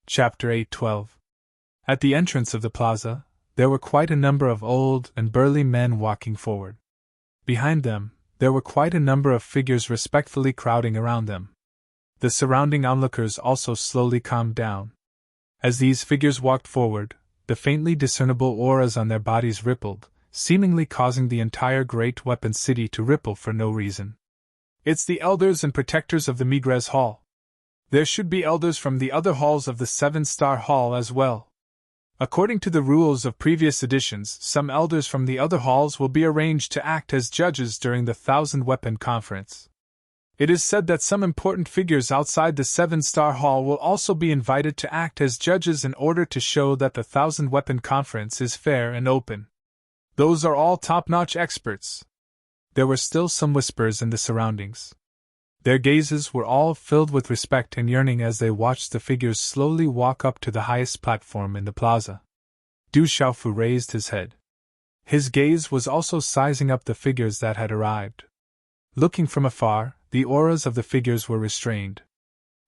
Chapter 8:12. At the entrance of the plaza, there were quite a number of old and burly men walking forward. Behind them, there were quite a number of figures respectfully crowding around them. The surrounding onlookers also slowly calmed down. As these figures walked forward, the faintly discernible auras on their bodies rippled, seemingly causing the entire great weapon city to ripple for no reason. It's the elders and protectors of the Migres Hall. There should be elders from the other halls of the 7-star hall as well. According to the rules of previous editions, some elders from the other halls will be arranged to act as judges during the 1,000-weapon conference. It is said that some important figures outside the 7-star hall will also be invited to act as judges in order to show that the 1,000-weapon conference is fair and open. Those are all top-notch experts. There were still some whispers in the surroundings. Their gazes were all filled with respect and yearning as they watched the figures slowly walk up to the highest platform in the plaza. Du Xiaofu raised his head. His gaze was also sizing up the figures that had arrived. Looking from afar, the auras of the figures were restrained.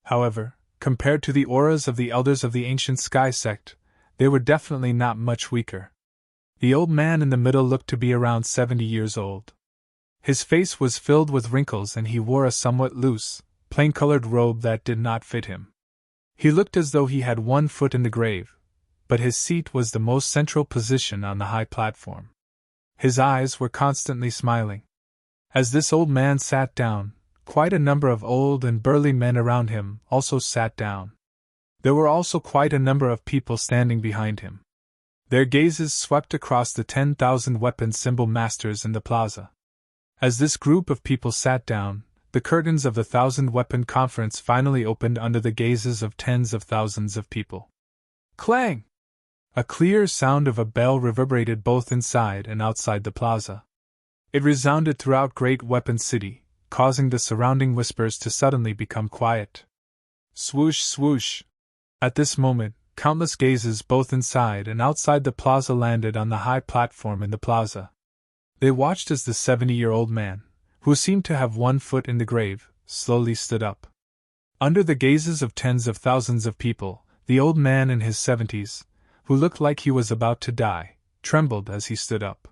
However, compared to the auras of the elders of the ancient sky sect, they were definitely not much weaker. The old man in the middle looked to be around 70 years old. His face was filled with wrinkles and he wore a somewhat loose, plain-colored robe that did not fit him. He looked as though he had one foot in the grave, but his seat was the most central position on the high platform. His eyes were constantly smiling. As this old man sat down, quite a number of old and burly men around him also sat down. There were also quite a number of people standing behind him. Their gazes swept across the 10,000 weapon symbol masters in the plaza. As this group of people sat down, the curtains of the 1,000-weapon conference finally opened under the gazes of tens of thousands of people. Clang! A clear sound of a bell reverberated both inside and outside the plaza. It resounded throughout Great Weapon City, causing the surrounding whispers to suddenly become quiet. Swoosh, swoosh! At this moment, countless gazes both inside and outside the plaza landed on the high platform in the plaza. They watched as the 70-year-old man, who seemed to have one foot in the grave, slowly stood up. Under the gazes of tens of thousands of people, the old man in his 70s, who looked like he was about to die, trembled as he stood up.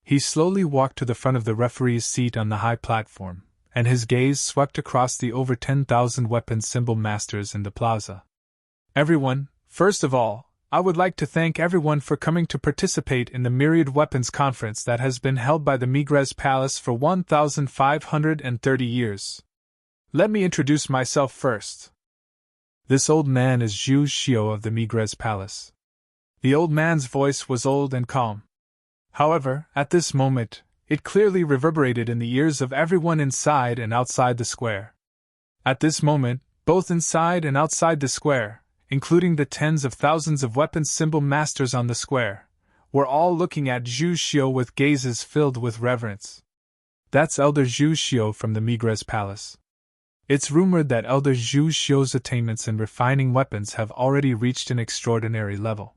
He slowly walked to the front of the referee's seat on the high platform, and his gaze swept across the over 10,000 weapon symbol masters in the plaza. Everyone, first of all, I would like to thank everyone for coming to participate in the Myriad Weapons Conference that has been held by the Migres Palace for 1,530 years. Let me introduce myself first. This old man is Zhu Xiu of the Migres Palace. The old man's voice was old and calm. However, at this moment, it clearly reverberated in the ears of everyone inside and outside the square. At this moment, both inside and outside the square, including the tens of thousands of weapons symbol masters on the square, were all looking at Zhu Xiu with gazes filled with reverence. That's Elder Zhu Xiu from the Migres Palace. It's rumored that Elder Zhu Xiu's attainments in refining weapons have already reached an extraordinary level.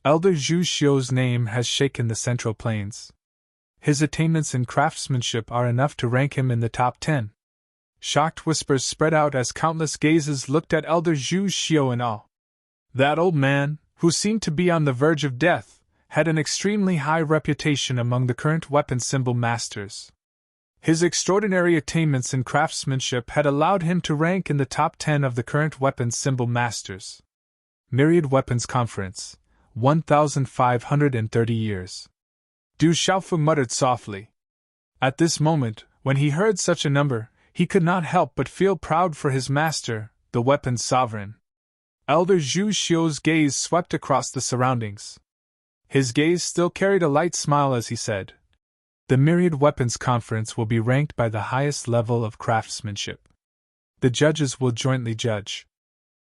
Elder Zhu Xiu's name has shaken the Central Plains. His attainments in craftsmanship are enough to rank him in the top 10. Shocked whispers spread out as countless gazes looked at Elder Zhu Xiu in awe. That old man, who seemed to be on the verge of death, had an extremely high reputation among the current weapon symbol masters. His extraordinary attainments in craftsmanship had allowed him to rank in the top 10 of the current weapon symbol masters. Myriad Weapons Conference, 1,530 years. Du Xiaofu muttered softly. At this moment, when he heard such a number, he could not help but feel proud for his master, the weapons sovereign. Elder Zhu Xiu's gaze swept across the surroundings. His gaze still carried a light smile as he said, "The Myriad Weapons Conference will be ranked by the highest level of craftsmanship. The judges will jointly judge.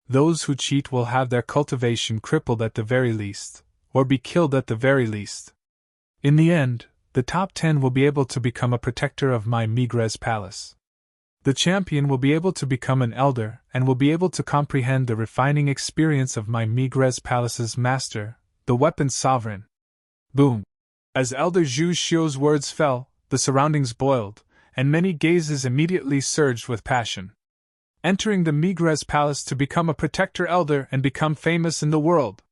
Those who cheat will have their cultivation crippled at the very least, or be killed at the very least. In the end, the top 10 will be able to become a protector of my Migres Palace. The champion will be able to become an elder and will be able to comprehend the refining experience of my Migres Palace's master, the weapons sovereign." Boom! As Elder Zhu Xiu's words fell, the surroundings boiled, and many gazes immediately surged with passion. entering the Migres Palace to become a protector elder and become famous in the world.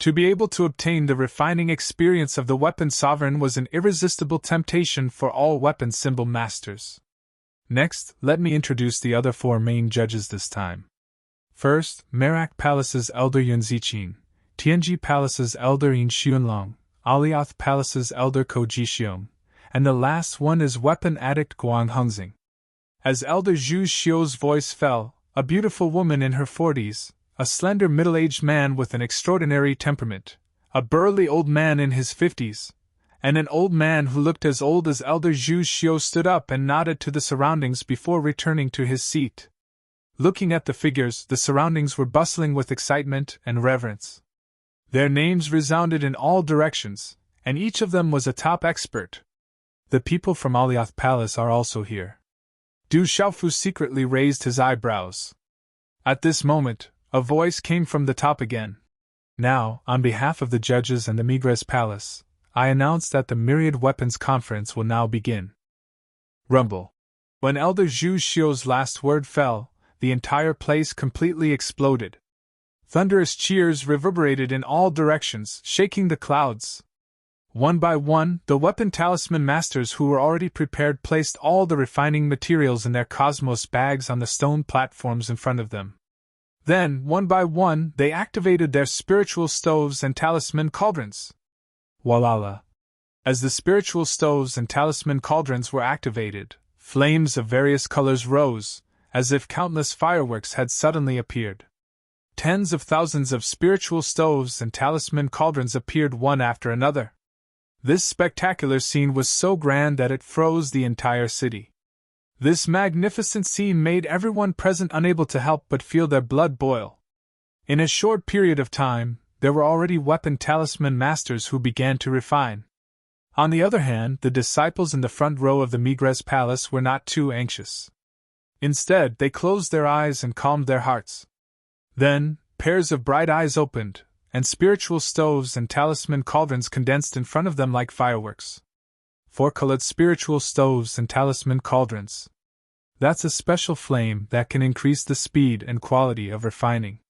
To be able to obtain the refining experience of the weapon sovereign was an irresistible temptation for all weapon symbol masters. Next, let me introduce the other 4 main judges this time. First, Merak Palace's elder Yun Zichin, Tianji Palace's elder Yin Xiunlong, Alioth Palace's elder Ko Jixiong, and the last one is weapon addict Guang Hengxing. As Elder Zhu Xiu's voice fell, a beautiful woman in her 40s, a slender middle-aged man with an extraordinary temperament, a burly old man in his 50s, and an old man who looked as old as Elder Zhu Xiu stood up and nodded to the surroundings before returning to his seat. Looking at the figures, the surroundings were bustling with excitement and reverence. Their names resounded in all directions, and each of them was a top expert. The people from Alioth Palace are also here. Du Xiaofu secretly raised his eyebrows. At this moment, a voice came from the top again. Now, on behalf of the judges and the Migres Palace, I announce that the Myriad Weapons Conference will now begin. Rumble. When Elder Zhu Xiu's last word fell, the entire place completely exploded. Thunderous cheers reverberated in all directions, shaking the clouds. One by one, the weapon talisman masters who were already prepared placed all the refining materials in their cosmos bags on the stone platforms in front of them. Then, one by one, they activated their spiritual stoves and talisman cauldrons. Walala. As the spiritual stoves and talisman cauldrons were activated, flames of various colors rose, as if countless fireworks had suddenly appeared. Tens of thousands of spiritual stoves and talisman cauldrons appeared one after another. This spectacular scene was so grand that it froze the entire city. This magnificent scene made everyone present unable to help but feel their blood boil. In a short period of time, there were already weapon talisman masters who began to refine. On the other hand, the disciples in the front row of the Migres Palace were not too anxious. Instead, they closed their eyes and calmed their hearts. Then, pairs of bright eyes opened, and spiritual stoves and talisman cauldrons condensed in front of them like fireworks. 4-colored spiritual stoves and talisman cauldrons. That's a special flame that can increase the speed and quality of refining.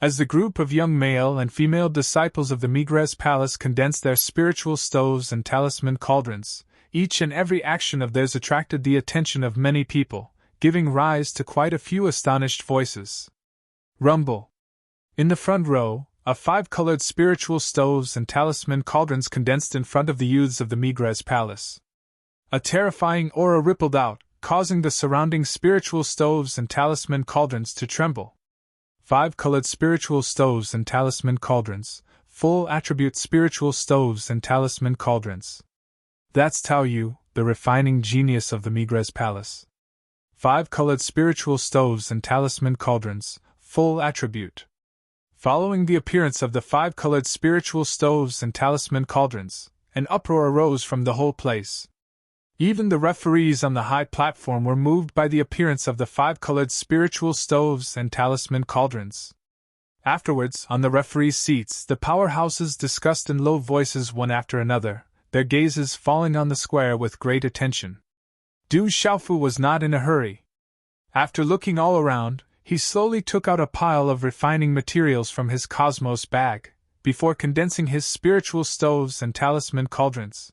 As the group of young male and female disciples of the Migres Palace condensed their spiritual stoves and talisman cauldrons, each and every action of theirs attracted the attention of many people, giving rise to quite a few astonished voices. Rumble. In the front row, 5-colored spiritual stoves and talisman cauldrons condensed in front of the youths of the Migres Palace. A terrifying aura rippled out, causing the surrounding spiritual stoves and talisman cauldrons to tremble. 5-colored spiritual stoves and talisman cauldrons, full attribute spiritual stoves and talisman cauldrons. That's Tao Yu, the refining genius of the Migres Palace. 5-colored spiritual stoves and talisman cauldrons, full attribute. Following the appearance of the 5-colored spiritual stoves and talisman cauldrons, an uproar arose from the whole place. Even the referees on the high platform were moved by the appearance of the 5-colored spiritual stoves and talisman cauldrons. Afterwards, on the referees' seats, the powerhouses discussed in low voices one after another, their gazes falling on the square with great attention. Du Xiaofu was not in a hurry. After looking all around, he slowly took out a pile of refining materials from his cosmos bag, before condensing his spiritual stoves and talisman cauldrons.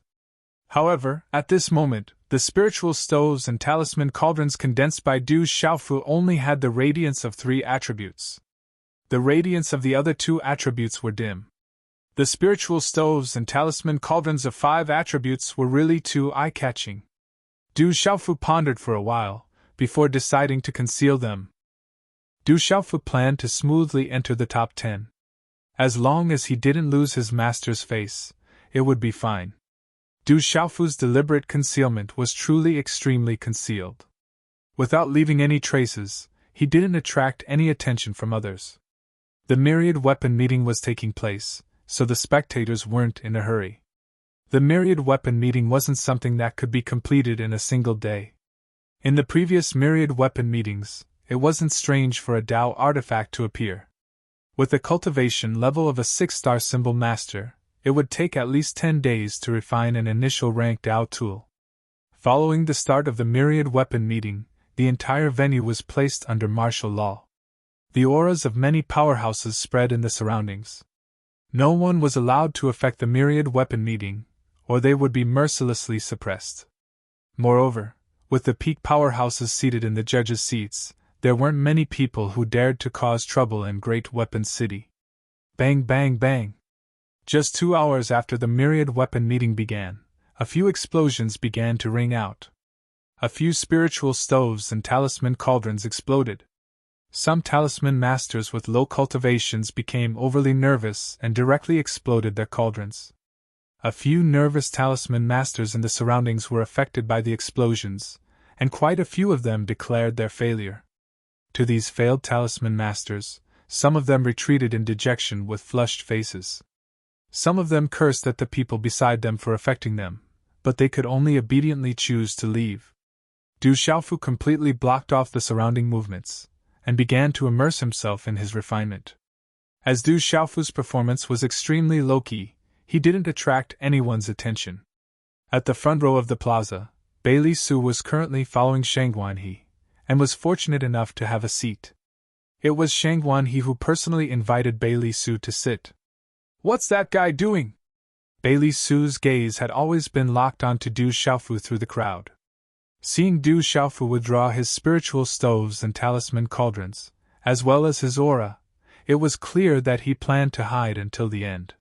However, at this moment, the spiritual stoves and talisman cauldrons condensed by Du Xiaofu only had the radiance of 3 attributes. The radiance of the other 2 attributes were dim. The spiritual stoves and talisman cauldrons of 5 attributes were really too eye-catching. Du Xiaofu pondered for a while, before deciding to conceal them. Du Xiaofu planned to smoothly enter the top 10. As long as he didn't lose his master's face, it would be fine. Du Xiaofu's deliberate concealment was truly extremely concealed. Without leaving any traces, he didn't attract any attention from others. The myriad weapon meeting was taking place, so the spectators weren't in a hurry. The myriad weapon meeting wasn't something that could be completed in a single day. In the previous myriad weapon meetings, it wasn't strange for a Dao artifact to appear. With the cultivation level of a 6-star symbol master, it would take at least 10 days to refine an initial rank Dao tool. Following the start of the myriad weapon meeting, the entire venue was placed under martial law. The auras of many powerhouses spread in the surroundings. No one was allowed to affect the myriad weapon meeting, or they would be mercilessly suppressed. Moreover, with the peak powerhouses seated in the judges' seats, there weren't many people who dared to cause trouble in Great Weapon City. Bang, bang, bang! Just 2 hours after the myriad weapon meeting began, a few explosions began to ring out. A few spiritual stoves and talisman cauldrons exploded. Some talisman masters with low cultivations became overly nervous and directly exploded their cauldrons. A few nervous talisman masters in the surroundings were affected by the explosions, and quite a few of them declared their failure. To these failed talisman masters, some of them retreated in dejection with flushed faces. Some of them cursed at the people beside them for affecting them, but they could only obediently choose to leave. Du Xiaofu completely blocked off the surrounding movements, and began to immerse himself in his refinement. As Du Xiaofu's performance was extremely low-key, he didn't attract anyone's attention. At the front row of the plaza, Bailey Su was currently following Shang Guanhe, and was fortunate enough to have a seat. It was Shang Guanhe who personally invited Bailey Su to sit. "What's that guy doing?" Bailey Su's gaze had always been locked onto Du Xiaofu through the crowd. Seeing Du Xiaofu withdraw his spiritual stoves and talisman cauldrons, as well as his aura, it was clear that he planned to hide until the end.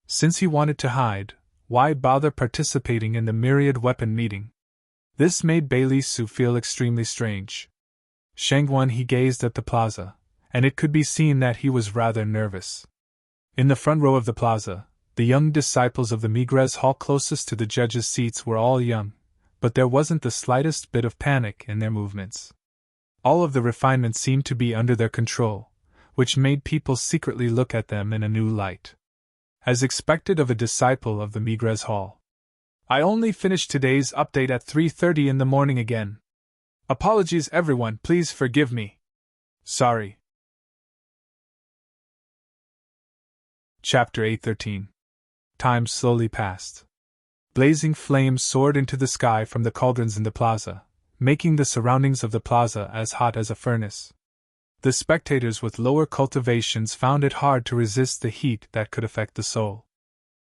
Since he wanted to hide, why bother participating in the myriad weapon meeting? This made Bailey Su feel extremely strange. Shang Guanhe gazed at the plaza, and it could be seen that he was rather nervous. In the front row of the plaza, the young disciples of the Migres Hall closest to the judges' seats were all young, but there wasn't the slightest bit of panic in their movements. All of the refinement seemed to be under their control, which made people secretly look at them in a new light. As expected of a disciple of the Migres Hall. "I only finished today's update at 3:30 in the morning again. Apologies everyone, please forgive me. Sorry." Chapter 813. Time slowly passed. Blazing flames soared into the sky from the cauldrons in the plaza, making the surroundings of the plaza as hot as a furnace. The spectators with lower cultivations found it hard to resist the heat that could affect the soul.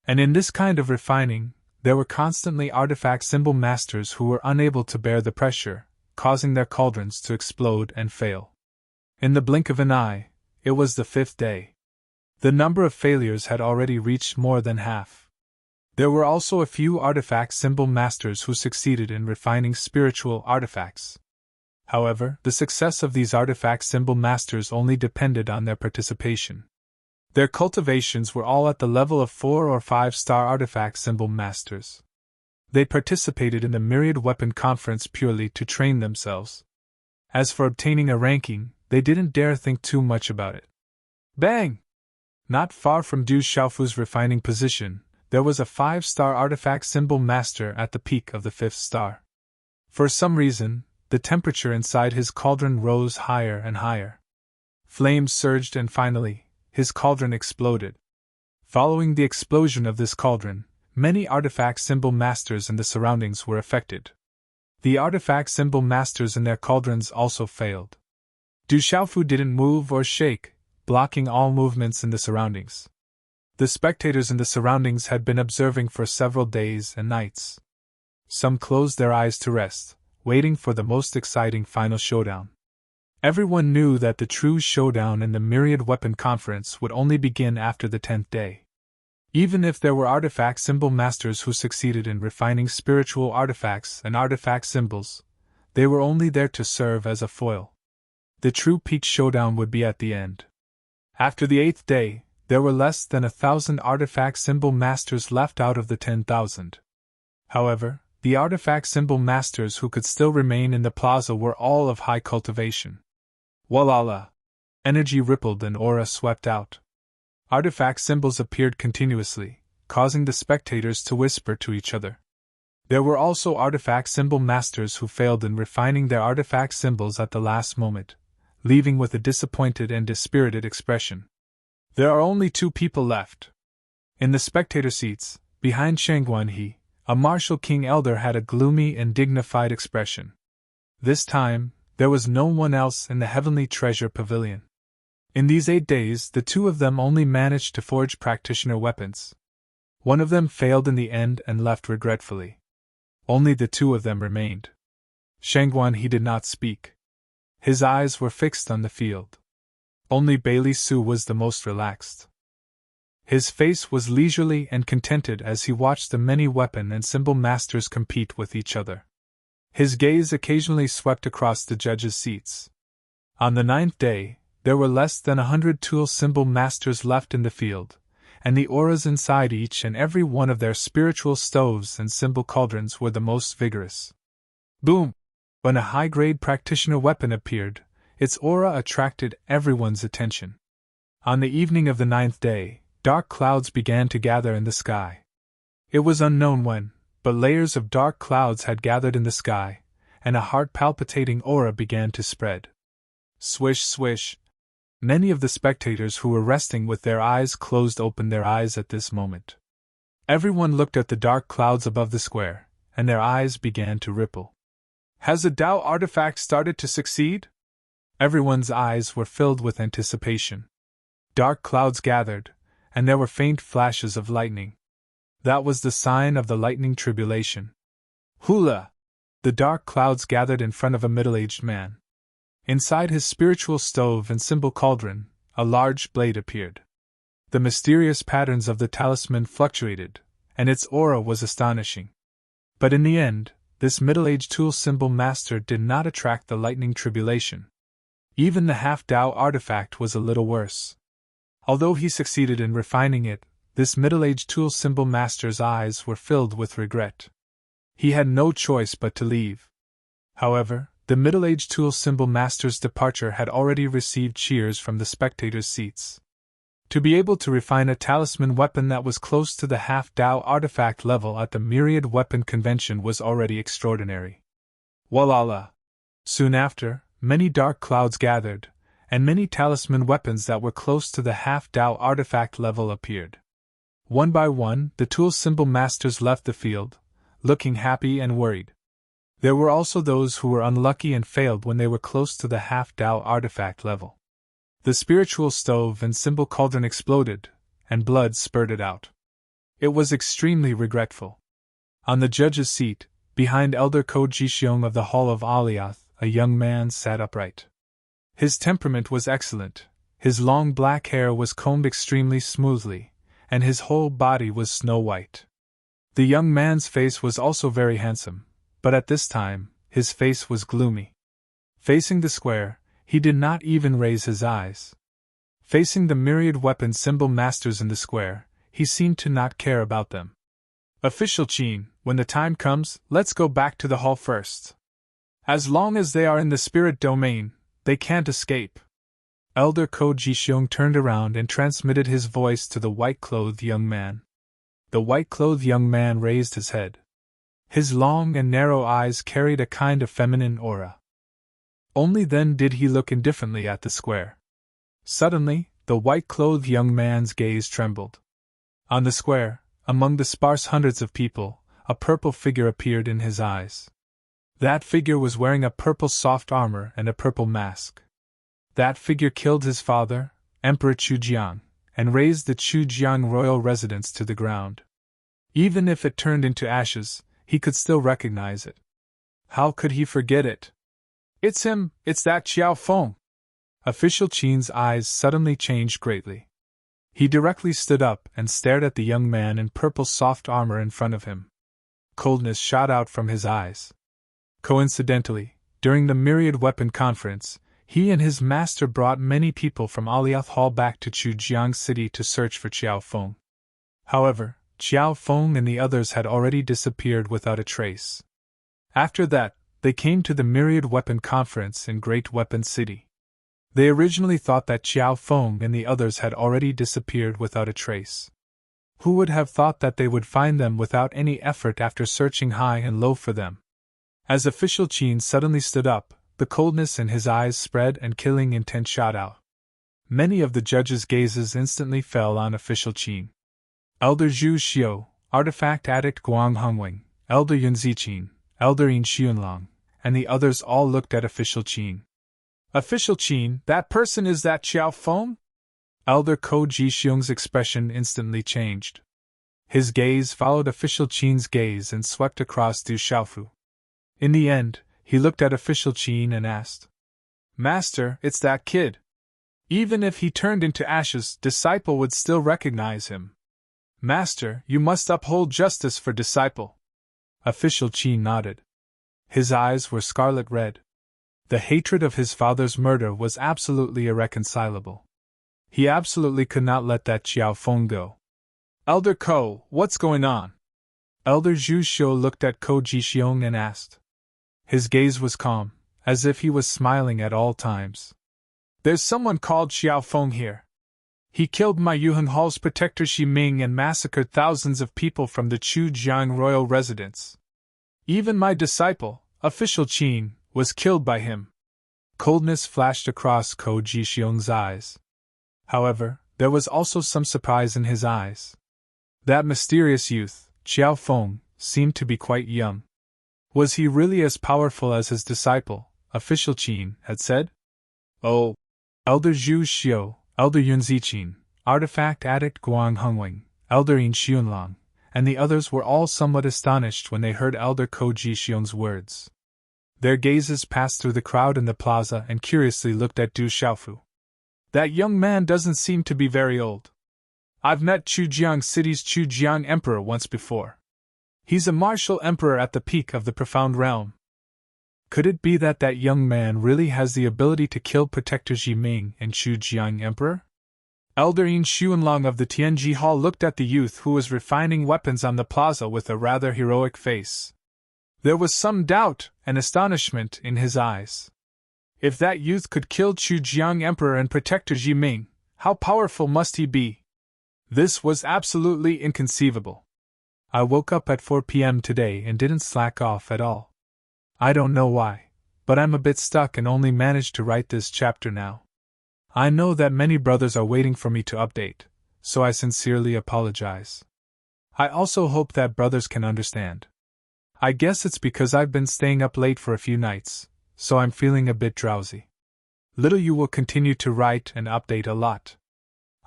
And in this kind of refining, there were constantly artifact symbol masters who were unable to bear the pressure, causing their cauldrons to explode and fail. In the blink of an eye, it was the 5th day. The number of failures had already reached more than half. There were also a few artifact symbol masters who succeeded in refining spiritual artifacts. However, the success of these artifact symbol masters only depended on their participation. Their cultivations were all at the level of 4 or 5-star artifact symbol masters. They participated in the Myriad Weapon Conference purely to train themselves. As for obtaining a ranking, they didn't dare think too much about it. Bang! Not far from Du Xiaofu's refining position, there was a 5-star artifact symbol master at the peak of the 5th star. For some reason, the temperature inside his cauldron rose higher and higher. Flames surged and finally, his cauldron exploded. Following the explosion of this cauldron, many artifact symbol masters in the surroundings were affected. The artifact symbol masters in their cauldrons also failed. Du Xiaofu didn't move or shake, blocking all movements in the surroundings. The spectators in the surroundings had been observing for several days and nights. Some closed their eyes to rest, waiting for the most exciting final showdown. Everyone knew that the true showdown in the Myriad Weapon Conference would only begin after the 10th day. Even if there were artifact symbol masters who succeeded in refining spiritual artifacts and artifact symbols, they were only there to serve as a foil. The true peak showdown would be at the end. After the 8th day, there were less than 1,000 artifact symbol masters left out of the 10,000. However, the artifact symbol masters who could still remain in the plaza were all of high cultivation. Walala! Energy rippled and aura swept out. Artifact symbols appeared continuously, causing the spectators to whisper to each other. There were also artifact symbol masters who failed in refining their artifact symbols at the last moment, leaving with a disappointed and dispirited expression. There are only 2 people left. In the spectator seats, behind Shang Guanhe, a martial king elder had a gloomy and dignified expression. This time, There was no one else in the Heavenly Treasure Pavilion. In these 8 days, the two of them only managed to forge practitioner weapons. One of them failed in the end and left regretfully. Only the two of them remained. Shangguan he did not speak. His eyes were fixed on the field. Only Bailey Su was the most relaxed. His face was leisurely and contented as he watched the many weapon and symbol masters compete with each other. His gaze occasionally swept across the judges' seats. On the 9th day, there were less than 100 tool symbol masters left in the field, and the auras inside each and every one of their spiritual stoves and symbol cauldrons were the most vigorous. Boom! When a high-grade practitioner weapon appeared, its aura attracted everyone's attention. On the evening of the 9th day, dark clouds began to gather in the sky. It was unknown when, but layers of dark clouds had gathered in the sky, and a heart-palpitating aura began to spread. Swish, swish! Many of the spectators who were resting with their eyes closed opened their eyes at this moment. Everyone looked at the dark clouds above the square, and their eyes began to ripple. Has the Tao artifact started to succeed? Everyone's eyes were filled with anticipation. Dark clouds gathered, and there were faint flashes of lightning. That was the sign of the lightning tribulation. Hula! The dark clouds gathered in front of a middle-aged man. Inside his spiritual stove and symbol cauldron, a large blade appeared. The mysterious patterns of the talisman fluctuated, and its aura was astonishing. But in the end, this middle-aged tool symbol master did not attract the lightning tribulation. Even the half-Tao artifact was a little worse. Although he succeeded in refining it, this middle-aged tool symbol master's eyes were filled with regret. He had no choice but to leave. However, the middle-aged tool symbol master's departure had already received cheers from the spectators' seats. To be able to refine a talisman weapon that was close to the half-Tao artifact level at the Myriad Weapon Convention was already extraordinary. Walala! Soon after, many dark clouds gathered, and many talisman weapons that were close to the half-Tao artifact level appeared. One by one, the tool symbol masters left the field, looking happy and worried. There were also those who were unlucky and failed when they were close to the half-Tao artifact level. The spiritual stove and symbol cauldron exploded, and blood spurted out. It was extremely regretful. On the judge's seat, behind Elder Ko Jixiong of the Hall of Aliath, a young man sat upright. His temperament was excellent, his long black hair was combed extremely smoothly, and his whole body was snow white. The young man's face was also very handsome, but at this time, his face was gloomy. Facing the square, he did not even raise his eyes. Facing the myriad weapon symbol masters in the square, he seemed to not care about them. Official Qin, when the time comes, let's go back to the hall first. As long as they are in the spirit domain, they can't escape. Elder Ko Jixiong turned around and transmitted his voice to the white-clothed young man. The white-clothed young man raised his head. His long and narrow eyes carried a kind of feminine aura. Only then did he look indifferently at the square. Suddenly, the white-clothed young man's gaze trembled. On the square, among the sparse hundreds of people, a purple figure appeared in his eyes. That figure was wearing a purple soft armor and a purple mask. That figure killed his father, Emperor Chujiang, and razed the Chujiang royal residence to the ground. Even if it turned into ashes, he could still recognize it. How could he forget it? It's him, it's that Xiao Feng! Official Qin's eyes suddenly changed greatly. He directly stood up and stared at the young man in purple soft armor in front of him. Coldness shot out from his eyes. Coincidentally, during the Myriad Weapon Conference, he and his master brought many people from Aliath Hall back to Chujiang City to search for Xiao Feng. However, Xiao Feng and the others had already disappeared without a trace. After that, they came to the Myriad Weapon Conference in Great Weapon City. They originally thought that Xiao Feng and the others had already disappeared without a trace. Who would have thought that they would find them without any effort after searching high and low for them? As Official Qin suddenly stood up, the coldness in his eyes spread and killing intent shot out. Many of the judges' gazes instantly fell on Official Qin. Elder Zhu Xiu, Artifact Addict Guang Hongwing, Elder Yun Ziqin, Elder Yin Xiunlong, and the others all looked at Official Qin. Official Qin, that person is that Xiao Feng? Elder Ko Ji-xiong's expression instantly changed. His gaze followed Official Qin's gaze and swept across Du Xiaofu. In the end, he looked at Official Qin and asked, Master, it's that kid. Even if he turned into ashes, Disciple would still recognize him. Master, you must uphold justice for Disciple. Official Qin nodded. His eyes were scarlet red. The hatred of his father's murder was absolutely irreconcilable. He absolutely could not let that Xiao Feng go. Elder Ko, what's going on? Elder Zhu Xiu looked at Ko Ji-xiong and asked. His gaze was calm, as if he was smiling at all times. There's someone called Xiao Feng here. He killed my Yuheng Hall's protector Xi Ming and massacred thousands of people from the Chujiang royal residence. Even my disciple, Official Qin, was killed by him. Coldness flashed across Ko Ji-xiong's eyes. However, there was also some surprise in his eyes. That mysterious youth, Xiao Feng, seemed to be quite young. Was he really as powerful as his disciple, Official Qin, had said? Oh! Elder Zhu Xiu, Elder Yun Ziqin, Artifact Addict Guang Hongwing, Elder Yin Xunlong, and the others were all somewhat astonished when they heard Elder Ko Ji-xiong's words. Their gazes passed through the crowd in the plaza and curiously looked at Du Xiaofu. That young man doesn't seem to be very old. I've met Chujiang City's Chujiang Emperor once before. He's a martial emperor at the peak of the profound realm. Could it be that that young man really has the ability to kill Protector Xi Ming and Chujiang Emperor? Elder Yin Xuanlong of the Tianji Hall looked at the youth who was refining weapons on the plaza with a rather heroic face. There was some doubt and astonishment in his eyes. If that youth could kill Chujiang Emperor and Protector Xi Ming, how powerful must he be? This was absolutely inconceivable. I woke up at 4 p.m. today and didn't slack off at all. I don't know why, but I'm a bit stuck and only managed to write this chapter now. I know that many brothers are waiting for me to update, so I sincerely apologize. I also hope that brothers can understand. I guess it's because I've been staying up late for a few nights, so I'm feeling a bit drowsy. Little you will continue to write and update a lot.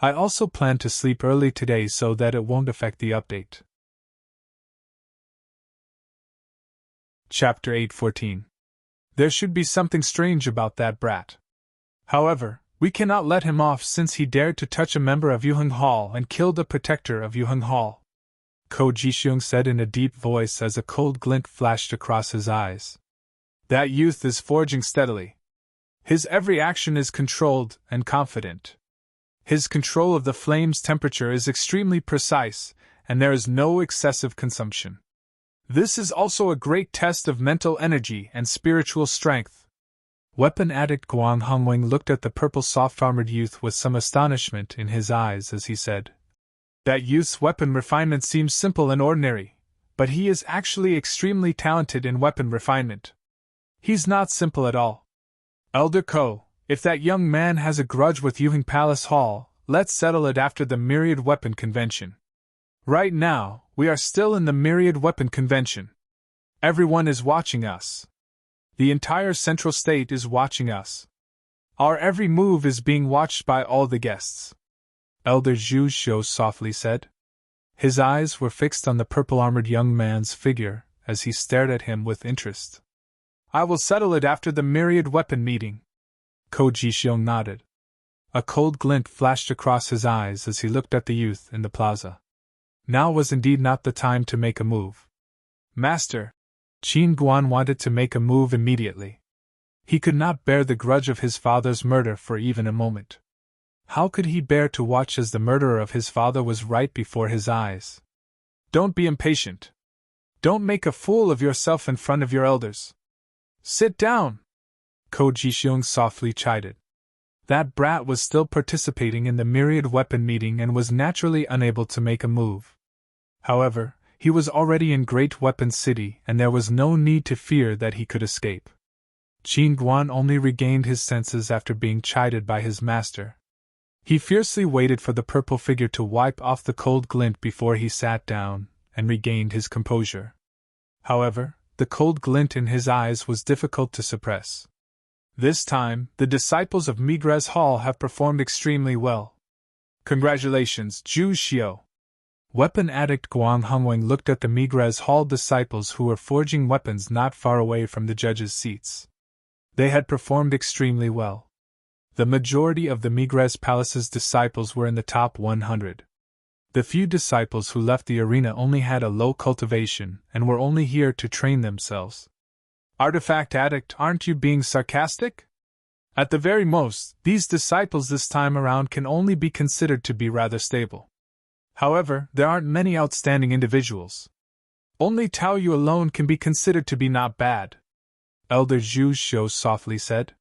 I also plan to sleep early today so that it won't affect the update. Chapter 8:14. There should be something strange about that brat. However, we cannot let him off since he dared to touch a member of Yuheng Hall and killed the protector of Yuheng Hall. Ko Ji-xiong said in a deep voice as a cold glint flashed across his eyes. That youth is forging steadily. His every action is controlled and confident. His control of the flame's temperature is extremely precise, and there is no excessive consumption. This is also a great test of mental energy and spiritual strength. Weapon addict Guang Hongwing looked at the purple soft-armored youth with some astonishment in his eyes as he said, That youth's weapon refinement seems simple and ordinary, but he is actually extremely talented in weapon refinement. He's not simple at all. Elder Ko, if that young man has a grudge with Yuheng Palace Hall, let's settle it after the Myriad Weapon Convention. Right now, we are still in the Myriad Weapon Convention. Everyone is watching us. The entire Central State is watching us. Our every move is being watched by all the guests. Elder Zhu Xiu softly said. His eyes were fixed on the purple-armored young man's figure as he stared at him with interest. I will settle it after the Myriad Weapon meeting. Ko Ji-xiong nodded. A cold glint flashed across his eyes as he looked at the youth in the plaza. Now was indeed not the time to make a move. Master, Qin Guan wanted to make a move immediately. He could not bear the grudge of his father's murder for even a moment. How could he bear to watch as the murderer of his father was right before his eyes? Don't be impatient. Don't make a fool of yourself in front of your elders. Sit down! Ko Ji-xiong softly chided. That brat was still participating in the Myriad Weapon meeting and was naturally unable to make a move. However, he was already in Great Weapon City and there was no need to fear that he could escape. Qin Guan only regained his senses after being chided by his master. He fiercely waited for the purple figure to wipe off the cold glint before he sat down and regained his composure. However, the cold glint in his eyes was difficult to suppress. This time, the disciples of Migres Hall have performed extremely well. Congratulations, Zhu Xiu. Weapon addict Guang Hongwing looked at the Migres Hall disciples who were forging weapons not far away from the judges' seats. They had performed extremely well. The majority of the Migres Palace's disciples were in the top 100. The few disciples who left the arena only had a low cultivation and were only here to train themselves. Artifact addict, aren't you being sarcastic? At the very most, these disciples this time around can only be considered to be rather stable. However, there aren't many outstanding individuals. Only Tao Yu alone can be considered to be not bad, Elder Zhu Xiu softly said.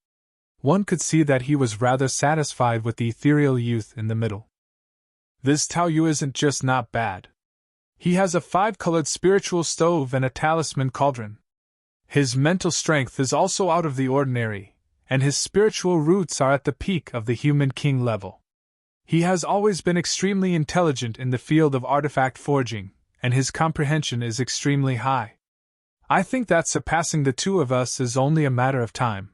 One could see that he was rather satisfied with the ethereal youth in the middle. This Tao Yu isn't just not bad. He has a 5-colored spiritual stove and a talisman cauldron. His mental strength is also out of the ordinary, and his spiritual roots are at the peak of the human king level. He has always been extremely intelligent in the field of artifact forging, and his comprehension is extremely high. I think that surpassing the two of us is only a matter of time.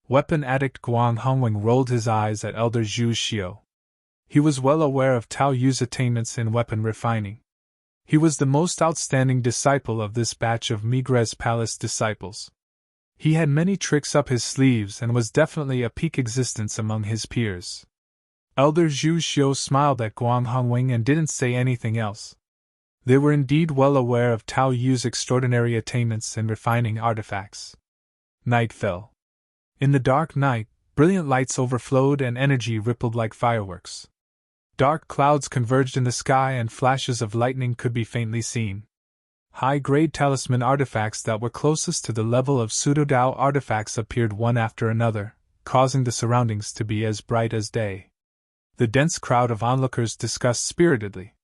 Weapon addict Guang Hongwing rolled his eyes at Elder Zhu Xiu. He was well aware of Tao Yu's attainments in weapon refining. He was the most outstanding disciple of this batch of Migres Palace disciples. He had many tricks up his sleeves and was definitely a peak existence among his peers. Elder Zhu Xiu smiled at Guang Hongwing and didn't say anything else. They were indeed well aware of Tao Yu's extraordinary attainments in refining artifacts. Night fell. In the dark night, brilliant lights overflowed and energy rippled like fireworks. Dark clouds converged in the sky and flashes of lightning could be faintly seen. High-grade talisman artifacts that were closest to the level of pseudo-Dao artifacts appeared one after another, causing the surroundings to be as bright as day. The dense crowd of onlookers discussed spiritedly.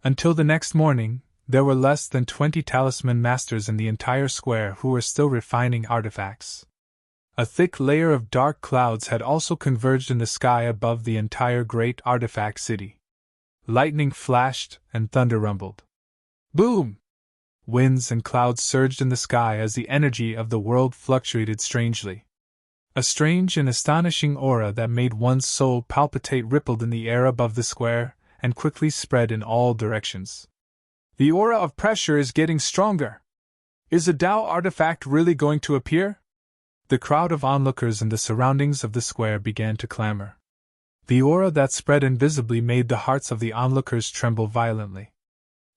Until the next morning, there were less than 20 talisman masters in the entire square who were still refining artifacts. A thick layer of dark clouds had also converged in the sky above the entire great artifact city. Lightning flashed and thunder rumbled. Boom! Winds and clouds surged in the sky as the energy of the world fluctuated strangely. A strange and astonishing aura that made one's soul palpitate rippled in the air above the square, and quickly spread in all directions. The aura of pressure is getting stronger. Is a Dao artifact really going to appear? The crowd of onlookers in the surroundings of the square began to clamor. The aura that spread invisibly made the hearts of the onlookers tremble violently.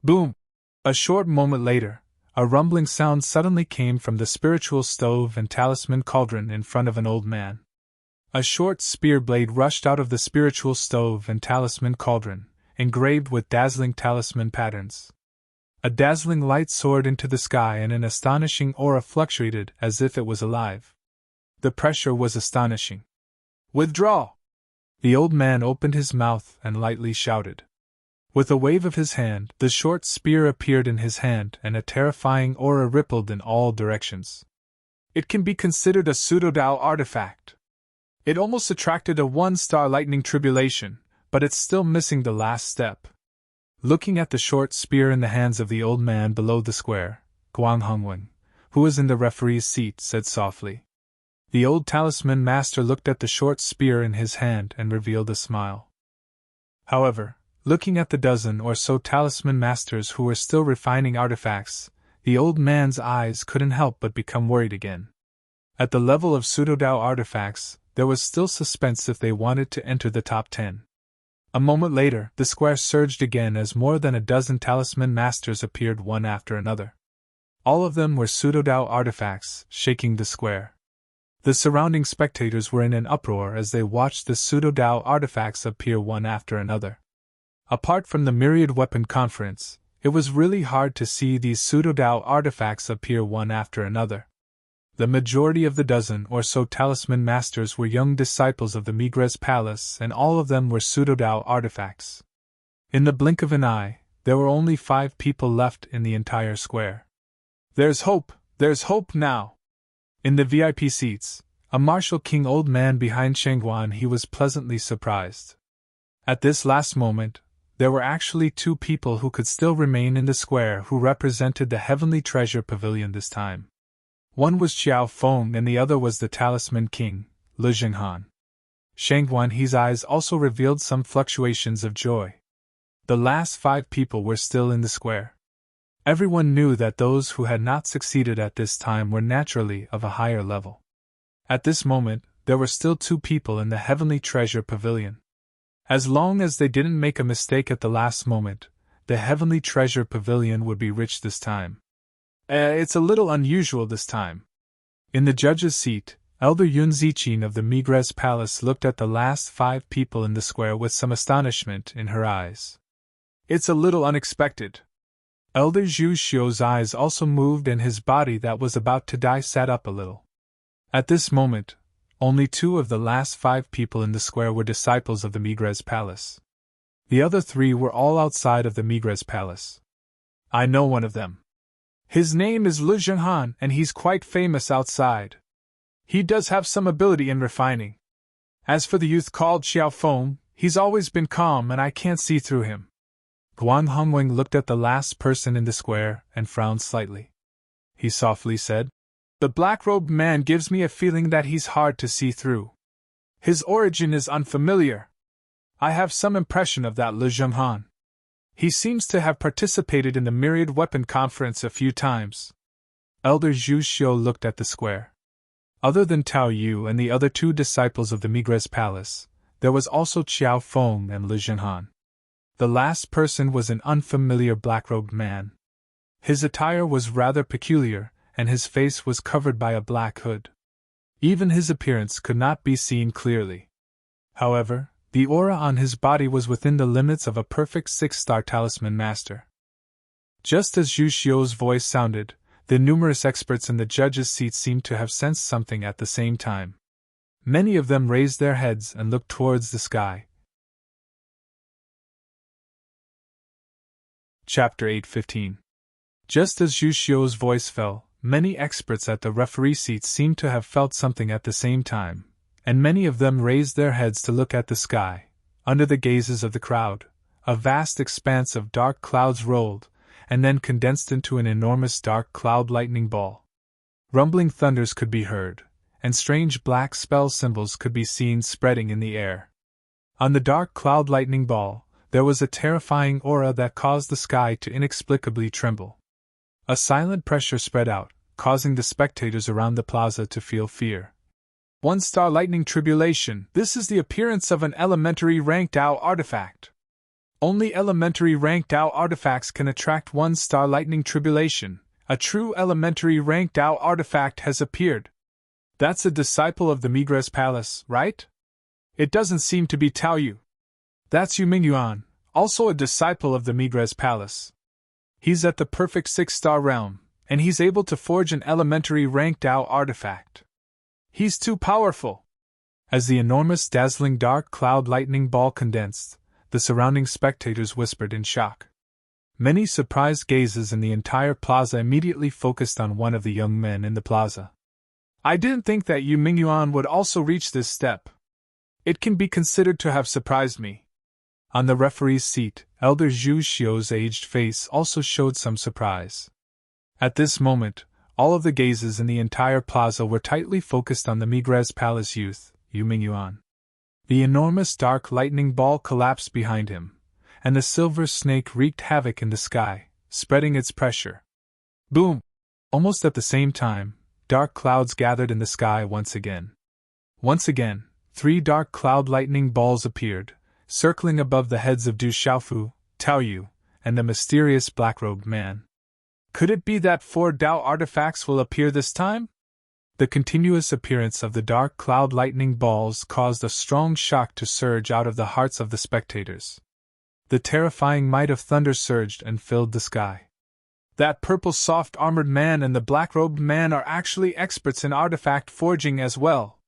Boom! A short moment later, a rumbling sound suddenly came from the spiritual stove and talisman cauldron in front of an old man. A short spear blade rushed out of the spiritual stove and talisman cauldron, engraved with dazzling talisman patterns. A dazzling light soared into the sky and an astonishing aura fluctuated as if it was alive. The pressure was astonishing. Withdraw! The old man opened his mouth and lightly shouted. With a wave of his hand, the short spear appeared in his hand and a terrifying aura rippled in all directions. It can be considered a pseudo-Dao artifact. It almost attracted a 1-star lightning tribulation, but it's still missing the last step. Looking at the short spear in the hands of the old man below the square, Guang Hongwing, who was in the referee's seat, said softly. The old talisman master looked at the short spear in his hand and revealed a smile. However, looking at the dozen or so talisman masters who were still refining artifacts, the old man's eyes couldn't help but become worried again. At the level of pseudo-Dao artifacts, there was still suspense if they wanted to enter the top 10. A moment later, the square surged again as more than a dozen talisman masters appeared one after another. All of them were pseudo-Dao artifacts, shaking the square. The surrounding spectators were in an uproar as they watched the pseudo-Dao artifacts appear one after another. Apart from the myriad weapon conference, it was really hard to see these pseudo-Dao artifacts appear one after another. The majority of the dozen or so talisman masters were young disciples of the Migres Palace, and all of them were pseudo-Dao artifacts. In the blink of an eye, there were only 5 people left in the entire square. There's hope now! In the VIP seats, a martial king old man behind Shangguan, he was pleasantly surprised. At this last moment, there were actually two people who could still remain in the square who represented the Heavenly Treasure Pavilion this time. One was Xiao Feng and the other was the Talisman King, Li Jinghan. Shang Guanhe's eyes also revealed some fluctuations of joy. The last 5 people were still in the square. Everyone knew that those who had not succeeded at this time were naturally of a higher level. At this moment, there were still 2 people in the Heavenly Treasure Pavilion. As long as they didn't make a mistake at the last moment, the Heavenly Treasure Pavilion would be rich this time. It's a little unusual this time. In the judge's seat, Elder Yun Zichin of the Migres Palace looked at the last 5 people in the square with some astonishment in her eyes. It's a little unexpected. Elder Zhu Xiu's eyes also moved and his body that was about to die sat up a little. At this moment, only 2 of the last 5 people in the square were disciples of the Migres Palace. The other 3 were all outside of the Migres Palace. I know one of them. His name is Li Jinghan and he's quite famous outside. He does have some ability in refining. As for the youth called Xiao Feng, he's always been calm and I can't see through him. Guan Hongwing looked at the last person in the square and frowned slightly. He softly said, "The black-robed man gives me a feeling that he's hard to see through. His origin is unfamiliar. I have some impression of that Li Jinghan. He seems to have participated in the Myriad Weapon Conference a few times." Elder Zhu Xiu looked at the square. Other than Tao Yu and the other 2 disciples of the Migres Palace, there was also Xiao Feng and Li Jinghan. The last person was an unfamiliar black-robed man. His attire was rather peculiar, and his face was covered by a black hood. Even his appearance could not be seen clearly. However, the aura on his body was within the limits of a perfect 6-star talisman master. Just as Zhu Xiu's voice sounded, the numerous experts in the judges' seat seemed to have sensed something at the same time. Many of them raised their heads and looked towards the sky. Chapter 8:15. Just as Zhu Xiu's voice fell, many experts at the referee seat seemed to have felt something at the same time, and many of them raised their heads to look at the sky. Under the gazes of the crowd, a vast expanse of dark clouds rolled, and then condensed into an enormous dark cloud lightning ball. Rumbling thunders could be heard, and strange black spell symbols could be seen spreading in the air. On the dark cloud lightning ball, there was a terrifying aura that caused the sky to inexplicably tremble. A silent pressure spread out, causing the spectators around the plaza to feel fear. 1-star lightning tribulation. This is the appearance of an elementary rank Dao artifact. Only elementary rank Dao artifacts can attract 1-star lightning tribulation. A true elementary rank Dao artifact has appeared. That's a disciple of the Migres Palace, right? It doesn't seem to be Tao Yu. That's Yu Mingyuan, also a disciple of the Migres Palace. He's at the perfect 6-star realm, and he's able to forge an elementary rank Dao artifact. He's too powerful. As the enormous dazzling dark cloud lightning ball condensed, the surrounding spectators whispered in shock. Many surprised gazes in the entire plaza immediately focused on one of the young men in the plaza. I didn't think that Yu Mingyuan would also reach this step. It can be considered to have surprised me. On the referee's seat, Elder Zhu Xiu's aged face also showed some surprise. At this moment, all of the gazes in the entire plaza were tightly focused on the Migres Palace youth, Yu Mingyuan. The enormous dark lightning ball collapsed behind him, and the silver snake wreaked havoc in the sky, spreading its pressure. Boom! Almost at the same time, dark clouds gathered in the sky once again. Once again, 3 dark cloud lightning balls appeared, circling above the heads of Du Xiaofu, Tao Yu, and the mysterious black-robed man. Could it be that 4 Dao artifacts will appear this time? The continuous appearance of the dark cloud lightning balls caused a strong shock to surge out of the hearts of the spectators. The terrifying might of thunder surged and filled the sky. That purple soft-armored man and the black-robed man are actually experts in artifact forging as well.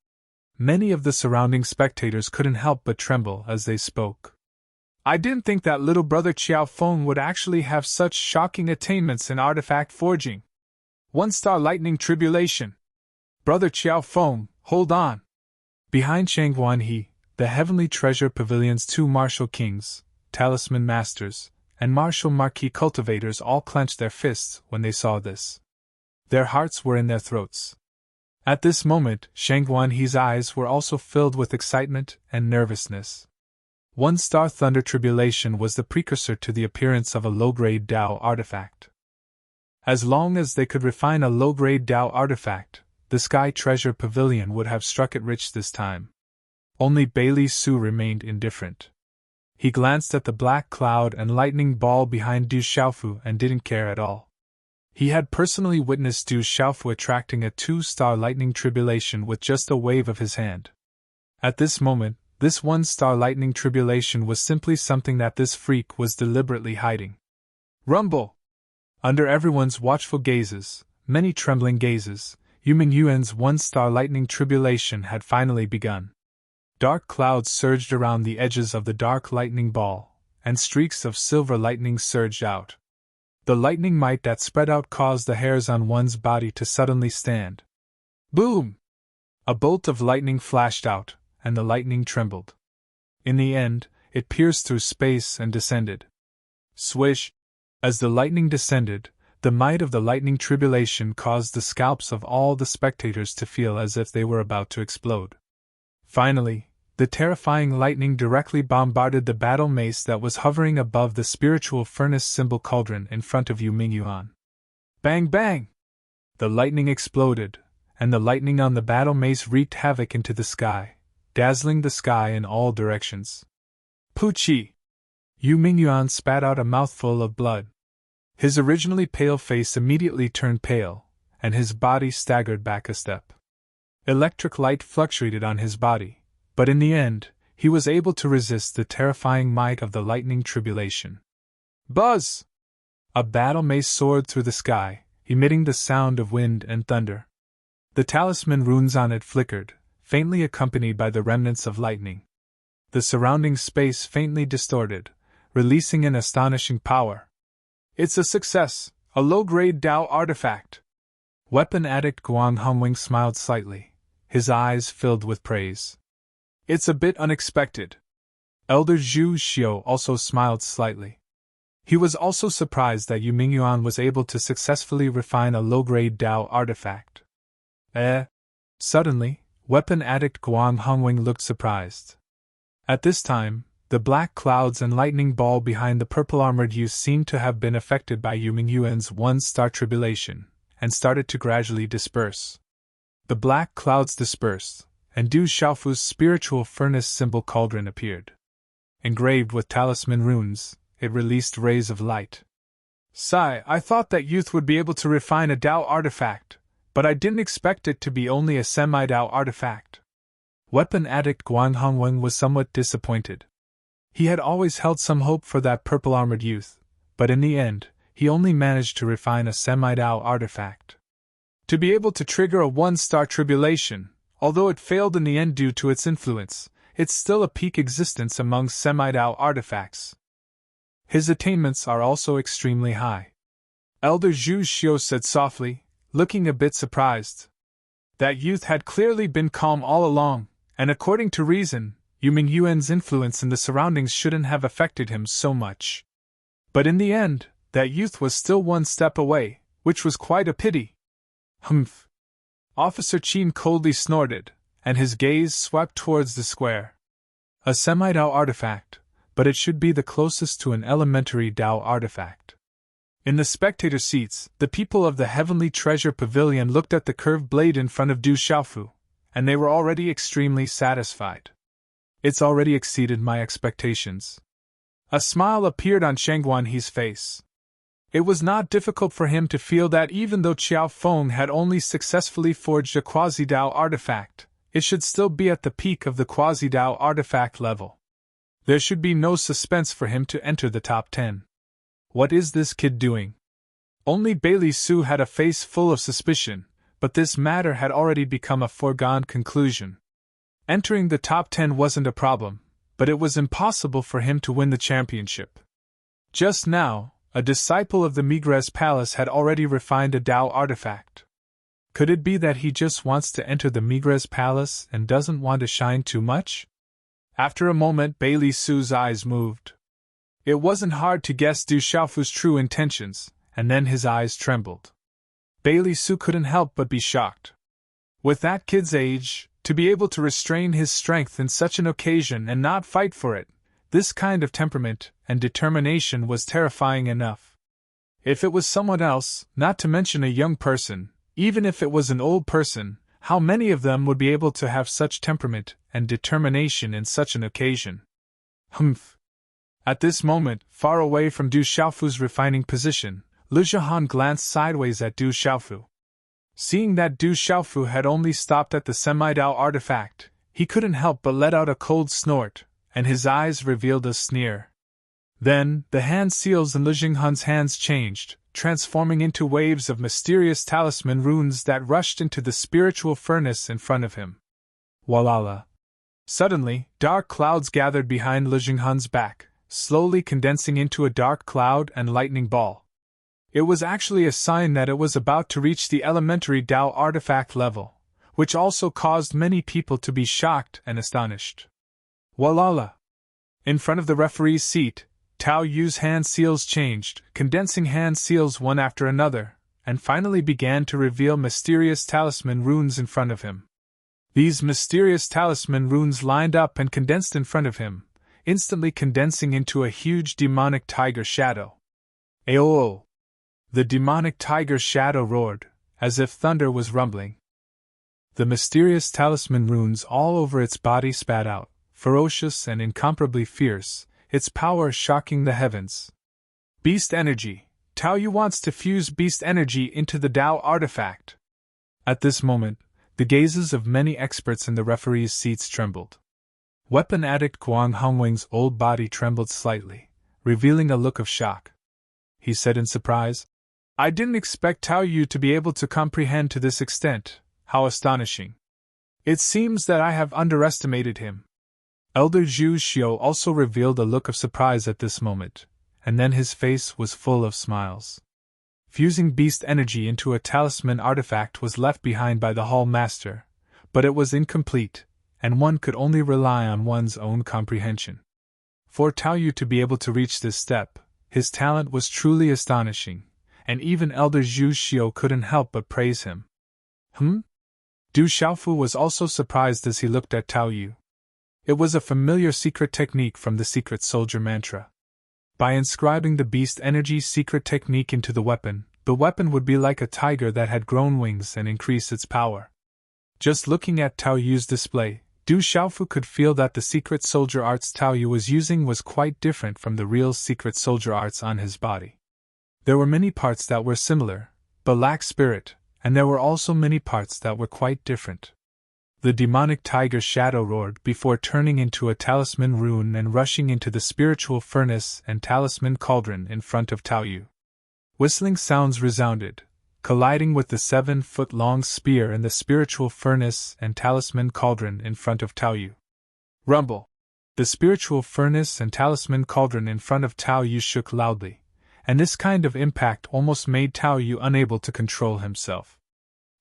Many of the surrounding spectators couldn't help but tremble as they spoke. I didn't think that little brother Xiao Feng would actually have such shocking attainments in artifact forging. 1-star lightning tribulation. Brother Xiao Feng, hold on. Behind Shang Guanhe, the Heavenly Treasure Pavilion's 2 martial kings, talisman masters, and martial marquis cultivators all clenched their fists when they saw this. Their hearts were in their throats. At this moment, Shang Guanhe's eyes were also filled with excitement and nervousness. One-star thunder tribulation was the precursor to the appearance of a low-grade Dao artifact. As long as they could refine a low-grade Dao artifact, the Sky Treasure Pavilion would have struck it rich this time. Only Bailey Su remained indifferent. He glanced at the black cloud and lightning ball behind Du Xiaofu and didn't care at all. He had personally witnessed Du Xiaofu attracting a 2-star lightning tribulation with just a wave of his hand. At this moment, this 1-star lightning tribulation was simply something that this freak was deliberately hiding. Rumble! Under everyone's watchful gazes, many trembling gazes, Yuming Yuan's 1-star lightning tribulation had finally begun. Dark clouds surged around the edges of the dark lightning ball, and streaks of silver lightning surged out. The lightning might that spread out caused the hairs on one's body to suddenly stand. Boom! A bolt of lightning flashed out, and the lightning trembled. In the end, it pierced through space and descended. Swish! As the lightning descended, the might of the lightning tribulation caused the scalps of all the spectators to feel as if they were about to explode. Finally, the terrifying lightning directly bombarded the battle mace that was hovering above the spiritual furnace symbol cauldron in front of Yuming Yuan. Bang bang! The lightning exploded, and the lightning on the battle mace wreaked havoc into the sky, dazzling the sky in all directions. Poochie! Yuming Yuan spat out a mouthful of blood. His originally pale face immediately turned pale, and his body staggered back a step. Electric light fluctuated on his body, but in the end, he was able to resist the terrifying might of the lightning tribulation. Buzz! A battle mace soared through the sky, emitting the sound of wind and thunder. The talisman runes on it flickered, faintly accompanied by the remnants of lightning. The surrounding space faintly distorted, releasing an astonishing power. It's a success, a low-grade Dao artifact. Weapon addict Guang Hongwing smiled slightly, his eyes filled with praise. It's a bit unexpected. Elder Zhu Xiu also smiled slightly. He was also surprised that Yuming Yuan was able to successfully refine a low-grade Dao artifact. Suddenly, weapon addict Guang Hongwing looked surprised. At this time, the black clouds and lightning ball behind the purple-armored youth seemed to have been affected by Yuming Yuan's 1-star tribulation, and started to gradually disperse. The black clouds dispersed, and Du Xiaofu's spiritual furnace symbol cauldron appeared. Engraved with talisman runes, it released rays of light. Sigh, I thought that youth would be able to refine a Dao artifact, but I didn't expect it to be only a semi-Dao artifact. Weapon addict Guang Hongweng was somewhat disappointed. He had always held some hope for that purple-armored youth, but in the end, he only managed to refine a semi-Dao artifact. To be able to trigger a 1-star tribulation, although it failed in the end due to its influence, it's still a peak existence among semi-Dao artifacts. His attainments are also extremely high. Elder Zhu Xiu said softly, looking a bit surprised. That youth had clearly been calm all along, and according to reason, Yuming Yuan's influence in the surroundings shouldn't have affected him so much. But in the end, that youth was still one step away, which was quite a pity. Humph! Officer Qin coldly snorted, and his gaze swept towards the square. A semi-Dao artifact, but it should be the closest to an elementary Dao artifact. In the spectator seats, the people of the Heavenly Treasure Pavilion looked at the curved blade in front of Du Xiaofu, and they were already extremely satisfied. It's already exceeded my expectations. A smile appeared on Shang Guanhe's face. It was not difficult for him to feel that even though Qiao Feng had only successfully forged a quasi-Dao artifact, it should still be at the peak of the quasi-Dao artifact level. There should be no suspense for him to enter the top 10. What is this kid doing? Only Bailey Su had a face full of suspicion, but this matter had already become a foregone conclusion. Entering the top 10 wasn't a problem, but it was impossible for him to win the championship. Just now, a disciple of the Migres Palace had already refined a Dao artifact. Could it be that he just wants to enter the Migres Palace and doesn't want to shine too much? After a moment, Bailey Su's eyes moved. It wasn't hard to guess Du Xiaofu's true intentions, and then his eyes trembled. Bailey Su couldn't help but be shocked. With that kid's age, to be able to restrain his strength in such an occasion and not fight for it, this kind of temperament and determination was terrifying enough. If it was someone else, not to mention a young person, even if it was an old person, how many of them would be able to have such temperament and determination in such an occasion? Humph! At this moment, far away from Du Xiaofu's refining position, Lu Zhihan glanced sideways at Du Xiaofu. Seeing that Du Xiaofu had only stopped at the semi-Dao artifact, he couldn't help but let out a cold snort, and his eyes revealed a sneer. Then, the hand seals in Lu Zhihan's hands changed, transforming into waves of mysterious talisman runes that rushed into the spiritual furnace in front of him. Walala! Suddenly, dark clouds gathered behind Lu Zhihan's back, slowly condensing into a dark cloud and lightning ball. It was actually a sign that it was about to reach the elementary Dao artifact level, which also caused many people to be shocked and astonished. Walala! In front of the referee's seat, Tao Yu's hand seals changed, condensing hand seals one after another, and finally began to reveal mysterious talisman runes in front of him. These mysterious talisman runes lined up and condensed in front of him, instantly condensing into a huge demonic tiger shadow. Aoo! The demonic tiger shadow roared, as if thunder was rumbling. The mysterious talisman runes all over its body spat out, ferocious and incomparably fierce, its power shocking the heavens. Beast energy! Tao Yu wants to fuse beast energy into the Dao artifact. At this moment, the gazes of many experts in the referee's seats trembled. Weapon addict Guang Hongwing's old body trembled slightly, revealing a look of shock. He said in surprise, "I didn't expect Tao Yu to be able to comprehend to this extent. How astonishing! It seems that I have underestimated him." Elder Zhu Xiu also revealed a look of surprise at this moment, and then his face was full of smiles. Fusing beast energy into a talisman artifact was left behind by the Hall Master, but it was incomplete, and one could only rely on one's own comprehension. For Tao Yu to be able to reach this step, his talent was truly astonishing, and even Elder Zhu Xiu couldn't help but praise him. Du Xiaofu was also surprised as he looked at Tao Yu. It was a familiar secret technique from the secret soldier mantra. By inscribing the beast energy secret technique into the weapon would be like a tiger that had grown wings and increase its power. Just looking at Tao Yu's display, Du Xiaofu could feel that the secret soldier arts Tao Yu was using was quite different from the real secret soldier arts on his body. There were many parts that were similar, but lacked spirit, and there were also many parts that were quite different. The demonic tiger shadow roared before turning into a talisman rune and rushing into the spiritual furnace and talisman cauldron in front of Tao Yu. Whistling sounds resounded, colliding with the 7-foot-long spear in the spiritual furnace and talisman cauldron in front of Tao Yu. Rumble! The spiritual furnace and talisman cauldron in front of Tao Yu shook loudly, and this kind of impact almost made Tao Yu unable to control himself.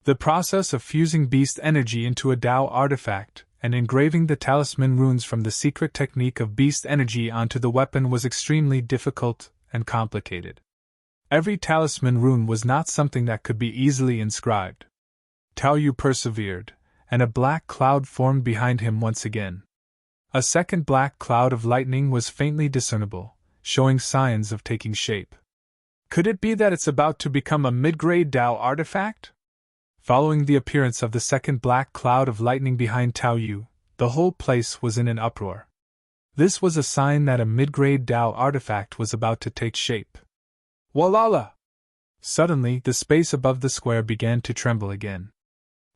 The process of fusing beast energy into a Dao artifact and engraving the talisman runes from the secret technique of beast energy onto the weapon was extremely difficult and complicated. Every talisman rune was not something that could be easily inscribed. Tao Yu persevered, and a black cloud formed behind him once again. A second black cloud of lightning was faintly discernible, showing signs of taking shape. Could it be that it's about to become a mid-grade Dao artifact? Following the appearance of the second black cloud of lightning behind Tao Yu, the whole place was in an uproar. This was a sign that a mid-grade Dao artifact was about to take shape. Walala! Suddenly, the space above the square began to tremble again.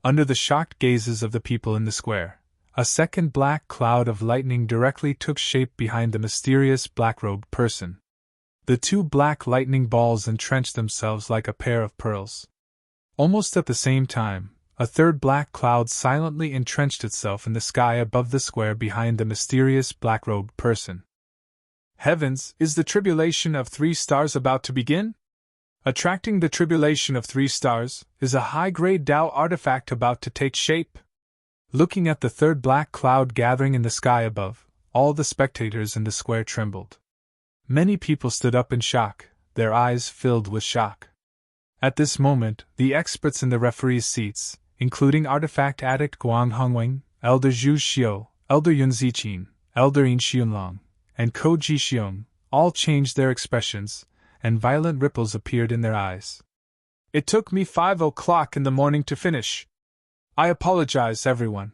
Under the shocked gazes of the people in the square, a second black cloud of lightning directly took shape behind the mysterious black-robed person. The two black lightning balls entrenched themselves like a pair of pearls. Almost at the same time, a third black cloud silently entrenched itself in the sky above the square behind the mysterious black-robed person. Heavens, is the tribulation of 3 stars about to begin? Attracting the tribulation of 3 stars, is a high-grade Dao artifact about to take shape? Looking at the third black cloud gathering in the sky above, all the spectators in the square trembled. Many people stood up in shock, their eyes filled with shock. At this moment, the experts in the referees' seats, including artifact addict Guang Hongwing, Elder Zhu Xiu, Elder Yun Ziqin, Elder Yin Xiunlong, and Ko Ji Xiong, all changed their expressions, and violent ripples appeared in their eyes. It took me 5 o'clock in the morning to finish. I apologize, everyone.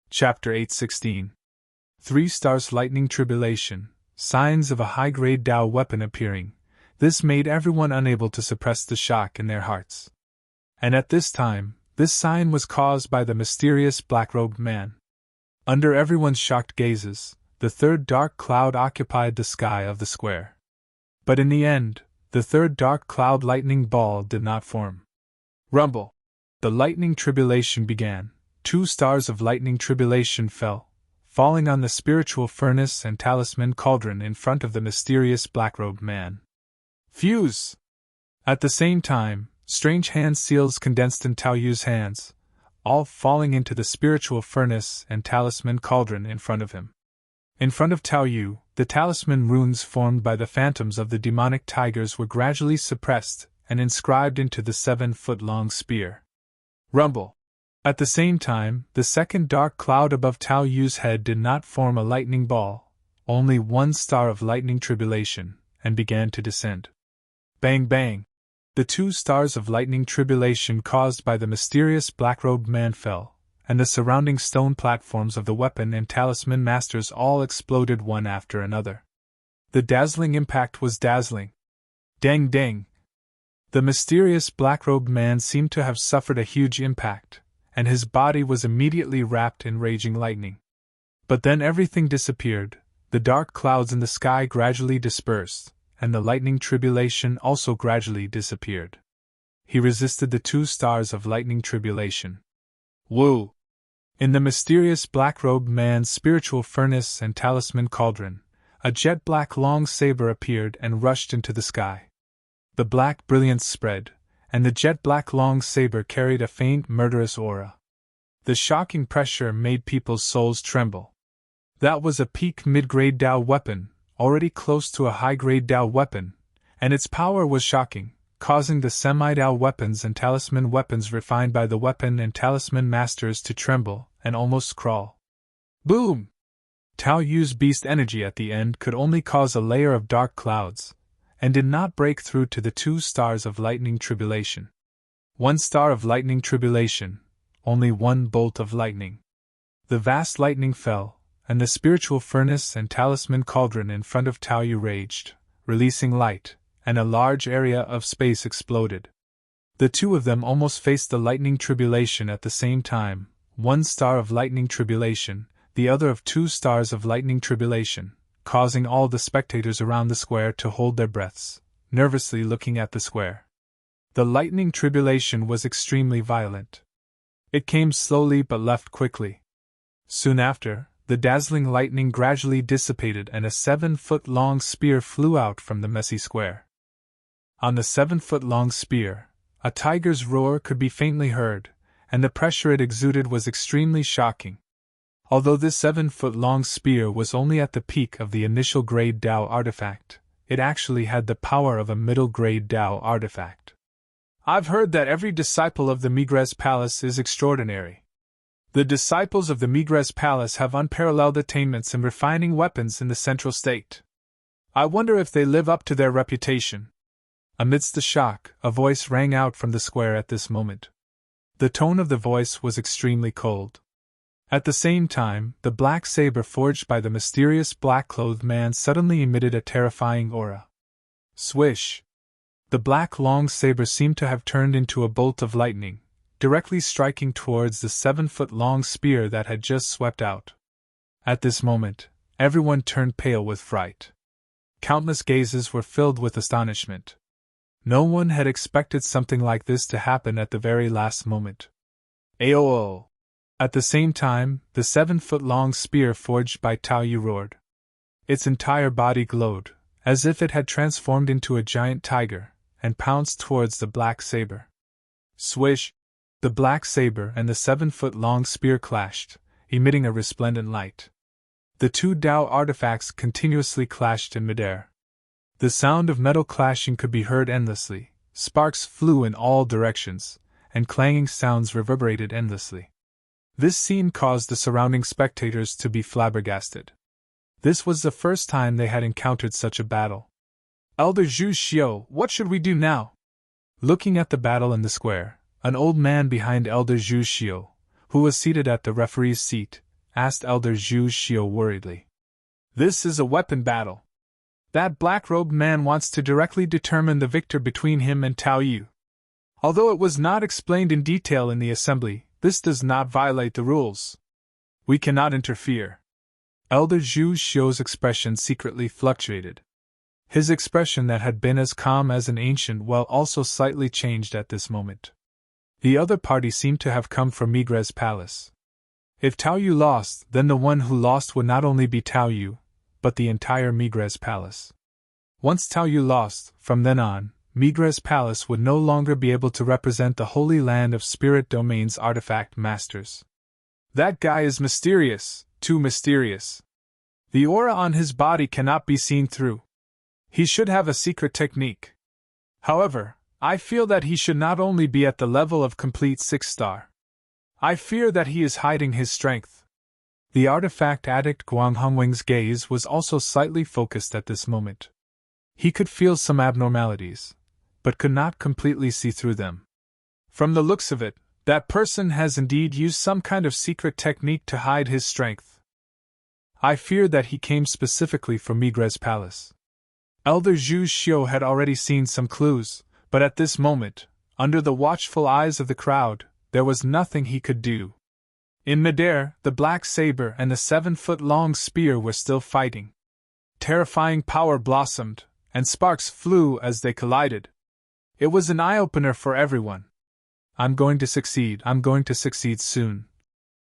Chapter 8:16. 3 stars lightning tribulation, signs of a high-grade Dao weapon appearing. This made everyone unable to suppress the shock in their hearts. And at this time, this sign was caused by the mysterious black-robed man. Under everyone's shocked gazes, the third dark cloud occupied the sky of the square. But in the end, the third dark cloud lightning ball did not form. Rumble! The lightning tribulation began. 2 stars of lightning tribulation fell, falling on the spiritual furnace and talisman cauldron in front of the mysterious black-robed man. Fuse! At the same time, strange hand seals condensed in Tao Yu's hands, all falling into the spiritual furnace and talisman cauldron in front of him. In front of Tao Yu, the talisman runes formed by the phantoms of the demonic tigers were gradually suppressed and inscribed into the 7-foot-long spear. Rumble! At the same time, the second dark cloud above Tao Yu's head did not form a lightning ball, only 1 star of lightning tribulation, and began to descend. Bang bang! The 2 stars of lightning tribulation caused by the mysterious black-robed man fell, and the surrounding stone platforms of the weapon and talisman masters all exploded one after another. The dazzling impact was dazzling. Dang dang! The mysterious black-robed man seemed to have suffered a huge impact, and his body was immediately wrapped in raging lightning. But then everything disappeared, the dark clouds in the sky gradually dispersed, and the lightning tribulation also gradually disappeared. He resisted the 2 stars of lightning tribulation. Woo! In the mysterious black-robed man's spiritual furnace and talisman cauldron, a jet-black long saber appeared and rushed into the sky. The black brilliance spread, and the jet-black long saber carried a faint murderous aura. The shocking pressure made people's souls tremble. That was a peak mid-grade Dao weapon, already close to a high-grade Dao weapon, and its power was shocking, causing the semi-Dao weapons and talisman weapons refined by the weapon and talisman masters to tremble and almost crawl. Boom! Tao Yu's beast energy at the end could only cause a layer of dark clouds, and did not break through to the 2 stars of lightning tribulation. 1 star of lightning tribulation, only 1 bolt of lightning. The vast lightning fell, and the spiritual furnace and talisman cauldron in front of Tao Yu raged, releasing light, and a large area of space exploded. The 2 of them almost faced the lightning tribulation at the same time, 1 star of lightning tribulation, the other of 2 stars of lightning tribulation, causing all the spectators around the square to hold their breaths, nervously looking at the square. The lightning tribulation was extremely violent. It came slowly but left quickly. Soon after, the dazzling lightning gradually dissipated and a 7-foot-long spear flew out from the messy square. On the 7-foot-long spear, a tiger's roar could be faintly heard, and the pressure it exuded was extremely shocking. Although this 7-foot-long spear was only at the peak of the initial grade Dao artifact, it actually had the power of a middle-grade Dao artifact. I've heard that every disciple of the Migres Palace is extraordinary. The disciples of the Migres Palace have unparalleled attainments in refining weapons in the Central State. I wonder if they live up to their reputation. Amidst the shock, a voice rang out from the square at this moment. The tone of the voice was extremely cold. At the same time, the black saber forged by the mysterious black-clothed man suddenly emitted a terrifying aura. Swish! The black long saber seemed to have turned into a bolt of lightning, directly striking towards the 7-foot-long spear that had just swept out. At this moment, everyone turned pale with fright. Countless gazes were filled with astonishment. No one had expected something like this to happen at the very last moment. Aoo! At the same time, the 7-foot-long spear forged by Tao Yu roared. Its entire body glowed, as if it had transformed into a giant tiger, and pounced towards the black saber. Swish! The black saber and the 7-foot-long spear clashed, emitting a resplendent light. the two Tao artifacts continuously clashed in midair. The sound of metal clashing could be heard endlessly, sparks flew in all directions, and clanging sounds reverberated endlessly. This scene caused the surrounding spectators to be flabbergasted. This was the first time they had encountered such a battle. Elder Zhu Xiu, what should we do now? Looking at the battle in the square, an old man behind Elder Zhu Xiu, who was seated at the referee's seat, asked Elder Zhu Xiu worriedly. This is a weapon battle. That black-robed man wants to directly determine the victor between him and Tao Yu. Although it was not explained in detail in the assembly, this does not violate the rules. We cannot interfere. Elder Zhu Xiu's expression secretly fluctuated. His expression that had been as calm as an ancient well also slightly changed at this moment. The other party seemed to have come from Migre's palace. If Tao Yu lost, then the one who lost would not only be Tao Yu, but the entire Migre's palace. Once Tao Yu lost, from then on, Migre's palace would no longer be able to represent the Holy Land of Spirit Domain's artifact masters. That guy is mysterious, too mysterious. The aura on his body cannot be seen through. He should have a secret technique. However, I feel that he should not only be at the level of complete 6-star. I fear that he is hiding his strength. The artifact addict Guang Hongwing's gaze was also slightly focused at this moment. He could feel some abnormalities, but could not completely see through them. From the looks of it, that person has indeed used some kind of secret technique to hide his strength. I fear that he came specifically from Migre's palace. Elder Zhu Xiu had already seen some clues, but at this moment, under the watchful eyes of the crowd, there was nothing he could do. In midair, the black saber and the 7-foot-long spear were still fighting. Terrifying power blossomed, and sparks flew as they collided. It was an eye-opener for everyone. I'm going to succeed soon.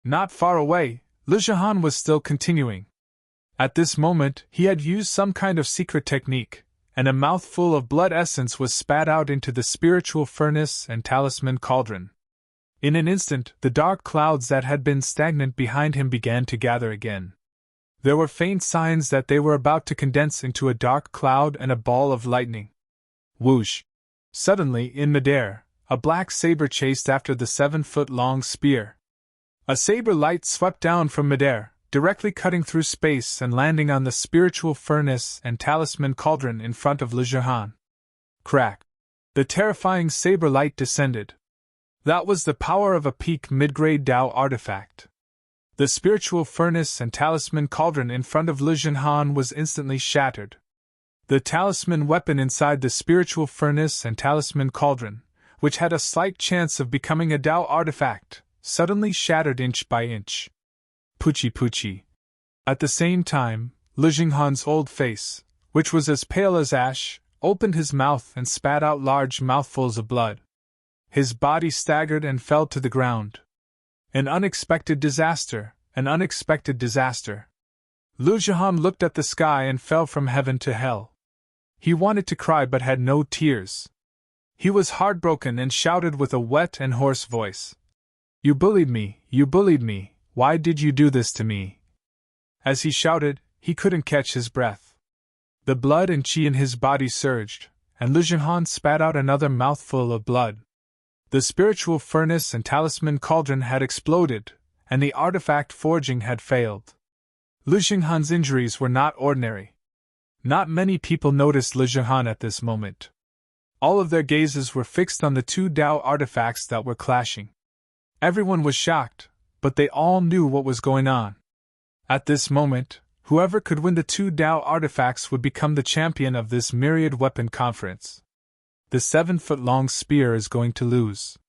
Not far away, Li Zhihan was still continuing. At this moment, he had used some kind of secret technique, and a mouthful of blood essence was spat out into the spiritual furnace and talisman cauldron. In an instant, the dark clouds that had been stagnant behind him began to gather again. There were faint signs that they were about to condense into a dark cloud and a ball of lightning. Whoosh! Suddenly, in midair, a black saber chased after the 7-foot-long spear. A saber light swept down from midair, directly cutting through space and landing on the spiritual furnace and talisman cauldron in front of Li Zhihan. Crack! The terrifying saber light descended. That was the power of a peak mid-grade Tao artifact. The spiritual furnace and talisman cauldron in front of Li Zhihan was instantly shattered. The talisman weapon inside the spiritual furnace and talisman cauldron, which had a slight chance of becoming a Tao artifact, suddenly shattered inch by inch. Puchi. At the same time, Li Zhihan's old face, which was as pale as ash, opened his mouth and spat out large mouthfuls of blood. His body staggered and fell to the ground. An unexpected disaster, an unexpected disaster. Li Zhihan looked at the sky and fell from heaven to hell. He wanted to cry but had no tears. He was heartbroken and shouted with a wet and hoarse voice. You bullied me, why did you do this to me? As he shouted, he couldn't catch his breath. The blood and qi in his body surged, and Li Zhihan spat out another mouthful of blood. The spiritual furnace and talisman cauldron had exploded, and the artifact forging had failed. Li Zhihan's injuries were not ordinary. Not many people noticed Li Zhihan at this moment. All of their gazes were fixed on the two Tao artifacts that were clashing. Everyone was shocked, but they all knew what was going on. At this moment, whoever could win the two Tao artifacts would become the champion of this myriad weapon conference. The 7-foot-long spear is going to lose.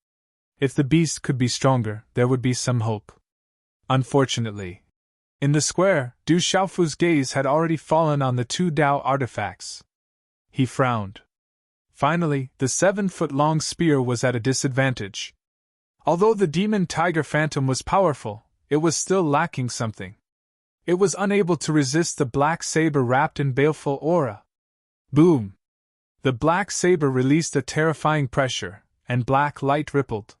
If the beast could be stronger, there would be some hope. Unfortunately. In the square, Du Xiaofu's gaze had already fallen on the two Tao artifacts. He frowned. Finally, the 7-foot-long spear was at a disadvantage. Although the demon tiger phantom was powerful, it was still lacking something. It was unable to resist the black saber wrapped in baleful aura. Boom! The black saber released a terrifying pressure, and black light rippled.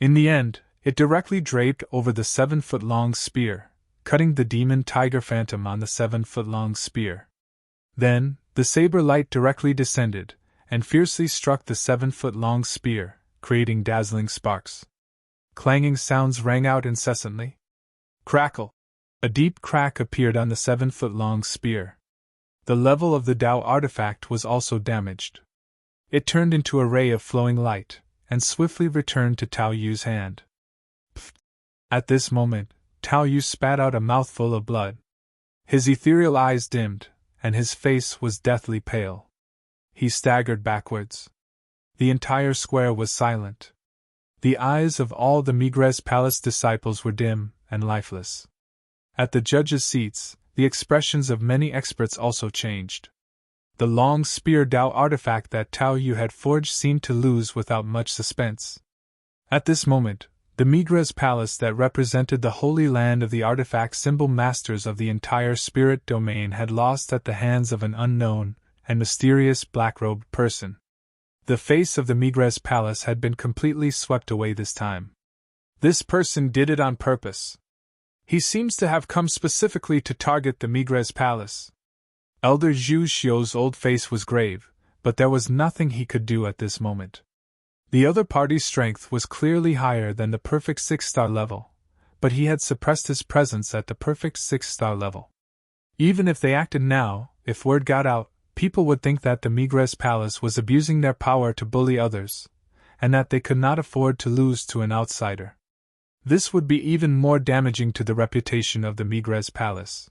In the end, it directly draped over the 7-foot-long spear, cutting the demon tiger phantom on the 7-foot-long spear. Then, the saber light directly descended, and fiercely struck the 7-foot-long spear, creating dazzling sparks. Clanging sounds rang out incessantly. Crackle! A deep crack appeared on the 7-foot-long spear. The level of the Tao artifact was also damaged. It turned into a ray of flowing light, and swiftly returned to Tao Yu's hand. Pfft! At this moment, Tao Yu spat out a mouthful of blood. His ethereal eyes dimmed, and his face was deathly pale. He staggered backwards. The entire square was silent. The eyes of all the Migres Palace disciples were dim and lifeless. At the judges' seats, the expressions of many experts also changed. The long spear Tao artifact that Tao Yu had forged seemed to lose without much suspense. At this moment, the Migres Palace that represented the holy land of the artifact symbol masters of the entire spirit domain had lost at the hands of an unknown and mysterious black-robed person. The face of the Migres Palace had been completely swept away this time. This person did it on purpose. He seems to have come specifically to target the Migres Palace. Elder Zhu Xiu's old face was grave, but there was nothing he could do at this moment. The other party's strength was clearly higher than the perfect 6-star level, but he had suppressed his presence at the perfect 6-star level. Even if they acted now, if word got out, people would think that the Migres Palace was abusing their power to bully others, and that they could not afford to lose to an outsider. This would be even more damaging to the reputation of the Migres Palace.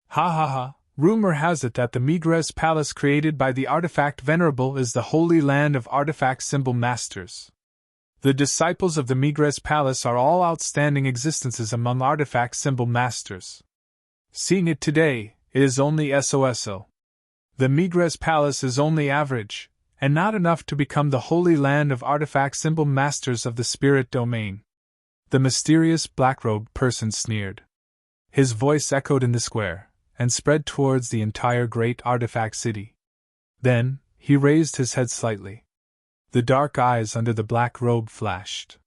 Ha ha ha! Rumor has it that the Migres Palace created by the Artifact Venerable is the holy land of Artifact Symbol Masters. The disciples of the Migres Palace are all outstanding existences among Artifact Symbol Masters. Seeing it today, it is only SOSO. The Migres Palace is only average, and not enough to become the holy land of Artifact Symbol Masters of the Spirit Domain. The mysterious black-robed person sneered. His voice echoed in the square, and spread towards the entire great artifact city. Then, he raised his head slightly. The dark eyes under the black robe flashed.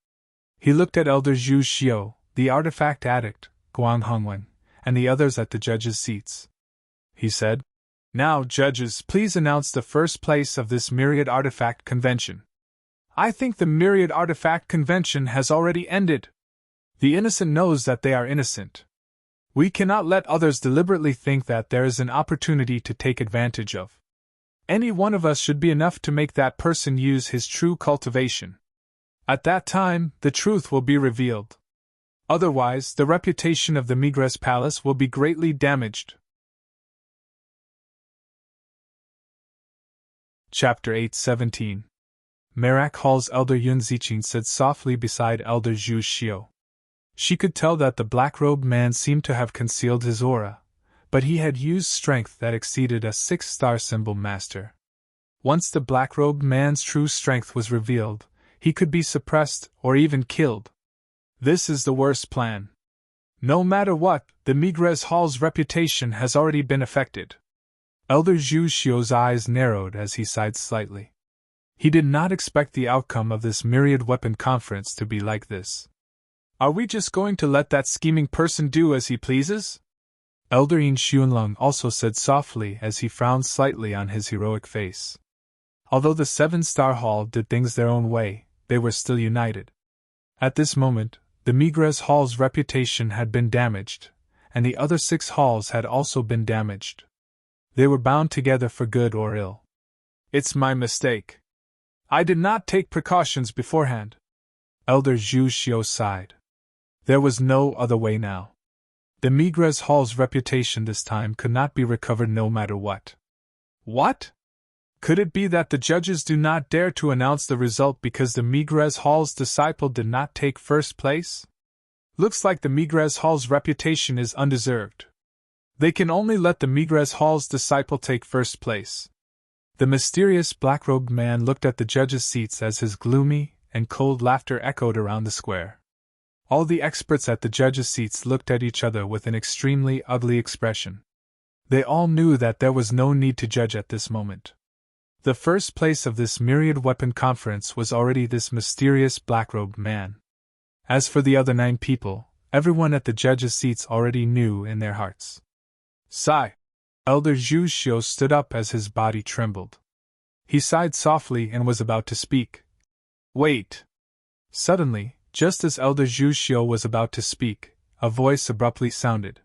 He looked at Elder Zhu Xiu, the artifact addict, Guang Hongwen, and the others at the judges' seats. He said, "Now, judges, please announce the first place of this Myriad Artifact Convention." "I think the Myriad Artifact Convention has already ended. The innocent knows that they are innocent. We cannot let others deliberately think that there is an opportunity to take advantage of. Any one of us should be enough to make that person use his true cultivation. At that time, the truth will be revealed. Otherwise, the reputation of the Migres Palace will be greatly damaged." Chapter 8:17. Merak Hall's Elder Yun Ziqing said softly beside Elder Zhu Xiu. She could tell that the black-robed man seemed to have concealed his aura, but he had used strength that exceeded a 6-star symbol master. Once the black-robed man's true strength was revealed, he could be suppressed or even killed. This is the worst plan. No matter what, the Migres Hall's reputation has already been affected. Elder Zhu Xiu's eyes narrowed as he sighed slightly. He did not expect the outcome of this myriad weapon conference to be like this. "Are we just going to let that scheming person do as he pleases?" Elder Yin Xunlong also said softly as he frowned slightly on his heroic face. Although the 7-star hall did things their own way, they were still united. At this moment, the Migres Hall's reputation had been damaged, and the other 6 halls had also been damaged. They were bound together for good or ill. "It's my mistake. I did not take precautions beforehand." Elder Zhu Xiu sighed. There was no other way now. The Migres Hall's reputation this time could not be recovered no matter what. What? Could it be that the judges do not dare to announce the result because the Migres Hall's disciple did not take first place? Looks like the Migres Hall's reputation is undeserved. They can only let the Migres Hall's disciple take first place. The mysterious black-robed man looked at the judges' seats as his gloomy and cold laughter echoed around the square. All the experts at the judges' seats looked at each other with an extremely ugly expression. They all knew that there was no need to judge at this moment. The first place of this myriad weapon conference was already this mysterious black-robed man. As for the other 9 people, everyone at the judges' seats already knew in their hearts. Sigh! Elder Zhu Xiu stood up as his body trembled. He sighed softly and was about to speak. Wait! Suddenly, just as Elder Zhu Xiu was about to speak, a voice abruptly sounded.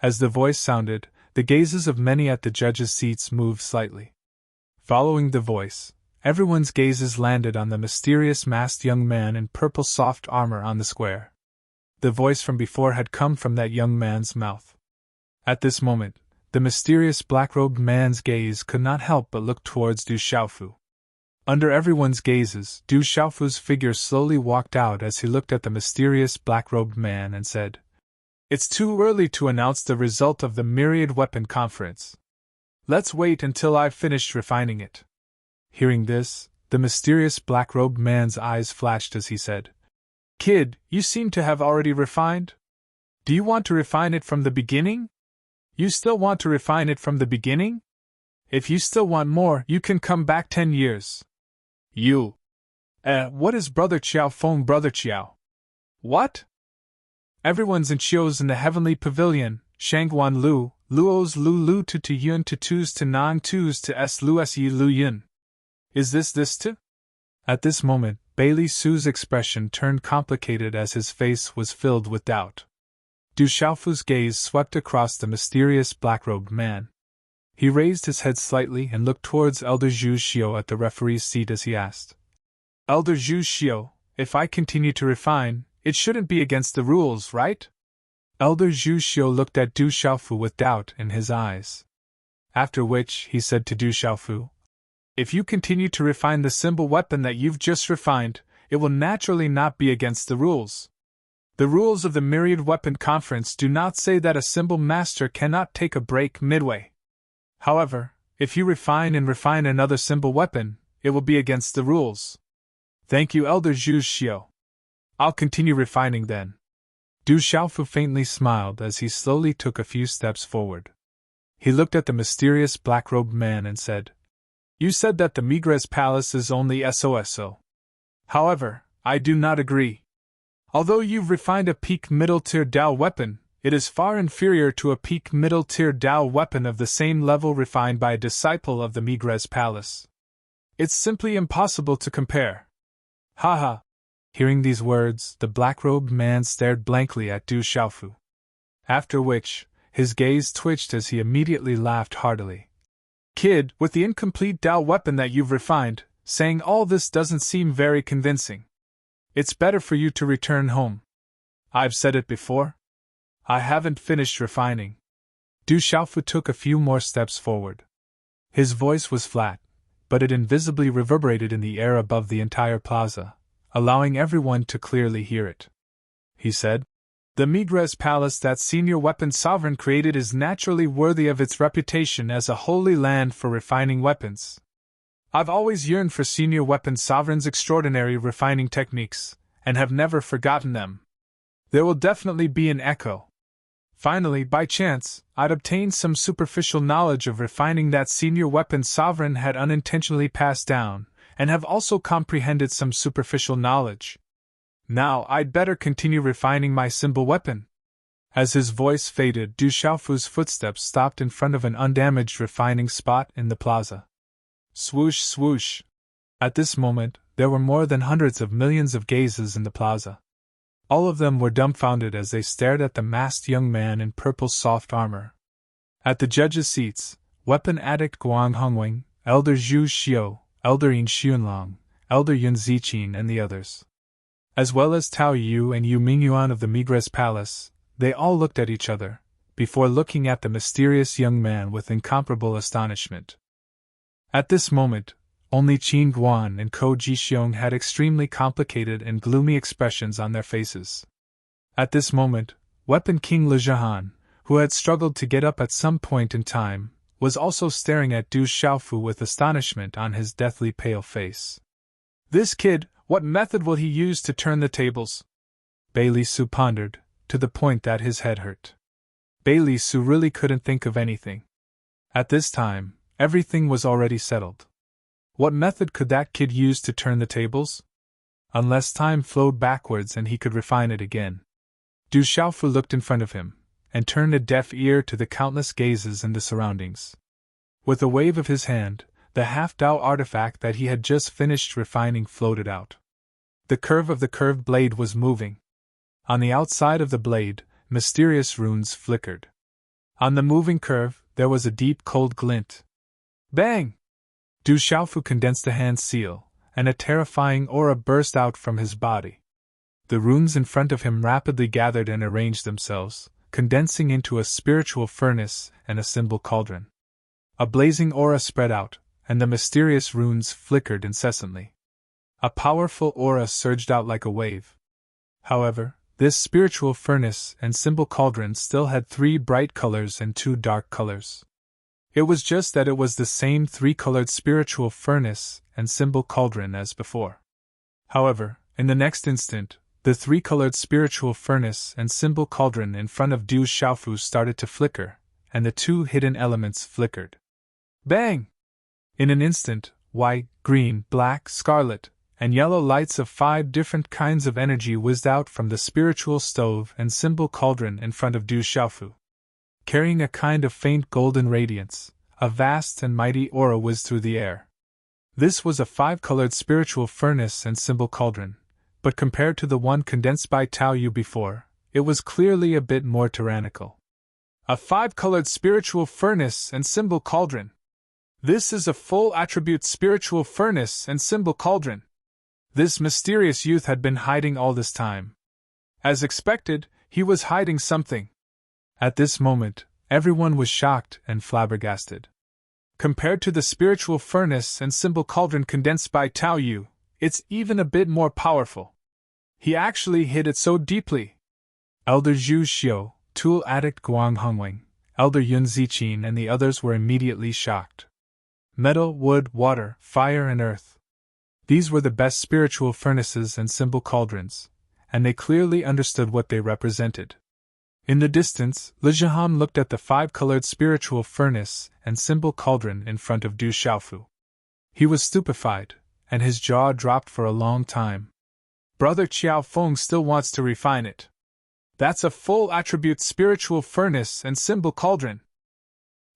As the voice sounded, the gazes of many at the judges' seats moved slightly. Following the voice, everyone's gazes landed on the mysterious masked young man in purple soft armor on the square. The voice from before had come from that young man's mouth. At this moment, the mysterious black-robed man's gaze could not help but look towards Du Xiaofu. Under everyone's gazes, Du Xiaofu's figure slowly walked out as he looked at the mysterious black-robed man and said, "It's too early to announce the result of the myriad weapon conference. Let's wait until I've finished refining it." Hearing this, the mysterious black-robed man's eyes flashed as he said, "Kid, you seem to have already refined? Do you want to refine it from the beginning? You still want to refine it from the beginning? If you still want more, you can come back 10 years. You. What is Brother Chiao Feng Brother Chiao? What? Everyone's in Chios in the heavenly pavilion, Shangguan Lu, Luos Lu Lu to Yun to Tus to Nang Tus to S Lu S Yi Lu Yun. Is this to? At this moment, Bailey Su's expression turned complicated as his face was filled with doubt. Du Xiaofu's gaze swept across the mysterious black-robed man. He raised his head slightly and looked towards Elder Zhu Xiu at the referee's seat as he asked, "Elder Zhu Xiu, if I continue to refine, it shouldn't be against the rules, right?" Elder Zhu Xiu looked at Du Xiaofu with doubt in his eyes. After which, he said to Du Xiaofu, "If you continue to refine the symbol weapon that you've just refined, it will naturally not be against the rules. The rules of the Myriad Weapon Conference do not say that a symbol master cannot take a break midway. However, if you refine another symbol weapon, it will be against the rules." "Thank you, Elder Zhu Xiu. I'll continue refining then." Du Xiaofu faintly smiled as he slowly took a few steps forward. He looked at the mysterious black-robed man and said, "You said that the Migres Palace is only SOSO. However, I do not agree. Although you've refined a peak middle-tier Dao weapon, it is far inferior to a peak middle-tier Dao weapon of the same level refined by a disciple of the Migres Palace. It's simply impossible to compare." "Haha." Hearing these words, the black-robed man stared blankly at Du Xiaofu. After which, his gaze twitched as he immediately laughed heartily. "Kid, with the incomplete Dao weapon that you've refined, saying all this doesn't seem very convincing. It's better for you to return home. I've said it before. I haven't finished refining." Du Xiaofu took a few more steps forward. His voice was flat, but it invisibly reverberated in the air above the entire plaza, allowing everyone to clearly hear it. He said, "The Migres Palace that Senior Weapon Sovereign created is naturally worthy of its reputation as a holy land for refining weapons. I've always yearned for Senior Weapon Sovereign's extraordinary refining techniques, and have never forgotten them. There will definitely be an echo. Finally, by chance, I'd obtained some superficial knowledge of refining that Senior Weapon Sovereign had unintentionally passed down, and have also comprehended some superficial knowledge. Now I'd better continue refining my symbol weapon." As his voice faded, Du Xiaofu's footsteps stopped in front of an undamaged refining spot in the plaza. Swoosh, swoosh. At this moment, there were more than hundreds of millions of gazes in the plaza. All of them were dumbfounded as they stared at the masked young man in purple soft armor. At the judges' seats, weapon addict Guang Hongwing, Elder Zhu Xiu, Elder Yin Xunlong, Elder Yun Ziqin and the others, as well as Tao Yu and Yu Mingyuan of the Migres Palace, they all looked at each other, before looking at the mysterious young man with incomparable astonishment. At this moment, only Qin Guan and Ko Jixiong had extremely complicated and gloomy expressions on their faces. At this moment, Weapon King Le Zhihan, who had struggled to get up at some point in time, was also staring at Du Xiaofu with astonishment on his deathly pale face. "This kid, what method will he use to turn the tables?" Bailey Su pondered, to the point that his head hurt. Bailey Su really couldn't think of anything. At this time, everything was already settled. What method could that kid use to turn the tables? Unless time flowed backwards and he could refine it again. Du Xiaofu looked in front of him, and turned a deaf ear to the countless gazes in the surroundings. With a wave of his hand, the half-Dao artifact that he had just finished refining floated out. The curve of the curved blade was moving. On the outside of the blade, mysterious runes flickered. On the moving curve, there was a deep cold glint. Bang! Du Xiaofu condensed the hand seal, and a terrifying aura burst out from his body. The runes in front of him rapidly gathered and arranged themselves, condensing into a spiritual furnace and a symbol cauldron. A blazing aura spread out, and the mysterious runes flickered incessantly. A powerful aura surged out like a wave. However, this spiritual furnace and symbol cauldron still had 3 bright colors and 2 dark colors. It was just that it was the same 3-colored spiritual furnace and symbol cauldron as before. However, in the next instant, the 3-colored spiritual furnace and symbol cauldron in front of Du Xiaofu started to flicker, and the 2 hidden elements flickered. Bang! In an instant, white, green, black, scarlet, and yellow lights of 5 different kinds of energy whizzed out from the spiritual stove and symbol cauldron in front of Du Xiaofu. Carrying a kind of faint golden radiance, a vast and mighty aura whizzed through the air. This was a 5-colored spiritual furnace and symbol cauldron, but compared to the one condensed by Tao Yu before, it was clearly a bit more tyrannical. A 5-colored spiritual furnace and symbol cauldron. This is a full attribute spiritual furnace and symbol cauldron. This mysterious youth had been hiding all this time. As expected, he was hiding something. At this moment, everyone was shocked and flabbergasted. Compared to the spiritual furnace and symbol cauldron condensed by Tao Yu, it's even a bit more powerful. He actually hid it so deeply. Elder Zhu Xiu, tool addict Guang Hongwing, Elder Yun Ziqin and the others were immediately shocked. Metal, wood, water, fire and earth. These were the best spiritual furnaces and symbol cauldrons, and they clearly understood what they represented. In the distance, Le Jihan looked at the 5-colored spiritual furnace and symbol cauldron in front of Du Xiaofu. He was stupefied, and his jaw dropped for a long time. Brother Qiao Feng still wants to refine it. That's a full attribute spiritual furnace and symbol cauldron.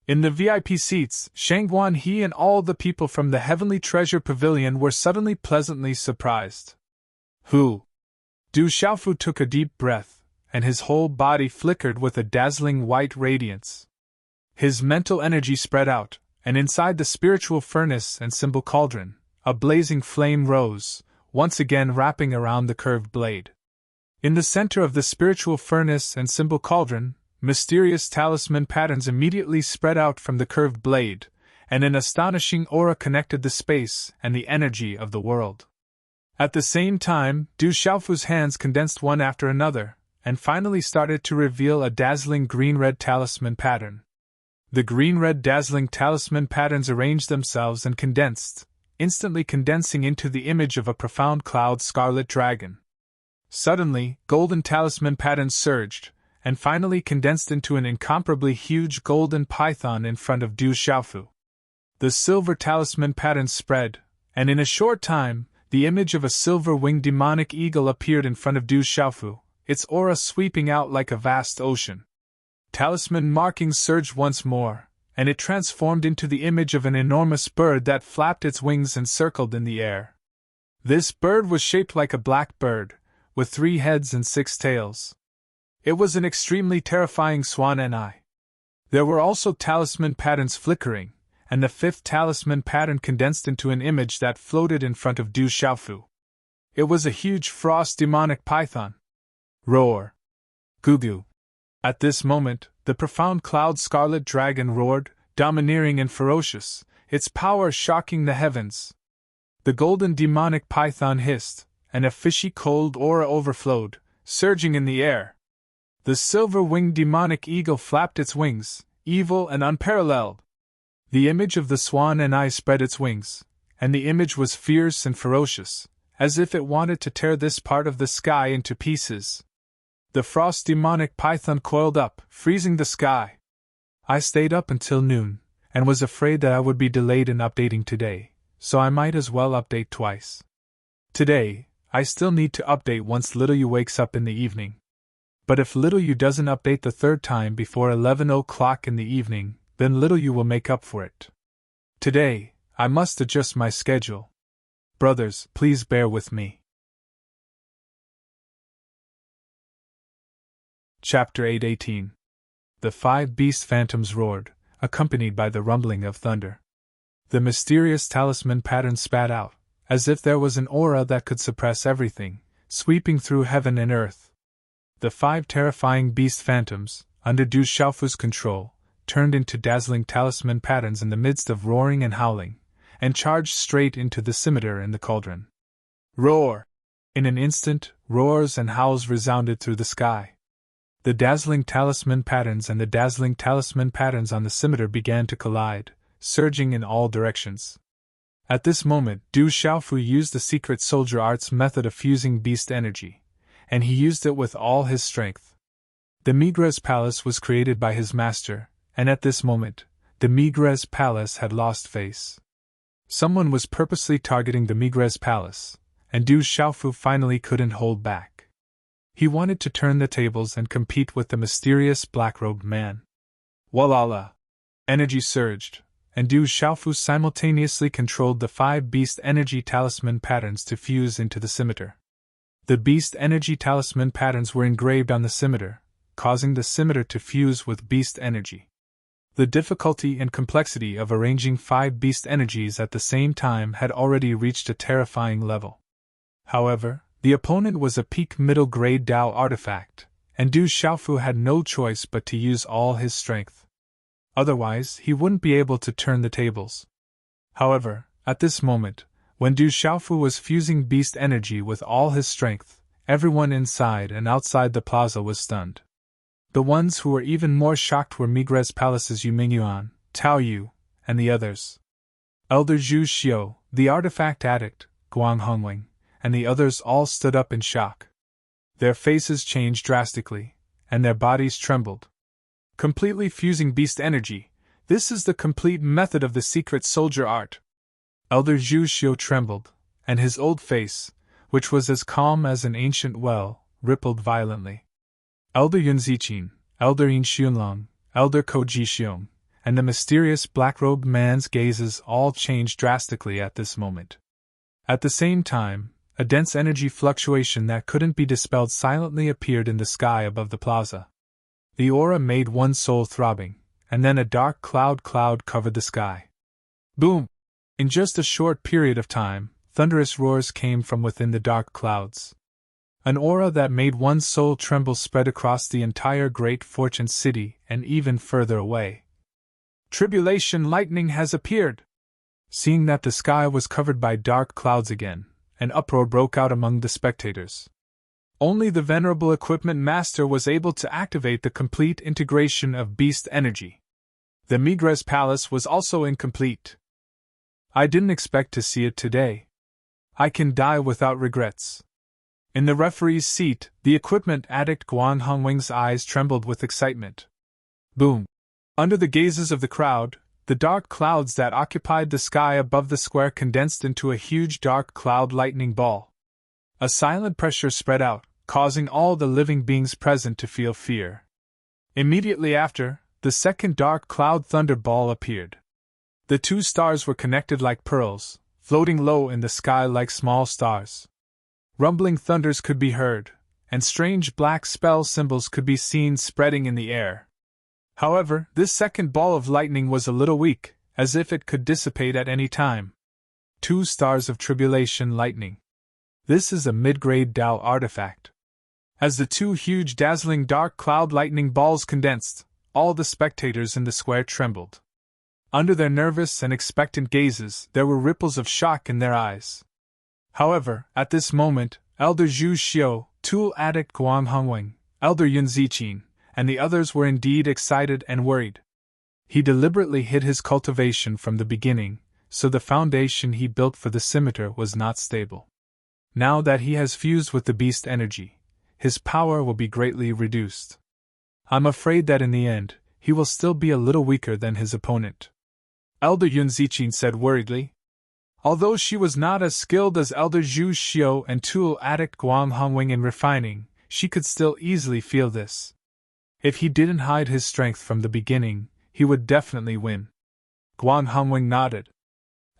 In the VIP seats, Shangguan He and all the people from the Heavenly Treasure Pavilion were suddenly pleasantly surprised. Who? Du Xiaofu took a deep breath, and his whole body flickered with a dazzling white radiance. His mental energy spread out, and inside the spiritual furnace and symbol cauldron, a blazing flame rose, once again wrapping around the curved blade. In the center of the spiritual furnace and symbol cauldron, mysterious talisman patterns immediately spread out from the curved blade, and an astonishing aura connected the space and the energy of the world. At the same time, Du Xiaofu's hands condensed one after another, and finally started to reveal a dazzling green-red talisman pattern. The green-red dazzling talisman patterns arranged themselves and condensed, instantly condensing into the image of a profound cloud scarlet dragon. Suddenly, golden talisman patterns surged, and finally condensed into an incomparably huge golden python in front of Du Xiaofu. The silver talisman patterns spread, and in a short time, the image of a silver-winged demonic eagle appeared in front of Du Xiaofu, its aura sweeping out like a vast ocean. Talisman markings surged once more, and it transformed into the image of an enormous bird that flapped its wings and circled in the air. This bird was shaped like a black bird, with 3 heads and 6 tails. It was an extremely terrifying swan and eye. There were also talisman patterns flickering, and the 5th talisman pattern condensed into an image that floated in front of Du Xiaofu. It was a huge frost demonic python. Roar! Gugu! At this moment, the profound cloud scarlet dragon roared, domineering and ferocious, its power shocking the heavens. The golden demonic python hissed, and a fishy cold aura overflowed, surging in the air. The silver-winged demonic eagle flapped its wings, evil and unparalleled. The image of the swan and eye spread its wings, and the image was fierce and ferocious, as if it wanted to tear this part of the sky into pieces. The frost demonic python coiled up, freezing the sky. I stayed up until noon, and was afraid that I would be delayed in updating today, so I might as well update twice. Today, I still need to update once little Yu wakes up in the evening. But if little Yu doesn't update the third time before 11 o'clock in the evening, then little Yu will make up for it. Today, I must adjust my schedule. Brothers, please bear with me. Chapter 8:18. The 5 beast phantoms roared, accompanied by the rumbling of thunder. The mysterious talisman pattern spat out, as if there was an aura that could suppress everything, sweeping through heaven and earth. The 5 terrifying beast phantoms, under Du Xiaofu's control, turned into dazzling talisman patterns in the midst of roaring and howling, and charged straight into the scimitar in the cauldron. Roar! In an instant, roars and howls resounded through the sky. The dazzling talisman patterns and the dazzling talisman patterns on the scimitar began to collide, surging in all directions. At this moment, Du Xiaofu used the secret soldier art's method of fusing beast energy, and he used it with all his strength. The Migrez Palace was created by his master, and at this moment, the Migrez Palace had lost face. Someone was purposely targeting the Migrez Palace, and Du Xiaofu finally couldn't hold back. He wanted to turn the tables and compete with the mysterious black-robed man. Walala! Energy surged, and Du Xiaofu simultaneously controlled the 5 beast energy talisman patterns to fuse into the scimitar. The beast energy talisman patterns were engraved on the scimitar, causing the scimitar to fuse with beast energy. The difficulty and complexity of arranging 5 beast energies at the same time had already reached a terrifying level. However, the opponent was a peak middle-grade Dao artifact, and Du Xiaofu had no choice but to use all his strength. Otherwise, he wouldn't be able to turn the tables. However, at this moment, when Du Xiaofu was fusing beast energy with all his strength, everyone inside and outside the plaza was stunned. The ones who were even more shocked were Migrez Palace's Yu Mingyuan, Tao Yu, and the others. Elder Zhu Xiu, the artifact addict, Guang Hongwing, and the others all stood up in shock. Their faces changed drastically, and their bodies trembled. Completely fusing beast energy, this is the complete method of the secret soldier art. Elder Zhu Xiu trembled, and his old face, which was as calm as an ancient well, rippled violently. Elder Yun Ziqin, Elder Yin Xunlong, Elder Ko Jixiong, and the mysterious black-robed man's gazes all changed drastically at this moment. At the same time, a dense energy fluctuation that couldn't be dispelled silently appeared in the sky above the plaza. The aura made one's soul throbbing, and then a dark cloud covered the sky. Boom! In just a short period of time, thunderous roars came from within the dark clouds. An aura that made one's soul tremble spread across the entire Great Fortune City and even further away. Tribulation lightning has appeared! Seeing that the sky was covered by dark clouds again, an uproar broke out among the spectators. Only the venerable equipment master was able to activate the complete integration of beast energy. The Migrez Palace was also incomplete. I didn't expect to see it today. I can die without regrets. In the referee's seat, the equipment addict Guang Hongwing's eyes trembled with excitement. Boom! Under the gazes of the crowd, the dark clouds that occupied the sky above the square condensed into a huge dark cloud lightning ball. A silent pressure spread out, causing all the living beings present to feel fear. Immediately after, the second dark cloud thunder ball appeared. The 2 stars were connected like pearls, floating low in the sky like small stars. Rumbling thunders could be heard, and strange black spell symbols could be seen spreading in the air. However, this second ball of lightning was a little weak, as if it could dissipate at any time. 2 stars of tribulation lightning. This is a mid-grade Dao artifact. As the 2 huge dazzling dark cloud lightning balls condensed, all the spectators in the square trembled. Under their nervous and expectant gazes, there were ripples of shock in their eyes. However, at this moment, Elder Zhu Xiu, Tool Addict Guang Hongwing, Elder Yun Ziqin, and the others were indeed excited and worried. He deliberately hid his cultivation from the beginning, so the foundation he built for the scimitar was not stable. Now that he has fused with the beast energy, his power will be greatly reduced. I'm afraid that in the end, he will still be a little weaker than his opponent. Elder Yun Ziqin said worriedly. Although she was not as skilled as Elder Zhu Xiu and Tool Addict Guang Hongwing in refining, she could still easily feel this. If he didn't hide his strength from the beginning, he would definitely win. Guang Hongwing nodded.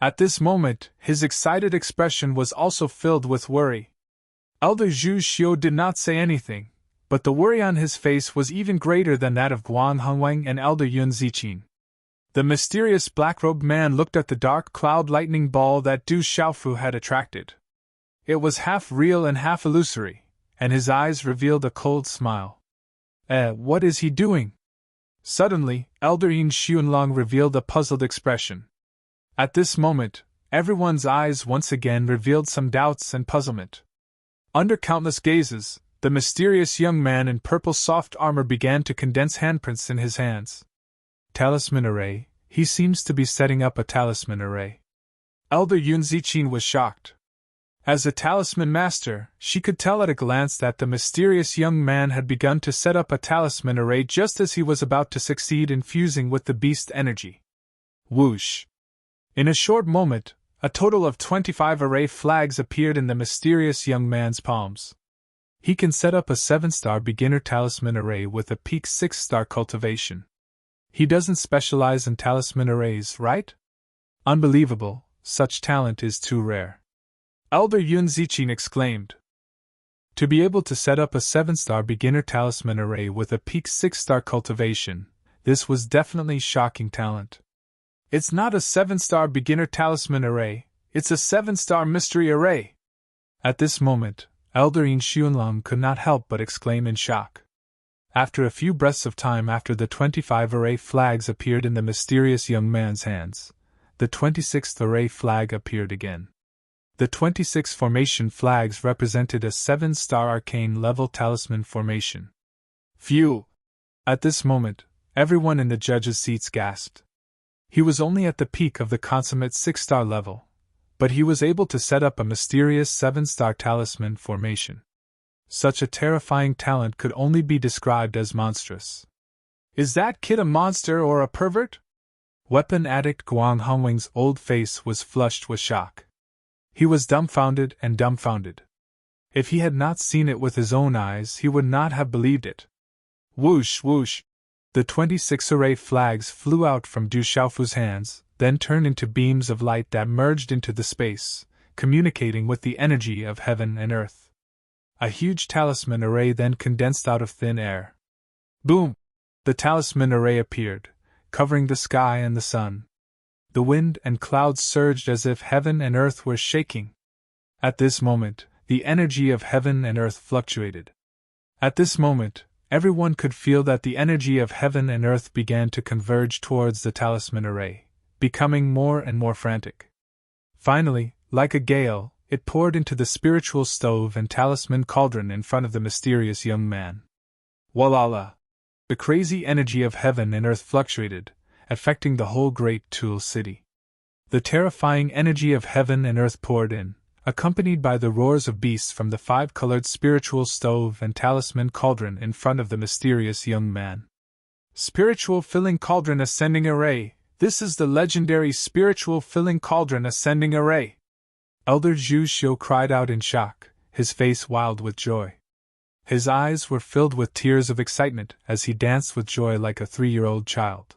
At this moment, his excited expression was also filled with worry. Elder Zhu Xiu did not say anything, but the worry on his face was even greater than that of Guang Hongwing and Elder Yun Ziqin. The mysterious black-robed man looked at the dark cloud lightning ball that Du Xiaofu had attracted. It was half real and half illusory, and his eyes revealed a cold smile. What is he doing? Suddenly, Elder Yin Xiunlong revealed a puzzled expression. At this moment, everyone's eyes once again revealed some doubts and puzzlement. Under countless gazes, the mysterious young man in purple soft armor began to condense handprints in his hands. Talisman array, he seems to be setting up a talisman array. Elder Yun Ziqin was shocked. As a talisman master, she could tell at a glance that the mysterious young man had begun to set up a talisman array just as he was about to succeed in fusing with the beast energy. Whoosh! In a short moment, a total of 25 array flags appeared in the mysterious young man's palms. He can set up a 7-star beginner talisman array with a peak 6-star cultivation. He doesn't specialize in talisman arrays, right? Unbelievable, such talent is too rare. Elder Yun Ziqin exclaimed. To be able to set up a 7-star beginner talisman array with a peak 6-star cultivation, this was definitely shocking talent. It's not a 7-star beginner talisman array, it's a 7-star mystery array. At this moment, Elder Yin Xiunlong could not help but exclaim in shock. After a few breaths of time after the 25 array flags appeared in the mysterious young man's hands, the 26th array flag appeared again. The 26 formation flags represented a 7-star arcane level talisman formation. Phew! At this moment, everyone in the judges' seats gasped. He was only at the peak of the consummate 6-star level, but he was able to set up a mysterious 7-star talisman formation. Such a terrifying talent could only be described as monstrous. Is that kid a monster or a pervert? Weapon addict Guang Hongwing's old face was flushed with shock. He was dumbfounded and dumbfounded. If he had not seen it with his own eyes, he would not have believed it. Whoosh, whoosh! The 26 array flags flew out from Du Xiaofu's hands, then turned into beams of light that merged into the space, communicating with the energy of heaven and earth. A huge talisman array then condensed out of thin air. Boom! The talisman array appeared, covering the sky and the sun. The wind and clouds surged as if heaven and earth were shaking. At this moment, the energy of heaven and earth fluctuated. At this moment, everyone could feel that the energy of heaven and earth began to converge towards the talisman array, becoming more and more frantic. Finally, like a gale, it poured into the spiritual stove and talisman cauldron in front of the mysterious young man. Walala! The crazy energy of heaven and earth fluctuated, affecting the whole great Tool city. The terrifying energy of heaven and earth poured in, accompanied by the roars of beasts from the 5-colored spiritual stove and talisman cauldron in front of the mysterious young man. Spiritual filling cauldron ascending array! This is the legendary spiritual filling cauldron ascending array! Elder Zhu Xiu cried out in shock, his face wild with joy. His eyes were filled with tears of excitement as he danced with joy like a 3-year-old child.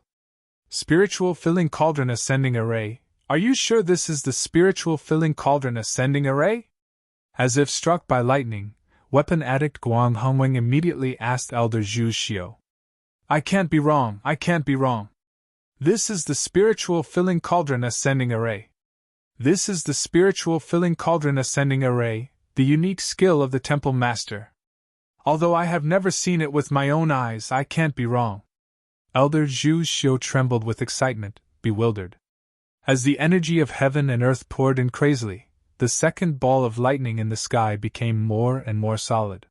Spiritual filling cauldron ascending array, are you sure this is the spiritual filling cauldron ascending array? As if struck by lightning, weapon addict Guang Hongwing immediately asked Elder Zhu Xiu. I can't be wrong, I can't be wrong. This is the spiritual filling cauldron ascending array. This is the spiritual filling cauldron ascending array, the unique skill of the temple master. Although I have never seen it with my own eyes, I can't be wrong. Elder Zhu Xiu trembled with excitement, bewildered. As the energy of heaven and earth poured in crazily, the second ball of lightning in the sky became more and more solid.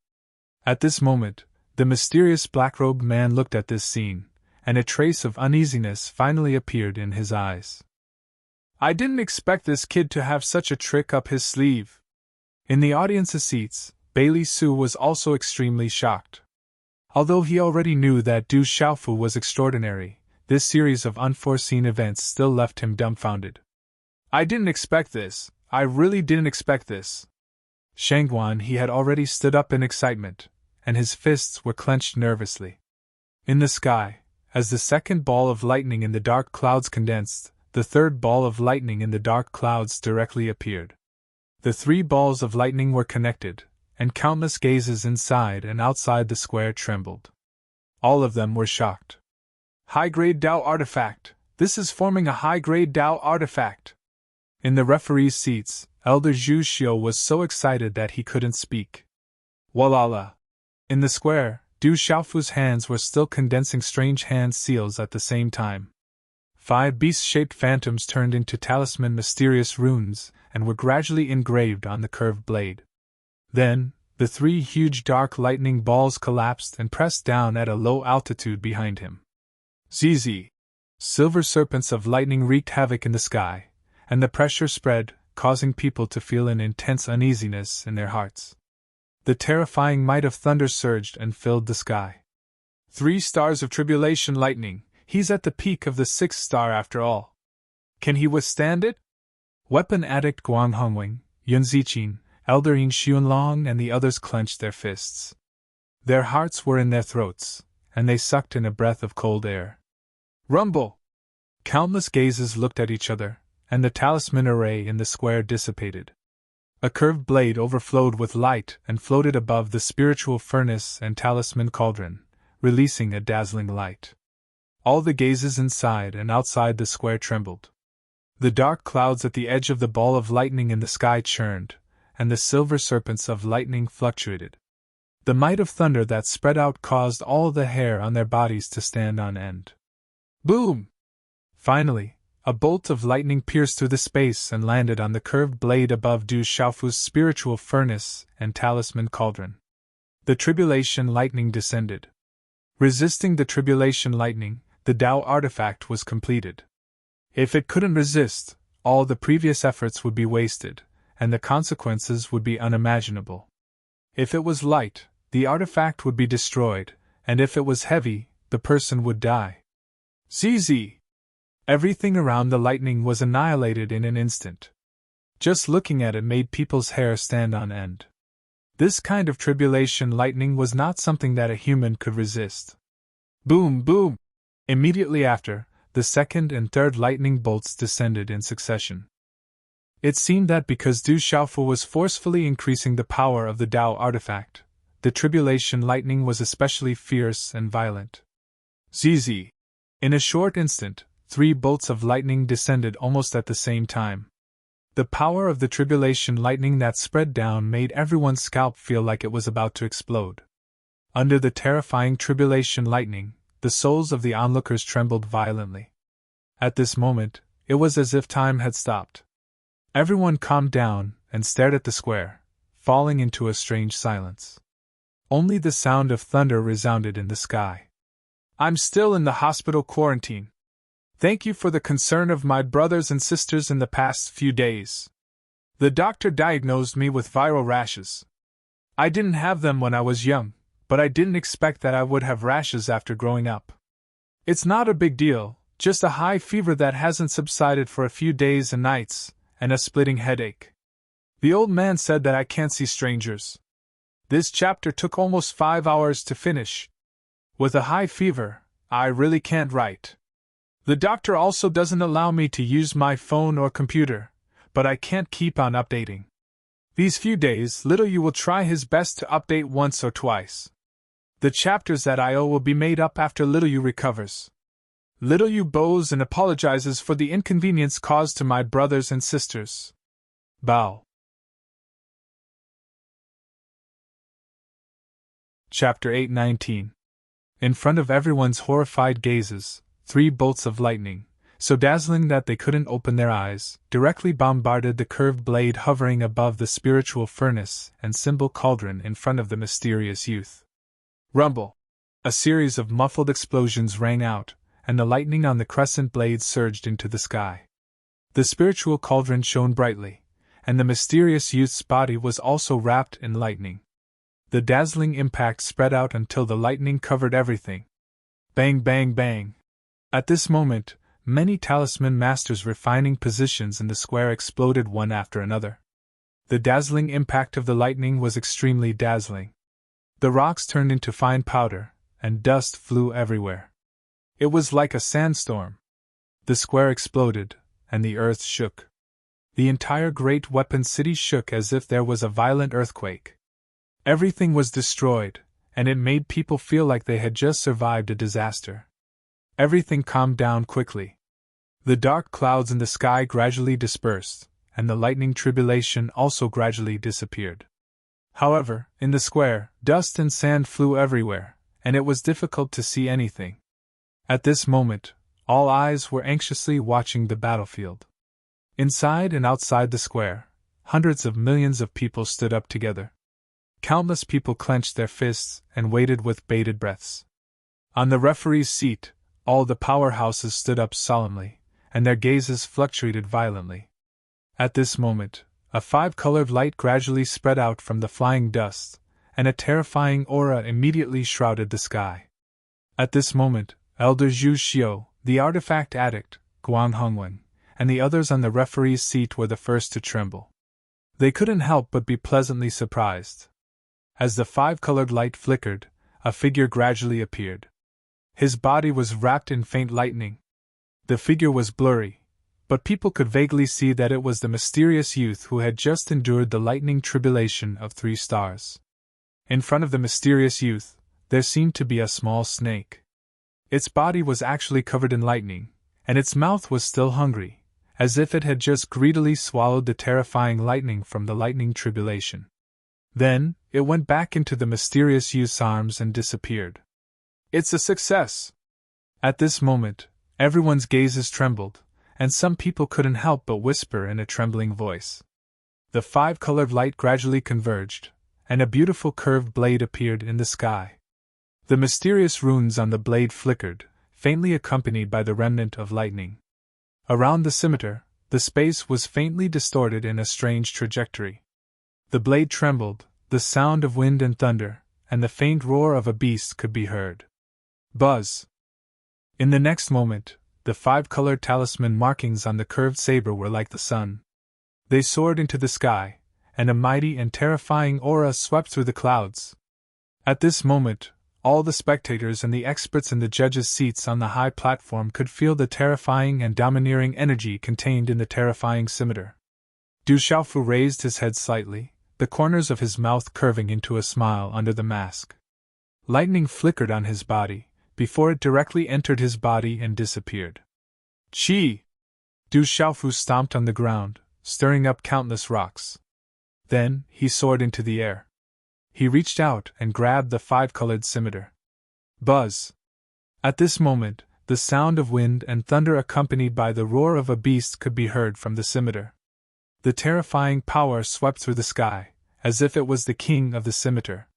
At this moment, the mysterious black-robed man looked at this scene, and a trace of uneasiness finally appeared in his eyes. I didn't expect this kid to have such a trick up his sleeve. In the audience's seats, Bailey Su was also extremely shocked. Although he already knew that Du Xiaofu was extraordinary, this series of unforeseen events still left him dumbfounded. I didn't expect this, I really didn't expect this. Shangguan he had already stood up in excitement, and his fists were clenched nervously. In the sky, as the second ball of lightning in the dark clouds condensed, the third ball of lightning in the dark clouds directly appeared. The three balls of lightning were connected, and countless gazes inside and outside the square trembled. All of them were shocked. High-grade Tao artifact! This is forming a high-grade Tao artifact! In the referee's seats, Elder Zhu Xiu was so excited that he couldn't speak. Walala! In the square, Du Xiaofu's hands were still condensing strange hand seals at the same time. 5 beast-shaped phantoms turned into talisman mysterious runes and were gradually engraved on the curved blade. Then, the 3 huge dark lightning balls collapsed and pressed down at a low altitude behind him. ZZ! Silver serpents of lightning wreaked havoc in the sky, and the pressure spread, causing people to feel an intense uneasiness in their hearts. The terrifying might of thunder surged and filled the sky. 3 stars of tribulation lightning, he's at the peak of the 6th star after all. Can he withstand it? Weapon addict Guang Hongwing, Yun Ziqin, Elder Ying Xuanlong and the others clenched their fists. Their hearts were in their throats, and they sucked in a breath of cold air. Rumble! Countless gazes looked at each other, and the talisman array in the square dissipated. A curved blade overflowed with light and floated above the spiritual furnace and talisman cauldron, releasing a dazzling light. All the gazes inside and outside the square trembled. The dark clouds at the edge of the ball of lightning in the sky churned, and the silver serpents of lightning fluctuated. The might of thunder that spread out caused all the hair on their bodies to stand on end. Boom! Finally, a bolt of lightning pierced through the space and landed on the curved blade above Du Xiaofu's spiritual furnace and talisman cauldron. The tribulation lightning descended. Resisting the tribulation lightning, the Tao artifact was completed. If it couldn't resist, all the previous efforts would be wasted, and the consequences would be unimaginable. If it was light, the artifact would be destroyed, and if it was heavy, the person would die. ZZ! Everything around the lightning was annihilated in an instant. Just looking at it made people's hair stand on end. This kind of tribulation lightning was not something that a human could resist. Boom, boom! Immediately after, the second and third lightning bolts descended in succession. It seemed that because Du Xiaofu was forcefully increasing the power of the Tao artifact, the tribulation lightning was especially fierce and violent. ZZ! In a short instant, 3 bolts of lightning descended almost at the same time. The power of the tribulation lightning that spread down made everyone's scalp feel like it was about to explode. Under the terrifying tribulation lightning, the souls of the onlookers trembled violently. At this moment, it was as if time had stopped. Everyone calmed down and stared at the square, falling into a strange silence. Only the sound of thunder resounded in the sky. I'm still in the hospital quarantine. Thank you for the concern of my brothers and sisters in the past few days. The doctor diagnosed me with viral rashes. I didn't have them when I was young, but I didn't expect that I would have rashes after growing up. It's not a big deal, just a high fever that hasn't subsided for a few days and nights, and a splitting headache. The old man said that I can't see strangers. This chapter took almost 5 hours to finish. With a high fever, I really can't write. The doctor also doesn't allow me to use my phone or computer, but I can't keep on updating. These few days, Little Yu will try his best to update once or twice. The chapters that I owe will be made up after Little Yu recovers. Little Yu bows and apologizes for the inconvenience caused to my brothers and sisters. Bow. Chapter 8:19. In front of everyone's horrified gazes, 3 bolts of lightning, so dazzling that they couldn't open their eyes, directly bombarded the curved blade hovering above the spiritual furnace and symbol cauldron in front of the mysterious youth. Rumble! A series of muffled explosions rang out, and the lightning on the crescent blade surged into the sky. The spiritual cauldron shone brightly, and the mysterious youth's body was also wrapped in lightning. The dazzling impact spread out until the lightning covered everything. Bang, bang, bang! At this moment, many talisman masters refining positions in the square exploded one after another. The dazzling impact of the lightning was extremely dazzling. The rocks turned into fine powder, and dust flew everywhere. It was like a sandstorm. The square exploded, and the earth shook. The entire great weapon city shook as if there was a violent earthquake. Everything was destroyed, and it made people feel like they had just survived a disaster. Everything calmed down quickly. The dark clouds in the sky gradually dispersed, and the lightning tribulation also gradually disappeared. However, in the square, dust and sand flew everywhere, and it was difficult to see anything. At this moment, all eyes were anxiously watching the battlefield. Inside and outside the square, hundreds of millions of people stood up together. Countless people clenched their fists and waited with bated breaths. On the referee's seat, all the powerhouses stood up solemnly, and their gazes fluctuated violently. At this moment, a five-colored light gradually spread out from the flying dust, and a terrifying aura immediately shrouded the sky. At this moment, Elder Zhu Xiu, the artifact addict, Guang Hongwen, and the others on the referee's seat were the first to tremble. They couldn't help but be pleasantly surprised. As the five-colored light flickered, a figure gradually appeared. His body was wrapped in faint lightning. The figure was blurry, but people could vaguely see that it was the mysterious youth who had just endured the lightning tribulation of 3 stars. In front of the mysterious youth, there seemed to be a small snake. Its body was actually covered in lightning, and its mouth was still hungry, as if it had just greedily swallowed the terrifying lightning from the lightning tribulation. Then, it went back into the mysterious youth's arms and disappeared. "It's a success!" At this moment, everyone's gazes trembled, and some people couldn't help but whisper in a trembling voice. The five-colored light gradually converged, and a beautiful curved blade appeared in the sky. The mysterious runes on the blade flickered, faintly accompanied by the remnant of lightning. Around the scimitar, the space was faintly distorted in a strange trajectory. The blade trembled, the sound of wind and thunder, and the faint roar of a beast could be heard. Buzz! In the next moment, the five-colored talisman markings on the curved saber were like the sun. They soared into the sky, and a mighty and terrifying aura swept through the clouds. At this moment, all the spectators and the experts in the judges' seats on the high platform could feel the terrifying and domineering energy contained in the terrifying scimitar. Du Xiaofu raised his head slightly, the corners of his mouth curving into a smile under the mask. Lightning flickered on his body, before it directly entered his body and disappeared. "Chi!" Du Xiaofu stomped on the ground, stirring up countless rocks. Then, he soared into the air. He reached out and grabbed the five-colored scimitar. Buzz! At this moment, the sound of wind and thunder accompanied by the roar of a beast could be heard from the scimitar. The terrifying power swept through the sky, as if it was the king of the scimitar.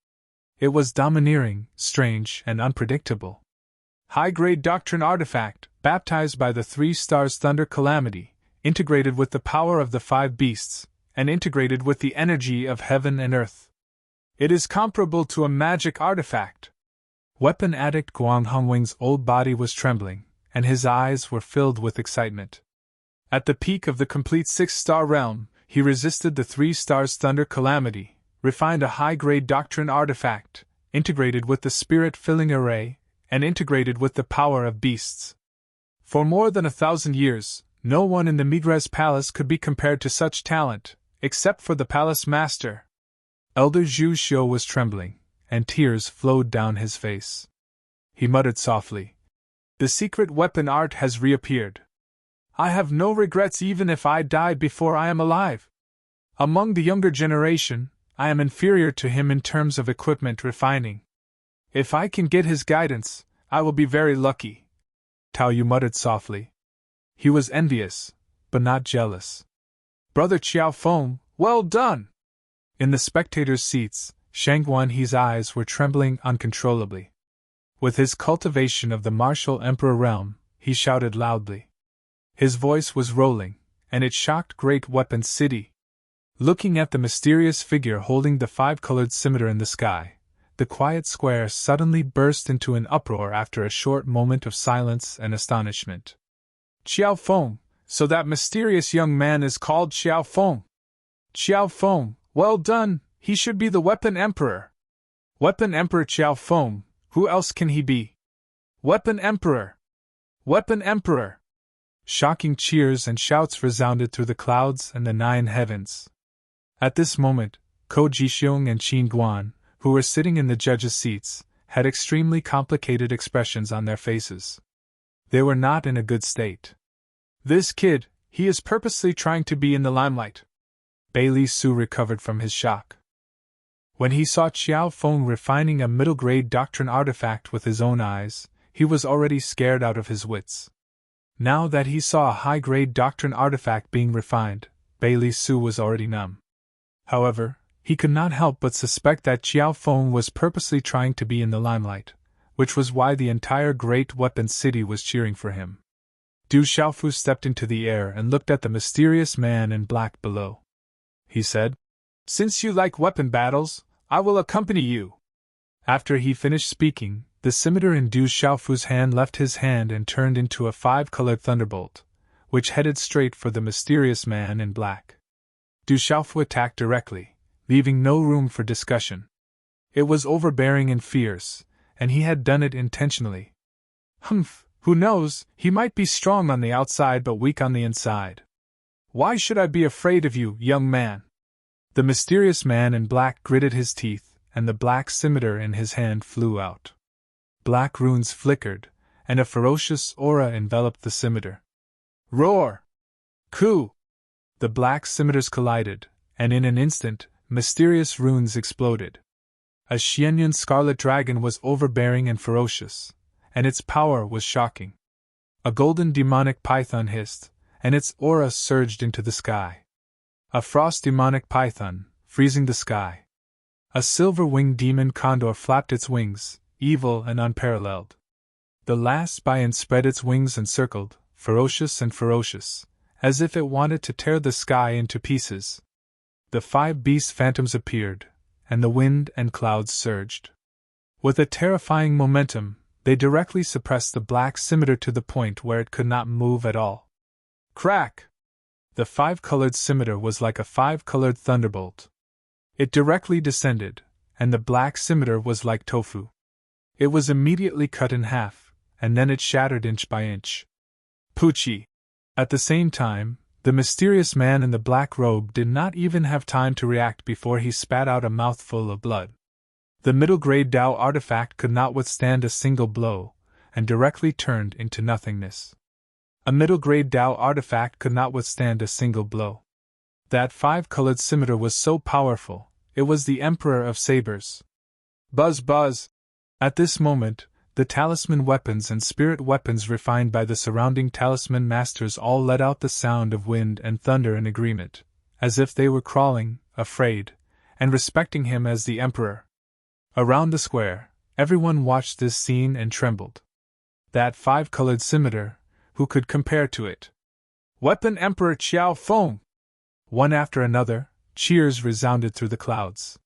It was domineering, strange, and unpredictable. High-grade doctrine artifact, baptized by the 3 stars thunder calamity, integrated with the power of the 5 beasts, and integrated with the energy of heaven and earth. It is comparable to a magic artifact. Weapon addict Guang Hongwen's old body was trembling, and his eyes were filled with excitement. At the peak of the complete 6-star realm, he resisted the 3 stars thunder calamity, refined a high-grade doctrine artifact, integrated with the spirit-filling array, and integrated with the power of beasts. For more than 1,000 years, no one in the Migres Palace could be compared to such talent, except for the palace master. Elder Zhu Xiu was trembling, and tears flowed down his face. He muttered softly, "The secret weapon art has reappeared. I have no regrets even if I die before I am alive. Among the younger generation, I am inferior to him in terms of equipment refining. If I can get his guidance, I will be very lucky." Tao Yu muttered softly. He was envious, but not jealous. "Brother Qiao Feng, well done!" In the spectators' seats, Shang Guanhe's eyes were trembling uncontrollably. With his cultivation of the martial emperor realm, he shouted loudly. His voice was rolling, and it shocked Great Weapon City. Looking at the mysterious figure holding the 5-colored scimitar in the sky, the quiet square suddenly burst into an uproar after a short moment of silence and astonishment. "Qiao Feng, so that mysterious young man is called Qiao Feng. Qiao Feng, well done, he should be the weapon emperor. Weapon Emperor Qiao Feng, who else can he be? Weapon Emperor! Weapon Emperor! Shocking cheers and shouts resounded through the clouds and the 9 heavens. At this moment, Ko Jixiong and Qin Guan, who were sitting in the judges' seats, had extremely complicated expressions on their faces. They were not in a good state. This kid, he is purposely trying to be in the limelight. Bailey Su recovered from his shock. When he saw Qiao Feng refining a middle-grade doctrine artifact with his own eyes, he was already scared out of his wits. Now that he saw a high-grade doctrine artifact being refined, Bailey Su was already numb. However, he could not help but suspect that Qiao Feng was purposely trying to be in the limelight, which was why the entire Great Weapon City was cheering for him. Du Xiaofu stepped into the air and looked at the mysterious man in black below. He said, "Since you like weapon battles, I will accompany you." After he finished speaking, the scimitar in Du Xiaofu's hand left his hand and turned into a 5-colored thunderbolt, which headed straight for the mysterious man in black. Du Xiaofu attacked directly, leaving no room for discussion. It was overbearing and fierce, and he had done it intentionally. Humph, who knows, he might be strong on the outside but weak on the inside. Why should I be afraid of you, young man? The mysterious man in black gritted his teeth, and the black scimitar in his hand flew out. Black runes flickered, and a ferocious aura enveloped the scimitar. Roar! Ku! The black scimitars collided, and in an instant, mysterious runes exploded. A Xianyun scarlet dragon was overbearing and ferocious, and its power was shocking. A golden demonic python hissed, and its aura surged into the sky. A frost demonic python, freezing the sky. A silver-winged demon condor flapped its wings, evil and unparalleled. The last bion spread its wings and circled, ferocious and ferocious, as if it wanted to tear the sky into pieces. The 5 beast phantoms appeared, and the wind and clouds surged. With a terrifying momentum, they directly suppressed the black scimitar to the point where it could not move at all. Crack! The 5-colored scimitar was like a 5-colored thunderbolt. It directly descended, and the black scimitar was like tofu. It was immediately cut in half, and then it shattered inch by inch. Poochie! At the same time, the mysterious man in the black robe did not even have time to react before he spat out a mouthful of blood. The middle-grade Dao artifact could not withstand a single blow, and directly turned into nothingness. A middle-grade Dao artifact could not withstand a single blow. That 5-colored scimitar was so powerful, it was the Emperor of Sabers. Buzz buzz! At this moment, the talisman weapons and spirit weapons refined by the surrounding talisman masters all let out the sound of wind and thunder in agreement, as if they were crawling, afraid, and respecting him as the Emperor. Around the square, everyone watched this scene and trembled. That 5-colored scimitar, who could compare to it? Weapon Emperor Qiao Feng! One after another, cheers resounded through the clouds.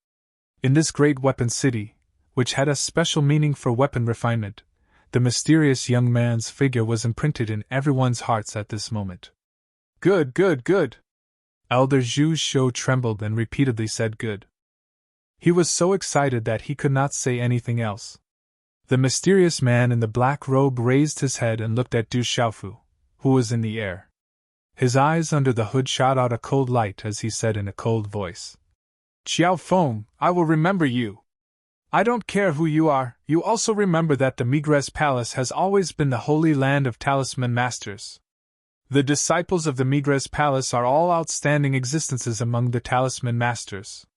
In this great weapon city, which had a special meaning for weapon refinement, the mysterious young man's figure was imprinted in everyone's hearts at this moment. Good, good, good! Elder Zhu's show trembled and repeatedly said good. He was so excited that he could not say anything else. The mysterious man in the black robe raised his head and looked at Du Xiaofu, who was in the air. His eyes under the hood shot out a cold light as he said in a cold voice, "Qiao Feng, I will remember you. I don't care who you are, you also remember that the Migres Palace has always been the holy land of talisman masters. The disciples of the Migres Palace are all outstanding existences among the talisman masters.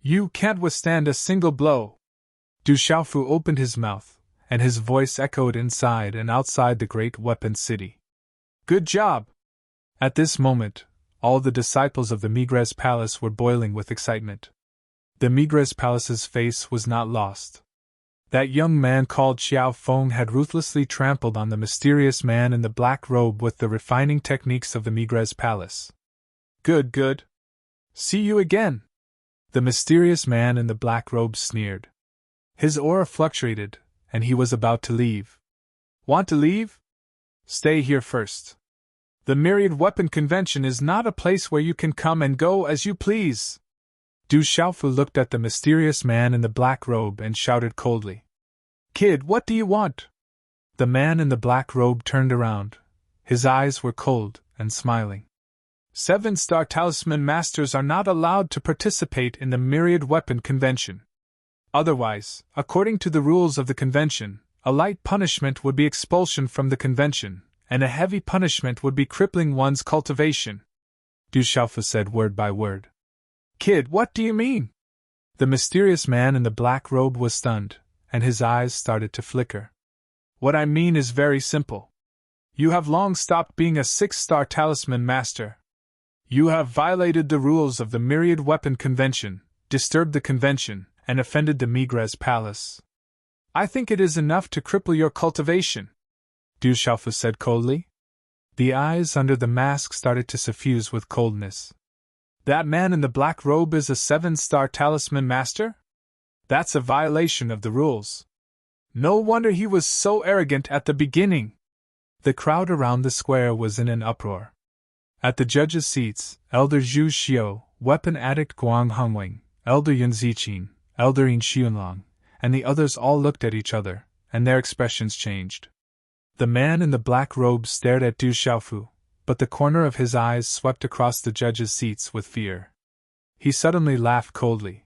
You can't withstand a single blow." Du Xiaofu opened his mouth, and his voice echoed inside and outside the great weapon city. Good job! At this moment, all the disciples of the Migres Palace were boiling with excitement. The Migres Palace's face was not lost. That young man called Qiao Feng had ruthlessly trampled on the mysterious man in the black robe with the refining techniques of the Migres Palace. Good, good. See you again! The mysterious man in the black robe sneered. His aura fluctuated, and he was about to leave. Want to leave? Stay here first. The Myriad Weapon Convention is not a place where you can come and go as you please. Du Xiaofu looked at the mysterious man in the black robe and shouted coldly. Kid, what do you want? The man in the black robe turned around. His eyes were cold and smiling. 7-star talisman masters are not allowed to participate in the myriad weapon convention. Otherwise, according to the rules of the convention, a light punishment would be expulsion from the convention, and a heavy punishment would be crippling one's cultivation. Du Xiaofu said word by word. Kid, what do you mean? The mysterious man in the black robe was stunned, and his eyes started to flicker. What I mean is very simple. You have long stopped being a 6-star talisman master. You have violated the rules of the Myriad Weapon Convention, disturbed the convention, and offended the Migres Palace. I think it is enough to cripple your cultivation, Du Xiaofu said coldly. The eyes under the mask started to suffuse with coldness. That man in the black robe is a 7-star talisman master? That's a violation of the rules. No wonder he was so arrogant at the beginning. The crowd around the square was in an uproar. At the judges' seats, Elder Zhu Xiu, weapon addict Guang Hongwing, Elder Yun Ziqin, Elder Yin Xiunlong, and the others all looked at each other, and their expressions changed. The man in the black robe stared at Du Xiaofu, but the corner of his eyes swept across the judges' seats with fear. He suddenly laughed coldly.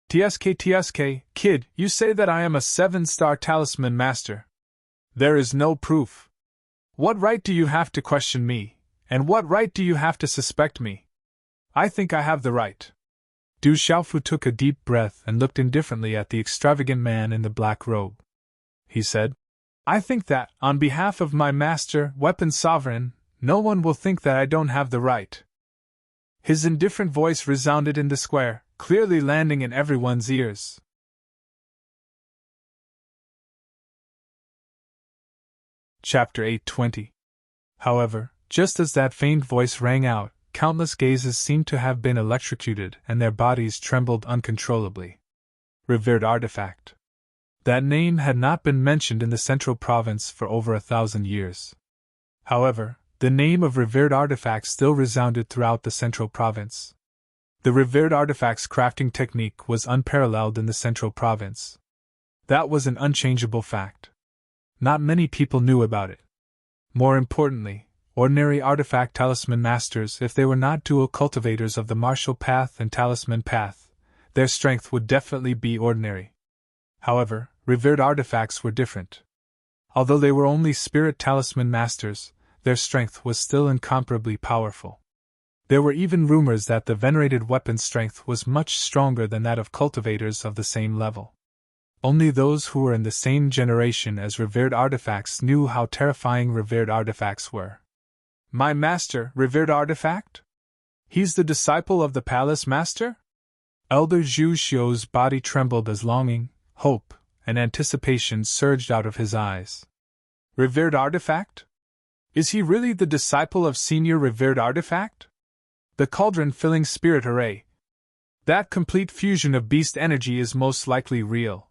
TSK, kid, you say that I am a 7-star talisman master. There is no proof. What right do you have to question me, and what right do you have to suspect me? I think I have the right. Du Xiaofu took a deep breath and looked indifferently at the extravagant man in the black robe. He said, I think that, on behalf of my master, Weapon Sovereign, no one will think that I don't have the right. His indifferent voice resounded in the square, clearly landing in everyone's ears. Chapter 820. However, just as that faint voice rang out, countless gazes seemed to have been electrocuted and their bodies trembled uncontrollably. Revered artifact. That name had not been mentioned in the central province for over 1,000 years. However, the name of revered artifact still resounded throughout the central province. The revered artifact's crafting technique was unparalleled in the central province. That was an unchangeable fact. Not many people knew about it. More importantly, ordinary artifact talisman masters, if they were not dual cultivators of the martial path and talisman path, their strength would definitely be ordinary. However, revered artifacts were different. Although they were only spirit talisman masters, their strength was still incomparably powerful. There were even rumors that the venerated weapon's strength was much stronger than that of cultivators of the same level. Only those who were in the same generation as revered artifacts knew how terrifying revered artifacts were. My master, revered artifact? He's the disciple of the palace master? Elder Zhu Xiu's body trembled as longing, hope, and anticipation surged out of his eyes. Revered artifact? Is he really the disciple of senior revered artifact? The cauldron-filling spirit array. That complete fusion of beast energy is most likely real,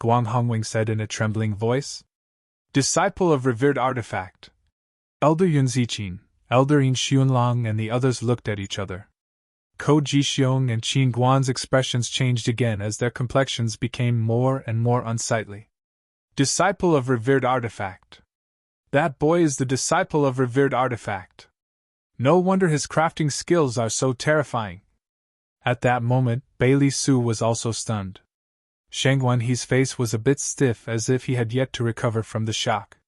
Guang Hongwing said in a trembling voice. Disciple of revered artifact. Elder Yun Ziqin, Elder Yin Xiunlong and the others looked at each other. Ko Jixiong and Qin Guan's expressions changed again as their complexions became more and more unsightly. Disciple of revered artifact. That boy is the disciple of revered artifact. No wonder his crafting skills are so terrifying. At that moment, Bailey Su was also stunned. Shang Guanhe's face was a bit stiff as if he had yet to recover from the shock.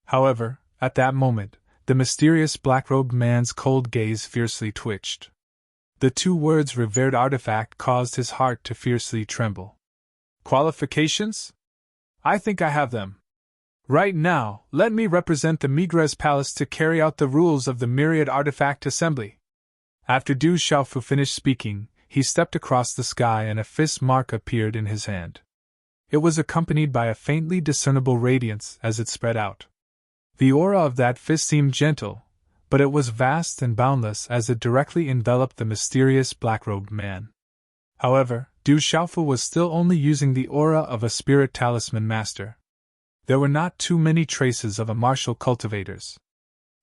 However, at that moment, the mysterious black-robed man's cold gaze fiercely twitched. The two words revered artifact caused his heart to fiercely tremble. Qualifications? I think I have them. Right now, let me represent the Migres Palace to carry out the rules of the Myriad Artifact Assembly. After Du Xiaofu finished speaking, he stepped across the sky and a fist mark appeared in his hand. It was accompanied by a faintly discernible radiance as it spread out. The aura of that fist seemed gentle, but it was vast and boundless as it directly enveloped the mysterious black-robed man. However, Du Xiaofu was still only using the aura of a spirit talisman master. There were not too many traces of a martial cultivators.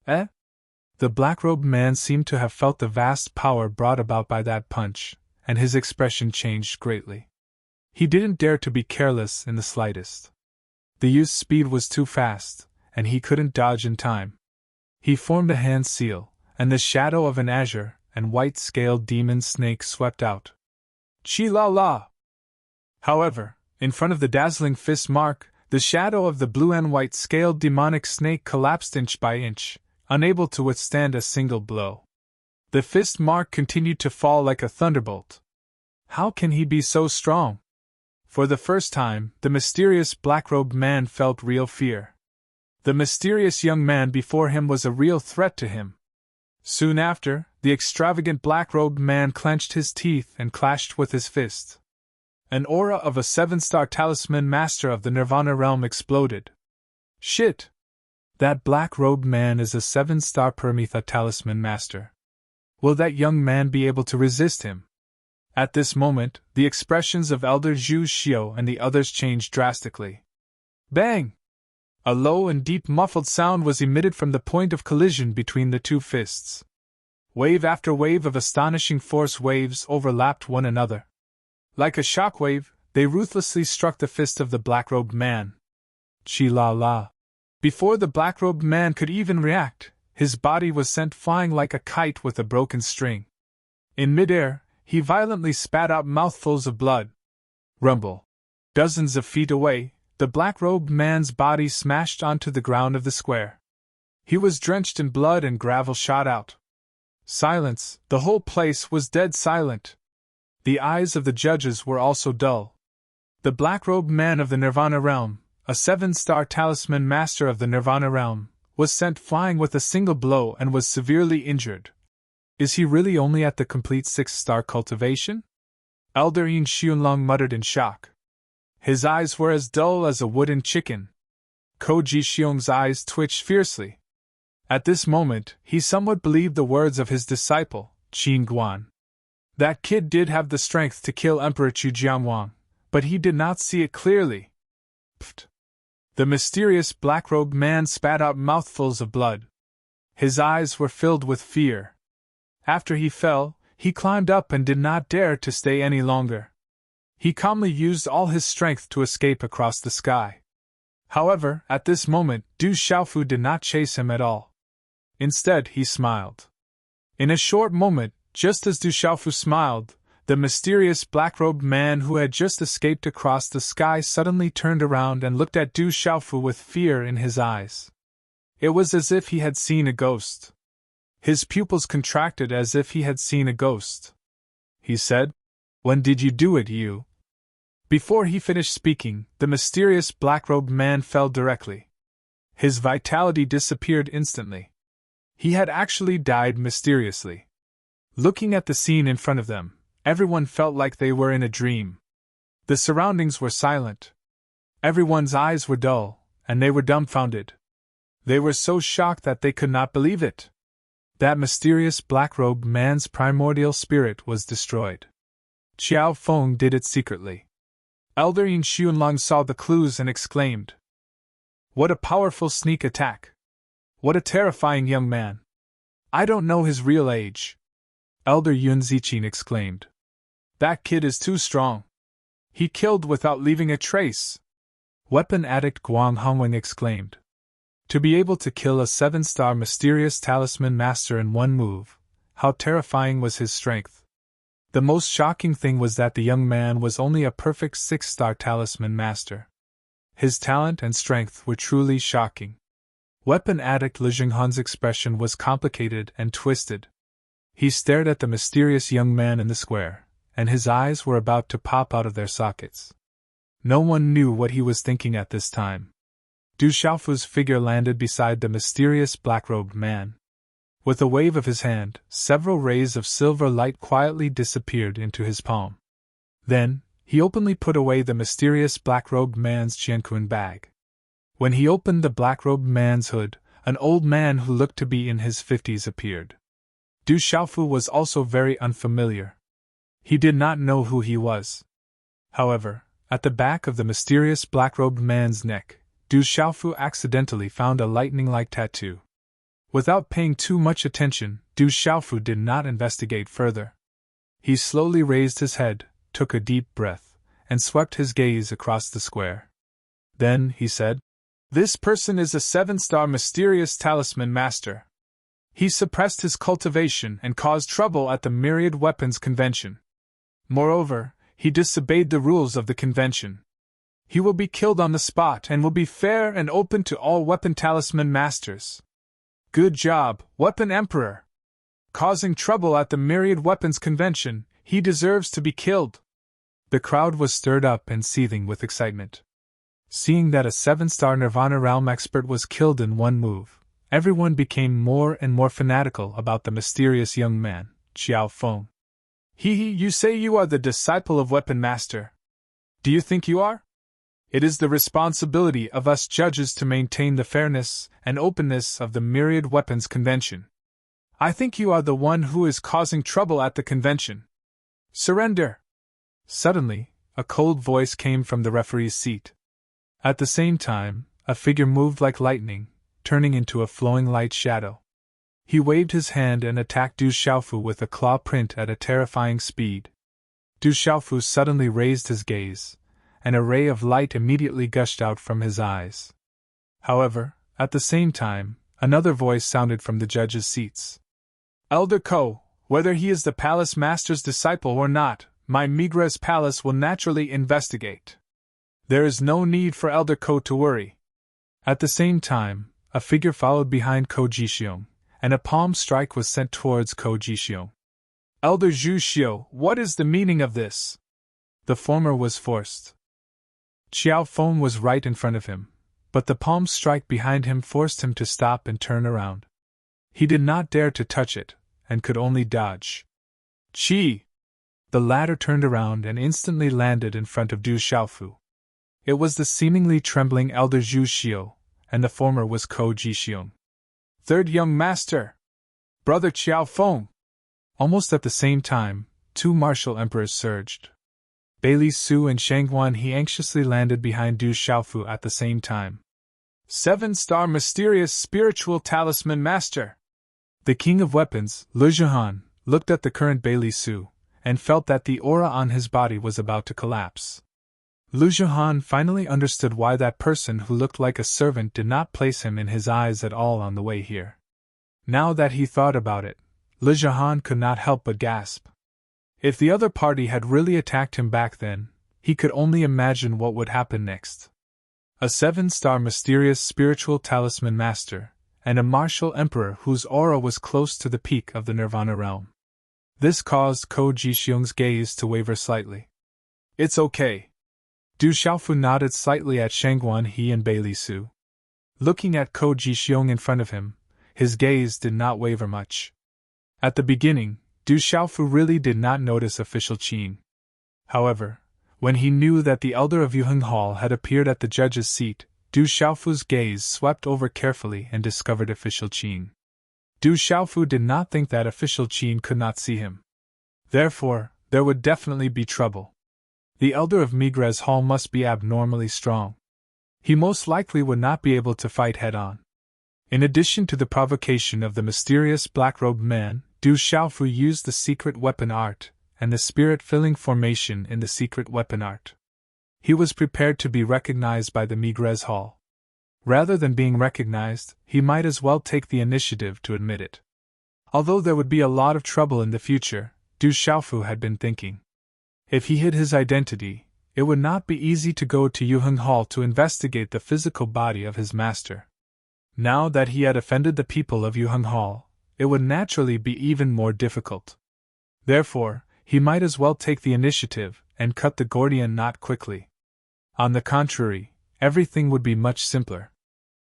The black-robed man seemed to have felt the vast power brought about by that punch, and his expression changed greatly. He didn't dare to be careless in the slightest. The youth's speed was too fast, and he couldn't dodge in time. He formed a hand seal, and the shadow of an azure and white-scaled demon snake swept out. Chi-la-la! However, in front of the dazzling fist mark, the shadow of the blue and white-scaled demonic snake collapsed inch by inch, unable to withstand a single blow. The fist mark continued to fall like a thunderbolt. How can he be so strong? For the first time, the mysterious black-robed man felt real fear. The mysterious young man before him was a real threat to him. Soon after, the extravagant black-robed man clenched his teeth and clashed with his fist. An aura of a 7-star talisman master of the Nirvana realm exploded. Shit! That black-robed man is a 7-star Paramitha talisman master. Will that young man be able to resist him? At this moment, the expressions of Elder Zhu Xiu and the others changed drastically. Bang! A low and deep muffled sound was emitted from the point of collision between the two fists. Wave after wave of astonishing force waves overlapped one another. Like a shockwave, they ruthlessly struck the fist of the black-robed man. Chi-la-la! Before the black-robed man could even react, his body was sent flying like a kite with a broken string. In midair, he violently spat out mouthfuls of blood. Rumble! Dozens of feet away, the black-robed man's body smashed onto the ground of the square. He was drenched in blood and gravel shot out. Silence, the whole place was dead silent. The eyes of the judges were also dull. The black-robed man of the Nirvana realm, a 7-star talisman master of the Nirvana realm, was sent flying with a single blow and was severely injured. Is he really only at the complete 6-star cultivation? Elder Yin Xianlong muttered in shock. His eyes were as dull as a wooden chicken. Ko Ji Xiong's eyes twitched fiercely. At this moment, he somewhat believed the words of his disciple, Qin Guan. That kid did have the strength to kill Emperor Chu Jianwang, but he did not see it clearly. Pfft! The mysterious black-robed man spat out mouthfuls of blood. His eyes were filled with fear. After he fell, he climbed up and did not dare to stay any longer. He calmly used all his strength to escape across the sky. However, at this moment, Du Xiaofu did not chase him at all. Instead, he smiled. In a short moment, just as Du Xiaofu smiled, the mysterious black-robed man who had just escaped across the sky suddenly turned around and looked at Du Xiaofu with fear in his eyes. It was as if he had seen a ghost. His pupils contracted as if he had seen a ghost. He said, "When did you do it, you?" Before he finished speaking, the mysterious black-robed man fell directly. His vitality disappeared instantly. He had actually died mysteriously. Looking at the scene in front of them, everyone felt like they were in a dream. The surroundings were silent. Everyone's eyes were dull, and they were dumbfounded. They were so shocked that they could not believe it. That mysterious black-robed man's primordial spirit was destroyed. Qiao Feng did it secretly. Elder Yin Xianlong saw the clues and exclaimed, "What a powerful sneak attack! What a terrifying young man! I don't know his real age." Elder Yun Ziqin exclaimed, "That kid is too strong. He killed without leaving a trace." Weapon addict Guang Hongwing exclaimed, "To be able to kill a 7-star mysterious talisman master in one move, how terrifying was his strength." The most shocking thing was that the young man was only a perfect 6-star talisman master. His talent and strength were truly shocking. Weapon addict Li Jinghan's expression was complicated and twisted. He stared at the mysterious young man in the square, and his eyes were about to pop out of their sockets. No one knew what he was thinking at this time. Du Xiaofu's figure landed beside the mysterious black-robed man. With a wave of his hand, several rays of silver light quietly disappeared into his palm. Then, he openly put away the mysterious black-robed man's Qiankun bag. When he opened the black-robed man's hood, an old man who looked to be in his 50s appeared. Du Xiaofu was also very unfamiliar. He did not know who he was. However, at the back of the mysterious black-robed man's neck, Du Xiaofu accidentally found a lightning-like tattoo. Without paying too much attention, Du Xiaofu did not investigate further. He slowly raised his head, took a deep breath, and swept his gaze across the square. Then, he said, "This person is a 7-star mysterious talisman master. He suppressed his cultivation and caused trouble at the Myriad Weapons Convention. Moreover, he disobeyed the rules of the convention. He will be killed on the spot and will be fair and open to all weapon talisman masters. Good job, Weapon Emperor! Causing trouble at the Myriad Weapons Convention, he deserves to be killed." The crowd was stirred up and seething with excitement. Seeing that a 7-star Nirvana Realm expert was killed in one move, everyone became more and more fanatical about the mysterious young man, Xiao Feng. You say you are the disciple of Weapon Master. Do you think you are? It is the responsibility of us judges to maintain the fairness and openness of the Myriad Weapons Convention. I think you are the one who is causing trouble at the convention. Surrender! Suddenly, a cold voice came from the referee's seat. At the same time, a figure moved like lightning, turning into a flowing light shadow. He waved his hand and attacked Du Xiaofu with a claw print at a terrifying speed. Du Xiaofu suddenly raised his gaze, and a ray of light immediately gushed out from his eyes. However, at the same time, another voice sounded from the judges' seats. "Elder Ko, whether he is the palace master's disciple or not, my Migres palace will naturally investigate. There is no need for Elder Ko to worry." At the same time, a figure followed behind Ko Jixiong, and a palm strike was sent towards Ko Jixiong. "Elder Zhu Xiu, what is the meaning of this?" The former was forced. Xiao Feng was right in front of him, but the palm strike behind him forced him to stop and turn around. He did not dare to touch it, and could only dodge. "Qi!" The latter turned around and instantly landed in front of Du Xiaofu. It was the seemingly trembling Elder Zhu Xiu, and the former was Ko Jixiong. "Third young master! Brother Xiao Feng!" Almost at the same time, 2 martial emperors surged. Bailey Su and Shangguan He anxiously landed behind Du Xiaofu at the same time. 7-star mysterious spiritual talisman master! The king of weapons, Le Zhihan, looked at the current Bailey Su, and felt that the aura on his body was about to collapse. Lu Zhihan finally understood why that person who looked like a servant did not place him in his eyes at all on the way here. Now that he thought about it, Lu Zhihan could not help but gasp. If the other party had really attacked him back then, he could only imagine what would happen next. A 7-star mysterious spiritual talisman master, and a martial emperor whose aura was close to the peak of the Nirvana realm. This caused Ko Jixiong's gaze to waver slightly. "It's okay." Du Xiaofu nodded slightly at Shangguan He and Bailey Su. Looking at Ko Jixiong in front of him, his gaze did not waver much. At the beginning, Du Xiaofu really did not notice official Qin. However, when he knew that the elder of Yuheng Hall had appeared at the judge's seat, Du Xiaofu's gaze swept over carefully and discovered official Qin. Du Xiaofu did not think that official Qin could not see him. Therefore, there would definitely be trouble. The elder of Migres Hall must be abnormally strong. He most likely would not be able to fight head-on. In addition to the provocation of the mysterious black-robed man, Du Xiaofu used the secret weapon art, and the spirit-filling formation in the secret weapon art. He was prepared to be recognized by the Migres Hall. Rather than being recognized, he might as well take the initiative to admit it. Although there would be a lot of trouble in the future, Du Xiaofu had been thinking. If he hid his identity, it would not be easy to go to Yuheng Hall to investigate the physical body of his master. Now that he had offended the people of Yuheng Hall, it would naturally be even more difficult. Therefore, he might as well take the initiative and cut the Gordian knot quickly. On the contrary, everything would be much simpler.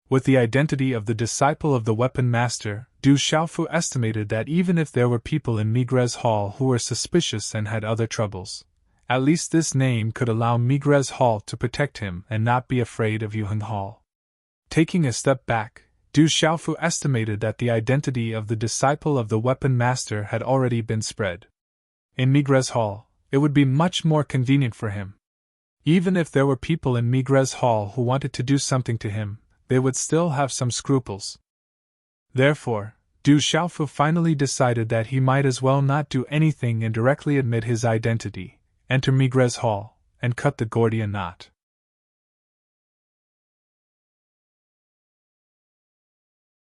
With the identity of the disciple of the weapon master, Du Xiaofu estimated that even if there were people in Migres Hall who were suspicious and had other troubles, at least this name could allow Migres Hall to protect him and not be afraid of Yuheng Hall. Taking a step back, Du Xiaofu estimated that the identity of the disciple of the weapon master had already been spread. In Migres Hall, it would be much more convenient for him. Even if there were people in Migres Hall who wanted to do something to him, they would still have some scruples. Therefore, Du Xiaofu finally decided that he might as well not do anything and directly admit his identity, enter Migres' hall, and cut the Gordian knot.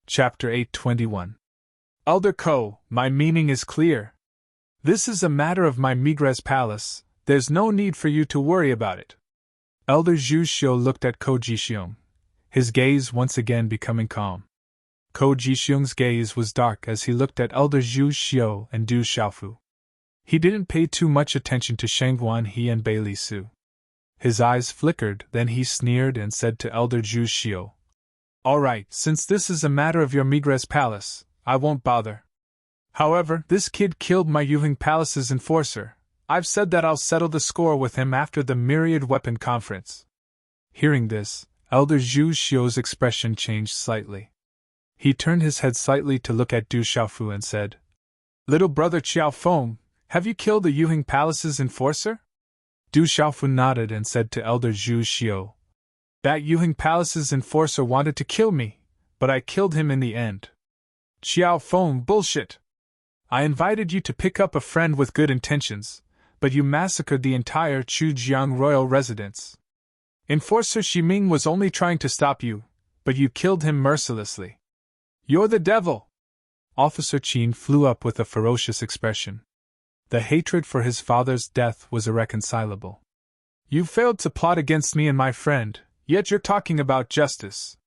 Chapter 821. Elder Ko, my meaning is clear. This is a matter of my Migres palace, there's no need for you to worry about it. Elder Zhu Xiu looked at Ko Jixiong, his gaze once again becoming calm. Ko Jixiong's gaze was dark as he looked at Elder Zhu Xiu and Du Xiaofu. He didn't pay too much attention to Sheng Guanhe and Bai Li Su. His eyes flickered, then he sneered and said to Elder Zhu Xiu, "All right, since this is a matter of your Migres palace, I won't bother. However, this kid killed my Yuheng Palace's enforcer. I've said that I'll settle the score with him after the Myriad Weapon Conference." Hearing this, Elder Zhu Xiu's expression changed slightly. He turned his head slightly to look at Du Xiaofu and said, "Little brother Qiao Feng, have you killed the Yuheng Palace's enforcer?" Du Xiaofu nodded and said to Elder Zhu Xiu, "That Yuheng Palace's enforcer wanted to kill me, but I killed him in the end." "Qiao Feng, bullshit! I invited you to pick up a friend with good intentions, but you massacred the entire Chujiang royal residence. Enforcer Ximing was only trying to stop you, but you killed him mercilessly. You're the devil!" Officer Qin flew up with a ferocious expression. The hatred for his father's death was irreconcilable. "You failed to plot against me and my friend, yet you're talking about justice.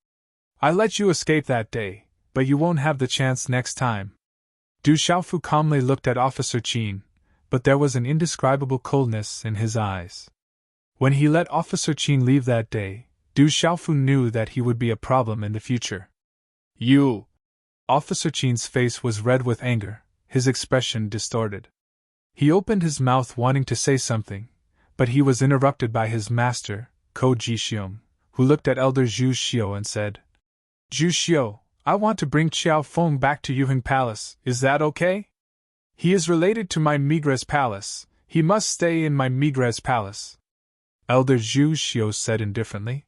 I let you escape that day, but you won't have the chance next time." Du Xiaofu calmly looked at Officer Qin, but there was an indescribable coldness in his eyes. When he let Officer Qin leave that day, Du Xiaofu knew that he would be a problem in the future. "You!" Officer Qin's face was red with anger, his expression distorted. He opened his mouth wanting to say something, but he was interrupted by his master, Ko Jixiong, who looked at Elder Zhu Xiu and said, "Zhu Xiu, I want to bring Qiao Feng back to Yuheng Palace, is that okay? He is related to my Migres Palace, he must stay in my Migres Palace." Elder Zhu Xiu said indifferently.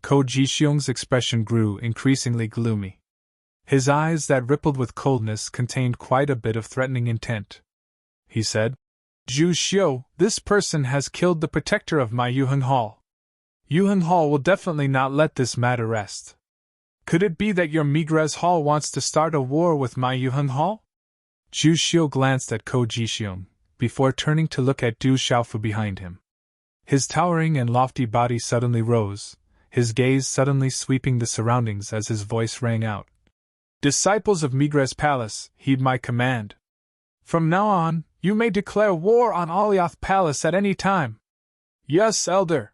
Ko Jixiong's expression grew increasingly gloomy. His eyes that rippled with coldness contained quite a bit of threatening intent. He said, "Zhu Xiu, this person has killed the protector of my Yuheng Hall. Yuheng Hall will definitely not let this matter rest. Could it be that your Migres Hall wants to start a war with my Yuheng Hall?" Zhu Xiu glanced at Ko Jixiong, before turning to look at Du Xiaofu behind him. His towering and lofty body suddenly rose, his gaze suddenly sweeping the surroundings as his voice rang out. "Disciples of Migres Palace, heed my command. From now on, you may declare war on Alioth Palace at any time." "Yes, Elder."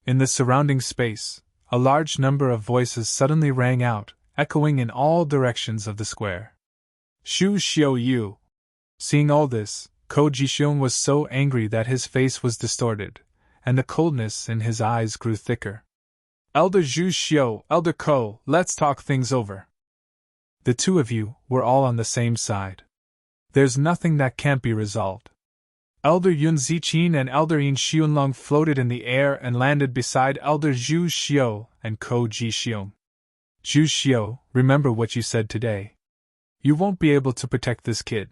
In the surrounding space, a large number of voices suddenly rang out, echoing in all directions of the square. "Shu Xiu Yu." Seeing all this, Ko Jixiong was so angry that his face was distorted, and the coldness in his eyes grew thicker. "Elder Zhu Xiu, Elder Ko, let's talk things over. The two of you were all on the same side. There's nothing that can't be resolved." Elder Yun Ziqin and Elder Yin Xiunlong floated in the air and landed beside Elder Zhu Xiu and Ko Jixiong. "Zhu Xiu, remember what you said today. You won't be able to protect this kid.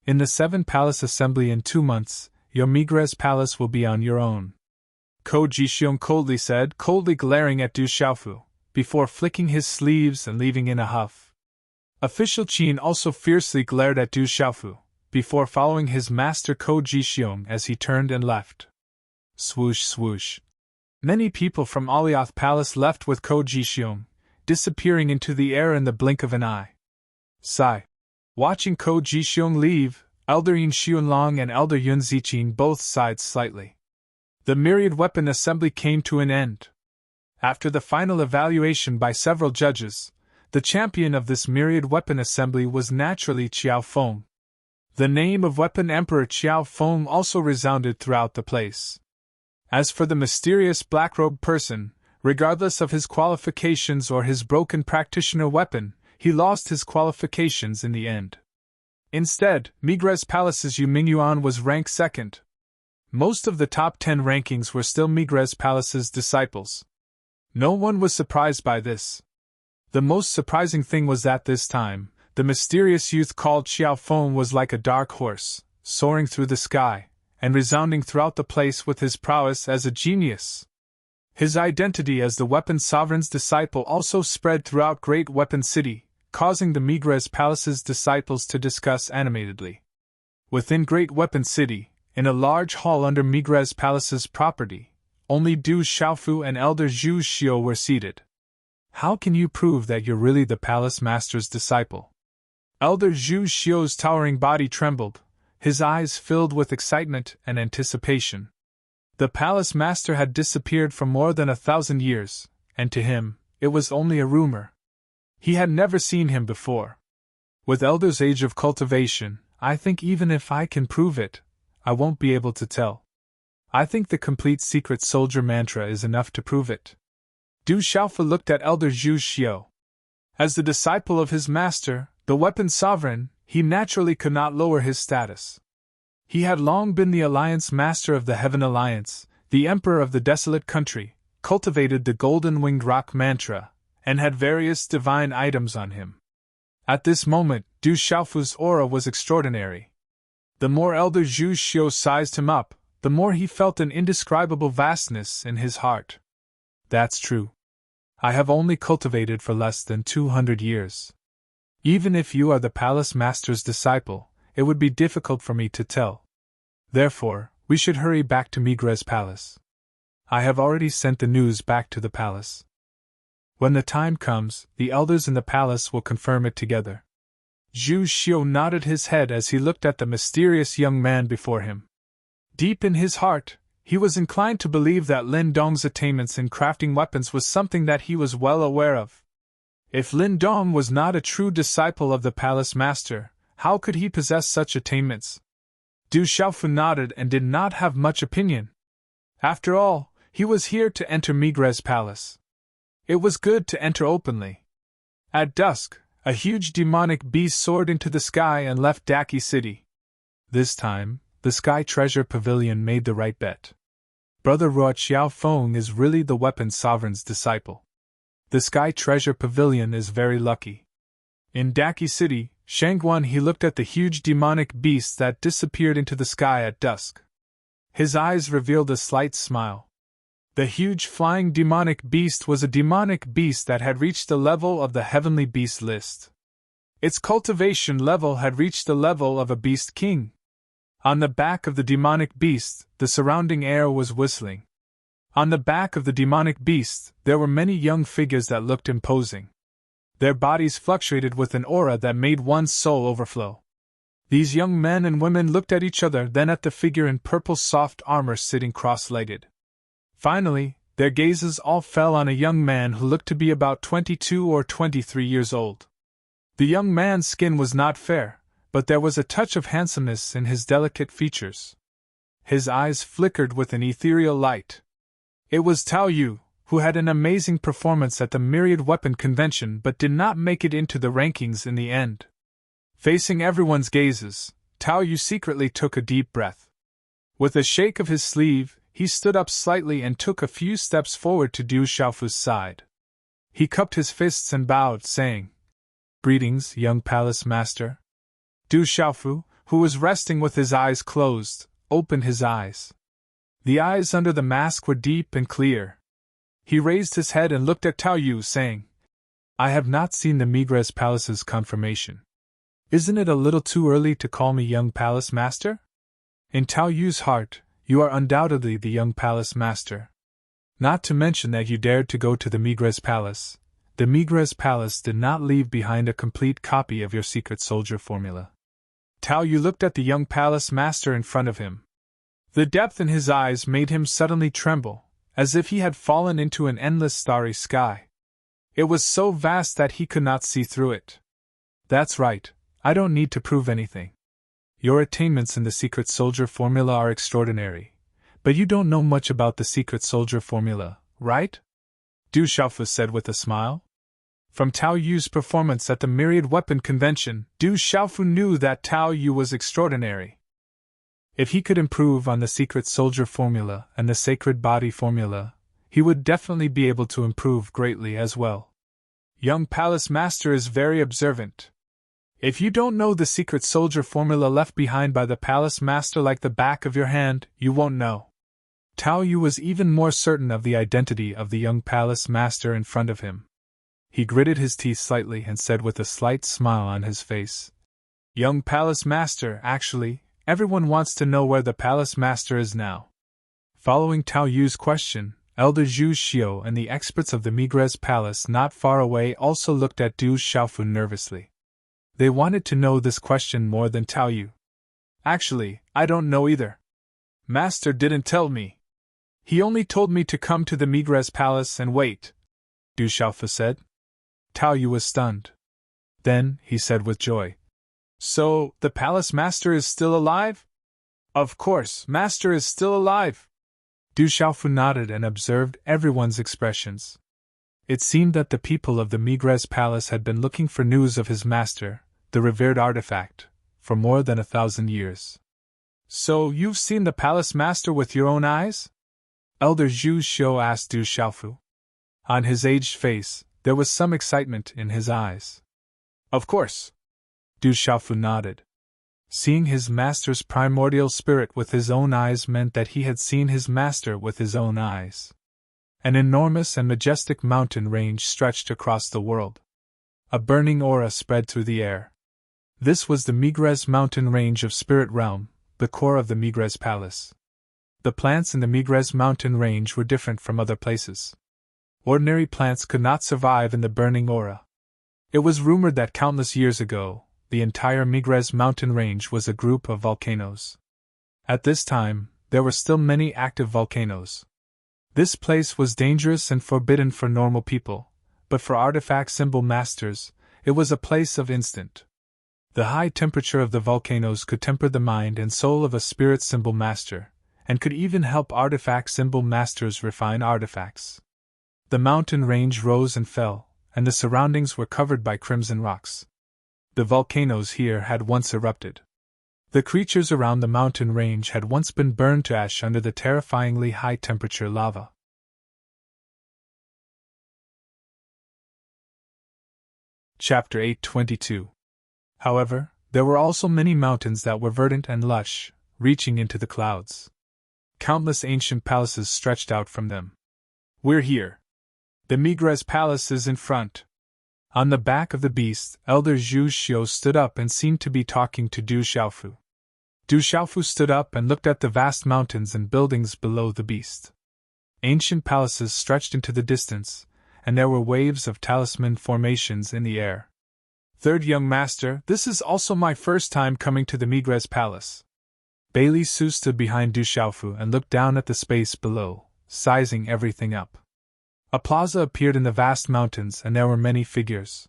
In the 7-Palace Assembly in 2 months, your Migres Palace will be on your own." Ko Jixiong coldly said, coldly glaring at Du Xiaofu, before flicking his sleeves and leaving in a huff. Official Qin also fiercely glared at Du Xiaofu, before following his master Ko Jixiong as he turned and left. Swoosh swoosh. Many people from Alioth Palace left with Ko Jixiong, disappearing into the air in the blink of an eye. Sigh. Watching Ko Jixiong leave, Elder Yin Xiunlong and Elder Yun Ziqin both sighed slightly. The Myriad Weapon Assembly came to an end. After the final evaluation by several judges, the champion of this Myriad Weapon Assembly was naturally Qiao Feng. The name of Weapon Emperor Qiao Feng also resounded throughout the place. As for the mysterious black-robed person, regardless of his qualifications or his broken practitioner weapon, he lost his qualifications in the end. Instead, Migres Palace's Yu Mingyuan was ranked second. Most of the top 10 rankings were still Migres Palace's disciples. No one was surprised by this. The most surprising thing was that this time, the mysterious youth called Xiao Feng was like a dark horse, soaring through the sky, and resounding throughout the place with his prowess as a genius. His identity as the Weapon Sovereign's disciple also spread throughout Great Weapon City, causing the Migres Palace's disciples to discuss animatedly. Within Great Weapon City, in a large hall under Migres Palace's property, only Du Xiaofu and Elder Zhu Xiu were seated. How can you prove that you're really the Palace Master's disciple? Elder Zhu Xiu's towering body trembled, his eyes filled with excitement and anticipation. The Palace Master had disappeared for more than 1,000 years, and to him, it was only a rumor. He had never seen him before. With Elder's age of cultivation, I think even if I can prove it, I won't be able to tell. I think the complete secret soldier mantra is enough to prove it. Du Xiaofu looked at Elder Zhu Xiu. As the disciple of his master, the Weapon Sovereign, he naturally could not lower his status. He had long been the Alliance Master of the Heaven Alliance, the Emperor of the Desolate Country, cultivated the Golden Winged Rock mantra, and had various divine items on him. At this moment, Du Xiaofu's aura was extraordinary. The more Elder Zhu Xiu sized him up, the more he felt an indescribable vastness in his heart. That's true. I have only cultivated for less than 200 years. Even if you are the Palace Master's disciple, it would be difficult for me to tell. Therefore, we should hurry back to Migres Palace. I have already sent the news back to the palace. When the time comes, the elders in the palace will confirm it together. Zhu Xiu nodded his head as he looked at the mysterious young man before him. Deep in his heart, he was inclined to believe that Lin Dong's attainments in crafting weapons was something that he was well aware of. If Lin Dong was not a true disciple of the Palace Master, how could he possess such attainments? Du Xiaofu nodded and did not have much opinion. After all, he was here to enter Migres Palace. It was good to enter openly. At dusk, a huge demonic beast soared into the sky and left Daki City. This time, the Sky Treasure Pavilion made the right bet. Brother Ruo Xiao Feng is really the Weapon Sovereign's disciple. The Sky Treasure Pavilion is very lucky. In Daki City, Shangguan he looked at the huge demonic beast that disappeared into the sky at dusk. His eyes revealed a slight smile. The huge flying demonic beast was a demonic beast that had reached the level of the heavenly beast list. Its cultivation level had reached the level of a beast king. On the back of the demonic beast, the surrounding air was whistling. On the back of the demonic beast, there were many young figures that looked imposing. Their bodies fluctuated with an aura that made one's soul overflow. These young men and women looked at each other, then at the figure in purple soft armor sitting cross-legged. Finally, their gazes all fell on a young man who looked to be about 22 or 23 years old. The young man's skin was not fair, but there was a touch of handsomeness in his delicate features. His eyes flickered with an ethereal light. It was Tao Yu, who had an amazing performance at the Myriad Weapon Convention but did not make it into the rankings in the end. Facing everyone's gazes, Tao Yu secretly took a deep breath. With a shake of his sleeve, he stood up slightly and took a few steps forward to Du Xiaofu's side. He cupped his fists and bowed, saying, "Greetings, young Palace Master." Du Xiaofu, who was resting with his eyes closed, opened his eyes. The eyes under the mask were deep and clear. He raised his head and looked at Tao Yu, saying, "I have not seen the Migres Palace's confirmation. Isn't it a little too early to call me young Palace Master? In Tao Yu's heart, you are undoubtedly the young Palace Master. Not to mention that you dared to go to the Migres Palace. The Migres Palace did not leave behind a complete copy of your secret soldier formula." Tao Yu looked at the young Palace Master in front of him. The depth in his eyes made him suddenly tremble, as if he had fallen into an endless starry sky. It was so vast that he could not see through it. "That's right, I don't need to prove anything. Your attainments in the secret soldier formula are extraordinary, but you don't know much about the secret soldier formula, right?" Du Xiaofu said with a smile. From Tao Yu's performance at the Myriad Weapon Convention, Du Xiaofu knew that Tao Yu was extraordinary. If he could improve on the secret soldier formula and the sacred body formula, he would definitely be able to improve greatly as well. Young Palace Master is very observant. If you don't know the secret soldier formula left behind by the palace master like the back of your hand, you won't know. Tao Yu was even more certain of the identity of the young palace master in front of him. He gritted his teeth slightly and said with a slight smile on his face, "Young palace master, actually, everyone wants to know where the palace master is now." Following Tao Yu's question, Elder Zhu Xiu and the experts of the Migres Palace not far away also looked at Du Xiaofu nervously. They wanted to know this question more than Tao Yu. "Actually, I don't know either. Master didn't tell me. He only told me to come to the Migres Palace and wait," Du Xiaofu said. Tao Yu was stunned. Then, he said with joy, "So, the palace master is still alive?" "Of course, master is still alive." Du Xiaofu nodded and observed everyone's expressions. It seemed that the people of the Migres Palace had been looking for news of his master, the revered artifact, for more than 1,000 years. "So, you've seen the palace master with your own eyes?" Elder Zhu Xiu asked Du Xiaofu. On his aged face, there was some excitement in his eyes. "Of course." Du Xiaofu nodded. Seeing his master's primordial spirit with his own eyes meant that he had seen his master with his own eyes. An enormous and majestic mountain range stretched across the world. A burning aura spread through the air. This was the Migres mountain range of Spirit Realm, the core of the Migres Palace. The plants in the Migres mountain range were different from other places. Ordinary plants could not survive in the burning aura. It was rumored that countless years ago, the entire Migres mountain range was a group of volcanoes. At this time, there were still many active volcanoes. This place was dangerous and forbidden for normal people, but for artifact symbol masters, it was a place of instant. The high temperature of the volcanoes could temper the mind and soul of a spirit symbol master, and could even help artifact symbol masters refine artifacts. The mountain range rose and fell, and the surroundings were covered by crimson rocks. The volcanoes here had once erupted. The creatures around the mountain range had once been burned to ash under the terrifyingly high-temperature lava. Chapter 822. However, there were also many mountains that were verdant and lush, reaching into the clouds. Countless ancient palaces stretched out from them. "We're here. The Migres Palace is in front." On the back of the beast, Elder Zhu Xiu stood up and seemed to be talking to Du Xiaofu. Du Xiaofu stood up and looked at the vast mountains and buildings below the beast. Ancient palaces stretched into the distance, and there were waves of talisman formations in the air. "Third young master, this is also my first time coming to the Migres Palace." Bailey Su stood behind Du Xiaofu and looked down at the space below, sizing everything up. A plaza appeared in the vast mountains and there were many figures.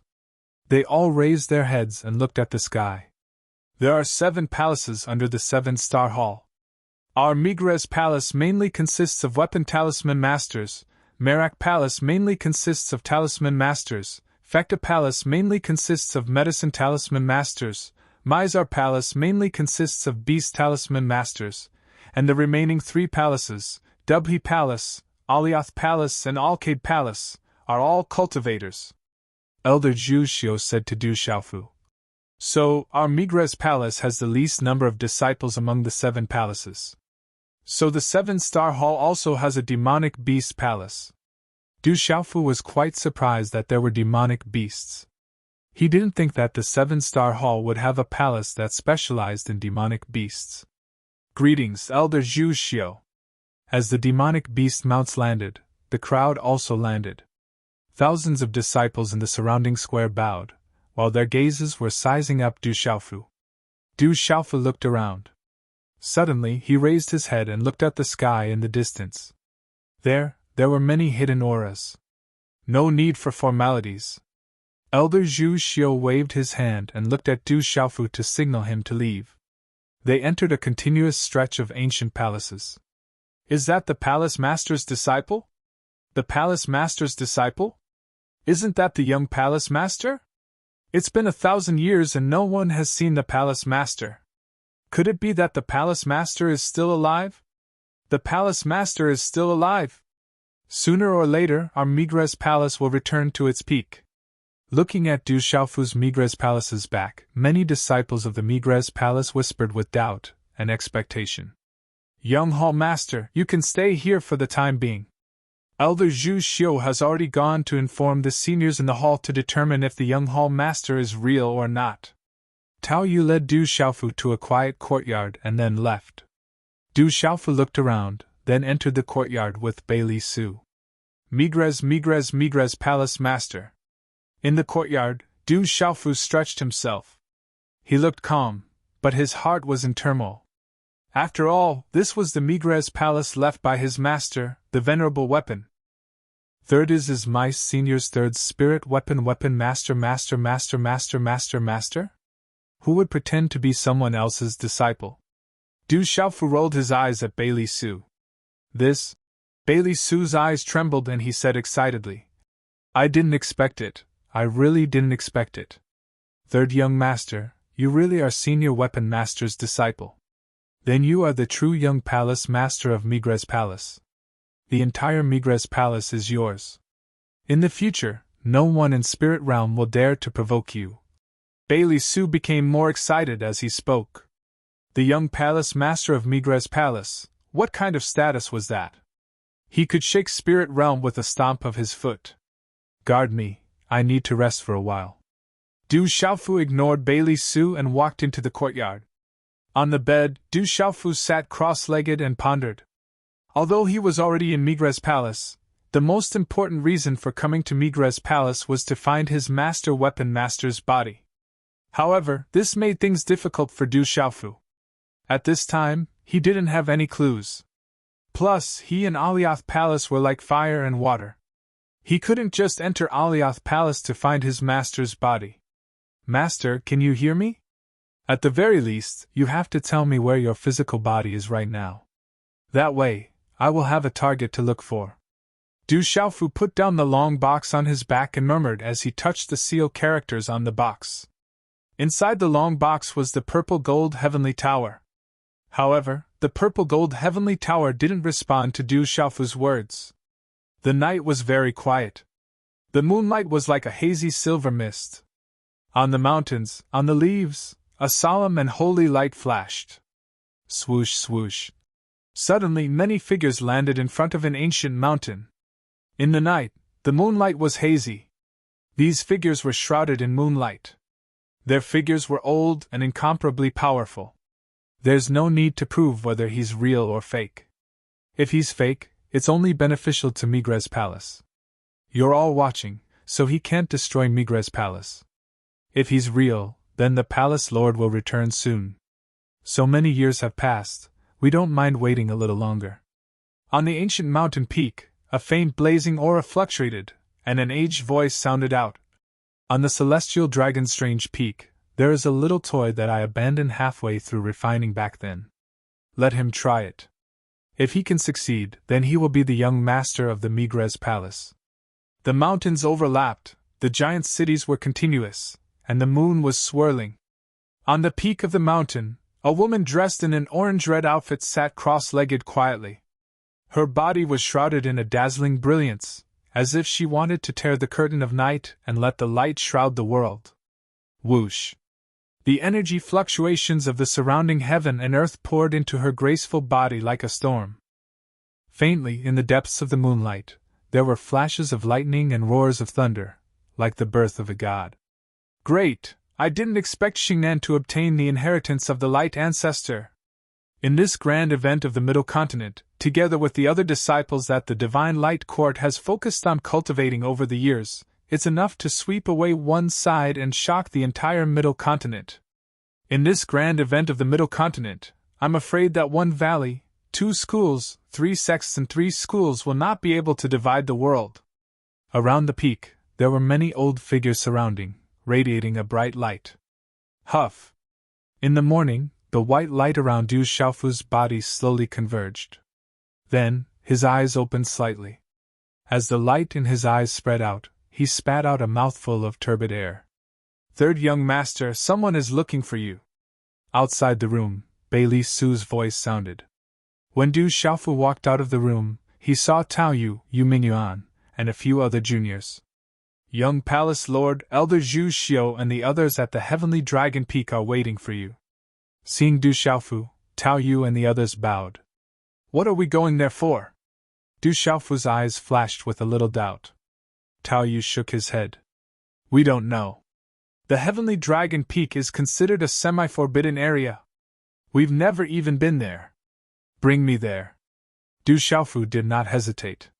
They all raised their heads and looked at the sky. "There are 7 palaces under the 7-star hall. Our Migres Palace mainly consists of weapon talisman masters, Merak Palace mainly consists of talisman masters, Fekta Palace mainly consists of medicine talisman masters, Mizar Palace mainly consists of beast talisman masters, and the remaining 3 palaces, Dubhi Palace, Alioth Palace and Alcade Palace, are all cultivators." Elder Zhu Xiu said to Du Xiaofu. "So, our Migres Palace has the least number of disciples among the 7 palaces. So the 7-star hall also has a demonic beast palace." Du Xiaofu was quite surprised that there were demonic beasts. He didn't think that the 7-star hall would have a palace that specialized in demonic beasts. "Greetings, Elder Zhu Xiu." As the demonic beast mounts landed, the crowd also landed. Thousands of disciples in the surrounding square bowed, while their gazes were sizing up Du Xiaofu. Du Xiaofu looked around. Suddenly he raised his head and looked at the sky in the distance. There were many hidden auras. No need for formalities. Elder Zhu Xiu waved his hand and looked at Du Xiaofu to signal him to leave. They entered a continuous stretch of ancient palaces. "Is that the palace master's disciple? The palace master's disciple? Isn't that the young palace master? It's been 1,000 years and no one has seen the palace master. Could it be that the palace master is still alive? The palace master is still alive. Sooner or later, our Migres Palace will return to its peak." Looking at Du Xiaofu's Migres Palace's back, many disciples of the Migres Palace whispered with doubt and expectation. Young Hall Master, you can stay here for the time being. Elder Zhu Xiu has already gone to inform the seniors in the hall to determine if the young Hall Master is real or not. Tao Yu led Du Xiaofu to a quiet courtyard and then left. Du Xiaofu looked around, then entered the courtyard with Bailey Su. Migres Palace Master. In the courtyard, Du Xiaofu stretched himself. He looked calm, but his heart was in turmoil. After all, this was the Migres Palace left by his master, the venerable weapon. Third is my senior's third spirit weapon master. Who would pretend to be someone else's disciple? Du Xiaofu rolled his eyes at Bailey Su. This? Bailey Su's eyes trembled and he said excitedly. I didn't expect it. I really didn't expect it. Third young master, you really are senior weapon master's disciple. Then you are the true young palace master of Migres Palace. The entire Migres Palace is yours. In the future, no one in Spirit Realm will dare to provoke you. Bailey Su became more excited as he spoke. The young palace master of Migres Palace, what kind of status was that? He could shake Spirit Realm with a stomp of his foot. Guard me, I need to rest for a while. Du Xiaofu ignored Bailey Su and walked into the courtyard. On the bed, Du Xiaofu sat cross-legged and pondered. Although he was already in Migres Palace, the most important reason for coming to Migres Palace was to find his master weapon master's body. However, this made things difficult for Du Xiaofu. At this time, he didn't have any clues. Plus, he and Alioth Palace were like fire and water. He couldn't just enter Alioth Palace to find his master's body. Master, can you hear me? At the very least, you have to tell me where your physical body is right now. That way, I will have a target to look for. Du Xiaofu put down the long box on his back and murmured as he touched the seal characters on the box. Inside the long box was the purple gold heavenly tower. However, the purple gold heavenly tower didn't respond to Du Xiaofu's words. The night was very quiet. The moonlight was like a hazy silver mist. On the mountains, on the leaves, a solemn and holy light flashed. Swoosh, swoosh. Suddenly, many figures landed in front of an ancient mountain. In the night, the moonlight was hazy. These figures were shrouded in moonlight. Their figures were old and incomparably powerful. There's no need to prove whether he's real or fake. If he's fake, it's only beneficial to Migres Palace. You're all watching, so he can't destroy Migres Palace. If he's real, then the Palace Lord will return soon. So many years have passed, we don't mind waiting a little longer. On the ancient mountain peak, a faint blazing aura fluctuated, and an aged voice sounded out. On the celestial dragon's strange peak, there is a little toy that I abandoned halfway through refining back then. Let him try it. If he can succeed, then he will be the young master of the Migres Palace. The mountains overlapped, the giant cities were continuous, and the moon was swirling. On the peak of the mountain, a woman dressed in an orange-red outfit sat cross-legged quietly. Her body was shrouded in a dazzling brilliance, as if she wanted to tear the curtain of night and let the light shroud the world. Whoosh! The energy fluctuations of the surrounding heaven and earth poured into her graceful body like a storm. Faintly, in the depths of the moonlight, there were flashes of lightning and roars of thunder, like the birth of a god. Great! I didn't expect Xingnan to obtain the inheritance of the Light Ancestor. In this grand event of the Middle Continent, together with the other disciples that the Divine Light Court has focused on cultivating over the years, it's enough to sweep away one side and shock the entire Middle Continent. In this grand event of the Middle Continent, I'm afraid that one valley, 2 schools, 3 sects and 3 schools will not be able to divide the world. Around the peak, there were many old figures surrounding, radiating a bright light. Huff! In the morning, the white light around Du Xiaofu's body slowly converged. Then, his eyes opened slightly. As the light in his eyes spread out, he spat out a mouthful of turbid air. Third young master, someone is looking for you. Outside the room, Bailey Su's voice sounded. When Du Xiaofu walked out of the room, he saw Tao Yu, Yu Mingyuan, and a few other juniors. Young Palace Lord, Elder Zhu Xiu and the others at the Heavenly Dragon Peak are waiting for you. Seeing Du Xiaofu, Tao Yu and the others bowed. What are we going there for? Du Xiaofu's eyes flashed with a little doubt. Tao Yu shook his head. We don't know. The Heavenly Dragon Peak is considered a semi-forbidden area. We've never even been there. Bring me there. Du Xiaofu did not hesitate.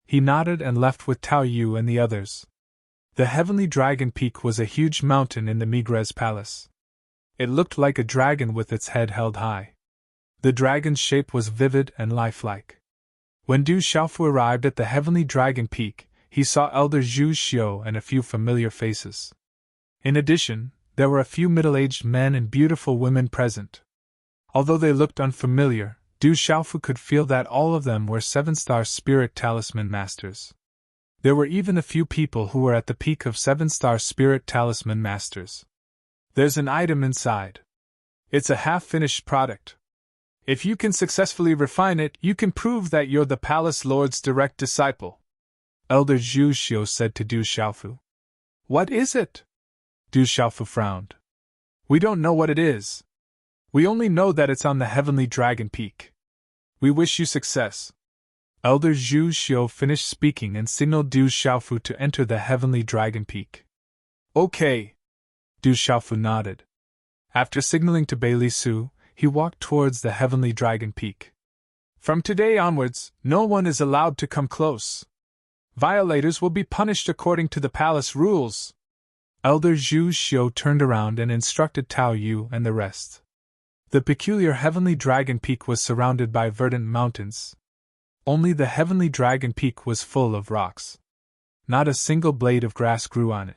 He nodded and left with Tao Yu and the others. The Heavenly Dragon Peak was a huge mountain in the Migres Palace. It looked like a dragon with its head held high. The dragon's shape was vivid and lifelike. When Du Xiaofu arrived at the Heavenly Dragon Peak, he saw Elder Zhu Xiu and a few familiar faces. In addition, there were a few middle-aged men and beautiful women present. Although they looked unfamiliar, Du Xiaofu could feel that all of them were 7-star Spirit Talisman Masters. There were even a few people who were at the peak of 7-star Spirit Talisman Masters. There's an item inside. It's a half-finished product. If you can successfully refine it, you can prove that you're the Palace Lord's direct disciple. Elder Zhu Xiu said to Du Xiaofu. What is it? Du Xiaofu frowned. We don't know what it is. We only know that it's on the Heavenly Dragon Peak. We wish you success. Elder Zhu Xiu finished speaking and signaled Du Xiaofu to enter the Heavenly Dragon Peak. Okay. Du Xiaofu nodded. After signaling to Bei Li Su, he walked towards the Heavenly Dragon Peak. From today onwards, no one is allowed to come close. Violators will be punished according to the palace rules. Elder Zhu Xiu turned around and instructed Tao Yu and the rest. The peculiar Heavenly Dragon Peak was surrounded by verdant mountains. Only the Heavenly Dragon Peak was full of rocks. Not a single blade of grass grew on it.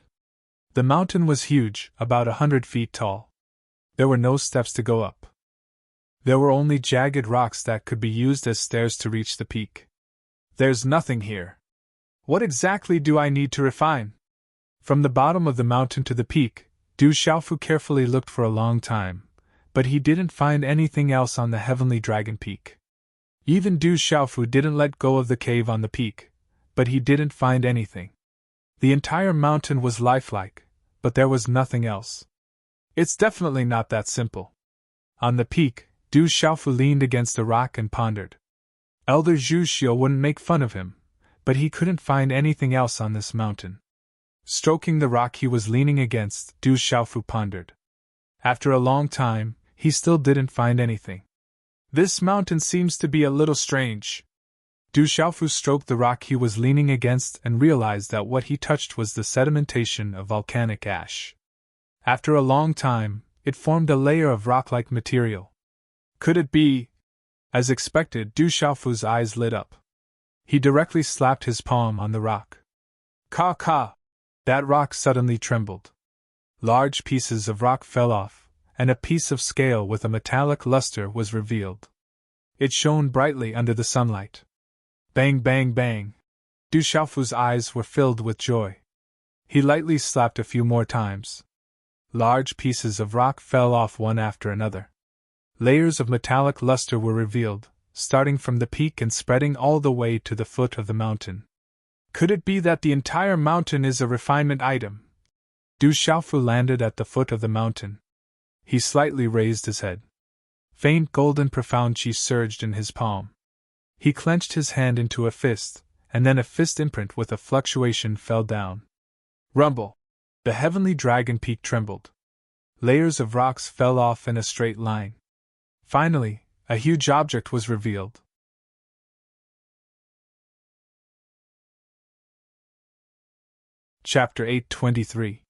The mountain was huge, about 100 feet tall. There were no steps to go up. There were only jagged rocks that could be used as stairs to reach the peak. There's nothing here. What exactly do I need to refine? From the bottom of the mountain to the peak, Du Xiaofu carefully looked for a long time, but he didn't find anything else on the Heavenly Dragon Peak. Even Du Xiaofu didn't let go of the cave on the peak, but he didn't find anything. The entire mountain was lifelike, but there was nothing else. It's definitely not that simple. On the peak, Du Xiaofu leaned against a rock and pondered. Elder Zhu Xiu wouldn't make fun of him, but he couldn't find anything else on this mountain. Stroking the rock he was leaning against, Du Xiaofu pondered. After a long time, he still didn't find anything. This mountain seems to be a little strange. Du Xiaofu stroked the rock he was leaning against and realized that what he touched was the sedimentation of volcanic ash. After a long time, it formed a layer of rock-like material. Could it be? As expected, Du Xiaofu's eyes lit up. He directly slapped his palm on the rock. Ka ka! That rock suddenly trembled. Large pieces of rock fell off, and a piece of scale with a metallic luster was revealed. It shone brightly under the sunlight. Bang bang bang! Du Xiaofu's eyes were filled with joy. He lightly slapped a few more times. Large pieces of rock fell off one after another. Layers of metallic luster were revealed, starting from the peak and spreading all the way to the foot of the mountain. Could it be that the entire mountain is a refinement item? Du Xiaofu landed at the foot of the mountain. He slightly raised his head. Faint golden profound chi surged in his palm. He clenched his hand into a fist, and then a fist imprint with a fluctuation fell down. Rumble! The Heavenly Dragon Peak trembled. Layers of rocks fell off in a straight line. Finally, a huge object was revealed. Chapter 823.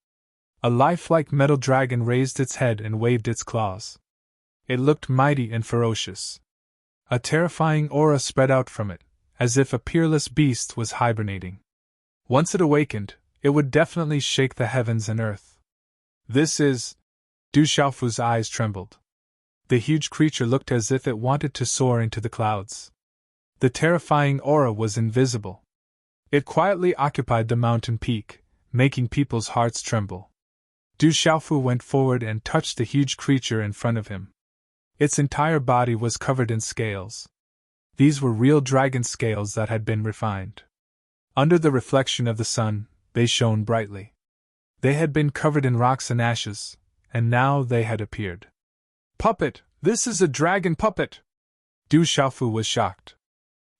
A lifelike metal dragon raised its head and waved its claws. It looked mighty and ferocious. A terrifying aura spread out from it, as if a peerless beast was hibernating. Once it awakened, it would definitely shake the heavens and earth. This is... Du Xiaofu's eyes trembled. The huge creature looked as if it wanted to soar into the clouds. The terrifying aura was invisible. It quietly occupied the mountain peak, making people's hearts tremble. Du Xiaofu went forward and touched the huge creature in front of him. Its entire body was covered in scales. These were real dragon scales that had been refined. Under the reflection of the sun, they shone brightly. They had been covered in rocks and ashes, and now they had appeared. Puppet! This is a dragon puppet! Du Xiaofu was shocked.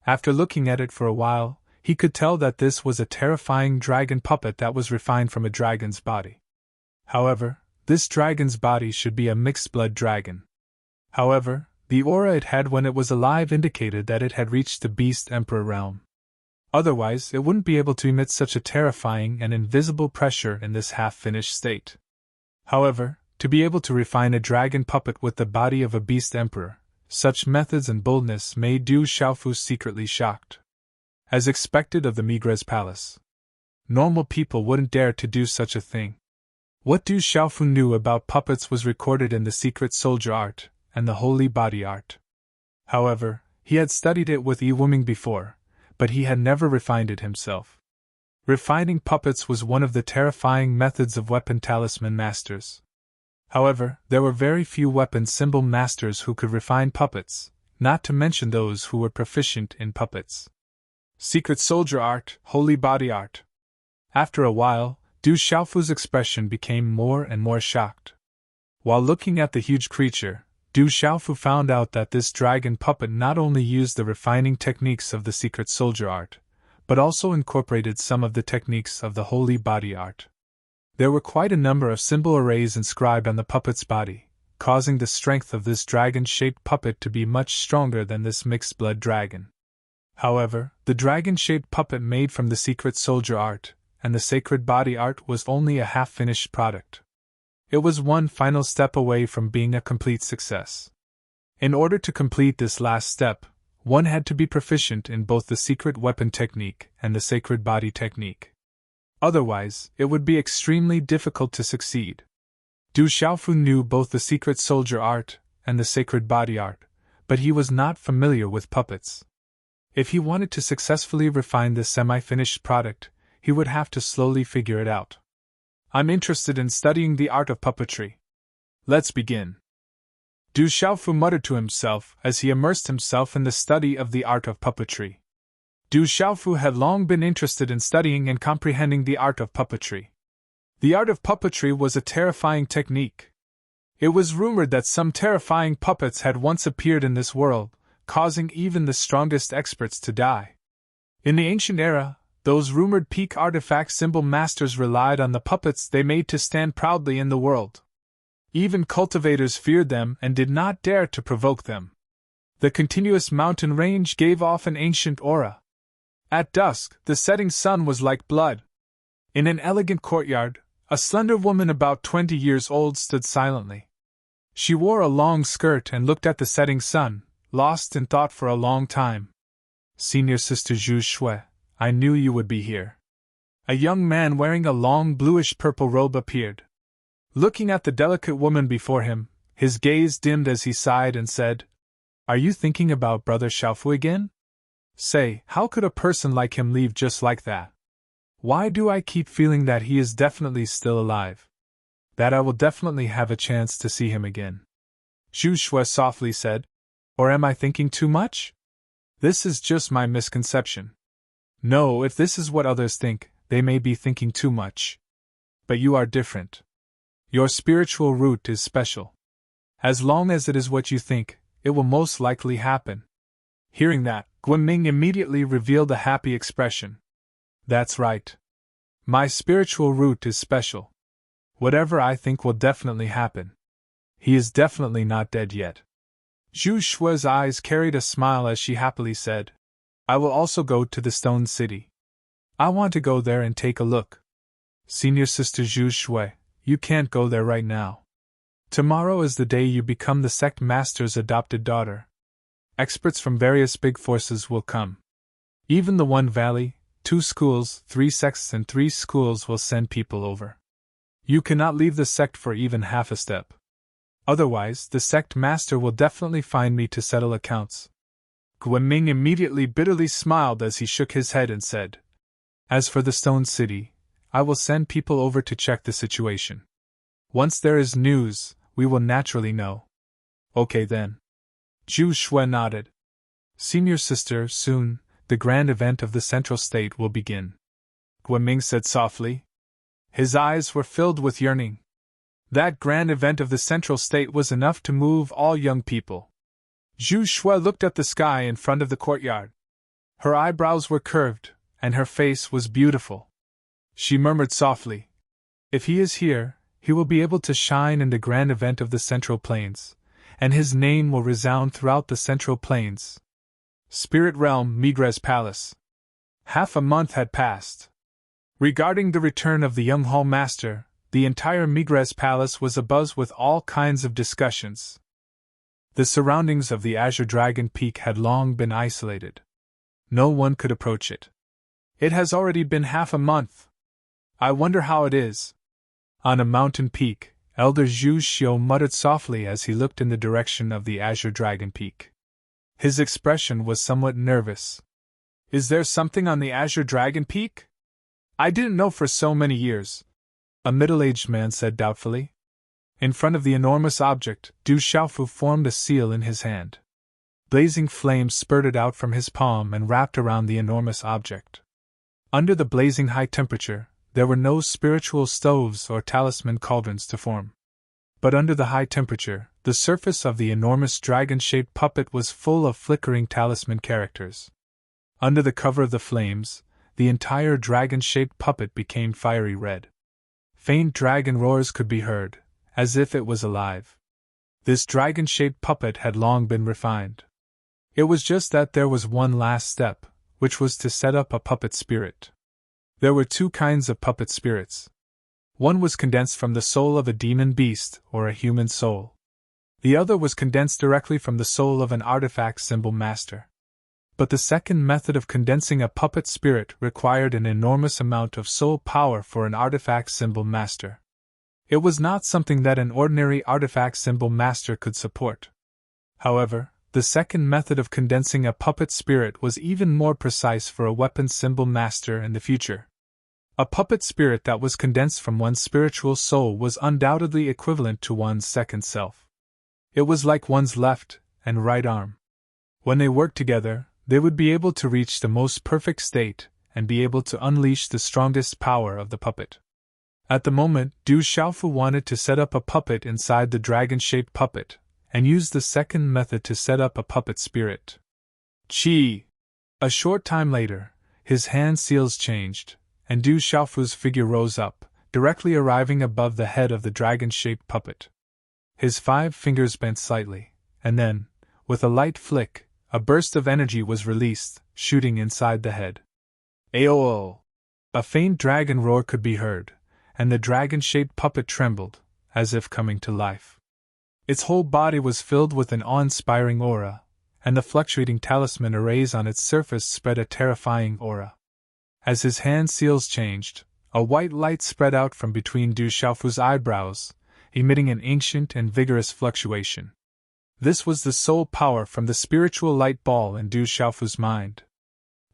After looking at it for a while, he could tell that this was a terrifying dragon puppet that was refined from a dragon's body. However, this dragon's body should be a mixed-blood dragon. However, the aura it had when it was alive indicated that it had reached the Beast Emperor realm. Otherwise, it wouldn't be able to emit such a terrifying and invisible pressure in this half-finished state. However, to be able to refine a dragon puppet with the body of a Beast Emperor, such methods and boldness made Du Xiaofu secretly shocked. As expected of the Migres Palace, normal people wouldn't dare to do such a thing. What Du Xiaofu knew about puppets was recorded in the secret soldier art and the holy body art. However, he had studied it with Yi Wuming before, but he had never refined it himself. Refining puppets was one of the terrifying methods of weapon talisman masters. However, there were very few weapon symbol masters who could refine puppets, not to mention those who were proficient in puppets. Secret soldier art, holy body art. After a while, Du Xiaofu's expression became more and more shocked. While looking at the huge creature, Du Xiaofu found out that this dragon puppet not only used the refining techniques of the secret soldier art, but also incorporated some of the techniques of the holy body art. There were quite a number of symbol arrays inscribed on the puppet's body, causing the strength of this dragon-shaped puppet to be much stronger than this mixed-blood dragon. However, the dragon-shaped puppet made from the secret soldier art and the sacred body art was only a half-finished product. It was one final step away from being a complete success. In order to complete this last step, one had to be proficient in both the secret weapon technique and the sacred body technique. Otherwise, it would be extremely difficult to succeed. Du Xiaofu knew both the secret soldier art and the sacred body art, but he was not familiar with puppets. If he wanted to successfully refine this semi-finished product, he would have to slowly figure it out. I'm interested in studying the art of puppetry. Let's begin. Du Xiaofu muttered to himself as he immersed himself in the study of the art of puppetry. Du Xiaofu had long been interested in studying and comprehending the art of puppetry. The art of puppetry was a terrifying technique. It was rumored that some terrifying puppets had once appeared in this world, causing even the strongest experts to die. In the ancient era, those rumored peak artifact symbol masters relied on the puppets they made to stand proudly in the world. Even cultivators feared them and did not dare to provoke them. The continuous mountain range gave off an ancient aura. At dusk, the setting sun was like blood. In an elegant courtyard, a slender woman about 20 years old stood silently. She wore a long skirt and looked at the setting sun, lost in thought for a long time. Senior Sister Zhu Shui, I knew you would be here. A young man wearing a long bluish-purple robe appeared. Looking at the delicate woman before him, his gaze dimmed as he sighed and said, Are you thinking about Brother Xiaofu again? Say, how could a person like him leave just like that? Why do I keep feeling that he is definitely still alive? That I will definitely have a chance to see him again. Zhu Shui softly said, Or am I thinking too much? This is just my misconception. No, if this is what others think, they may be thinking too much. But you are different. Your spiritual root is special. As long as it is what you think, it will most likely happen. Hearing that, Guiming immediately revealed a happy expression. That's right. My spiritual root is special. Whatever I think will definitely happen. He is definitely not dead yet. Zhu Shui's eyes carried a smile as she happily said, I will also go to the Stone City. I want to go there and take a look. Senior Sister Zhu Shui, you can't go there right now. Tomorrow is the day you become the sect master's adopted daughter. Experts from various big forces will come. Even the One Valley, 2 schools, 3 sects and 3 schools will send people over. You cannot leave the sect for even half a step. Otherwise, the sect master will definitely find me to settle accounts. Guiming immediately bitterly smiled as he shook his head and said, As for the Stone City, I will send people over to check the situation. Once there is news, we will naturally know. Okay then. Zhu Shui nodded. Senior Sister, soon, the grand event of the Central State will begin. Guiming said softly. His eyes were filled with yearning. That grand event of the Central State was enough to move all young people. Zhu Shui looked at the sky in front of the courtyard. Her eyebrows were curved, and her face was beautiful. She murmured softly, "If he is here, he will be able to shine in the grand event of the Central Plains, and his name will resound throughout the Central Plains." Spirit Realm, Migres Palace. Half a month had passed. Regarding the return of the young Hall Master, the entire Migres Palace was abuzz with all kinds of discussions. The surroundings of the Azure Dragon Peak had long been isolated. No one could approach it. It has already been half a month. I wonder how it is. On a mountain peak, Elder Zhu Xiu muttered softly as he looked in the direction of the Azure Dragon Peak. His expression was somewhat nervous. Is there something on the Azure Dragon Peak? I didn't know for so many years, a middle-aged man said doubtfully. In front of the enormous object, Du Xiaofu formed a seal in his hand. Blazing flames spurted out from his palm and wrapped around the enormous object. Under the blazing high temperature, there were no spiritual stoves or talisman cauldrons to form. But under the high temperature, the surface of the enormous dragon-shaped puppet was full of flickering talisman characters. Under the cover of the flames, the entire dragon-shaped puppet became fiery red. Faint dragon roars could be heard, as if it was alive. This dragon-shaped puppet had long been refined. It was just that there was one last step, which was to set up a puppet spirit. There were two kinds of puppet spirits. One was condensed from the soul of a demon beast or a human soul. The other was condensed directly from the soul of an artifact symbol master. But the second method of condensing a puppet spirit required an enormous amount of soul power for an artifact symbol master. It was not something that an ordinary artifact symbol master could support. However, the second method of condensing a puppet spirit was even more precise for a weapon symbol master in the future. A puppet spirit that was condensed from one's spiritual soul was undoubtedly equivalent to one's second self. It was like one's left and right arm. When they worked together, they would be able to reach the most perfect state and be able to unleash the strongest power of the puppet. At the moment, Du Xiaofu wanted to set up a puppet inside the dragon-shaped puppet, and used the second method to set up a puppet spirit. Qi! A short time later, his hand seals changed, and Du Xiaofu's figure rose up, directly arriving above the head of the dragon-shaped puppet. His 5 fingers bent slightly, and then, with a light flick, a burst of energy was released, shooting inside the head. Aoo! A faint dragon roar could be heard, and the dragon-shaped puppet trembled, as if coming to life. Its whole body was filled with an awe-inspiring aura, and the fluctuating talisman arrays on its surface spread a terrifying aura. As his hand seals changed, a white light spread out from between Du Xiaofu's eyebrows, emitting an ancient and vigorous fluctuation. This was the soul power from the spiritual light ball in Du Xiaofu's mind.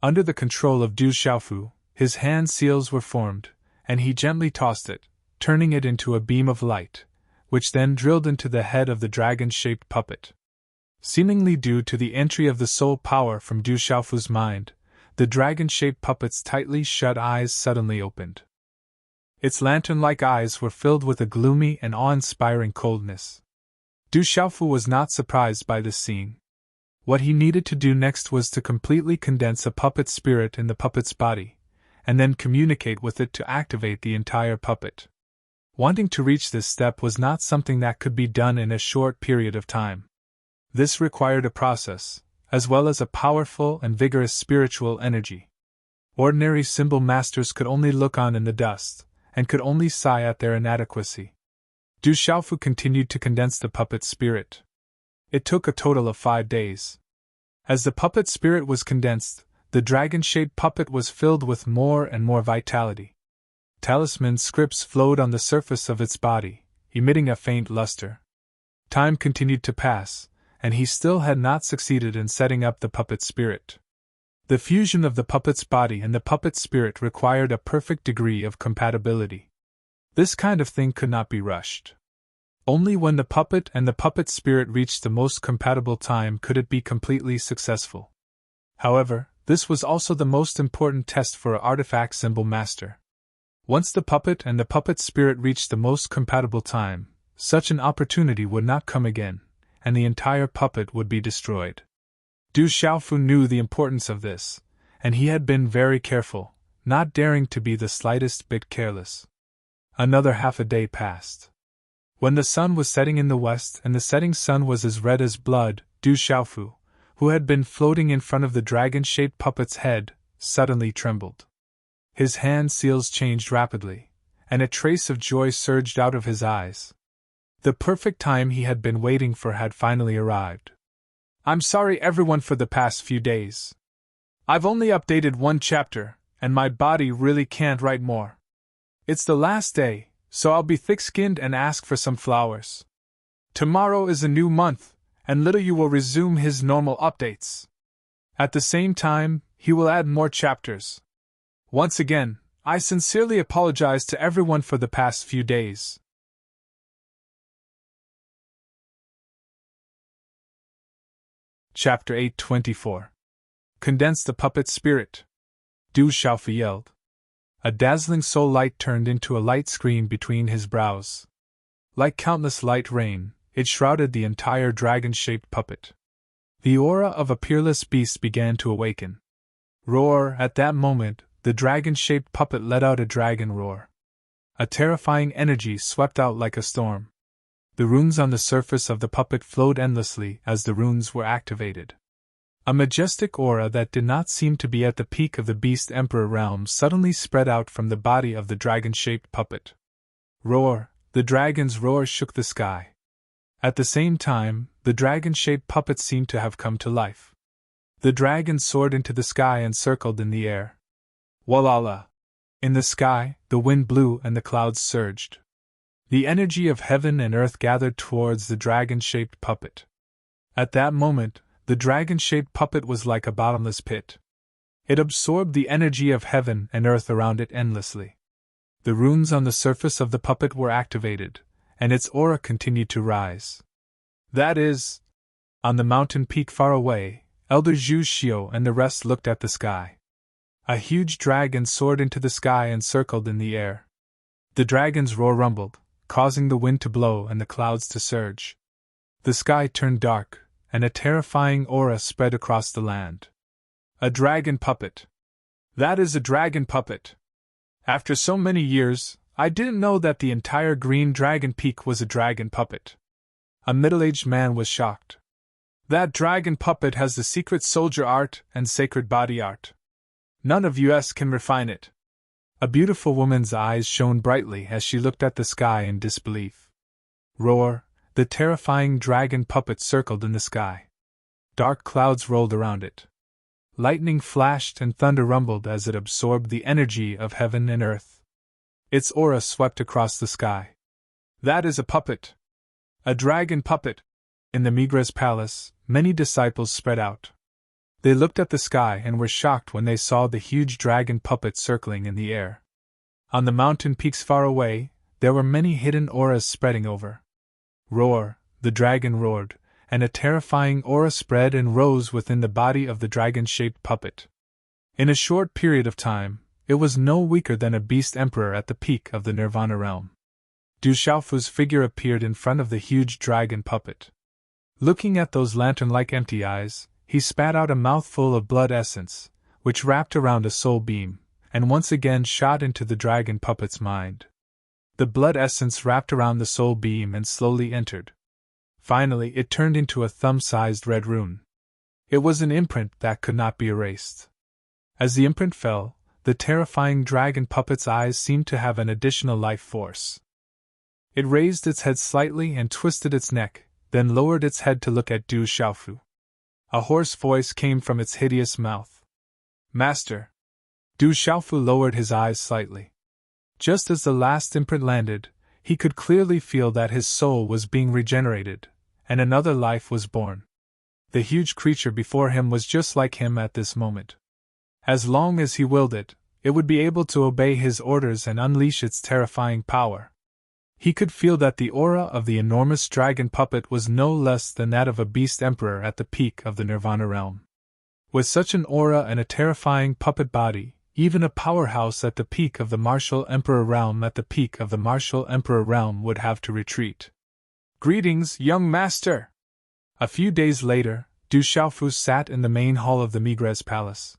Under the control of Du Xiaofu, his hand seals were formed, and he gently tossed it, turning it into a beam of light, which then drilled into the head of the dragon-shaped puppet. Seemingly due to the entry of the soul power from Du Xiaofu's mind, the dragon-shaped puppet's tightly shut eyes suddenly opened. Its lantern-like eyes were filled with a gloomy and awe-inspiring coldness. Du Xiaofu was not surprised by this scene. What he needed to do next was to completely condense a puppet spirit in the puppet's body, and then communicate with it to activate the entire puppet. Wanting to reach this step was not something that could be done in a short period of time. This required a process, as well as a powerful and vigorous spiritual energy. Ordinary symbol masters could only look on in the dust, and could only sigh at their inadequacy. Du Xiaofu continued to condense the puppet spirit. It took a total of 5 days. As the puppet spirit was condensed, the dragon-shaped puppet was filled with more and more vitality. Talisman scripts flowed on the surface of its body, emitting a faint luster. Time continued to pass, and he still had not succeeded in setting up the puppet spirit. The fusion of the puppet's body and the puppet spirit required a perfect degree of compatibility. This kind of thing could not be rushed. Only when the puppet and the puppet spirit reached the most compatible time could it be completely successful. However, This was also the most important test for an artifact symbol master. Once the puppet and the puppet spirit reached the most compatible time, such an opportunity would not come again, and the entire puppet would be destroyed. Du Xiaofu knew the importance of this, and he had been very careful, not daring to be the slightest bit careless. Another half a day passed. When the sun was setting in the west and the setting sun was as red as blood, Du Xiaofu, who had been floating in front of the dragon-shaped puppet's head, suddenly trembled. His hand seals changed rapidly, and a trace of joy surged out of his eyes. The perfect time he had been waiting for had finally arrived. I'm sorry everyone for the past few days. I've only updated one chapter, and my body really can't write more. It's the last day, so I'll be thick-skinned and ask for some flowers. Tomorrow is a new month, and Little You will resume his normal updates. At the same time, he will add more chapters. Once again, I sincerely apologize to everyone for the past few days. Chapter 824. Condense the puppet spirit. Du Xiaofu yelled. A dazzling soul light turned into a light screen between his brows. Like countless light rain, it shrouded the entire dragon-shaped puppet. The aura of a peerless beast began to awaken. Roar! At that moment, the dragon-shaped puppet let out a dragon roar. A terrifying energy swept out like a storm. The runes on the surface of the puppet flowed endlessly as the runes were activated. A majestic aura that did not seem to be at the peak of the Beast Emperor realm suddenly spread out from the body of the dragon-shaped puppet. Roar! The dragon's roar shook the sky. At the same time, the dragon-shaped puppet seemed to have come to life. The dragon soared into the sky and circled in the air. Walala! In the sky, the wind blew and the clouds surged. The energy of heaven and earth gathered towards the dragon-shaped puppet. At that moment, the dragon-shaped puppet was like a bottomless pit. It absorbed the energy of heaven and earth around it endlessly. The runes on the surface of the puppet were activated, and its aura continued to rise. That is, on the mountain peak far away, Elder Zhu Xiu and the rest looked at the sky. A huge dragon soared into the sky and circled in the air. The dragon's roar rumbled, causing the wind to blow and the clouds to surge. The sky turned dark, and a terrifying aura spread across the land. A dragon puppet. That is a dragon puppet. After so many years, I didn't know that the entire Green Dragon Peak was a dragon puppet. A middle-aged man was shocked. That dragon puppet has the secret soldier art and sacred body art. None of us can refine it. A beautiful woman's eyes shone brightly as she looked at the sky in disbelief. Roar! The terrifying dragon puppet circled in the sky. Dark clouds rolled around it. Lightning flashed and thunder rumbled as it absorbed the energy of heaven and earth. Its aura swept across the sky. That is a puppet. A dragon puppet. In the Migra's palace, many disciples spread out. They looked at the sky and were shocked when they saw the huge dragon puppet circling in the air. On the mountain peaks far away, there were many hidden auras spreading over. Roar! The dragon roared, and a terrifying aura spread and rose within the body of the dragon-shaped puppet. In a short period of time, it was no weaker than a beast emperor at the peak of the Nirvana realm. Du Xiaofu's figure appeared in front of the huge dragon puppet. Looking at those lantern-like empty eyes, he spat out a mouthful of blood essence, which wrapped around a soul beam, and once again shot into the dragon puppet's mind. The blood essence wrapped around the soul beam and slowly entered. Finally, it turned into a thumb-sized red rune. It was an imprint that could not be erased. As the imprint fell, the terrifying dragon puppet's eyes seemed to have an additional life force. It raised its head slightly and twisted its neck, then lowered its head to look at Du Xiaofu. A hoarse voice came from its hideous mouth. Master! Du Xiaofu lowered his eyes slightly. Just as the last imprint landed, he could clearly feel that his soul was being regenerated, and another life was born. The huge creature before him was just like him at this moment. As long as he willed it, it would be able to obey his orders and unleash its terrifying power. He could feel that the aura of the enormous dragon puppet was no less than that of a beast emperor at the peak of the Nirvana realm. With such an aura and a terrifying puppet body, even a powerhouse at the peak of the martial emperor realm would have to retreat. Greetings, young master! A few days later, Du Xiaofu sat in the main hall of the Migres Palace.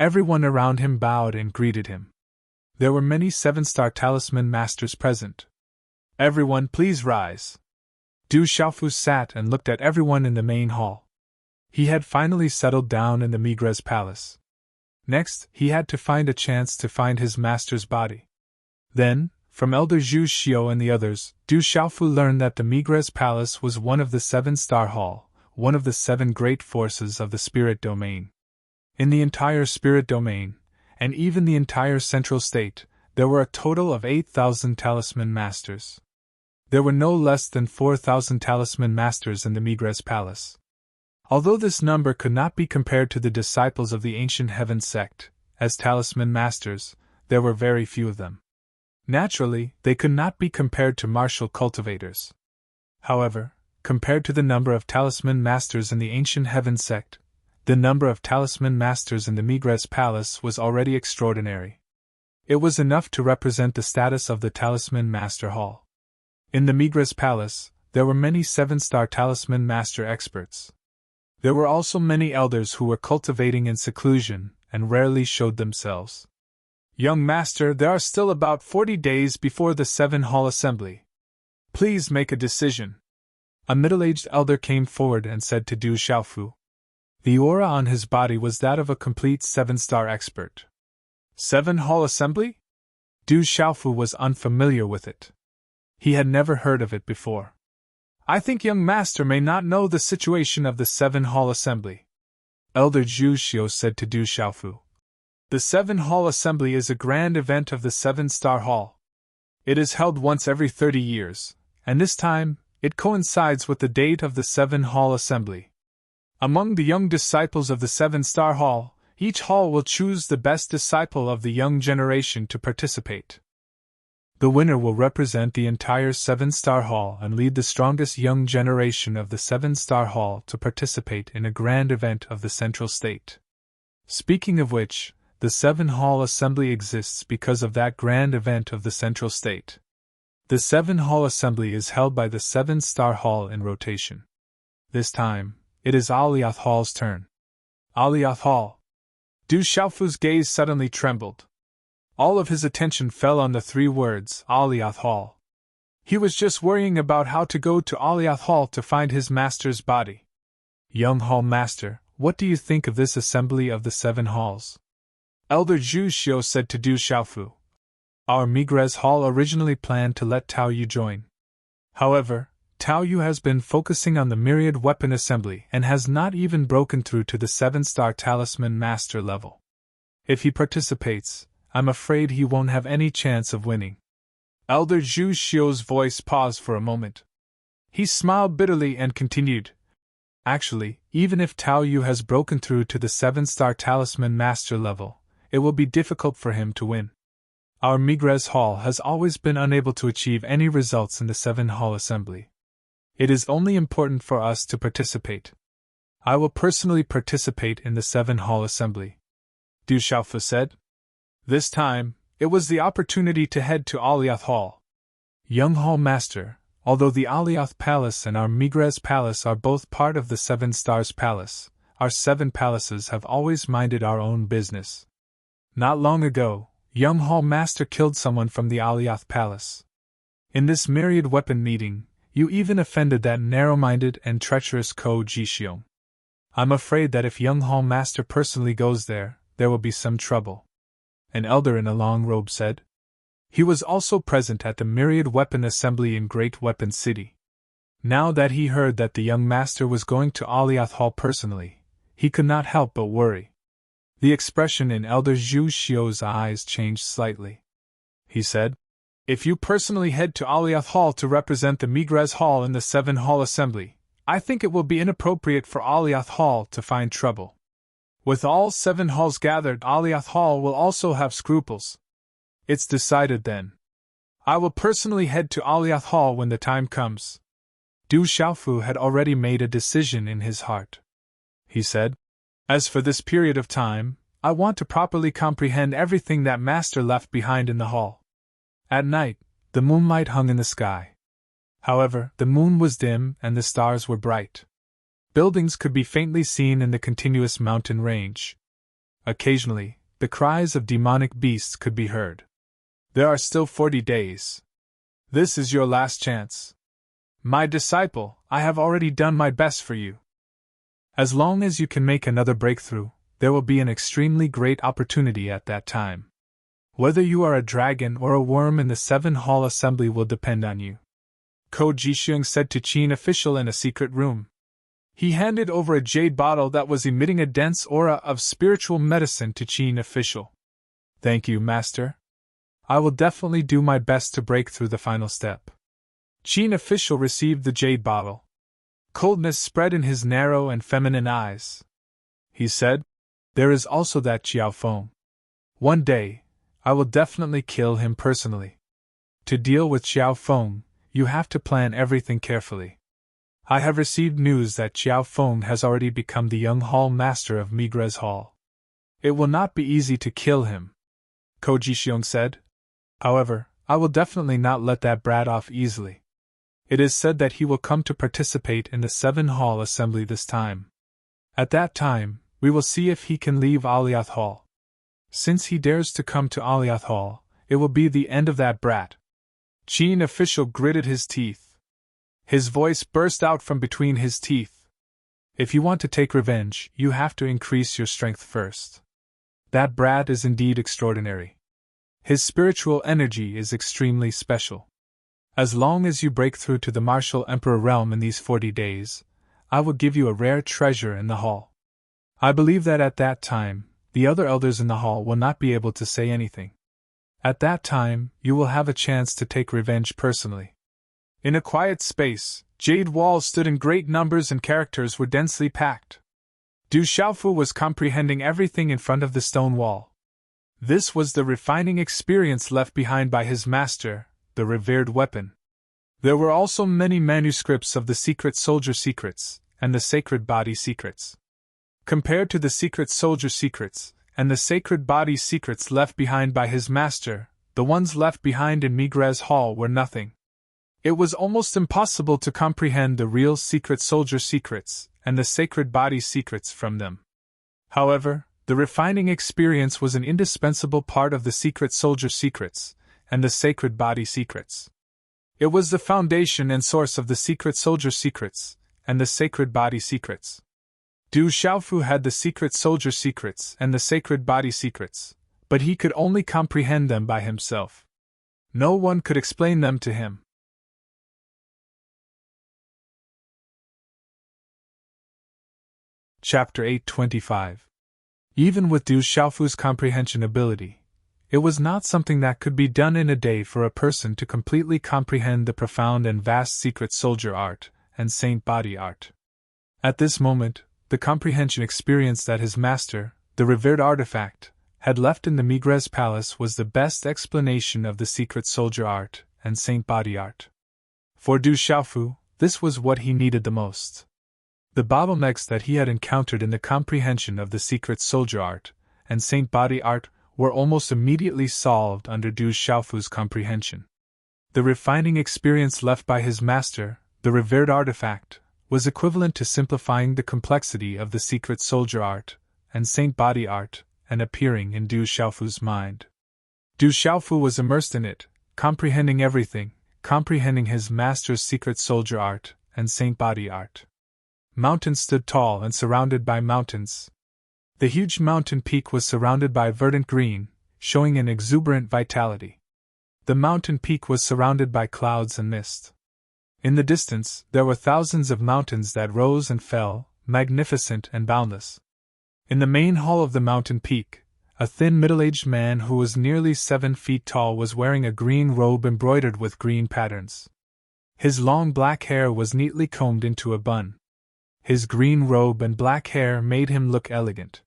Everyone around him bowed and greeted him. There were many 7-star talisman masters present. Everyone, please rise. Du Xiaofu sat and looked at everyone in the main hall. He had finally settled down in the Migres Palace. Next, he had to find a chance to find his master's body. Then, from Elder Zhu Xiu and the others, Du Xiaofu learned that the Migres Palace was one of the 7-star hall, one of the 7 great forces of the spirit domain. In the entire spirit domain, and even the entire central state, there were a total of 8,000 talisman masters. There were no less than 4,000 talisman masters in the Migres Palace. Although this number could not be compared to the disciples of the ancient heaven sect, as talisman masters, there were very few of them. Naturally, they could not be compared to martial cultivators. However, compared to the number of talisman masters in the ancient heaven sect, the number of talisman masters in the Migres Palace was already extraordinary. It was enough to represent the status of the Talisman Master Hall. In the Migres Palace, there were many 7-star talisman master experts. There were also many elders who were cultivating in seclusion and rarely showed themselves. Young master, there are still about 40 days before the 7-hall assembly. Please make a decision. A middle-aged elder came forward and said to Du Xiaofu. The aura on his body was that of a complete 7-star expert. 7-hall assembly? Du Xiaofu was unfamiliar with it. He had never heard of it before. I think young master may not know the situation of the 7-hall assembly. Elder Zhu Xiu said to Du Xiaofu. The 7-hall assembly is a grand event of the 7-star hall. It is held once every 30 years, and this time, it coincides with the date of the 7-hall assembly. Among the young disciples of the 7-star hall, each hall will choose the best disciple of the young generation to participate. The winner will represent the entire 7-star hall and lead the strongest young generation of the 7-star hall to participate in a grand event of the central state. Speaking of which, the 7-hall assembly exists because of that grand event of the central state. The 7-hall assembly is held by the 7-star hall in rotation. This time, it is Aliath Hall's turn. Aliath Hall. Du Xiaofu's gaze suddenly trembled. All of his attention fell on the 3 words, Aliath Hall. He was just worrying about how to go to Aliath Hall to find his master's body. Young Hall Master, what do you think of this assembly of the 7 halls? Elder Zhu Xiu said to Du Xiaofu. Our Migres Hall originally planned to let Tao Yu join. However, Tao Yu has been focusing on the myriad weapon assembly and has not even broken through to the 7-star talisman master level. If he participates, I'm afraid he won't have any chance of winning. Elder Zhu Xiu's voice paused for a moment. He smiled bitterly and continued. Actually, even if Tao Yu has broken through to the 7-star talisman master level, it will be difficult for him to win. Our Migres Hall has always been unable to achieve any results in the 7-hall assembly. It is only important for us to participate. I will personally participate in the 7-hall assembly. Du Xiaofu said. This time, it was the opportunity to head to Aliath Hall. Young Hall Master, although the Aliath Palace and our Migres Palace are both part of the 7 Stars Palace, our 7 palaces have always minded our own business. Not long ago, Young Hall Master killed someone from the Aliath Palace. In this myriad weapon meeting, you even offended that narrow-minded and treacherous Ko Jixiong. I'm afraid that if Young Hall Master personally goes there will be some trouble. An elder in a long robe said. He was also present at the myriad weapon assembly in Great Weapon City. Now that he heard that the young master was going to Aliath Hall personally, he could not help but worry. The expression in Elder Zhu Xiu's eyes changed slightly. He said, If you personally head to Aliath Hall to represent the Migres Hall in the 7-hall assembly, I think it will be inappropriate for Aliath Hall to find trouble. With all 7 halls gathered, Aliath Hall will also have scruples. It's decided then. I will personally head to Aliath Hall when the time comes. Du Xiaofu had already made a decision in his heart. He said, As for this period of time, I want to properly comprehend everything that Master left behind in the hall. At night, the moonlight hung in the sky. However, the moon was dim and the stars were bright. Buildings could be faintly seen in the continuous mountain range. Occasionally, the cries of demonic beasts could be heard. There are still 40 days. This is your last chance. My disciple, I have already done my best for you. As long as you can make another breakthrough, there will be an extremely great opportunity at that time. Whether you are a dragon or a worm in the 7-hall assembly will depend on you. Ko Jisheng said to Qin official in a secret room. He handed over a jade bottle that was emitting a dense aura of spiritual medicine to Qin official. Thank you, Master. I will definitely do my best to break through the final step. Qin official received the jade bottle. Coldness spread in his narrow and feminine eyes. He said, There is also that Xiao Feng. One day, I will definitely kill him personally. To deal with Xiao Feng, you have to plan everything carefully. I have received news that Xiao Feng has already become the young hall master of Migres Hall. It will not be easy to kill him, Ko Jisheng said. However, I will definitely not let that brat off easily. It is said that he will come to participate in the 7-hall assembly this time. At that time, we will see if he can leave Aliath Hall. Since he dares to come to Aliath Hall, it will be the end of that brat. Qin official gritted his teeth. His voice burst out from between his teeth. If you want to take revenge, you have to increase your strength first. That brat is indeed extraordinary. His spiritual energy is extremely special. As long as you break through to the Martial Emperor realm in these 40 days, I will give you a rare treasure in the hall. I believe that at that time, the other elders in the hall will not be able to say anything. At that time, you will have a chance to take revenge personally. In a quiet space, jade walls stood in great numbers and characters were densely packed. Du Xiaofu was comprehending everything in front of the stone wall. This was the refining experience left behind by his master, the revered weapon. There were also many manuscripts of the secret soldier secrets, and the sacred body secrets. Compared to the secret soldier secrets, and the sacred body secrets left behind by his master, the ones left behind in Migres Hall were nothing. It was almost impossible to comprehend the real secret soldier secrets, and the sacred body secrets from them. However, the refining experience was an indispensable part of the secret soldier secrets, and the sacred body secrets. It was the foundation and source of the secret soldier secrets, and the sacred body secrets. Du Xiaofu had the secret soldier secrets and the sacred body secrets, but he could only comprehend them by himself. No one could explain them to him. Chapter 825. Even with Du Xiaofu's comprehension ability, it was not something that could be done in a day for a person to completely comprehend the profound and vast secret soldier art and saint body art. At this moment, the comprehension experience that his master, the revered artifact, had left in the Migres Palace was the best explanation of the secret soldier art and saint body art. For Du Xiaofu, this was what he needed the most. The bottlenecks that he had encountered in the comprehension of the secret soldier art and saint body art were almost immediately solved under Du Xiaofu's comprehension. The refining experience left by his master, the revered artifact, was equivalent to simplifying the complexity of the secret soldier art and saint body art and appearing in Du Xiaofu's mind. Du Xiaofu was immersed in it, comprehending everything, comprehending his master's secret soldier art and saint body art. Mountains stood tall and surrounded by mountains. The huge mountain peak was surrounded by verdant green, showing an exuberant vitality. The mountain peak was surrounded by clouds and mist. In the distance, there were thousands of mountains that rose and fell, magnificent and boundless. In the main hall of the mountain peak, a thin middle-aged man who was nearly 7 feet tall was wearing a green robe embroidered with green patterns. His long black hair was neatly combed into a bun. His green robe and black hair made him look elegant.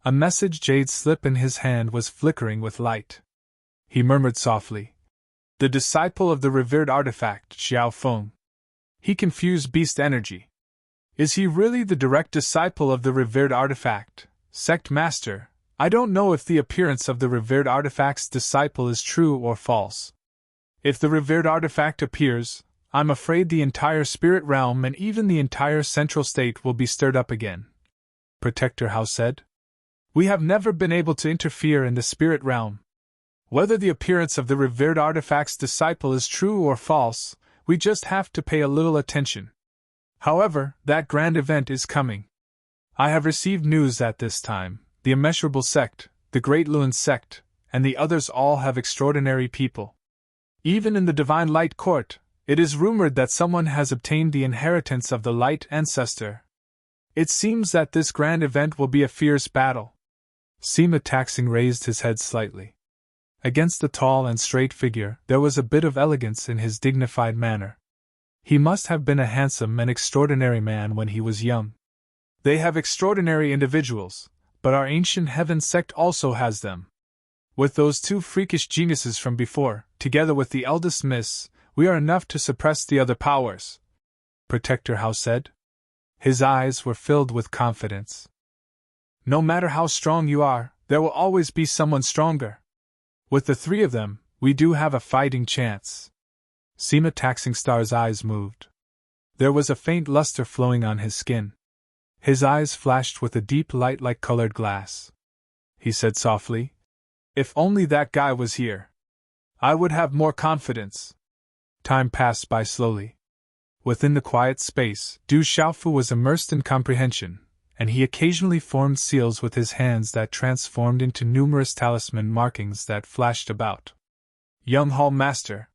A message jade slip in his hand was flickering with light. He murmured softly, "The disciple of the revered artifact, Xiao Feng. He can fuse beast energy. Is he really the direct disciple of the revered artifact, sect master? I don't know if the appearance of the revered artifact's disciple is true or false. If the revered artifact appears, I'm afraid the entire spirit realm and even the entire central state will be stirred up again, Protector House said. We have never been able to interfere in the spirit realm. Whether the appearance of the revered artifact's disciple is true or false, we just have to pay a little attention. However, that grand event is coming. I have received news that this time, the immeasurable sect, the Great Lewin sect, and the others all have extraordinary people. Even in the Divine Light Court, it is rumored that someone has obtained the inheritance of the Light Ancestor. It seems that this grand event will be a fierce battle. Sima Taxing raised his head slightly. Against the tall and straight figure, there was a bit of elegance in his dignified manner. He must have been a handsome and extraordinary man when he was young. They have extraordinary individuals, but our ancient heaven sect also has them. With those two freakish geniuses from before, together with the eldest miss, we are enough to suppress the other powers, Protector House said. His eyes were filled with confidence. No matter how strong you are, there will always be someone stronger. With the three of them, we do have a fighting chance. Sima Taxing Star's eyes moved. There was a faint luster flowing on his skin. His eyes flashed with a deep light like colored glass. He said softly, "If only that guy was here, I would have more confidence." Time passed by slowly. Within the quiet space, Du Xiaofu was immersed in comprehension, and he occasionally formed seals with his hands that transformed into numerous talisman markings that flashed about. Young Hall Master.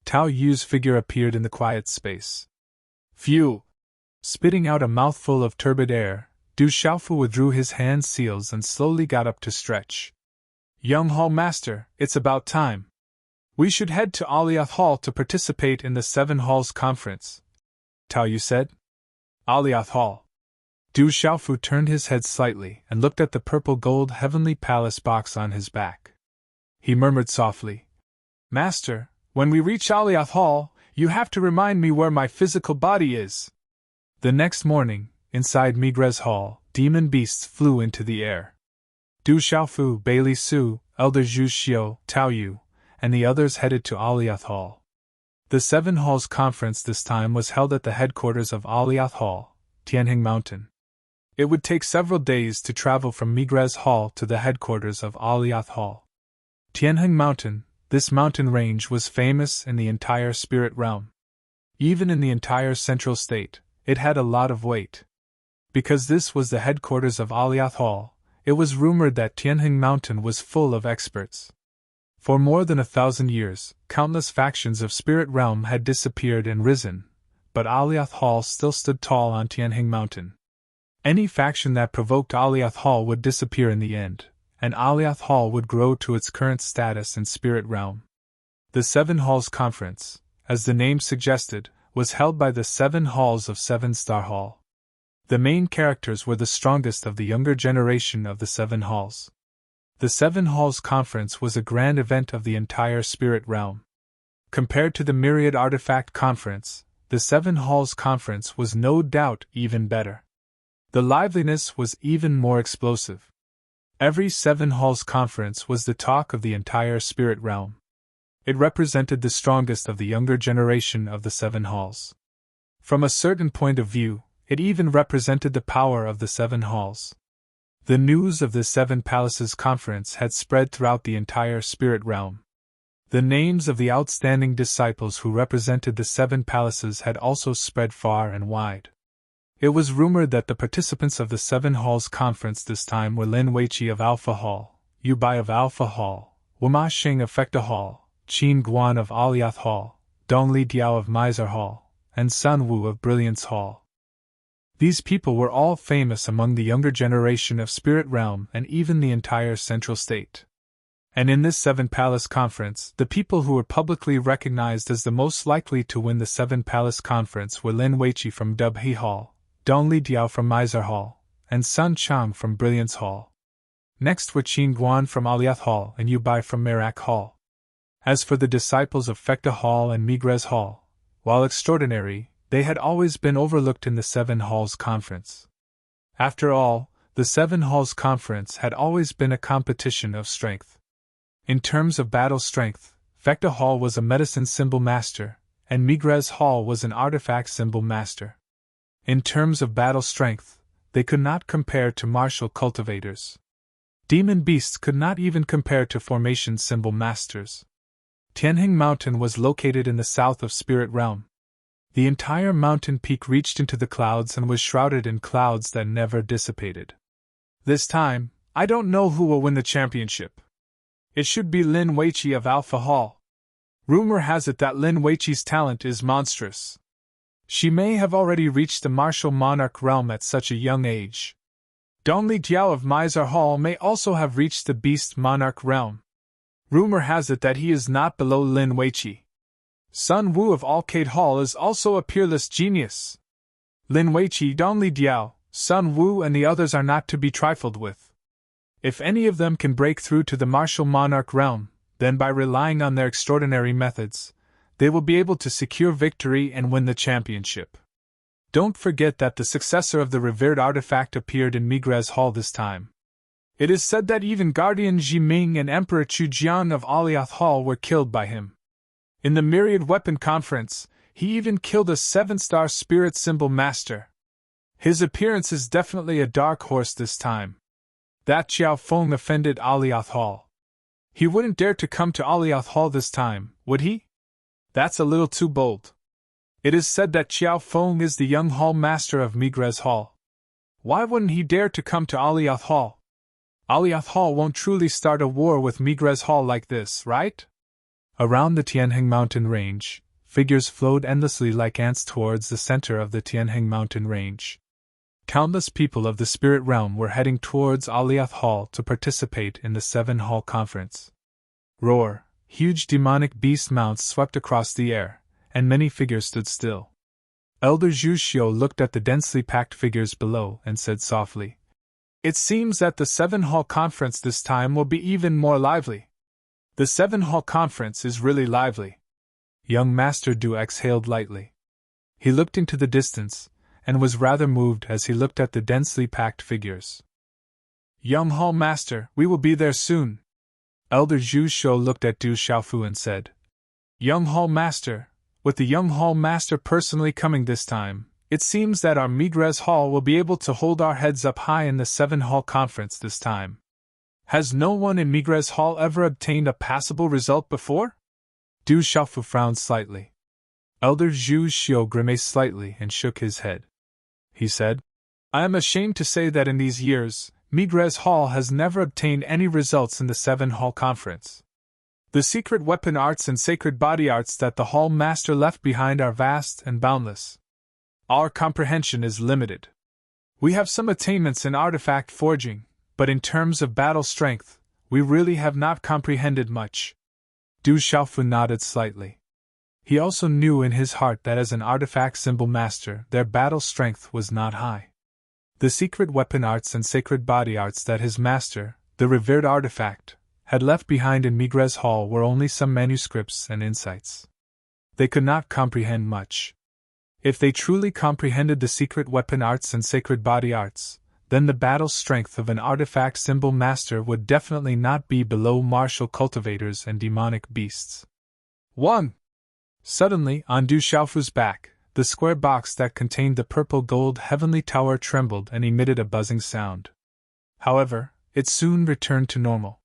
Tao Yu's figure appeared in the quiet space. Phew! Spitting out a mouthful of turbid air, Du Xiaofu withdrew his hand seals and slowly got up to stretch. Young Hall Master, it's about time. We should head to Aliath Hall to participate in the Seven Halls Conference, Tao Yu said. Aliath Hall. Du Xiaofu turned his head slightly and looked at the purple-gold heavenly palace box on his back. He murmured softly, "Master, when we reach Aliath Hall, you have to remind me where my physical body is." The next morning, inside Migres Hall, demon beasts flew into the air. Du Xiaofu, Bailey Su, Elder Zhu Xiu, Tao Yu, and the others headed to Aliath Hall. The Seven Halls Conference this time was held at the headquarters of Aliath Hall, Tianheng Mountain. It would take several days to travel from Migres Hall to the headquarters of Aliath Hall. Tianheng Mountain, this mountain range was famous in the entire spirit realm. Even in the entire central state, it had a lot of weight. Because this was the headquarters of Aliath Hall, it was rumored that Tianheng Mountain was full of experts. For more than 1,000 years, countless factions of spirit realm had disappeared and risen, but Aliath Hall still stood tall on Tianheng Mountain. Any faction that provoked Aliath Hall would disappear in the end, and Aliath Hall would grow to its current status in spirit realm. The Seven Halls Conference, as the name suggested, was held by the Seven Halls of Seven Star Hall. The main characters were the strongest of the younger generation of the Seven Halls. The Seven Halls Conference was a grand event of the entire spirit realm. Compared to the Myriad Artifact Conference, the Seven Halls Conference was no doubt even better. The liveliness was even more explosive. Every Seven Halls Conference was the talk of the entire spirit realm. It represented the strongest of the younger generation of the Seven Halls. From a certain point of view, it even represented the power of the Seven Halls. The news of the Seven Palaces Conference had spread throughout the entire spirit realm. The names of the outstanding disciples who represented the Seven Palaces had also spread far and wide. It was rumored that the participants of the Seven Halls Conference this time were Lin Weiqi of Alpha Hall, Yu Bai of Alpha Hall, Wuma Xing of Fecta Hall, Qin Guan of Aliath Hall, Dongli Diao of Miser Hall, and Sun Wu of Brilliance Hall. These people were all famous among the younger generation of Spirit Realm and even the entire Central State. And in this Seven Palace Conference, the people who were publicly recognized as the most likely to win the Seven Palace Conference were Lin Weiqi from Dubhe Hall, Dongli Diao from Miser Hall, and Sun Chang from Brilliance Hall. Next were Qin Guan from Aliath Hall and Yu Bai from Merak Hall. As for the disciples of Fecta Hall and Migres Hall, while extraordinary, they had always been overlooked in the Seven Halls Conference. After all, the Seven Halls Conference had always been a competition of strength. In terms of battle strength, Vecta Hall was a medicine symbol master, and Migrez Hall was an artifact symbol master. In terms of battle strength, they could not compare to martial cultivators. Demon beasts could not even compare to formation symbol masters. Tianheng Mountain was located in the south of Spirit Realm. The entire mountain peak reached into the clouds and was shrouded in clouds that never dissipated. This time, I don't know who will win the championship. It should be Lin Weiqi of Alpha Hall. Rumor has it that Lin Weiqi's talent is monstrous. She may have already reached the martial monarch realm at such a young age. Dongli Jiao of Mizar Hall may also have reached the beast monarch realm. Rumor has it that he is not below Lin Weiqi. Sun Wu of Alcade Hall is also a peerless genius. Lin Weiqi, Dongli Jiao, Sun Wu and the others are not to be trifled with. If any of them can break through to the martial monarch realm, then by relying on their extraordinary methods, they will be able to secure victory and win the championship. Don't forget that the successor of the revered artifact appeared in Migrez Hall this time. It is said that even Guardian Jiming and Emperor Chu Jian of Alioth Hall were killed by him. In the Myriad Weapon Conference, he even killed a 7-star spirit symbol master. His appearance is definitely a dark horse this time. That Xiao Feng offended Alioth Hall. He wouldn't dare to come to Alioth Hall this time, would he? That's a little too bold. It is said that Xiao Feng is the young hall master of Migrez Hall. Why wouldn't he dare to come to Alioth Hall? Alioth Hall won't truly start a war with Migrez Hall like this, right? Around the Tianheng Mountain Range, figures flowed endlessly like ants towards the center of the Tianheng Mountain Range. Countless people of the spirit realm were heading towards Alioth Hall to participate in the Seven Hall Conference. Roar, huge demonic beast mounts swept across the air, and many figures stood still. Elder Zhu Xiu looked at the densely packed figures below and said softly, "It seems that the Seven Hall Conference this time will be even more lively. The Seven Hall Conference is really lively." Young Master Du exhaled lightly. He looked into the distance, and was rather moved as he looked at the densely packed figures. "Young Hall Master, we will be there soon." Elder Zhu Xiu looked at Du Xiaofu and said, "Young Hall Master, with the Young Hall Master personally coming this time, it seems that our Migrez Hall will be able to hold our heads up high in the Seven Hall Conference this time. Has no one in Migrez Hall ever obtained a passable result before?" Du Xiaofu frowned slightly. Elder Zhu Xiu grimaced slightly and shook his head. He said, "I am ashamed to say that in these years, Migrez Hall has never obtained any results in the Seven Hall Conference. The secret weapon arts and sacred body arts that the Hall Master left behind are vast and boundless. Our comprehension is limited. We have some attainments in artifact forging, but in terms of battle strength, we really have not comprehended much." Du Xiaofu nodded slightly. He also knew in his heart that as an artifact symbol master, their battle strength was not high. The secret weapon arts and sacred body arts that his master, the revered artifact, had left behind in Migrez Hall were only some manuscripts and insights. They could not comprehend much. If they truly comprehended the secret weapon arts and sacred body arts, then the battle strength of an artifact symbol master would definitely not be below martial cultivators and demonic beasts. 1. Suddenly, on Du Xiaofu's back, the square box that contained the purple gold heavenly tower trembled and emitted a buzzing sound. However, it soon returned to normal.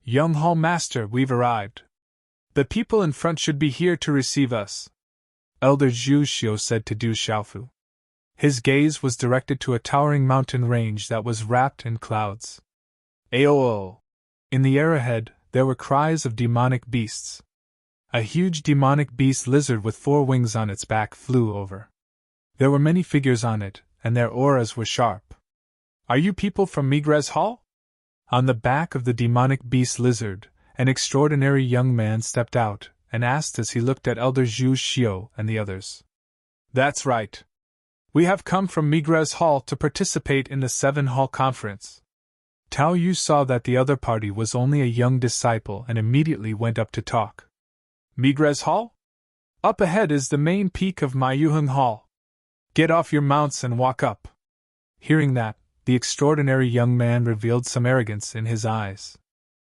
"Young Hall Master, we've arrived. The people in front should be here to receive us," Elder Zhu Xiu said to Du Xiaofu. His gaze was directed to a towering mountain range that was wrapped in clouds. Aoo! In the air ahead, there were cries of demonic beasts. A huge demonic beast lizard with 4 wings on its back flew over. There were many figures on it, and their auras were sharp. "Are you people from Migrez Hall?" On the back of the demonic beast lizard, an extraordinary young man stepped out and asked as he looked at Elder Zhu Xiu and the others. "That's right. We have come from Migrez Hall to participate in the Seven Hall Conference." Tao Yu saw that the other party was only a young disciple and immediately went up to talk. "Migrez Hall? Up ahead is the main peak of my Yuheng Hall. Get off your mounts and walk up. Hearing that, the extraordinary young man revealed some arrogance in his eyes.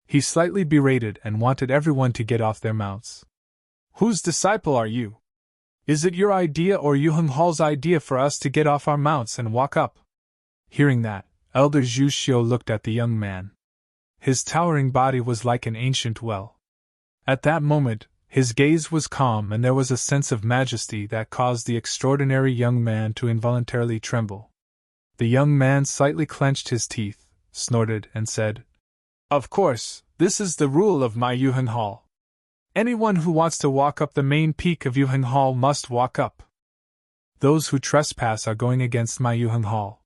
He slightly berated and wanted everyone to get off their mounts. Whose disciple are you? Is it your idea or Yuheng Hall's idea for us to get off our mounts and walk up? Hearing that, Elder Zhu Xiu looked at the young man. His towering body was like an ancient well. At that moment, his gaze was calm and there was a sense of majesty that caused the extraordinary young man to involuntarily tremble. The young man slightly clenched his teeth, snorted, and said, "Of course, this is the rule of my Yuheng Hall. Anyone who wants to walk up the main peak of Yuheng Hall must walk up. Those who trespass are going against my Yuheng Hall."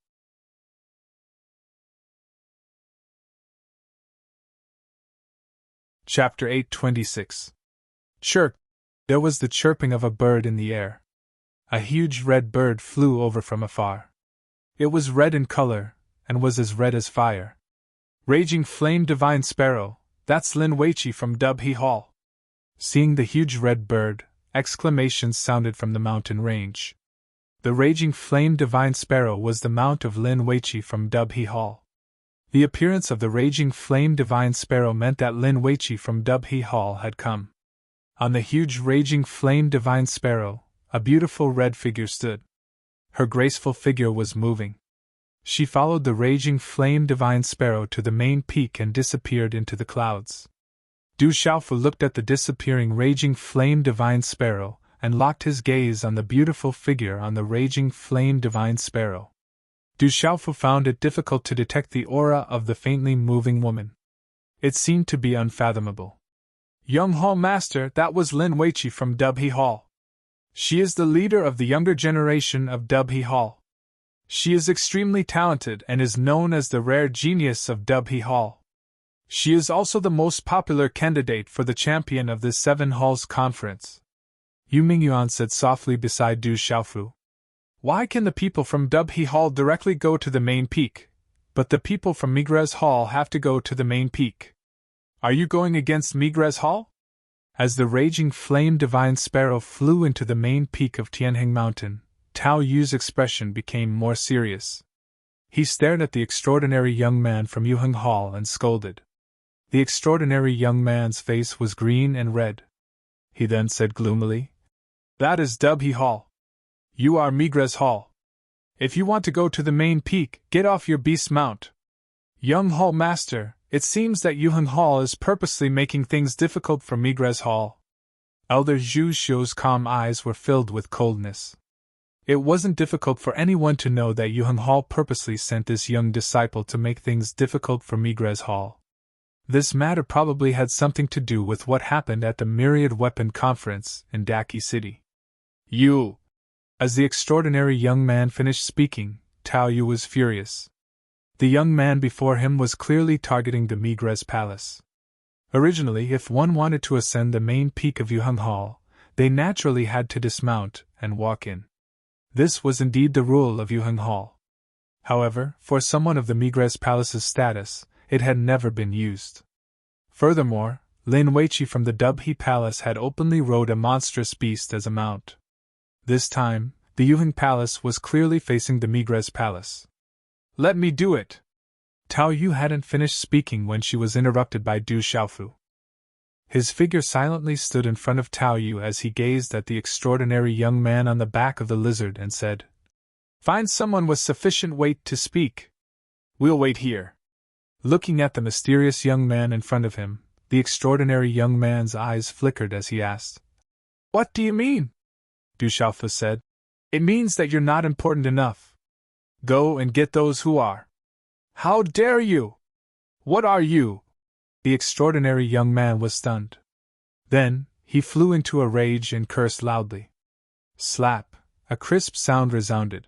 Chapter 8:26. Chirp! There was the chirping of a bird in the air. A huge red bird flew over from afar. It was red in color, and was as red as fire. Raging flame divine sparrow, that's Lin Weiqi from Dubhe Hall. Seeing the huge red bird, exclamations sounded from the mountain range. The raging flame divine sparrow was the mount of Lin Weiqi from Dubhe Hall. The appearance of the raging flame divine sparrow meant that Lin Weiqi from Dubhe Hall had come. On the huge raging flame divine sparrow, a beautiful red figure stood. Her graceful figure was moving. She followed the raging flame divine sparrow to the main peak and disappeared into the clouds. Du Xiaofu looked at the disappearing raging flame divine sparrow and locked his gaze on the beautiful figure on the raging flame divine sparrow. Du Xiaofu found it difficult to detect the aura of the faintly moving woman. It seemed to be unfathomable. Young Hall Master, that was Lin Weiqi from Dubhe Hall. She is the leader of the younger generation of Dubhe Hall. She is extremely talented and is known as the rare genius of Dubhe Hall. She is also the most popular candidate for the champion of the Seven Halls Conference. Yu Mingyuan said softly beside Du Xiaofu. Why can the people from Dubhe Hall directly go to the main peak, but the people from Migrez Hall have to go to the main peak? Are you going against Migrez Hall? As the raging flame divine sparrow flew into the main peak of Tianheng Mountain, Tao Yu's expression became more serious. He stared at the extraordinary young man from Yuheng Hall and scolded. The extraordinary young man's face was green and red. He then said gloomily, "That is Dubhe Hall. You are Migrez Hall. If you want to go to the main peak, get off your beast mount. Young Hall Master, it seems that Yuheng Hall is purposely making things difficult for Migrez Hall." Elder Zhu Xiu's calm eyes were filled with coldness. It wasn't difficult for anyone to know that Yuheng Hall purposely sent this young disciple to make things difficult for Migrez Hall. This matter probably had something to do with what happened at the Myriad Weapon Conference in Daki City. You! As the extraordinary young man finished speaking, Tao Yu was furious. The young man before him was clearly targeting the Migrez Palace. Originally, if one wanted to ascend the main peak of Yuheng Hall, they naturally had to dismount and walk in. This was indeed the rule of Yuheng Hall. However, for someone of the Migrez Palace's status, it had never been used. Furthermore, Lin Weiqi from the Dubhe Palace had openly rode a monstrous beast as a mount. This time, the Yuheng Palace was clearly facing the Migrez Palace. "Let me do it!" Tao Yu hadn't finished speaking when she was interrupted by Du Xiaofu. His figure silently stood in front of Tao Yu as he gazed at the extraordinary young man on the back of the lizard and said, "Find someone with sufficient weight to speak. We'll wait here." Looking at the mysterious young man in front of him, the extraordinary young man's eyes flickered as he asked, "What do you mean?" Du Xiaofu said, "It means that you're not important enough. Go and get those who are." "How dare you? What are you?" The extraordinary young man was stunned. Then, he flew into a rage and cursed loudly. Slap! A crisp sound resounded.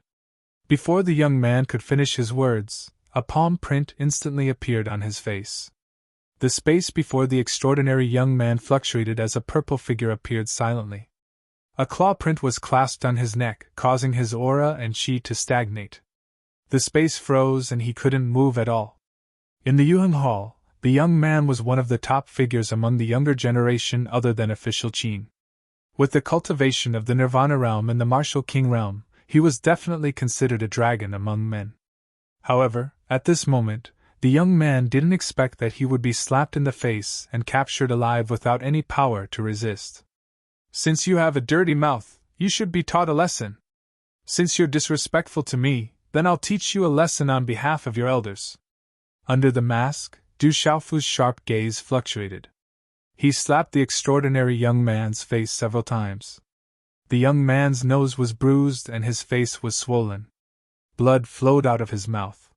Before the young man could finish his words, a palm print instantly appeared on his face. The space before the extraordinary young man fluctuated as a purple figure appeared silently. A claw print was clasped on his neck, causing his aura and chi to stagnate. The space froze and he couldn't move at all. In the Yuheng Hall, the young man was one of the top figures among the younger generation other than official Qin. With the cultivation of the Nirvana realm and the martial king realm, he was definitely considered a dragon among men. However, at this moment, the young man didn't expect that he would be slapped in the face and captured alive without any power to resist. Since you have a dirty mouth, you should be taught a lesson. Since you're disrespectful to me, then I'll teach you a lesson on behalf of your elders. Under the mask, Du Xiaofu's sharp gaze fluctuated. He slapped the extraordinary young man's face several times. The young man's nose was bruised and his face was swollen. Blood flowed out of his mouth.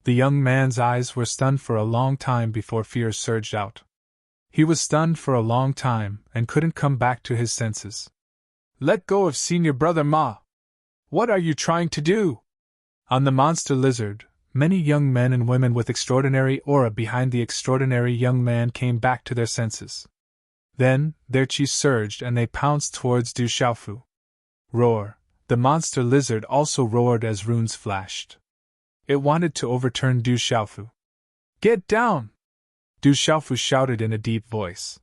The young man's eyes were stunned for a long time before fear surged out. He was stunned for a long time and couldn't come back to his senses. Let go of Senior Brother Ma! What are you trying to do? On the monster lizard, many young men and women with extraordinary aura behind the extraordinary young man came back to their senses. Then, their chi surged and they pounced towards Du Xiaofu. Roar! The monster lizard also roared as runes flashed. It wanted to overturn Du Xiaofu. Get down! Du Xiaofu shouted in a deep voice.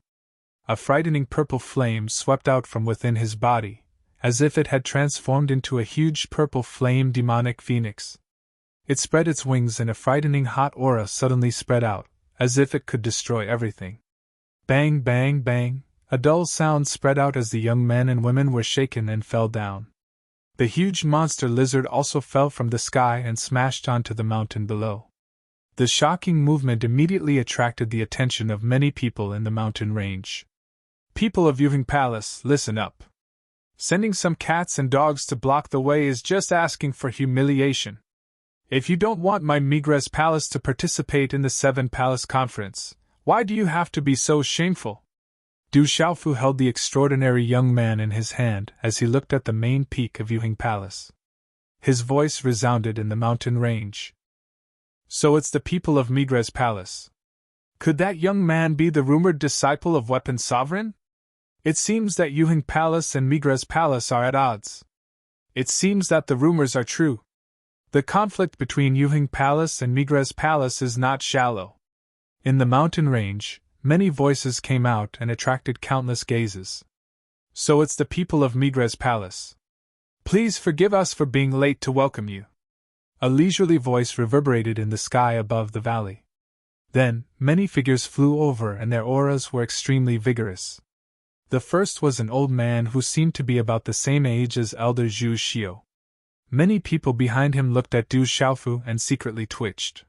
A frightening purple flame swept out from within his body, as if it had transformed into a huge purple flame demonic phoenix. It spread its wings and a frightening hot aura suddenly spread out, as if it could destroy everything. Bang, bang, bang, a dull sound spread out as the young men and women were shaken and fell down. The huge monster lizard also fell from the sky and smashed onto the mountain below. The shocking movement immediately attracted the attention of many people in the mountain range. People of Yuving Palace, listen up. Sending some cats and dogs to block the way is just asking for humiliation. If you don't want my Migres Palace to participate in the 7 Palace Conference, why do you have to be so shameful? Du Xiaofu held the extraordinary young man in his hand as he looked at the main peak of Yuving Palace. His voice resounded in the mountain range. So it's the people of Migres Palace. Could that young man be the rumored disciple of Weapon Sovereign? It seems that Yuving Palace and Migres Palace are at odds. It seems that the rumors are true. The conflict between Yuving Palace and Migres Palace is not shallow. In the mountain range, many voices came out and attracted countless gazes. So it's the people of Migres Palace. Please forgive us for being late to welcome you. A leisurely voice reverberated in the sky above the valley. Then, many figures flew over and their auras were extremely vigorous. The first was an old man who seemed to be about the same age as Elder Zhu Xiu. Many people behind him looked at Du Xiaofu and secretly twitched.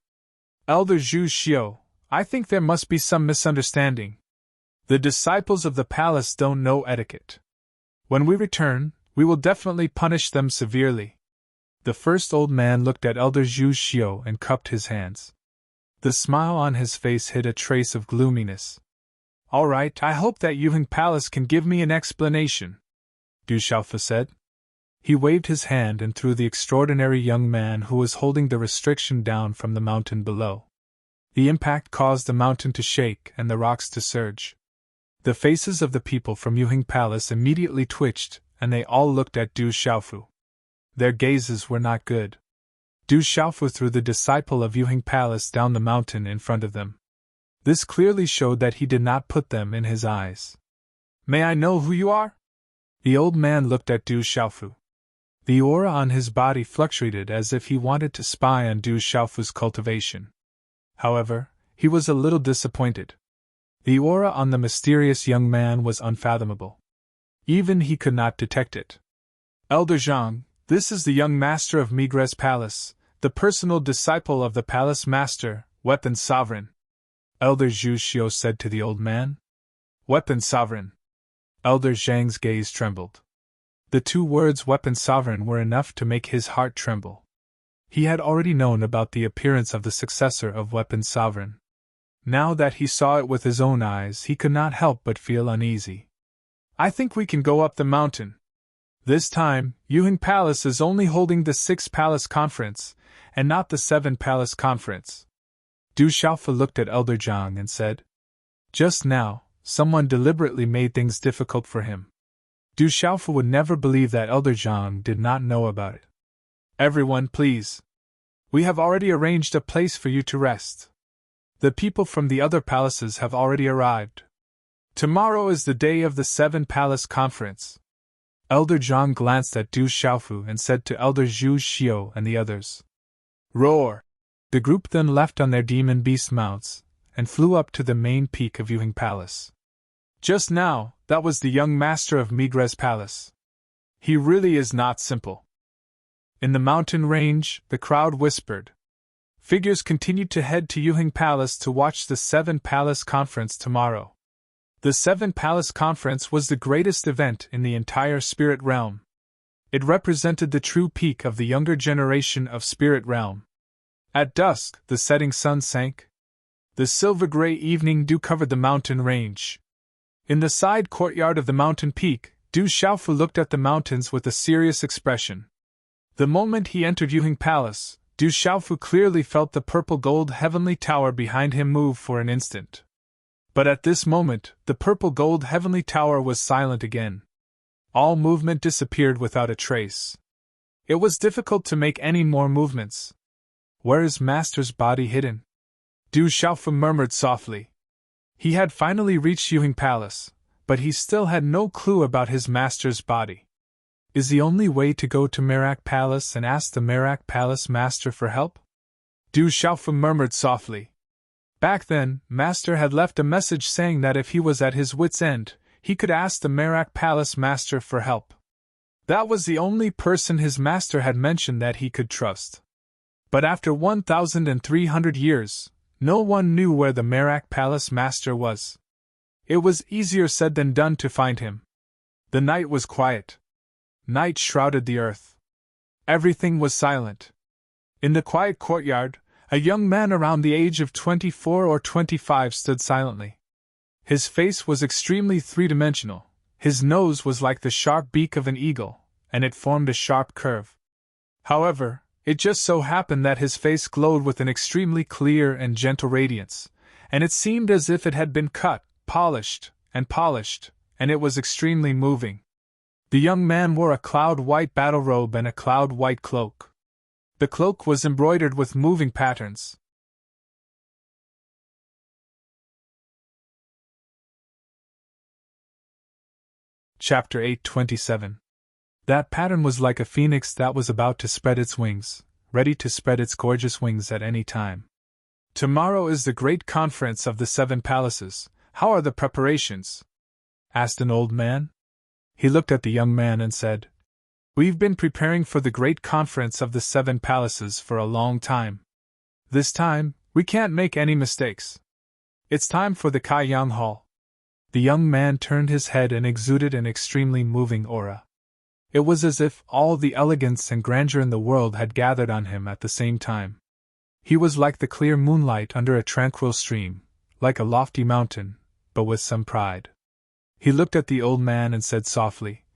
Elder Zhu Xiu, I think there must be some misunderstanding. The disciples of the palace don't know etiquette. When we return, we will definitely punish them severely. The first old man looked at Elder Zhu Xiu and cupped his hands. The smile on his face hid a trace of gloominess. All right, I hope that Yuving Palace can give me an explanation, Du Xiaofu said. He waved his hand and threw the extraordinary young man who was holding the restriction down from the mountain below. The impact caused the mountain to shake and the rocks to surge. The faces of the people from Yuving Palace immediately twitched, and they all looked at Du Xiaofu. Their gazes were not good. Du Xiaofu threw the disciple of Yuving Palace down the mountain in front of them. This clearly showed that he did not put them in his eyes. May I know who you are? The old man looked at Du Xiaofu. The aura on his body fluctuated as if he wanted to spy on Du Xiaofu's cultivation. However, he was a little disappointed. The aura on the mysterious young man was unfathomable. Even he could not detect it. Elder Zhang, this is the young master of Migres Palace, the personal disciple of the palace master, Weapon Sovereign. Elder Zhu Xiu said to the old man. Weapon Sovereign. Elder Zhang's gaze trembled. The 2 words Weapon Sovereign were enough to make his heart tremble. He had already known about the appearance of the successor of Weapon Sovereign. Now that he saw it with his own eyes, he could not help but feel uneasy. I think we can go up the mountain. This time, Yuving Palace is only holding the 6 Palace Conference, and not the 7 Palace Conference. Du Xiaofu looked at Elder Zhang and said. Just now, someone deliberately made things difficult for him. Du Xiaofu would never believe that Elder Zhang did not know about it. Everyone, please. We have already arranged a place for you to rest. The people from the other palaces have already arrived. Tomorrow is the day of the Seven Palace Conference. Elder Zhang glanced at Du Xiaofu and said to Elder Zhu Xiu and the others, "Roar!" The group then left on their demon beast mounts and flew up to the main peak of Yuheng Palace. Just now, that was the young master of Migre's palace. He really is not simple. In the mountain range, the crowd whispered. Figures continued to head to Yuheng Palace to watch the Seven Palace Conference tomorrow. The Seven Palace Conference was the greatest event in the entire spirit realm. It represented the true peak of the younger generation of spirit realm. At dusk, the setting sun sank. The silver-gray evening dew covered the mountain range. In the side courtyard of the mountain peak, Du Xiaofu looked at the mountains with a serious expression. The moment he entered Yuheng Palace, Du Xiaofu clearly felt the purple-gold heavenly tower behind him move for an instant. But at this moment, the purple-gold heavenly tower was silent again. All movement disappeared without a trace. It was difficult to make any more movements. Where is Master's body hidden? Du Xiaofu murmured softly. He had finally reached Yuheng Palace, but he still had no clue about his master's body. Is the only way to go to Merak Palace and ask the Merak Palace Master for help? Du Xiaofu murmured softly. Back then, Master had left a message saying that if he was at his wit's end, he could ask the Merak Palace Master for help. That was the only person his master had mentioned that he could trust. But after 1,300 years, no one knew where the Merak Palace Master was. It was easier said than done to find him. The night was quiet. Night shrouded the earth. Everything was silent. In the quiet courtyard, a young man around the age of 24 or 25 stood silently. His face was extremely three-dimensional. His nose was like the sharp beak of an eagle, and it formed a sharp curve. However, it just so happened that his face glowed with an extremely clear and gentle radiance, and it seemed as if it had been cut, polished, and it was extremely moving. The young man wore a cloud-white battle robe and a cloud-white cloak. The cloak was embroidered with moving patterns. Chapter 8:27. That pattern was like a phoenix that was about to spread its wings, ready to spread its gorgeous wings at any time. Tomorrow is the great conference of the Seven Palaces. How are the preparations? Asked an old man. He looked at the young man and said, We've been preparing for the great conference of the Seven Palaces for a long time. This time, we can't make any mistakes. It's time for the Kaiyang Hall. The young man turned his head and exuded an extremely moving aura. It was as if all the elegance and grandeur in the world had gathered on him at the same time. He was like the clear moonlight under a tranquil stream, like a lofty mountain, but with some pride. He looked at the old man and said softly,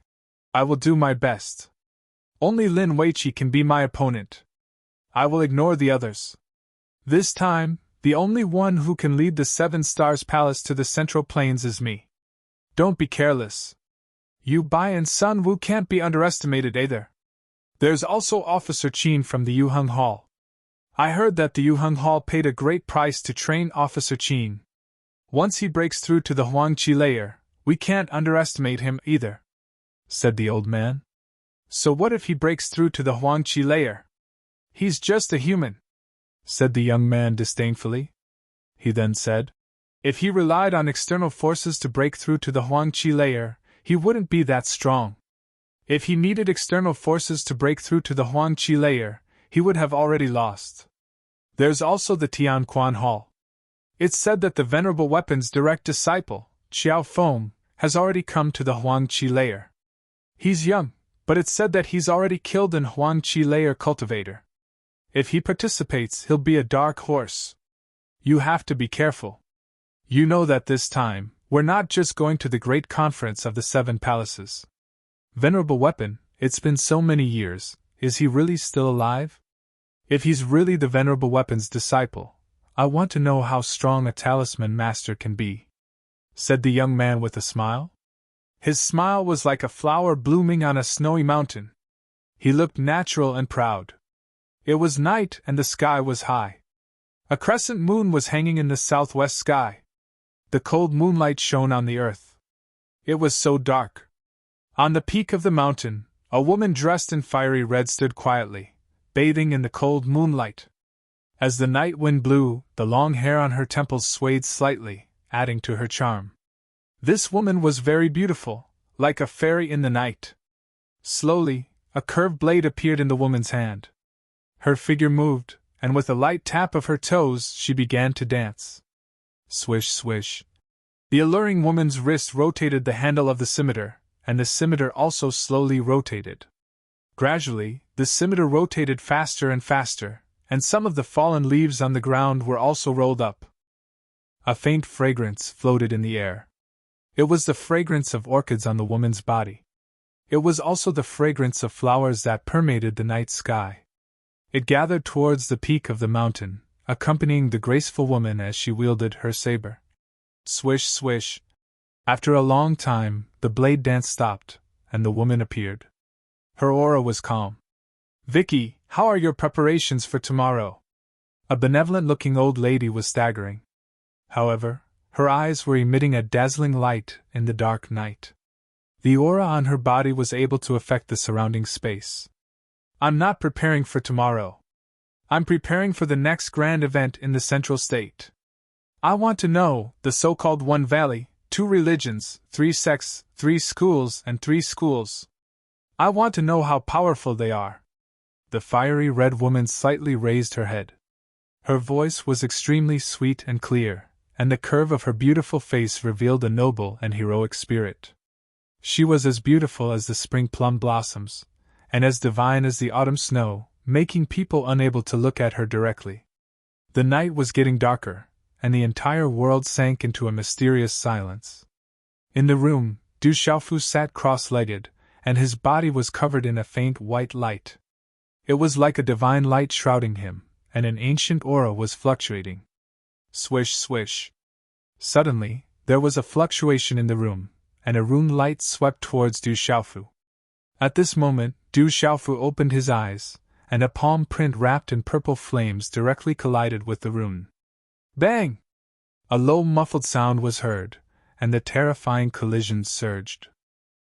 I will do my best. Only Lin Weiqi can be my opponent. I will ignore the others. This time, the only one who can lead the Seven Stars Palace to the Central Plains is me. Don't be careless. Yu Bai and Sun Wu can't be underestimated either. There's also Officer Qin from the Yuheng Hall. I heard that the Yuheng Hall paid a great price to train Officer Qin. Once he breaks through to the Huangqi layer, we can't underestimate him either, said the old man. So what if he breaks through to the Huangqi layer? He's just a human, said the young man disdainfully. He then said, if he relied on external forces to break through to the Huangqi layer, he wouldn't be that strong. If he needed external forces to break through to the Huangqi layer, he would have already lost. There's also the Tianquan Hall. It's said that the Venerable Weapon's direct disciple, Xiao Feng, has already come to the Huangqi layer. He's young, but it's said that he's already killed an Huangqi layer cultivator. If he participates, he'll be a dark horse. You have to be careful. You know that this time, we're not just going to the great conference of the Seven Palaces. Venerable Weapon, it's been so many years, is he really still alive? If he's really the Venerable Weapon's disciple, I want to know how strong a talisman master can be, said the young man with a smile. His smile was like a flower blooming on a snowy mountain. He looked natural and proud. It was night and the sky was high. A crescent moon was hanging in the southwest sky. the cold moonlight shone on the earth. It was so dark. On the peak of the mountain, a woman dressed in fiery red stood quietly, bathing in the cold moonlight. As the night wind blew, the long hair on her temples swayed slightly, adding to her charm. This woman was very beautiful, like a fairy in the night. Slowly, a curved blade appeared in the woman's hand. Her figure moved, and with a light tap of her toes, she began to dance. Swish, swish. The alluring woman's wrist rotated the handle of the scimitar, and the scimitar also slowly rotated. Gradually, the scimitar rotated faster and faster, and some of the fallen leaves on the ground were also rolled up. A faint fragrance floated in the air. It was the fragrance of orchids on the woman's body. It was also the fragrance of flowers that permeated the night sky. It gathered towards the peak of the mountain, accompanying the graceful woman as she wielded her saber. Swish, swish. After a long time, the blade dance stopped, and the woman appeared. Her aura was calm. "Vicky, how are your preparations for tomorrow?" A benevolent-looking old lady was staggering. However, her eyes were emitting a dazzling light in the dark night. The aura on her body was able to affect the surrounding space. "I'm not preparing for tomorrow. I'm preparing for the next grand event in the Central State. I want to know the so-called One Valley, 2 religions, 3 sects, 3 schools, and 3 schools. I want to know how powerful they are." The fiery red woman slightly raised her head. Her voice was extremely sweet and clear, and the curve of her beautiful face revealed a noble and heroic spirit. She was as beautiful as the spring plum blossoms, and as divine as the autumn snow, making people unable to look at her directly. The night was getting darker, and the entire world sank into a mysterious silence. In the room, Du Xiaofu sat cross-legged, and his body was covered in a faint white light. It was like a divine light shrouding him, and an ancient aura was fluctuating. Swish, swish. Suddenly, there was a fluctuation in the room, and a rune light swept towards Du Xiaofu. At this moment, Du Xiaofu opened his eyes, and a palm print wrapped in purple flames directly collided with the rune. Bang! A low muffled sound was heard, and the terrifying collision surged.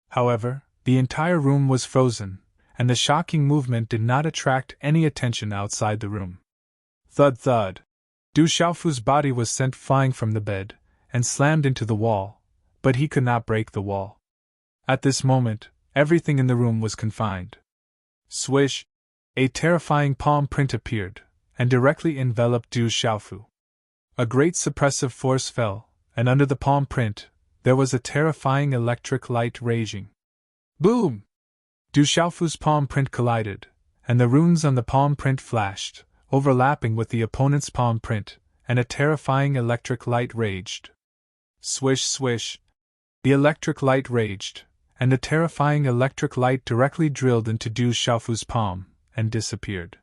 However, the entire room was frozen, and the shocking movement did not attract any attention outside the room. Thud thud. Du Xiaofu's body was sent flying from the bed, and slammed into the wall, but he could not break the wall. At this moment, everything in the room was confined. Swish! A terrifying palm print appeared, and directly enveloped Du Xiaofu. A great suppressive force fell, and under the palm print, there was a terrifying electric light raging. Boom! Du Xiaofu's palm print collided, and the runes on the palm print flashed, overlapping with the opponent's palm print, and a terrifying electric light raged. Swish, swish. The electric light raged, and the terrifying electric light directly drilled into Du Xiaofu's palm, and disappeared.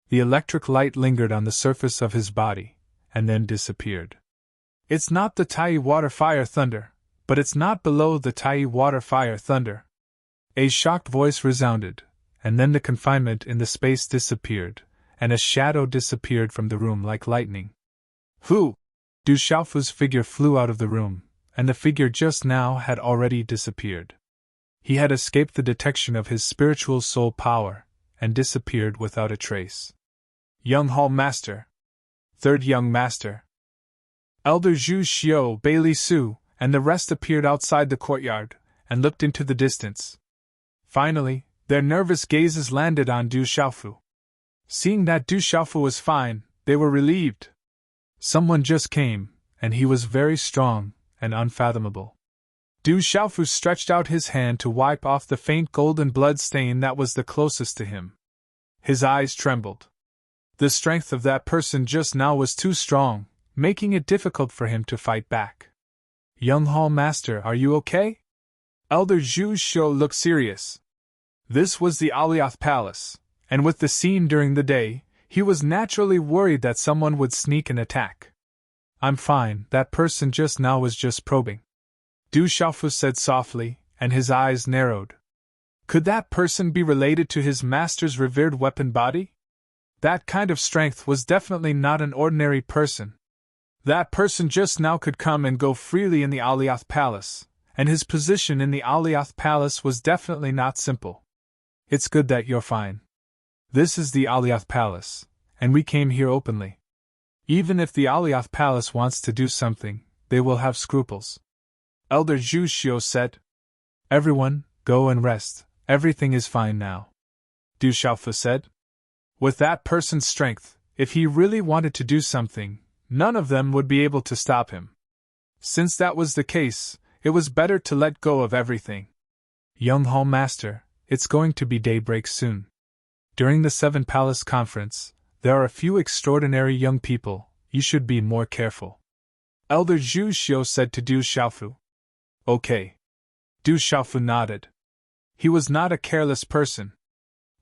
The electric light lingered on the surface of his body, and then disappeared. It's not the Tai water fire thunder, but it's not below the Tai water fire thunder. A shocked voice resounded, and then the confinement in the space disappeared, and a shadow disappeared from the room like lightning. Who? Du Xiaofu's figure flew out of the room, and the figure just now had already disappeared. He had escaped the detection of his spiritual soul power, and disappeared without a trace. Young Hall Master. Third Young Master. Elder Zhu Xiu, Bailey Su, and the rest appeared outside the courtyard, and looked into the distance. Finally, their nervous gazes landed on Du Xiaofu. Seeing that Du Xiaofu was fine, they were relieved. Someone just came, and he was very strong and unfathomable. Du Xiaofu stretched out his hand to wipe off the faint golden blood stain that was the closest to him. His eyes trembled. The strength of that person just now was too strong, making it difficult for him to fight back. Young Hall Master, are you okay? Elder Zhu Xiu looked serious. This was the Alioth Palace, and with the scene during the day, he was naturally worried that someone would sneak and attack. I'm fine, that person just now was just probing. Du Xiaofu said softly, and his eyes narrowed. Could that person be related to his master's revered weapon body? That kind of strength was definitely not an ordinary person. That person just now could come and go freely in the Alioth Palace, and his position in the Alioth Palace was definitely not simple. It's good that you're fine. This is the Alioth Palace, and we came here openly. Even if the Alioth Palace wants to do something, they will have scruples. Elder Zhu Xiu said. Everyone, go and rest, everything is fine now. Du Xiaofu said. With that person's strength, if he really wanted to do something, none of them would be able to stop him. Since that was the case, it was better to let go of everything. Young Hall Master, it's going to be daybreak soon. During the Seven Palace Conference, there are a few extraordinary young people, you should be more careful. Elder Zhu Xiu said to Du Xiaofu. Okay. Du Xiaofu nodded. He was not a careless person.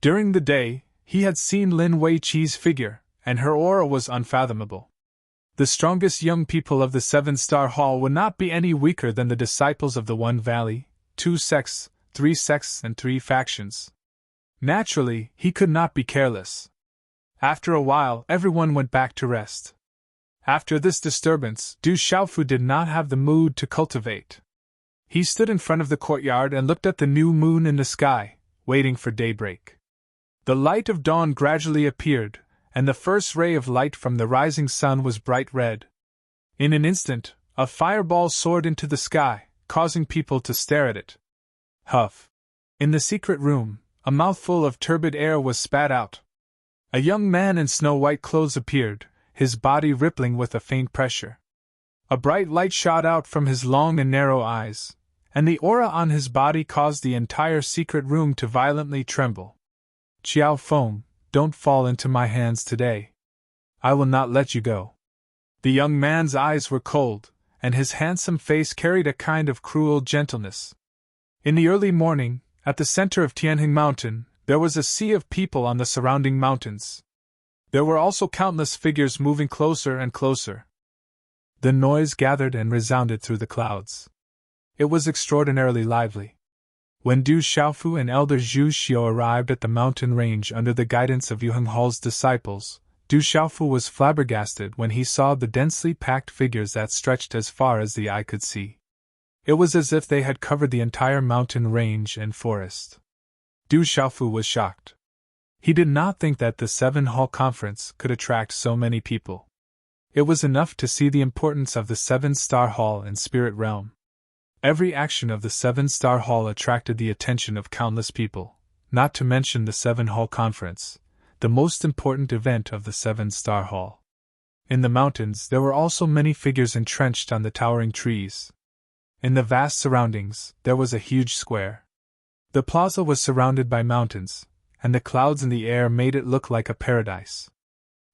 During the day, he had seen Lin Weiqi's figure, and her aura was unfathomable. The strongest young people of the Seven-Star Hall would not be any weaker than the disciples of the One Valley, 2 sects, 3 sects, and 3 factions. Naturally, he could not be careless. After a while, everyone went back to rest. After this disturbance, Du Xiaofu did not have the mood to cultivate. He stood in front of the courtyard and looked at the new moon in the sky, waiting for daybreak. The light of dawn gradually appeared, and the first ray of light from the rising sun was bright red. In an instant, a fireball soared into the sky, causing people to stare at it. Huff! In the secret room, a mouthful of turbid air was spat out. A young man in snow-white clothes appeared, his body rippling with a faint pressure. A bright light shot out from his long and narrow eyes, and the aura on his body caused the entire secret room to violently tremble. Qiao Feng, don't fall into my hands today. I will not let you go. The young man's eyes were cold, and his handsome face carried a kind of cruel gentleness. In the early morning, at the center of Tianheng Mountain, there was a sea of people on the surrounding mountains. There were also countless figures moving closer and closer. The noise gathered and resounded through the clouds. It was extraordinarily lively. When Du Xiaofu and Elder Zhu Xiu arrived at the mountain range under the guidance of Yuheng Hall's disciples, Du Xiaofu was flabbergasted when he saw the densely packed figures that stretched as far as the eye could see. It was as if they had covered the entire mountain range and forest. Du Xiaofu was shocked. He did not think that the Seven Hall Conference could attract so many people. It was enough to see the importance of the Seven-Star Hall and Spirit Realm. Every action of the Seven-Star Hall attracted the attention of countless people, not to mention the Seven Hall Conference, the most important event of the Seven-Star Hall. In the mountains there were also many figures entrenched on the towering trees. In the vast surroundings, there was a huge square. The plaza was surrounded by mountains, and the clouds in the air made it look like a paradise.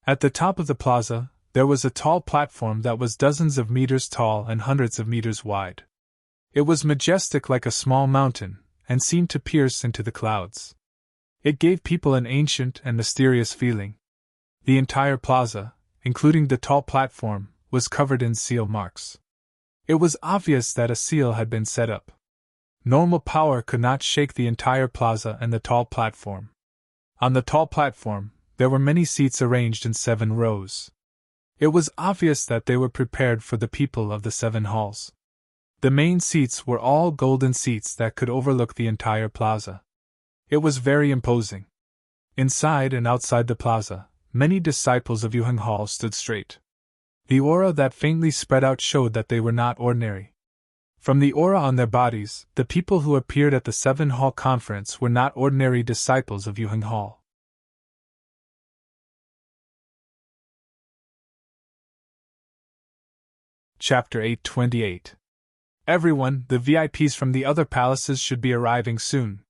At the top of the plaza, there was a tall platform that was dozens of meters tall and hundreds of meters wide. It was majestic like a small mountain, and seemed to pierce into the clouds. It gave people an ancient and mysterious feeling. The entire plaza, including the tall platform, was covered in seal marks. It was obvious that a seal had been set up. Normal power could not shake the entire plaza and the tall platform. On the tall platform, there were many seats arranged in 7 rows. It was obvious that they were prepared for the people of the 7 halls. The main seats were all golden seats that could overlook the entire plaza. It was very imposing. Inside and outside the plaza, many disciples of Yuheng Hall stood straight. The aura that faintly spread out showed that they were not ordinary. From the aura on their bodies, the people who appeared at the 7 Hall Conference were not ordinary disciples of Yuheng Hall. Chapter 828. Everyone, the VIPs from the other palaces should be arriving soon.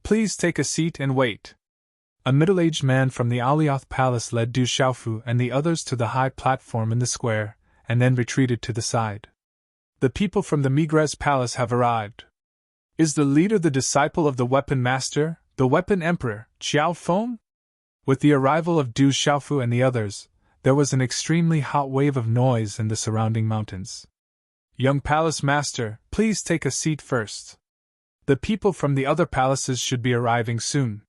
Please take a seat and wait. A middle-aged man from the Alioth Palace led Du Xiaofu and the others to the high platform in the square, and then retreated to the side. The people from the Migres Palace have arrived. Is the leader the disciple of the Weapon Master, the Weapon Emperor, Qiao Feng? With the arrival of Du Xiaofu and the others, there was an extremely hot wave of noise in the surrounding mountains. Young Palace Master, please take a seat first. The people from the other palaces should be arriving soon.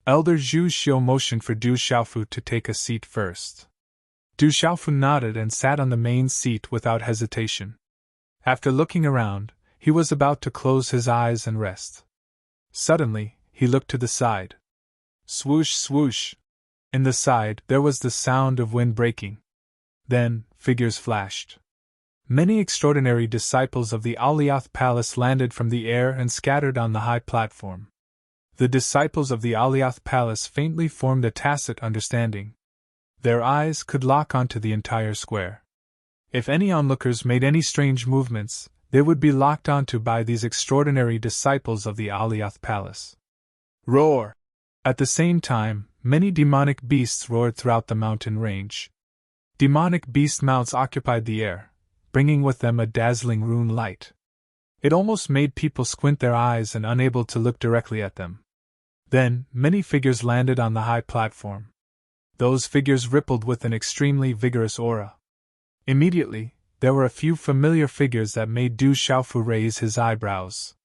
Elder Zhu Xiu motioned for Du Xiaofu to take a seat first. Du Xiaofu nodded and sat on the main seat without hesitation. After looking around, he was about to close his eyes and rest. Suddenly, he looked to the side. Swoosh, swoosh! In the side, there was the sound of wind breaking. Then, figures flashed. Many extraordinary disciples of the Alioth Palace landed from the air and scattered on the high platform. The disciples of the Alioth Palace faintly formed a tacit understanding. Their eyes could lock onto the entire square. If any onlookers made any strange movements, they would be locked onto by these extraordinary disciples of the Alioth Palace. Roar! At the same time, many demonic beasts roared throughout the mountain range. Demonic beast mounts occupied the air, bringing with them a dazzling rune light. It almost made people squint their eyes and unable to look directly at them. Then, many figures landed on the high platform. Those figures rippled with an extremely vigorous aura. Immediately, there were a few familiar figures that made Du Xiaofu raise his eyebrows.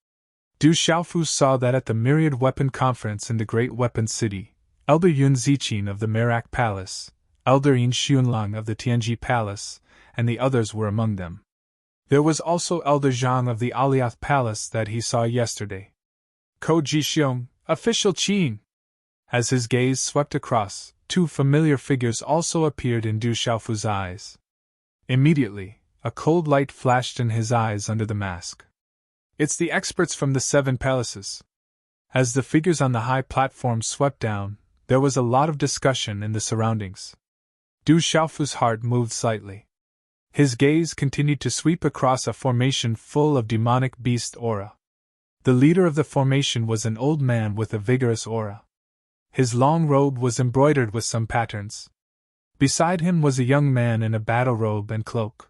Du Xiaofu saw that at the Myriad Weapon Conference in the Great Weapon City, Elder Yun Ziqin of the Merak Palace, Elder Yin Xunlang of the Tianji Palace, and the others were among them. There was also Elder Zhang of the Alioth Palace that he saw yesterday. Ko Jixiong, Official Qin! As his gaze swept across, two familiar figures also appeared in Du Xiaofu's eyes. Immediately, a cold light flashed in his eyes under the mask. It's the experts from the 7 palaces. As the figures on the high platform swept down, there was a lot of discussion in the surroundings. Du Xiaofu's heart moved slightly. His gaze continued to sweep across a formation full of demonic beast aura. The leader of the formation was an old man with a vigorous aura. His long robe was embroidered with some patterns. Beside him was a young man in a battle robe and cloak.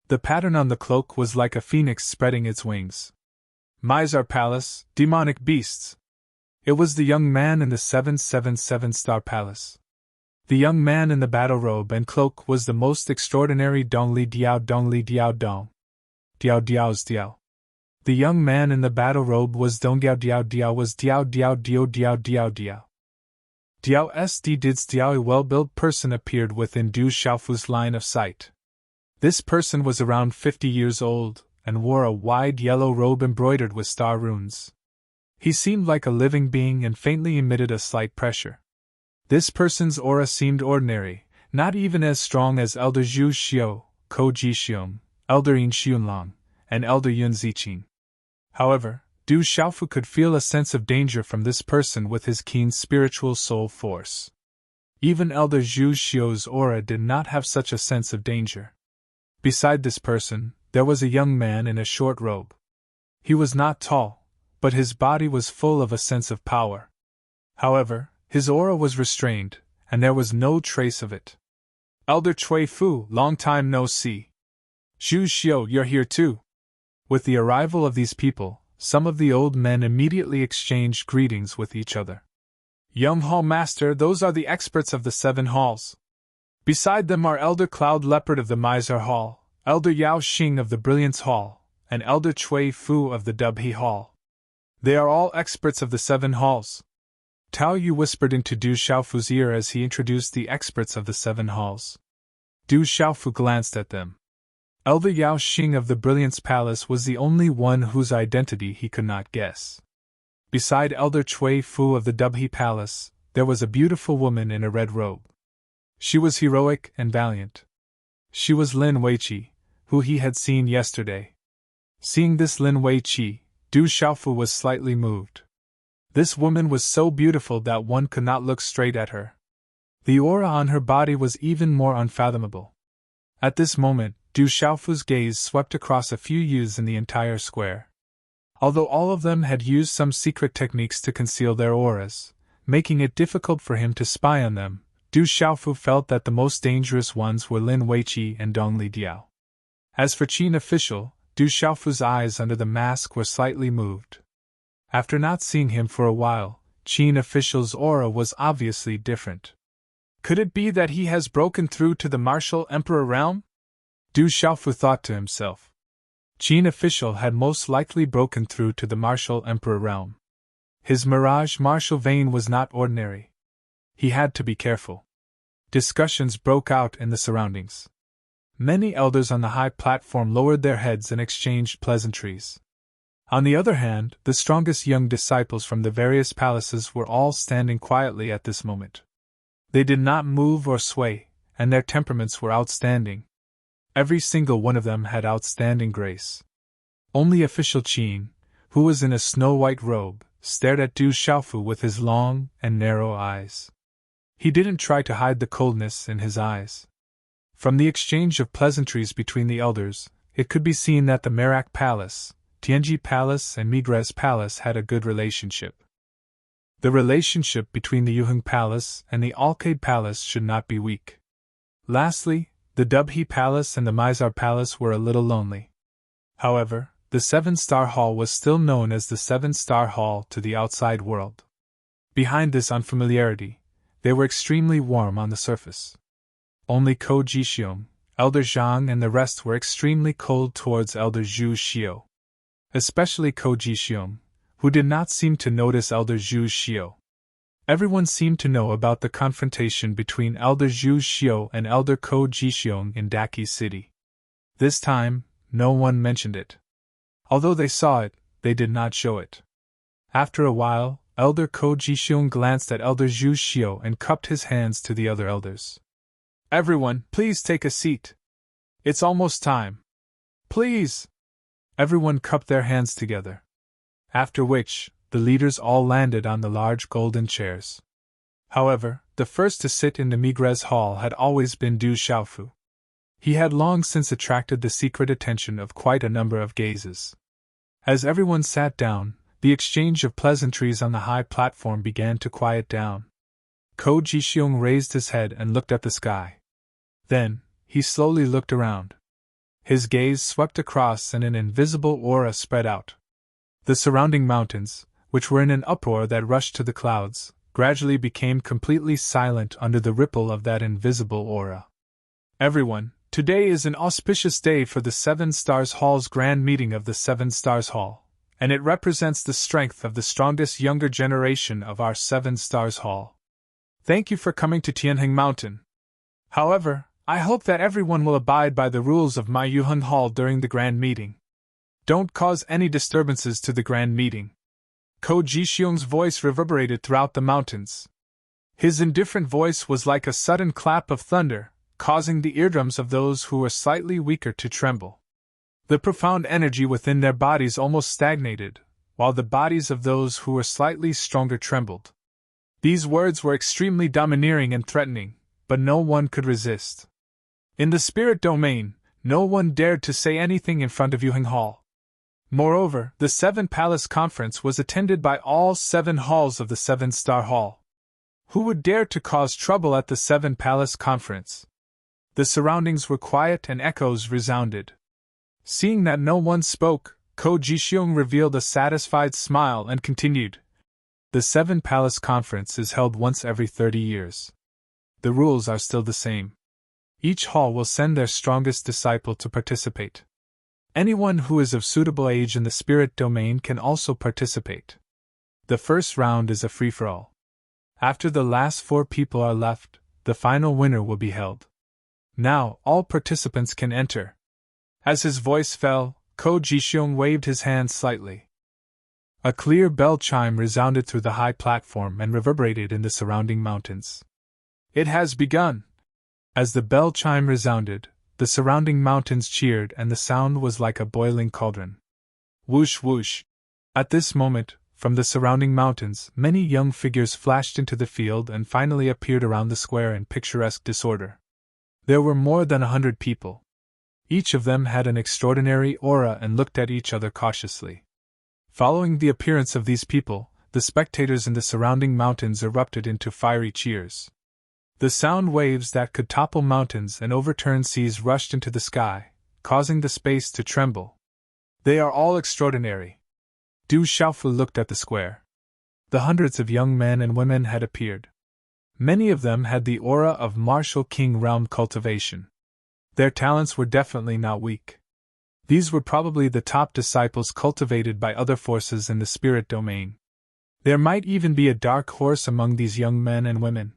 The pattern on the cloak was like a phoenix spreading its wings. Mizar Palace, demonic beasts. It was the young man in the 777-star palace. The young man in the battle robe and cloak was the most extraordinary Dongli Diao Dong. Diao Diao's Diao. The young man in the battle robe was Dongyao Diao was Diao Diao. Diao Sd Dids Diao. A well-built person appeared within Du Xiaofu's line of sight. This person was around 50 years old, and wore a wide yellow robe embroidered with star runes. He seemed like a living being and faintly emitted a slight pressure. This person's aura seemed ordinary, not even as strong as Elder Zhu Xiu, Ko Jixiong, Elder Yin Xunlang, and Elder Yun Ziqin. However, Du Xiaofu could feel a sense of danger from this person with his keen spiritual soul force. Even Elder Zhu Xiu's aura did not have such a sense of danger. Beside this person, there was a young man in a short robe. He was not tall, but his body was full of a sense of power. However, his aura was restrained, and there was no trace of it. Elder Cui Fu, long time no see. Zhu Xiu, you're here too. With the arrival of these people, some of the old men immediately exchanged greetings with each other. Young Hall Master, those are the experts of the 7 halls. Beside them are Elder Cloud Leopard of the Mizar Hall, Elder Yao Xing of the Brilliance Hall, and Elder Cui Fu of the Dubhe Hall. They are all experts of the 7 halls. Tao Yu whispered into Du Xiaofu's ear as he introduced the experts of the 7 halls. Du Xiaofu glanced at them. Elder Yao Xing of the Brilliance Palace was the only one whose identity he could not guess. Beside Elder Cui Fu of the Dubhe Palace, there was a beautiful woman in a red robe. She was heroic and valiant. She was Lin Weiqi, who he had seen yesterday. Seeing this Lin Weiqi, Du Xiaofu was slightly moved. This woman was so beautiful that one could not look straight at her. The aura on her body was even more unfathomable. At this moment, Du Xiaofu's gaze swept across a few youths in the entire square. Although all of them had used some secret techniques to conceal their auras, making it difficult for him to spy on them, Du Xiaofu felt that the most dangerous ones were Lin Weiqi and Dongli Diao. As for Qin Official, Du Xiaofu's eyes under the mask were slightly moved. After not seeing him for a while, Qin Official's aura was obviously different. Could it be that he has broken through to the martial emperor realm? Du Xiaofu thought to himself. Qin Official had most likely broken through to the martial emperor realm. His mirage martial vein was not ordinary. He had to be careful. Discussions broke out in the surroundings. Many elders on the high platform lowered their heads and exchanged pleasantries. On the other hand, the strongest young disciples from the various palaces were all standing quietly at this moment. They did not move or sway, and their temperaments were outstanding. Every single one of them had outstanding grace. Only official Qin, who was in a snow-white robe, stared at Du Xiaofu with his long and narrow eyes. He didn't try to hide the coldness in his eyes. From the exchange of pleasantries between the elders, it could be seen that the Merak Palace, Tianji Palace and Migres Palace had a good relationship. The relationship between the Yuheng Palace and the Alcade Palace should not be weak. Lastly, the Dubhe Palace and the Mizar Palace were a little lonely. However, the Seven-Star Hall was still known as the Seven-Star Hall to the outside world. Behind this unfamiliarity, they were extremely warm on the surface. Only Ko Jixiong, Elder Zhang and the rest were extremely cold towards Elder Zhu Xiu. Especially Ko Jixiong, who did not seem to notice Elder Zhu Xiu. Everyone seemed to know about the confrontation between Elder Zhu Xiu and Elder Ko Jixiong in Daki City. This time, no one mentioned it. Although they saw it, they did not show it. After a while, Elder Ko Jixiong glanced at Elder Zhu Xiu and cupped his hands to the other elders. "Everyone, please take a seat. It's almost time. Please!" Everyone cupped their hands together. After which, the leaders all landed on the large golden chairs. However, the first to sit in the Migres Hall had always been Du Xiaofu. He had long since attracted the secret attention of quite a number of gazes. As everyone sat down, the exchange of pleasantries on the high platform began to quiet down. Ko Jixiong raised his head and looked at the sky. Then, he slowly looked around. His gaze swept across and an invisible aura spread out. The surrounding mountains, which were in an uproar that rushed to the clouds, gradually became completely silent under the ripple of that invisible aura. "Everyone, today is an auspicious day for the Seven Stars Hall's grand meeting of the Seven Stars Hall, and it represents the strength of the strongest younger generation of our Seven Stars Hall. Thank you for coming to Tianheng Mountain. However, I hope that everyone will abide by the rules of my Yuheng Hall during the grand meeting. Don't cause any disturbances to the grand meeting." Ko Jixiong's voice reverberated throughout the mountains. His indifferent voice was like a sudden clap of thunder, causing the eardrums of those who were slightly weaker to tremble. The profound energy within their bodies almost stagnated, while the bodies of those who were slightly stronger trembled. These words were extremely domineering and threatening, but no one could resist. In the spirit domain, no one dared to say anything in front of Yuheng Hall. Moreover, the Seven Palace Conference was attended by all 7 halls of the Seven-Star Hall. Who would dare to cause trouble at the Seven Palace Conference? The surroundings were quiet and echoes resounded. Seeing that no one spoke, Ko Jixiong revealed a satisfied smile and continued. "The Seven Palace Conference is held once every 30 years. The rules are still the same. Each hall will send their strongest disciple to participate. Anyone who is of suitable age in the spirit domain can also participate. The first round is a free-for-all. After the last 4 people are left, the final winner will be held. Now, all participants can enter." As his voice fell, Ko Jixiong waved his hand slightly. A clear bell chime resounded through the high platform and reverberated in the surrounding mountains. "It has begun!" As the bell chime resounded, the surrounding mountains cheered and the sound was like a boiling cauldron. Whoosh whoosh! At this moment, from the surrounding mountains, many young figures flashed into the field and finally appeared around the square in picturesque disorder. There were more than 100 people. Each of them had an extraordinary aura and looked at each other cautiously. Following the appearance of these people, the spectators in the surrounding mountains erupted into fiery cheers. The sound waves that could topple mountains and overturn seas rushed into the sky, causing the space to tremble. "They are all extraordinary." Du Xiaofu looked at the square. The hundreds of young men and women had appeared. Many of them had the aura of martial king realm cultivation. Their talents were definitely not weak. These were probably the top disciples cultivated by other forces in the spirit domain. There might even be a dark horse among these young men and women.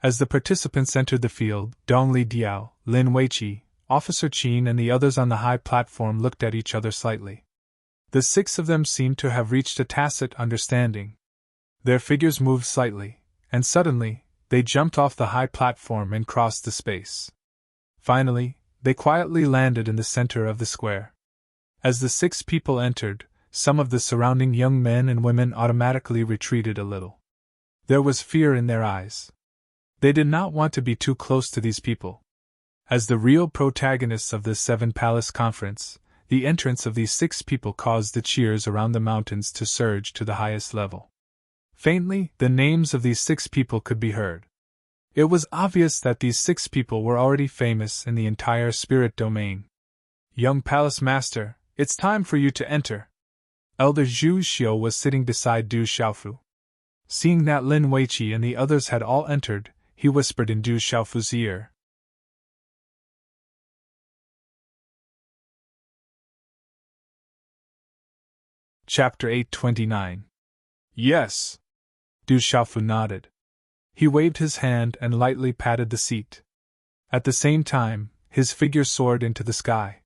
As the participants entered the field, Dongli Diao, Lin Weiqi, Officer Qin and the others on the high platform looked at each other slightly. The 6 of them seemed to have reached a tacit understanding. Their figures moved slightly, and suddenly, they jumped off the high platform and crossed the space. Finally, they quietly landed in the center of the square. As the 6 people entered, some of the surrounding young men and women automatically retreated a little. There was fear in their eyes. They did not want to be too close to these people. As the real protagonists of this 7-palace conference, the entrance of these 6 people caused the cheers around the mountains to surge to the highest level. Faintly, the names of these 6 people could be heard. It was obvious that these 6 people were already famous in the entire spirit domain. Young Palace Master, it's time for you to enter. Elder Zhu Xiu was sitting beside Du Xiaofu. Seeing that Lin Weiqi and the others had all entered, he whispered in Du Xiaofu's ear. Chapter 829. Yes. Du Xiaofu nodded. He waved his hand and lightly patted the seat. At the same time, his figure soared into the sky.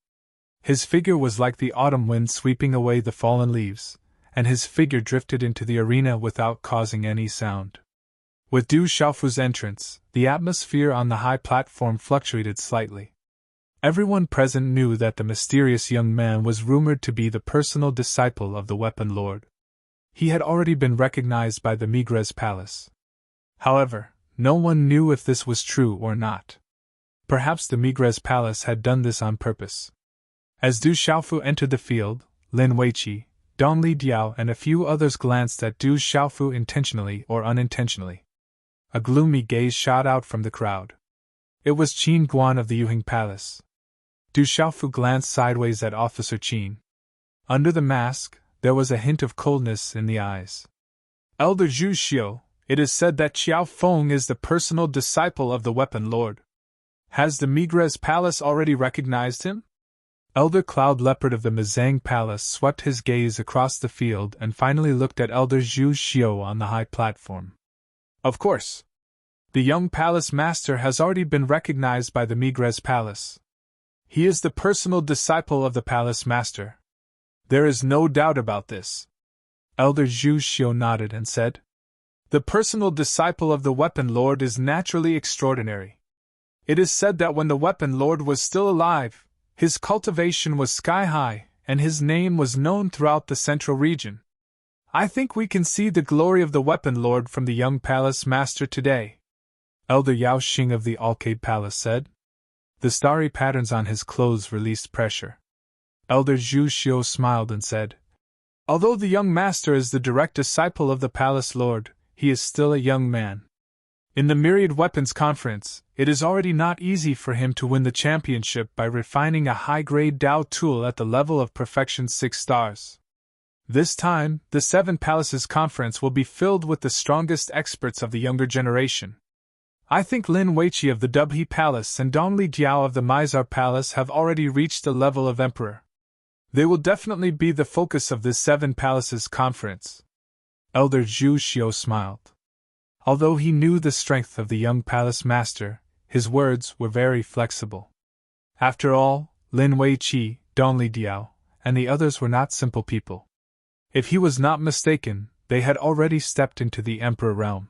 His figure was like the autumn wind sweeping away the fallen leaves, and his figure drifted into the arena without causing any sound. With Du Xiaofu's entrance, the atmosphere on the high platform fluctuated slightly. Everyone present knew that the mysterious young man was rumored to be the personal disciple of the Weapon Lord. He had already been recognized by the Migres Palace. However, no one knew if this was true or not. Perhaps the Migres Palace had done this on purpose. As Du Xiaofu entered the field, Lin Weiqi, Dongli Diao and a few others glanced at Du Xiaofu intentionally or unintentionally. A gloomy gaze shot out from the crowd. It was Qin Guan of the Yuhing Palace. Du Xiaofu glanced sideways at Officer Qin. Under the mask, there was a hint of coldness in the eyes. Elder Zhu Xiu, it is said that Qiao Feng is the personal disciple of the Weapon Lord. Has the Migres Palace already recognized him? Elder Cloud Leopard of the Mizang Palace swept his gaze across the field and finally looked at Elder Zhu Xiu on the high platform. Of course. The young palace master has already been recognized by the Migres Palace. He is the personal disciple of the palace master. There is no doubt about this. Elder Zhu Xiu nodded and said, The personal disciple of the Weapon Lord is naturally extraordinary. It is said that when the Weapon Lord was still alive, his cultivation was sky-high, and his name was known throughout the central region. I think we can see the glory of the Weapon Lord from the young palace master today. Elder Yao Xing of the Alcade Palace said. The starry patterns on his clothes released pressure. Elder Zhu Xiu smiled and said, Although the young master is the direct disciple of the palace lord, he is still a young man. In the Myriad Weapons Conference, it is already not easy for him to win the championship by refining a high-grade Dao tool at the level of perfection 6 stars. This time, the 7 Palaces Conference will be filled with the strongest experts of the younger generation. I think Lin Weiqi of the Dubhe Palace and Dongli Diao of the Mizar Palace have already reached the level of Emperor. They will definitely be the focus of this 7 Palaces Conference. Elder Zhu Xiu smiled. Although he knew the strength of the young palace master, his words were very flexible. After all, Lin Weiqi, Dongli Diao, and the others were not simple people. If he was not mistaken, they had already stepped into the Emperor realm.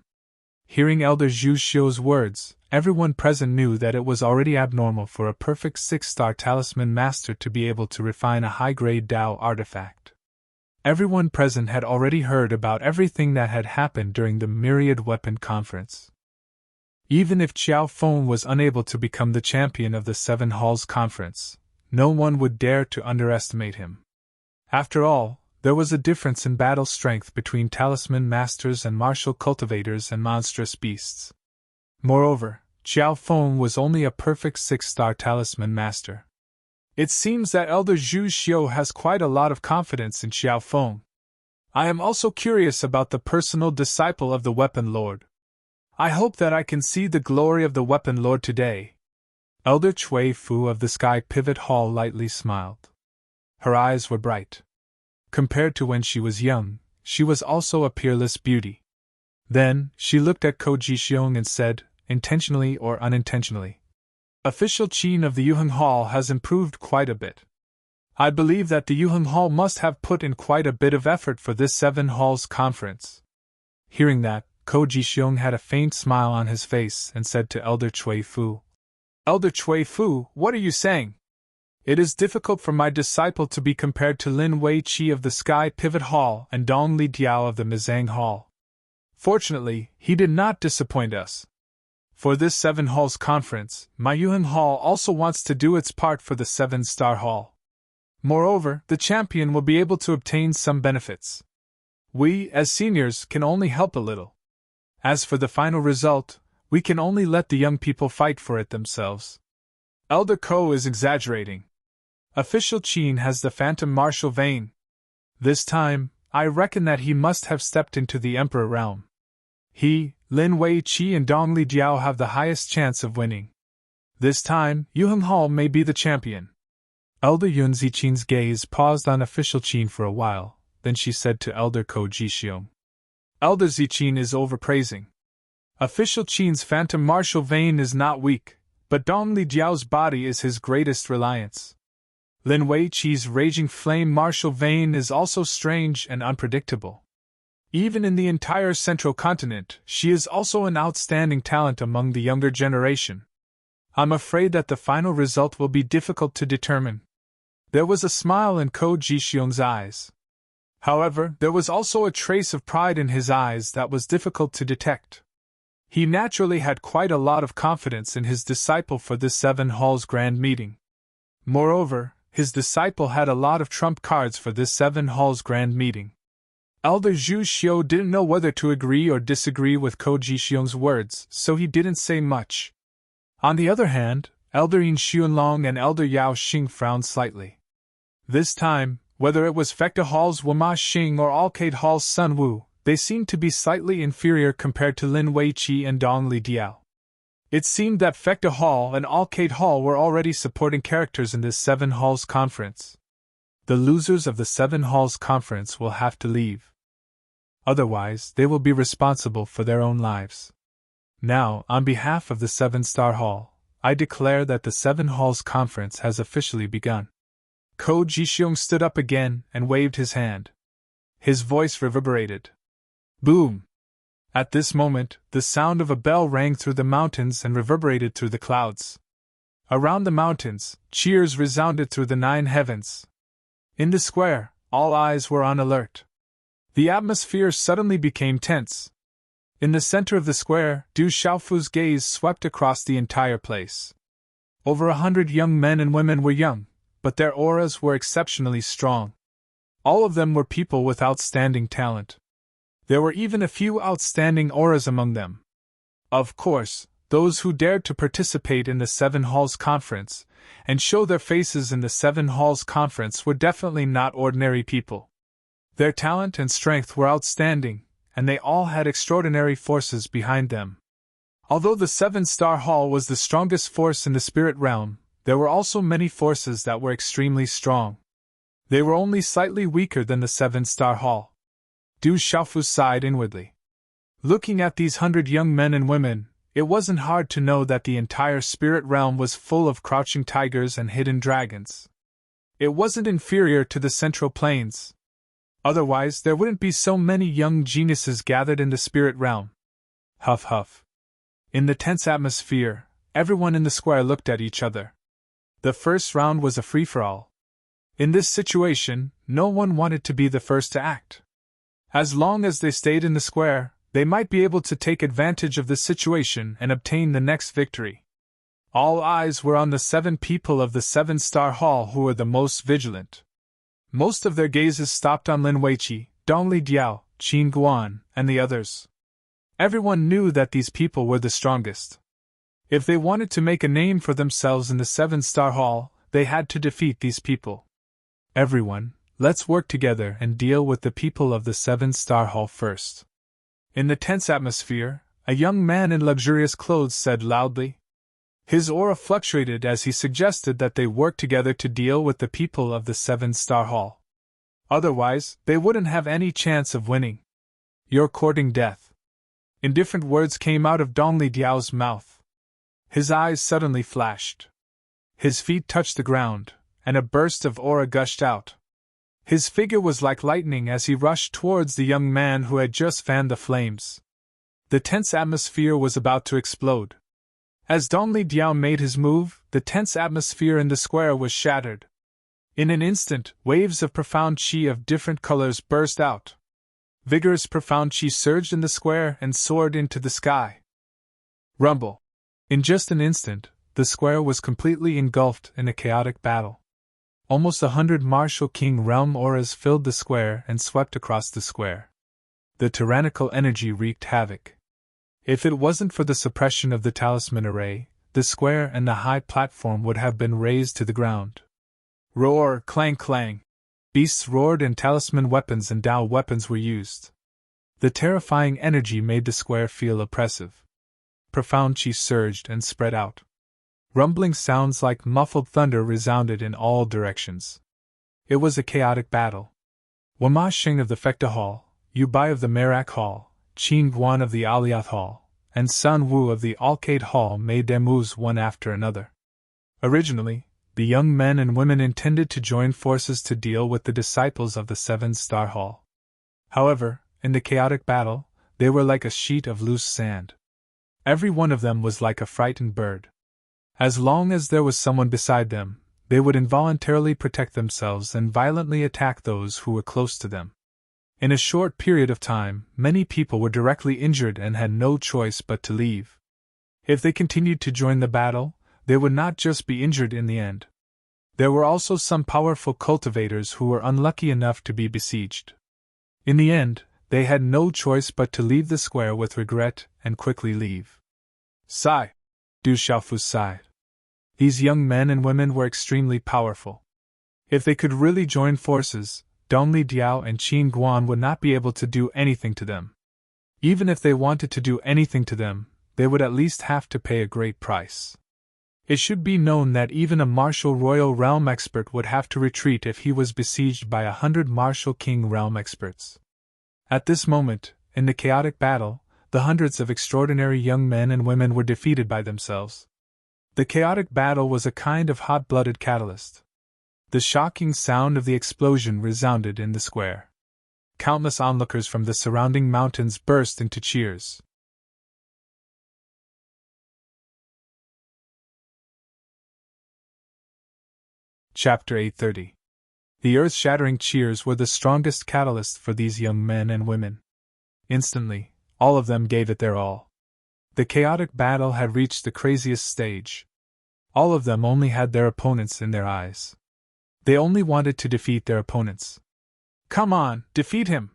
Hearing Elder Zhu Xiu's words, everyone present knew that it was already abnormal for a perfect 6-star talisman master to be able to refine a high-grade Dao artifact. Everyone present had already heard about everything that had happened during the Myriad Weapon Conference. Even if Qiao Feng was unable to become the champion of the 7 Halls Conference, no one would dare to underestimate him. After all, there was a difference in battle strength between talisman masters and martial cultivators and monstrous beasts. Moreover, Qiao Feng was only a perfect 6-star talisman master. It seems that Elder Zhu Xiu has quite a lot of confidence in Qiao Feng. I am also curious about the personal disciple of the Weapon Lord. I hope that I can see the glory of the Weapon Lord today. Elder Cui Fu of the Sky Pivot Hall lightly smiled. Her eyes were bright. Compared to when she was young, she was also a peerless beauty. Then, she looked at Ko Jixiong and said, intentionally or unintentionally. Official Qin of the Yuheng Hall has improved quite a bit. I believe that the Yuheng Hall must have put in quite a bit of effort for this 7 Halls conference. Hearing that, Ko Jixiong had a faint smile on his face and said to Elder Cui Fu, "Elder Cui Fu, what are you saying? It is difficult for my disciple to be compared to Lin Wei Qi of the Sky Pivot Hall and Dong Li Diao of the Mizang Hall. Fortunately, he did not disappoint us. For this 7 Halls conference, my Yuheng Hall also wants to do its part for the 7-star Hall. Moreover, the champion will be able to obtain some benefits. We, as seniors, can only help a little. As for the final result, we can only let the young people fight for it themselves." Elder Ko is exaggerating. Official Qin has the phantom martial vein. This time, I reckon that he must have stepped into the Emperor realm. He, Lin Wei Qi and Dong Li Diao have the highest chance of winning. This time, Yuheng Hall may be the champion. Elder Yun Ziqin's gaze paused on Official Qin for a while, then she said to Elder Ko Jixiong, "Elder Ziqin is overpraising. Official Qin's phantom martial vein is not weak, but Dong Li Diao's body is his greatest reliance. Lin Wei Qi's raging flame martial vein is also strange and unpredictable. Even in the entire central continent, she is also an outstanding talent among the younger generation. I'm afraid that the final result will be difficult to determine." There was a smile in Ko Jixiong's eyes. However, there was also a trace of pride in his eyes that was difficult to detect. He naturally had quite a lot of confidence in his disciple for this 7 Halls grand meeting. Moreover, his disciple had a lot of trump cards for this 7 Halls grand meeting. Elder Zhu Xiu didn't know whether to agree or disagree with Ko Jixiong's words, so he didn't say much. On the other hand, Elder Yin Xuanlong and Elder Yao Xing frowned slightly. This time, whether it was Fecta Hall's Wama Xing or Alcade Hall's Sun Wu, they seemed to be slightly inferior compared to Lin Wei Qi and Dong Li Diao. It seemed that Fecta Hall and Alcade Hall were already supporting characters in this 7 Halls conference. The losers of the 7 Halls conference will have to leave. Otherwise, they will be responsible for their own lives. Now, on behalf of the 7-star Hall, I declare that the 7 Halls conference has officially begun. Ko Jixiong stood up again and waved his hand. His voice reverberated. Boom! At this moment, the sound of a bell rang through the mountains and reverberated through the clouds. Around the mountains, cheers resounded through the 9 heavens. In the square, all eyes were on alert. The atmosphere suddenly became tense. In the center of the square, Du Xiaofu's gaze swept across the entire place. Over 100 young men and women were young, but their auras were exceptionally strong. All of them were people with outstanding talent. There were even a few outstanding auras among them. Of course, those who dared to participate in the 7 Halls conference and show their faces in the 7 Halls conference were definitely not ordinary people. Their talent and strength were outstanding, and they all had extraordinary forces behind them. Although the 7-star Hall was the strongest force in the spirit realm, there were also many forces that were extremely strong. They were only slightly weaker than the 7-star Hall. Du Xiaofu sighed inwardly. Looking at these 100 young men and women, it wasn't hard to know that the entire spirit realm was full of crouching tigers and hidden dragons. It wasn't inferior to the Central Plains. Otherwise, there wouldn't be so many young geniuses gathered in the spirit realm. Huff huff. In the tense atmosphere, everyone in the square looked at each other. The first round was a free-for-all. In this situation, no one wanted to be the first to act. As long as they stayed in the square, they might be able to take advantage of the situation and obtain the next victory. All eyes were on the 7 people of the 7-star Hall who were the most vigilant. Most of their gazes stopped on Lin Weiqi, Dong Li Diao, Qin Guan, and the others. Everyone knew that these people were the strongest. If they wanted to make a name for themselves in the 7-star Hall, they had to defeat these people. Everyone, let's work together and deal with the people of the 7-star Hall first. In the tense atmosphere, a young man in luxurious clothes said loudly. His aura fluctuated as he suggested that they work together to deal with the people of the 7-star Hall. Otherwise, they wouldn't have any chance of winning. You're courting death. Indifferent words came out of Dong Li Diao's mouth. His eyes suddenly flashed. His feet touched the ground, and a burst of aura gushed out. His figure was like lightning as he rushed towards the young man who had just fanned the flames. The tense atmosphere was about to explode. As Dong Li Diao made his move, the tense atmosphere in the square was shattered. In an instant, waves of profound qi of different colors burst out. Vigorous profound qi surged in the square and soared into the sky. Rumble! In just an instant, the square was completely engulfed in a chaotic battle. Almost 100 martial king realm auras filled the square and swept across the square. The tyrannical energy wreaked havoc. If it wasn't for the suppression of the talisman array, the square and the high platform would have been razed to the ground. Roar, clang, clang. Beasts roared and talisman weapons and Dao weapons were used. The terrifying energy made the square feel oppressive. Profound qi surged and spread out. Rumbling sounds like muffled thunder resounded in all directions. It was a chaotic battle. Wama Sheng of the Fekta Hall, Yu Bai of the Merak Hall, Qin Guan of the Aliath Hall, and Sun Wu of the Alcade Hall made their moves one after another. Originally, the young men and women intended to join forces to deal with the disciples of the Seven-Star Hall. However, in the chaotic battle, they were like a sheet of loose sand. Every one of them was like a frightened bird. As long as there was someone beside them, they would involuntarily protect themselves and violently attack those who were close to them. In a short period of time, many people were directly injured and had no choice but to leave. If they continued to join the battle, they would not just be injured in the end. There were also some powerful cultivators who were unlucky enough to be besieged. In the end, they had no choice but to leave the square with regret and quickly leave. Sigh. Du Xiaofu sighed. These young men and women were extremely powerful. If they could really join forces, Dong Li Diao and Qin Guan would not be able to do anything to them. Even if they wanted to do anything to them, they would at least have to pay a great price. It should be known that even a martial royal realm expert would have to retreat if he was besieged by 100 martial king realm experts. At this moment, in the chaotic battle, the hundreds of extraordinary young men and women were defeated by themselves. The chaotic battle was a kind of hot-blooded catalyst. The shocking sound of the explosion resounded in the square. Countless onlookers from the surrounding mountains burst into cheers. Chapter 830. The earth-shattering cheers were the strongest catalyst for these young men and women. Instantly, all of them gave it their all. The chaotic battle had reached the craziest stage. All of them only had their opponents in their eyes. They only wanted to defeat their opponents. Come on, defeat him!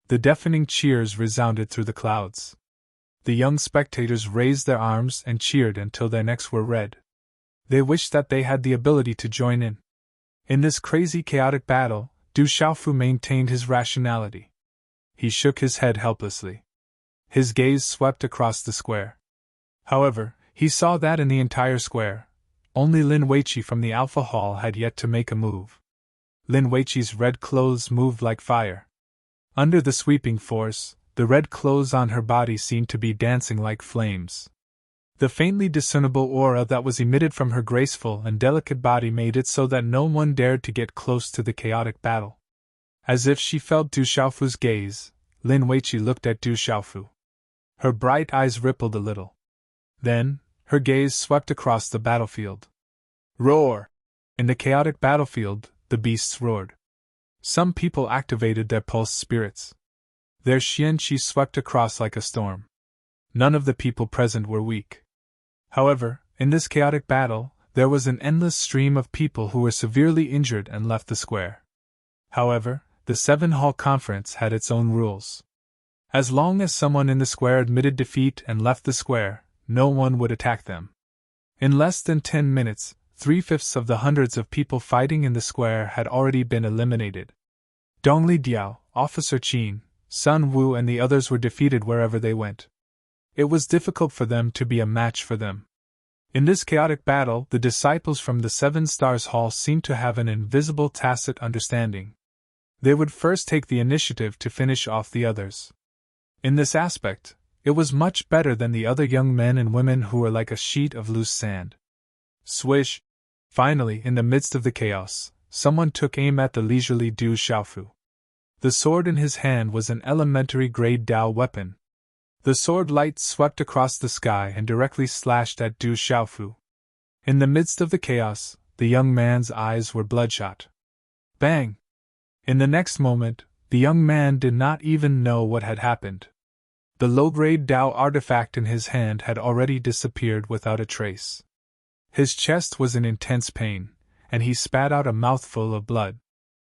The deafening cheers resounded through the clouds. The young spectators raised their arms and cheered until their necks were red. They wished that they had the ability to join in. In this crazy chaotic battle, Du Xiaofu maintained his rationality. He shook his head helplessly. His gaze swept across the square. However, he saw that in the entire square, only Lin Weiqi from the Alpha Hall had yet to make a move. Lin Weiqi's red clothes moved like fire. Under the sweeping force, the red clothes on her body seemed to be dancing like flames. The faintly discernible aura that was emitted from her graceful and delicate body made it so that no one dared to get close to the chaotic battle. As if she felt Du Xiaofu's gaze, Lin Weiqi looked at Du Xiaofu. Her bright eyes rippled a little. Then, her gaze swept across the battlefield. Roar! In the chaotic battlefield, the beasts roared. Some people activated their pulse spirits. Their xian qi swept across like a storm. None of the people present were weak. However, in this chaotic battle, there was an endless stream of people who were severely injured and left the square. However, the Seven-Hall Conference had its own rules. As long as someone in the square admitted defeat and left the square, no one would attack them. In less than 10 minutes, 3/5 of the hundreds of people fighting in the square had already been eliminated. Dong Li Diao, Officer Qin, Sun Wu and the others were defeated wherever they went. It was difficult for them to be a match for them. In this chaotic battle, the disciples from the Seven Stars Hall seemed to have an invisible tacit understanding. They would first take the initiative to finish off the others. In this aspect, It was much better than the other young men and women who were like a sheet of loose sand. Swish! Finally, in the midst of the chaos, someone took aim at the leisurely Du Xiaofu. The sword in his hand was an elementary grade Dao weapon. The sword light swept across the sky and directly slashed at Du Xiaofu. In the midst of the chaos, the young man's eyes were bloodshot. Bang! In the next moment, the young man did not even know what had happened. The low-grade Dao artifact in his hand had already disappeared without a trace. His chest was in intense pain, and he spat out a mouthful of blood.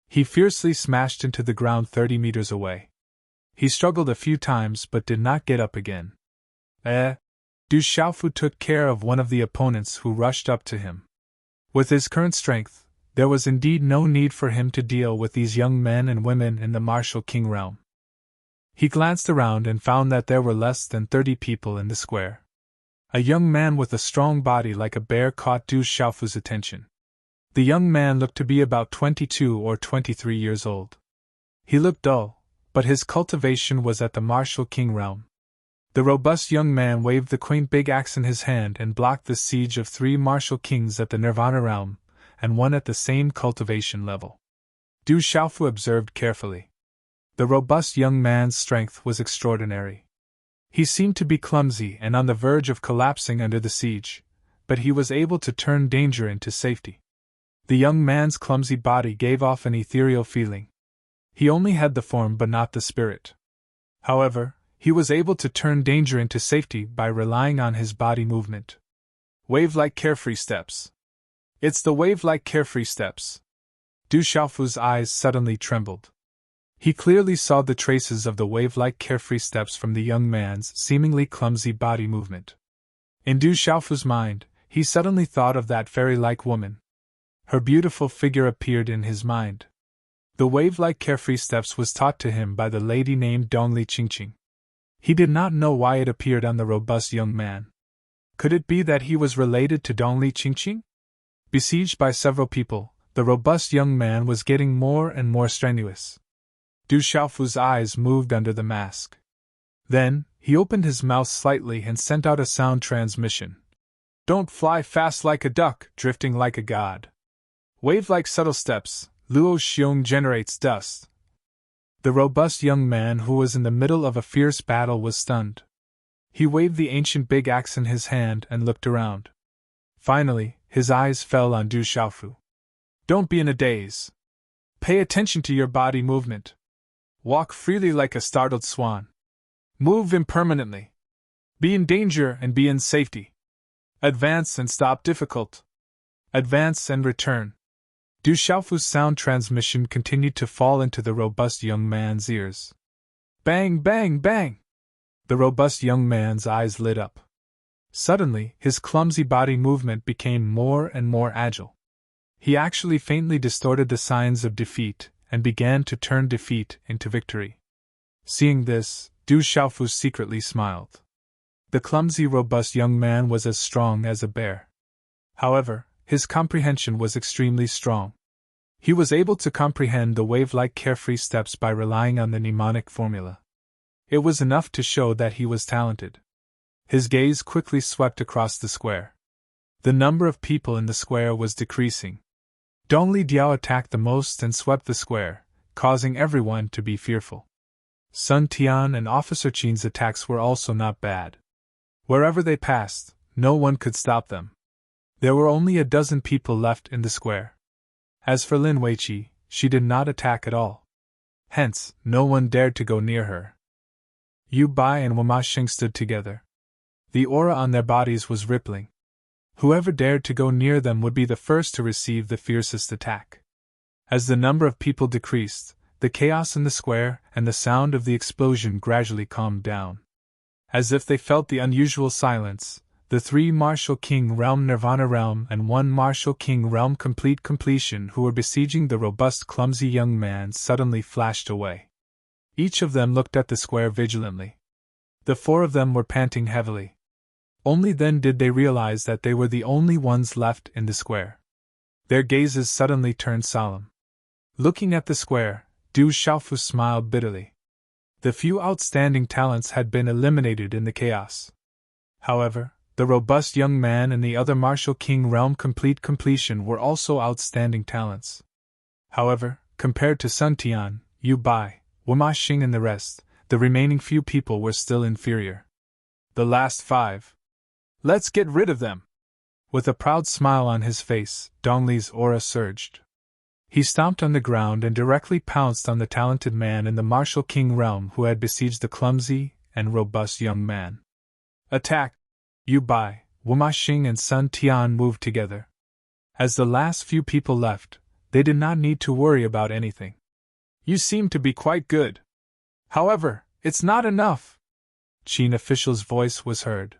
He fiercely smashed into the ground 30 meters away. He struggled a few times but did not get up again. Du Xiaofu took care of one of the opponents who rushed up to him. With his current strength, there was indeed no need for him to deal with these young men and women in the martial king realm. He glanced around and found that there were less than 30 people in the square. A young man with a strong body like a bear caught Du Xiaofu's attention. The young man looked to be about 22 or 23 years old. He looked dull, but his cultivation was at the martial king realm. The robust young man waved the quaint big axe in his hand and blocked the siege of 3 martial kings at the Nirvana realm, and one at the same cultivation level. Du Xiaofu observed carefully. The robust young man's strength was extraordinary. He seemed to be clumsy and on the verge of collapsing under the siege, but he was able to turn danger into safety. The young man's clumsy body gave off an ethereal feeling. He only had the form but not the spirit. However, he was able to turn danger into safety by relying on his body movement. Wave-like carefree steps. It's the wave-like carefree steps. Du Xiaofu's eyes suddenly trembled. He clearly saw the traces of the wave-like carefree steps from the young man's seemingly clumsy body movement. In Du Xiaofu's mind, he suddenly thought of that fairy-like woman. Her beautiful figure appeared in his mind. The wave-like carefree steps was taught to him by the lady named Dongli Qingqing. He did not know why it appeared on the robust young man. Could it be that he was related to Dongli Qingqing? Besieged by several people, the robust young man was getting more and more strenuous. Du Xiaofu's eyes moved under the mask. Then, he opened his mouth slightly and sent out a sound transmission. Don't fly fast like a duck, drifting like a god. Wave like subtle steps, Luo Xiong generates dust. The robust young man who was in the middle of a fierce battle was stunned. He waved the ancient big axe in his hand and looked around. Finally, his eyes fell on Du Xiaofu. Don't be in a daze. Pay attention to your body movement. Walk freely like a startled swan. Move impermanently. Be in danger and be in safety. Advance and stop difficult. Advance and return. Du Xiaofu's sound transmission continued to fall into the robust young man's ears. Bang, bang, bang! The robust young man's eyes lit up. Suddenly, his clumsy body movement became more and more agile. He actually faintly distorted the signs of defeat and began to turn defeat into victory. Seeing this, Du Xiaofu secretly smiled. The clumsy, robust young man was as strong as a bear. However, his comprehension was extremely strong. He was able to comprehend the wave-like carefree steps by relying on the mnemonic formula. It was enough to show that he was talented. His gaze quickly swept across the square. The number of people in the square was decreasing. Dongli Diao attacked the most and swept the square, causing everyone to be fearful. Sun Tian and Officer Qin's attacks were also not bad. Wherever they passed, no one could stop them. There were only a dozen people left in the square. As for Lin Weiqi, she did not attack at all. Hence, no one dared to go near her. Yu Bai and Wama Xing stood together. The aura on their bodies was rippling. Whoever dared to go near them would be the first to receive the fiercest attack. As the number of people decreased, the chaos in the square and the sound of the explosion gradually calmed down. As if they felt the unusual silence, the 3 Martial King Realm Nirvana Realm and 1 Martial King Realm Completion who were besieging the robust clumsy young man suddenly flashed away. Each of them looked at the square vigilantly. The 4 of them were panting heavily. Only then did they realize that they were the only ones left in the square. Their gazes suddenly turned solemn. Looking at the square, Du Xiaofu smiled bitterly. The few outstanding talents had been eliminated in the chaos. However, the robust young man and the other martial king realm completion were also outstanding talents. However, compared to Sun Tian, Yu Bai, Wuma Xing and the rest, the remaining few people were still inferior. The last 5. Let's get rid of them! With a proud smile on his face, Dongli's aura surged. He stomped on the ground and directly pounced on the talented man in the martial king realm who had besieged the clumsy and robust young man. Attack! Yu Bai, Wuma Xing and Sun Tian moved together. As the last few people left, they did not need to worry about anything. You seem to be quite good. However, it's not enough. Qin official's voice was heard.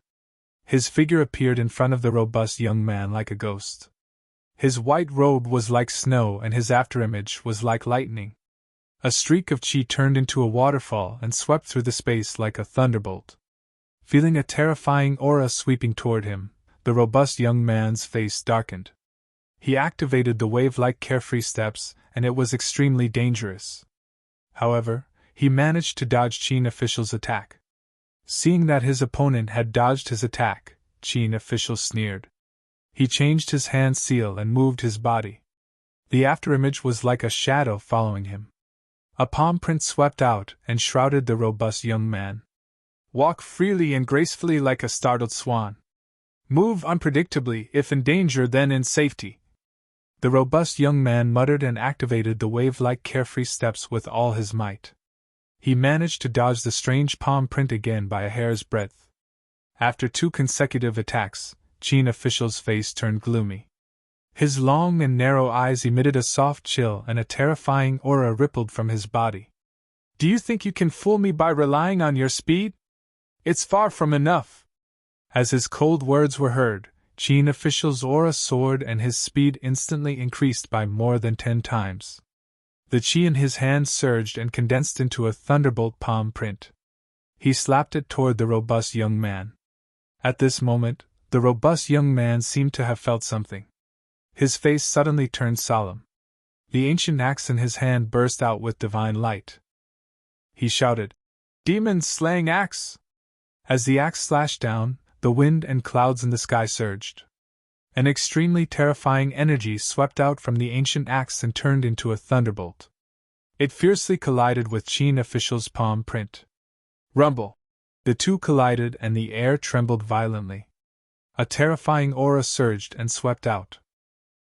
His figure appeared in front of the robust young man like a ghost. His white robe was like snow and his afterimage was like lightning. A streak of qi turned into a waterfall and swept through the space like a thunderbolt. Feeling a terrifying aura sweeping toward him, the robust young man's face darkened. He activated the wave-like carefree steps, and it was extremely dangerous. However, he managed to dodge Qin official's attack. Seeing that his opponent had dodged his attack, Qin official sneered. He changed his hand seal and moved his body. The afterimage was like a shadow following him. A palm print swept out and shrouded the robust young man. Walk freely and gracefully like a startled swan. Move unpredictably, if in danger then in safety. The robust young man muttered and activated the wave-like carefree steps with all his might. He managed to dodge the strange palm print again by a hair's breadth. After 2 consecutive attacks, Qin official's face turned gloomy. His long and narrow eyes emitted a soft chill and a terrifying aura rippled from his body. Do you think you can fool me by relying on your speed? It's far from enough. As his cold words were heard, Qin official's aura soared and his speed instantly increased by more than 10 times. The qi in his hand surged and condensed into a thunderbolt palm print. He slapped it toward the robust young man. At this moment, the robust young man seemed to have felt something. His face suddenly turned solemn. The ancient axe in his hand burst out with divine light. He shouted, "Demon-slaying axe!" As the axe slashed down, the wind and clouds in the sky surged. An extremely terrifying energy swept out from the ancient axe and turned into a thunderbolt. It fiercely collided with Qin official's palm print. Rumble! The two collided and the air trembled violently. A terrifying aura surged and swept out.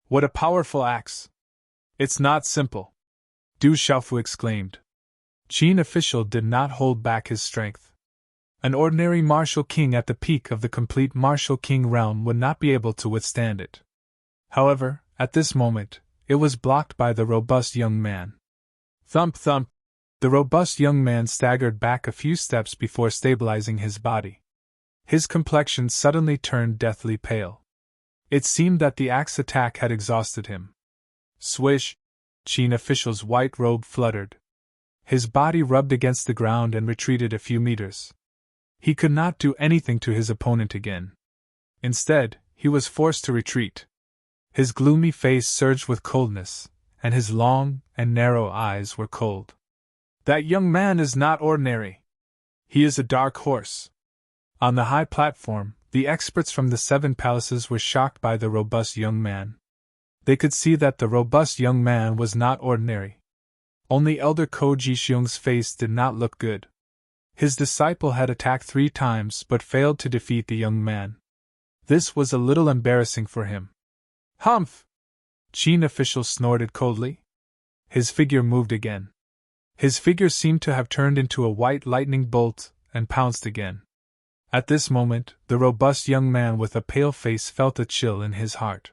What a powerful axe! It's not simple! Du Xiaofu exclaimed. Qin official did not hold back his strength. An ordinary martial king at the peak of the complete martial king realm would not be able to withstand it. However, at this moment, it was blocked by the robust young man. Thump thump! The robust young man staggered back a few steps before stabilizing his body. His complexion suddenly turned deathly pale. It seemed that the axe attack had exhausted him. Swish! Qin official's white robe fluttered. His body rubbed against the ground and retreated a few meters. He could not do anything to his opponent again. Instead, he was forced to retreat. His gloomy face surged with coldness, and his long and narrow eyes were cold. That young man is not ordinary. He is a dark horse. On the high platform, the experts from the 7 palaces were shocked by the robust young man. They could see that the robust young man was not ordinary. Only Elder Ko Jixiong's face did not look good. His disciple had attacked 3 times but failed to defeat the young man. This was a little embarrassing for him. Humph! Qin official snorted coldly. His figure moved again. His figure seemed to have turned into a white lightning bolt and pounced again. At this moment, the robust young man with a pale face felt a chill in his heart.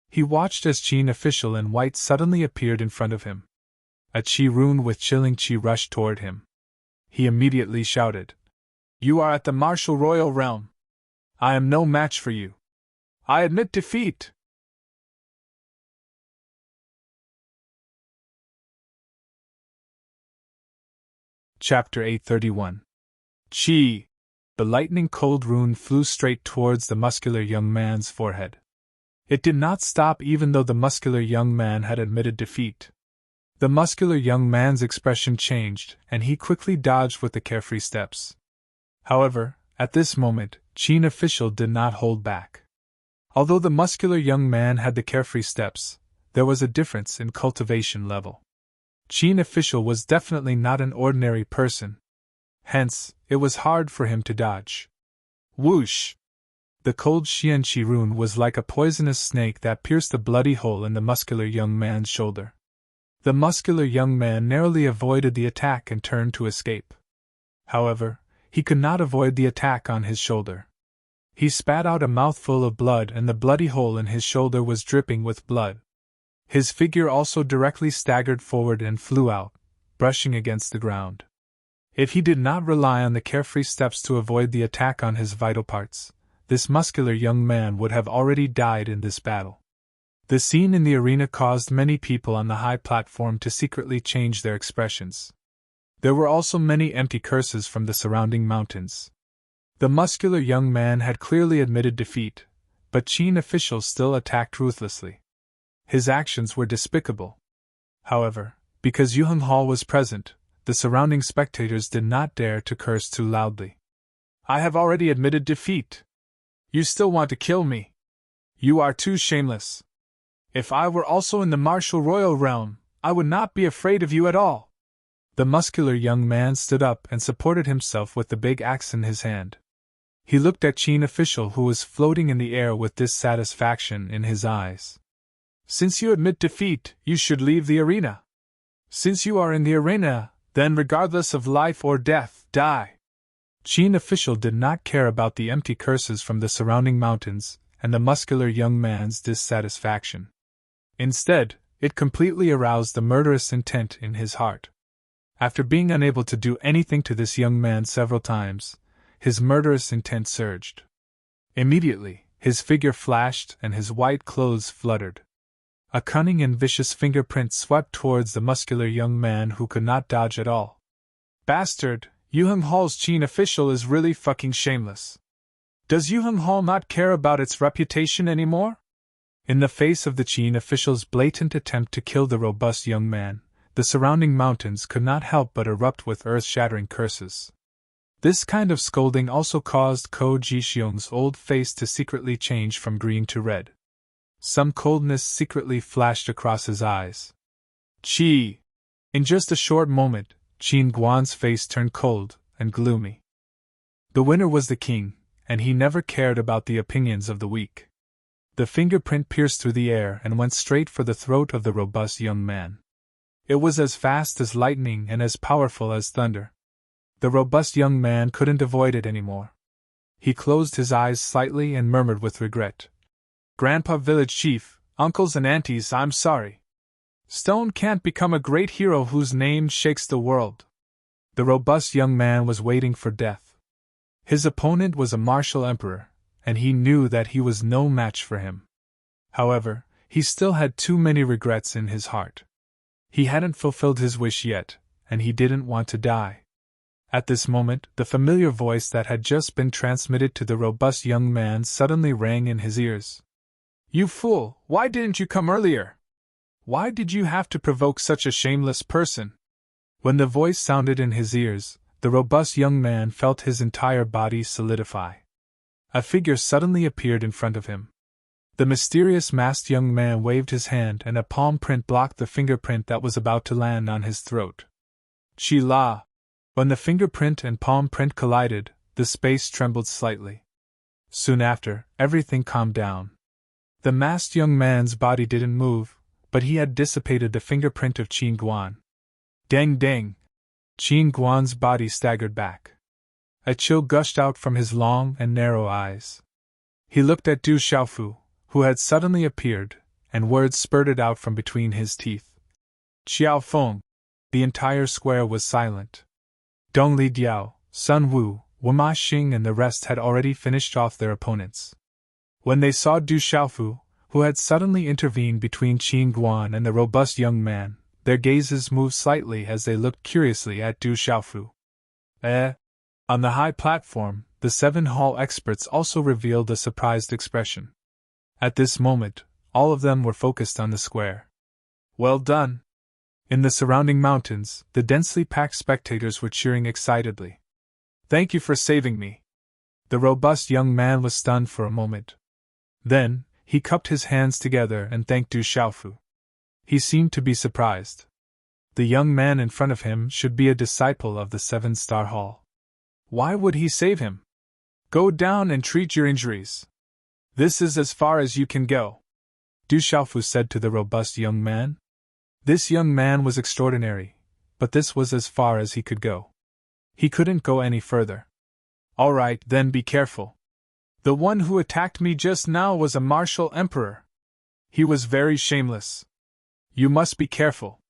He watched as Qin official in white suddenly appeared in front of him. A qi rune with chilling qi rushed toward him. He immediately shouted, "You are at the martial royal realm. I am no match for you. I admit defeat." Chapter 831. Qi! The lightning-cold rune flew straight towards the muscular young man's forehead. It did not stop even though the muscular young man had admitted defeat. The muscular young man's expression changed, and he quickly dodged with the carefree steps. However, at this moment, Qin official did not hold back. Although the muscular young man had the carefree steps, there was a difference in cultivation level. Qin official was definitely not an ordinary person. Hence, it was hard for him to dodge. Whoosh! The cold Xianqi rune was like a poisonous snake that pierced a bloody hole in the muscular young man's shoulder. The muscular young man narrowly avoided the attack and turned to escape. However, he could not avoid the attack on his shoulder. He spat out a mouthful of blood, and the bloody hole in his shoulder was dripping with blood. His figure also directly staggered forward and flew out, brushing against the ground. If he did not rely on the carefree steps to avoid the attack on his vital parts, this muscular young man would have already died in this battle. The scene in the arena caused many people on the high platform to secretly change their expressions. There were also many empty curses from the surrounding mountains. The muscular young man had clearly admitted defeat, but Qin officials still attacked ruthlessly. His actions were despicable. However, because Yuheng Hall was present, the surrounding spectators did not dare to curse too loudly. I have already admitted defeat. You still want to kill me? You are too shameless. If I were also in the martial royal realm, I would not be afraid of you at all. The muscular young man stood up and supported himself with the big axe in his hand. He looked at Qin official, who was floating in the air with dissatisfaction in his eyes. Since you admit defeat, you should leave the arena. Since you are in the arena, then regardless of life or death, die. Qin official did not care about the empty curses from the surrounding mountains and the muscular young man's dissatisfaction. Instead, it completely aroused the murderous intent in his heart. After being unable to do anything to this young man several times, his murderous intent surged. Immediately, his figure flashed and his white clothes fluttered. A cunning and vicious fingerprint swept towards the muscular young man, who could not dodge at all. Bastard, Yuheng Hall's Qin official is really fucking shameless. Does Yuheng Hall not care about its reputation anymore? In the face of the Qin official's blatant attempt to kill the robust young man, the surrounding mountains could not help but erupt with earth-shattering curses. This kind of scolding also caused Ko Jixiong's old face to secretly change from green to red. Some coldness secretly flashed across his eyes. Qi! In just a short moment, Qin Guan's face turned cold and gloomy. The winner was the king, and he never cared about the opinions of the weak. The fingerprint pierced through the air and went straight for the throat of the robust young man. It was as fast as lightning and as powerful as thunder. The robust young man couldn't avoid it anymore. He closed his eyes slightly and murmured with regret. Grandpa Village Chief, uncles and aunties, I'm sorry. Stone can't become a great hero whose name shakes the world. The robust young man was waiting for death. His opponent was a martial emperor, and he knew that he was no match for him. However, he still had too many regrets in his heart. He hadn't fulfilled his wish yet, and he didn't want to die. At this moment, the familiar voice that had just been transmitted to the robust young man suddenly rang in his ears. You fool, why didn't you come earlier? Why did you have to provoke such a shameless person? When the voice sounded in his ears, the robust young man felt his entire body solidify. A figure suddenly appeared in front of him. The mysterious masked young man waved his hand, and a palm print blocked the fingerprint that was about to land on his throat. Qi La! When the fingerprint and palm print collided, the space trembled slightly. Soon after, everything calmed down. The masked young man's body didn't move, but he had dissipated the fingerprint of Qin Guan. Deng deng! Qin Guan's body staggered back. A chill gushed out from his long and narrow eyes. He looked at Du Xiaofu, who had suddenly appeared, and words spurted out from between his teeth. Xiao Feng! The entire square was silent. Dong Li Diao, Sun Wu, Wama Xing and the rest had already finished off their opponents. When they saw Du Xiaofu, who had suddenly intervened between Qin Guan and the robust young man, their gazes moved slightly as they looked curiously at Du Xiaofu. On the high platform, the 7 hall experts also revealed a surprised expression. At this moment, all of them were focused on the square. Well done! In the surrounding mountains, the densely packed spectators were cheering excitedly. "Thank you for saving me." The robust young man was stunned for a moment. Then, he cupped his hands together and thanked Du Xiaofu. He seemed to be surprised. The young man in front of him should be a disciple of the Seven-Star Hall. Why would he save him? "Go down and treat your injuries. This is as far as you can go," Du Xiaofu said to the robust young man. This young man was extraordinary, but this was as far as he could go. He couldn't go any further. "All right, then be careful. The one who attacked me just now was a martial emperor. He was very shameless. You must be careful."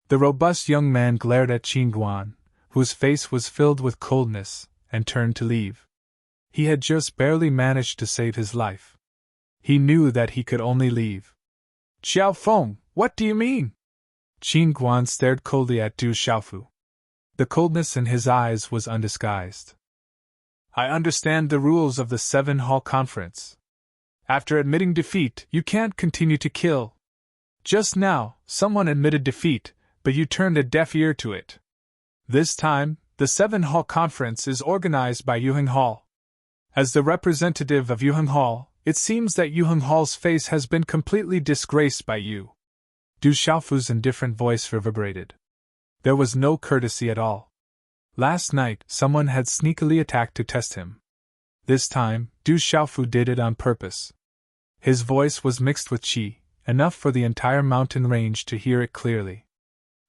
The robust young man glared at Qin Guan, whose face was filled with coldness, and turned to leave. He had just barely managed to save his life. He knew that he could only leave. "Xiao Feng, what do you mean?" Qin Guan stared coldly at Du Xiaofu. The coldness in his eyes was undisguised. "I understand the rules of the Seven Hall Conference. After admitting defeat, you can't continue to kill. Just now, someone admitted defeat, but you turned a deaf ear to it. This time, the Seven Hall Conference is organized by Yuheng Hall. As the representative of Yuheng Hall, it seems that Yuheng Hall's face has been completely disgraced by you." Du Xiaofu's indifferent voice reverberated. There was no courtesy at all. Last night, someone had sneakily attacked to test him. This time, Du Xiaofu did it on purpose. His voice was mixed with qi, enough for the entire mountain range to hear it clearly.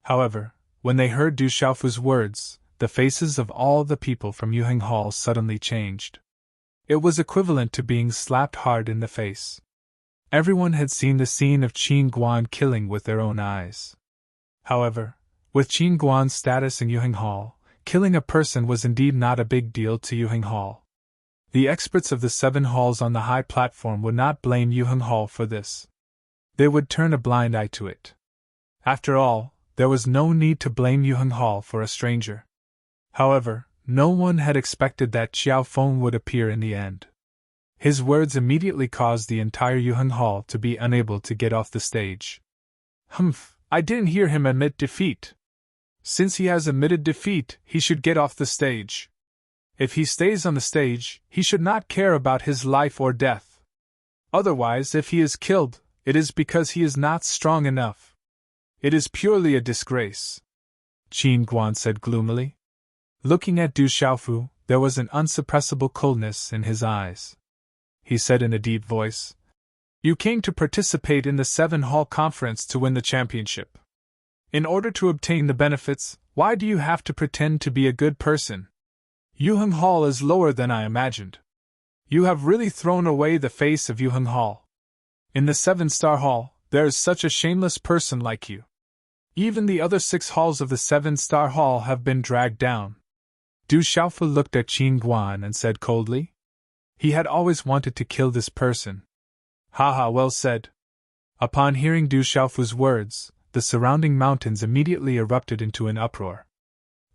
However, when they heard Du Xiaofu's words, the faces of all the people from Yuheng Hall suddenly changed. It was equivalent to being slapped hard in the face. Everyone had seen the scene of Qin Guan killing with their own eyes. However, with Qin Guan's status in Yuheng Hall, killing a person was indeed not a big deal to Yuheng Hall. The experts of the 7 halls on the high platform would not blame Yuheng Hall for this. They would turn a blind eye to it. After all, there was no need to blame Yuheng Hall for a stranger. However, no one had expected that Xiao Feng would appear in the end. His words immediately caused the entire Yuheng Hall to be unable to get off the stage. "Humph, I didn't hear him admit defeat. Since he has admitted defeat, he should get off the stage. If he stays on the stage, he should not care about his life or death. Otherwise, if he is killed, it is because he is not strong enough. It is purely a disgrace," Qin Guan said gloomily. Looking at Du Xiaofu, there was an unsuppressible coldness in his eyes. He said in a deep voice, "You came to participate in the 7 Hall Conference to win the championship. In order to obtain the benefits, why do you have to pretend to be a good person? Yuheng Hall is lower than I imagined. You have really thrown away the face of Yuheng Hall. In the 7-Star Hall, there is such a shameless person like you. Even the other 6 halls of the 7-Star Hall have been dragged down." Du Xiaofu looked at Qin Guan and said coldly. He had always wanted to kill this person. "Haha, well said." Upon hearing Du Xiaofu's words, the surrounding mountains immediately erupted into an uproar.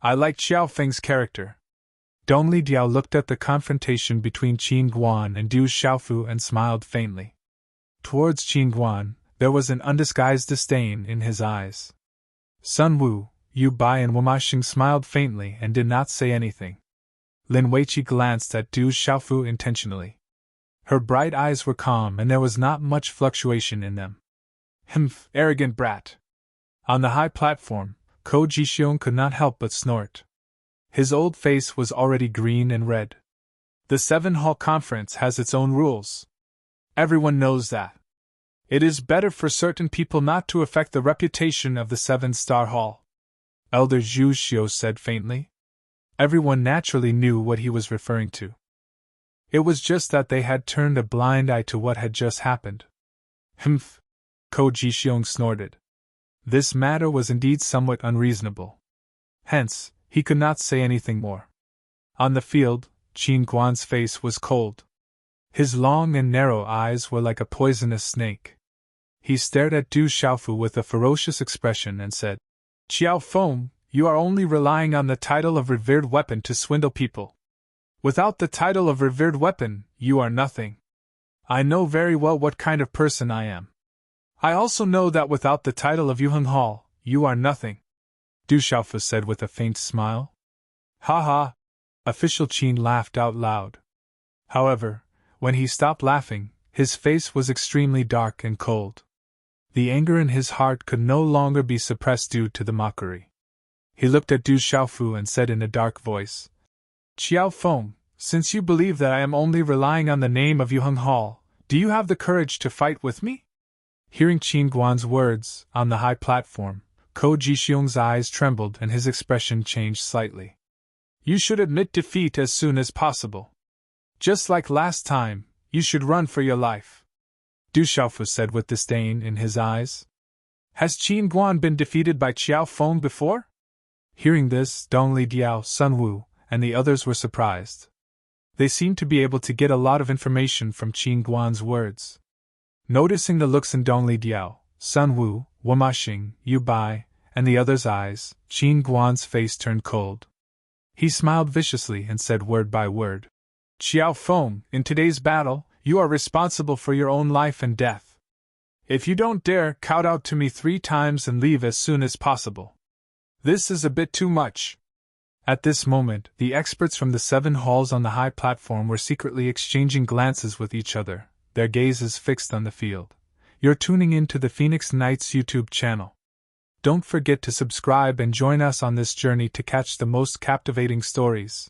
"I like Xiao Feng's character." Dong Li Diao looked at the confrontation between Qin Guan and Du Xiaofu and smiled faintly. Towards Qin Guan, there was an undisguised disdain in his eyes. Sun Wu, Yu Bai and Wama Xing smiled faintly and did not say anything. Lin Weiqi glanced at Du Xiaofu intentionally. Her bright eyes were calm and there was not much fluctuation in them. "Humph, arrogant brat." On the high platform, Ko Jixiong could not help but snort. His old face was already green and red. The 7 Hall Conference has its own rules. Everyone knows that. It is better for certain people not to affect the reputation of the 7-Star Hall, Elder Zhu Xiu said faintly. Everyone naturally knew what he was referring to. It was just that they had turned a blind eye to what had just happened. "Humph," Ko Jixiong snorted. This matter was indeed somewhat unreasonable. Hence, he could not say anything more. On the field, Qin Guan's face was cold. His long and narrow eyes were like a poisonous snake. He stared at Du Xiaofu with a ferocious expression and said, "Xiao Feng, you are only relying on the title of revered weapon to swindle people. Without the title of revered weapon, you are nothing. I know very well what kind of person I am. I also know that without the title of Yuheng Hall, you are nothing, Du Xiaofu said with a faint smile. Ha ha! Official Qin laughed out loud. However, when he stopped laughing, his face was extremely dark and cold. The anger in his heart could no longer be suppressed due to the mockery. He looked at Du Xiaofu and said in a dark voice, Qiao Feng, since you believe that I am only relying on the name of Yuheng Hall, do you have the courage to fight with me? Hearing Qin Guan's words, on the high platform, Ko Jixiong's eyes trembled and his expression changed slightly. You should admit defeat as soon as possible. Just like last time, you should run for your life, Du Xiaofu said with disdain in his eyes. Has Qin Guan been defeated by Qiao Feng before? Hearing this, Dongli Diao, Sun Wu, and the others were surprised. They seemed to be able to get a lot of information from Qin Guan's words. Noticing the looks in Dongli Diao, Sun Wu, Wama Xing, Yu Bai, and the others' eyes, Qin Guan's face turned cold. He smiled viciously and said word by word, Qiao Feng, in today's battle, you are responsible for your own life and death. If you don't dare kowtow to me 3 times and leave as soon as possible. This is a bit too much. At this moment, the experts from the 7 halls on the high platform were secretly exchanging glances with each other, their gazes fixed on the field. You're tuning in to the Phoenix Knights YouTube channel. Don't forget to subscribe and join us on this journey to catch the most captivating stories.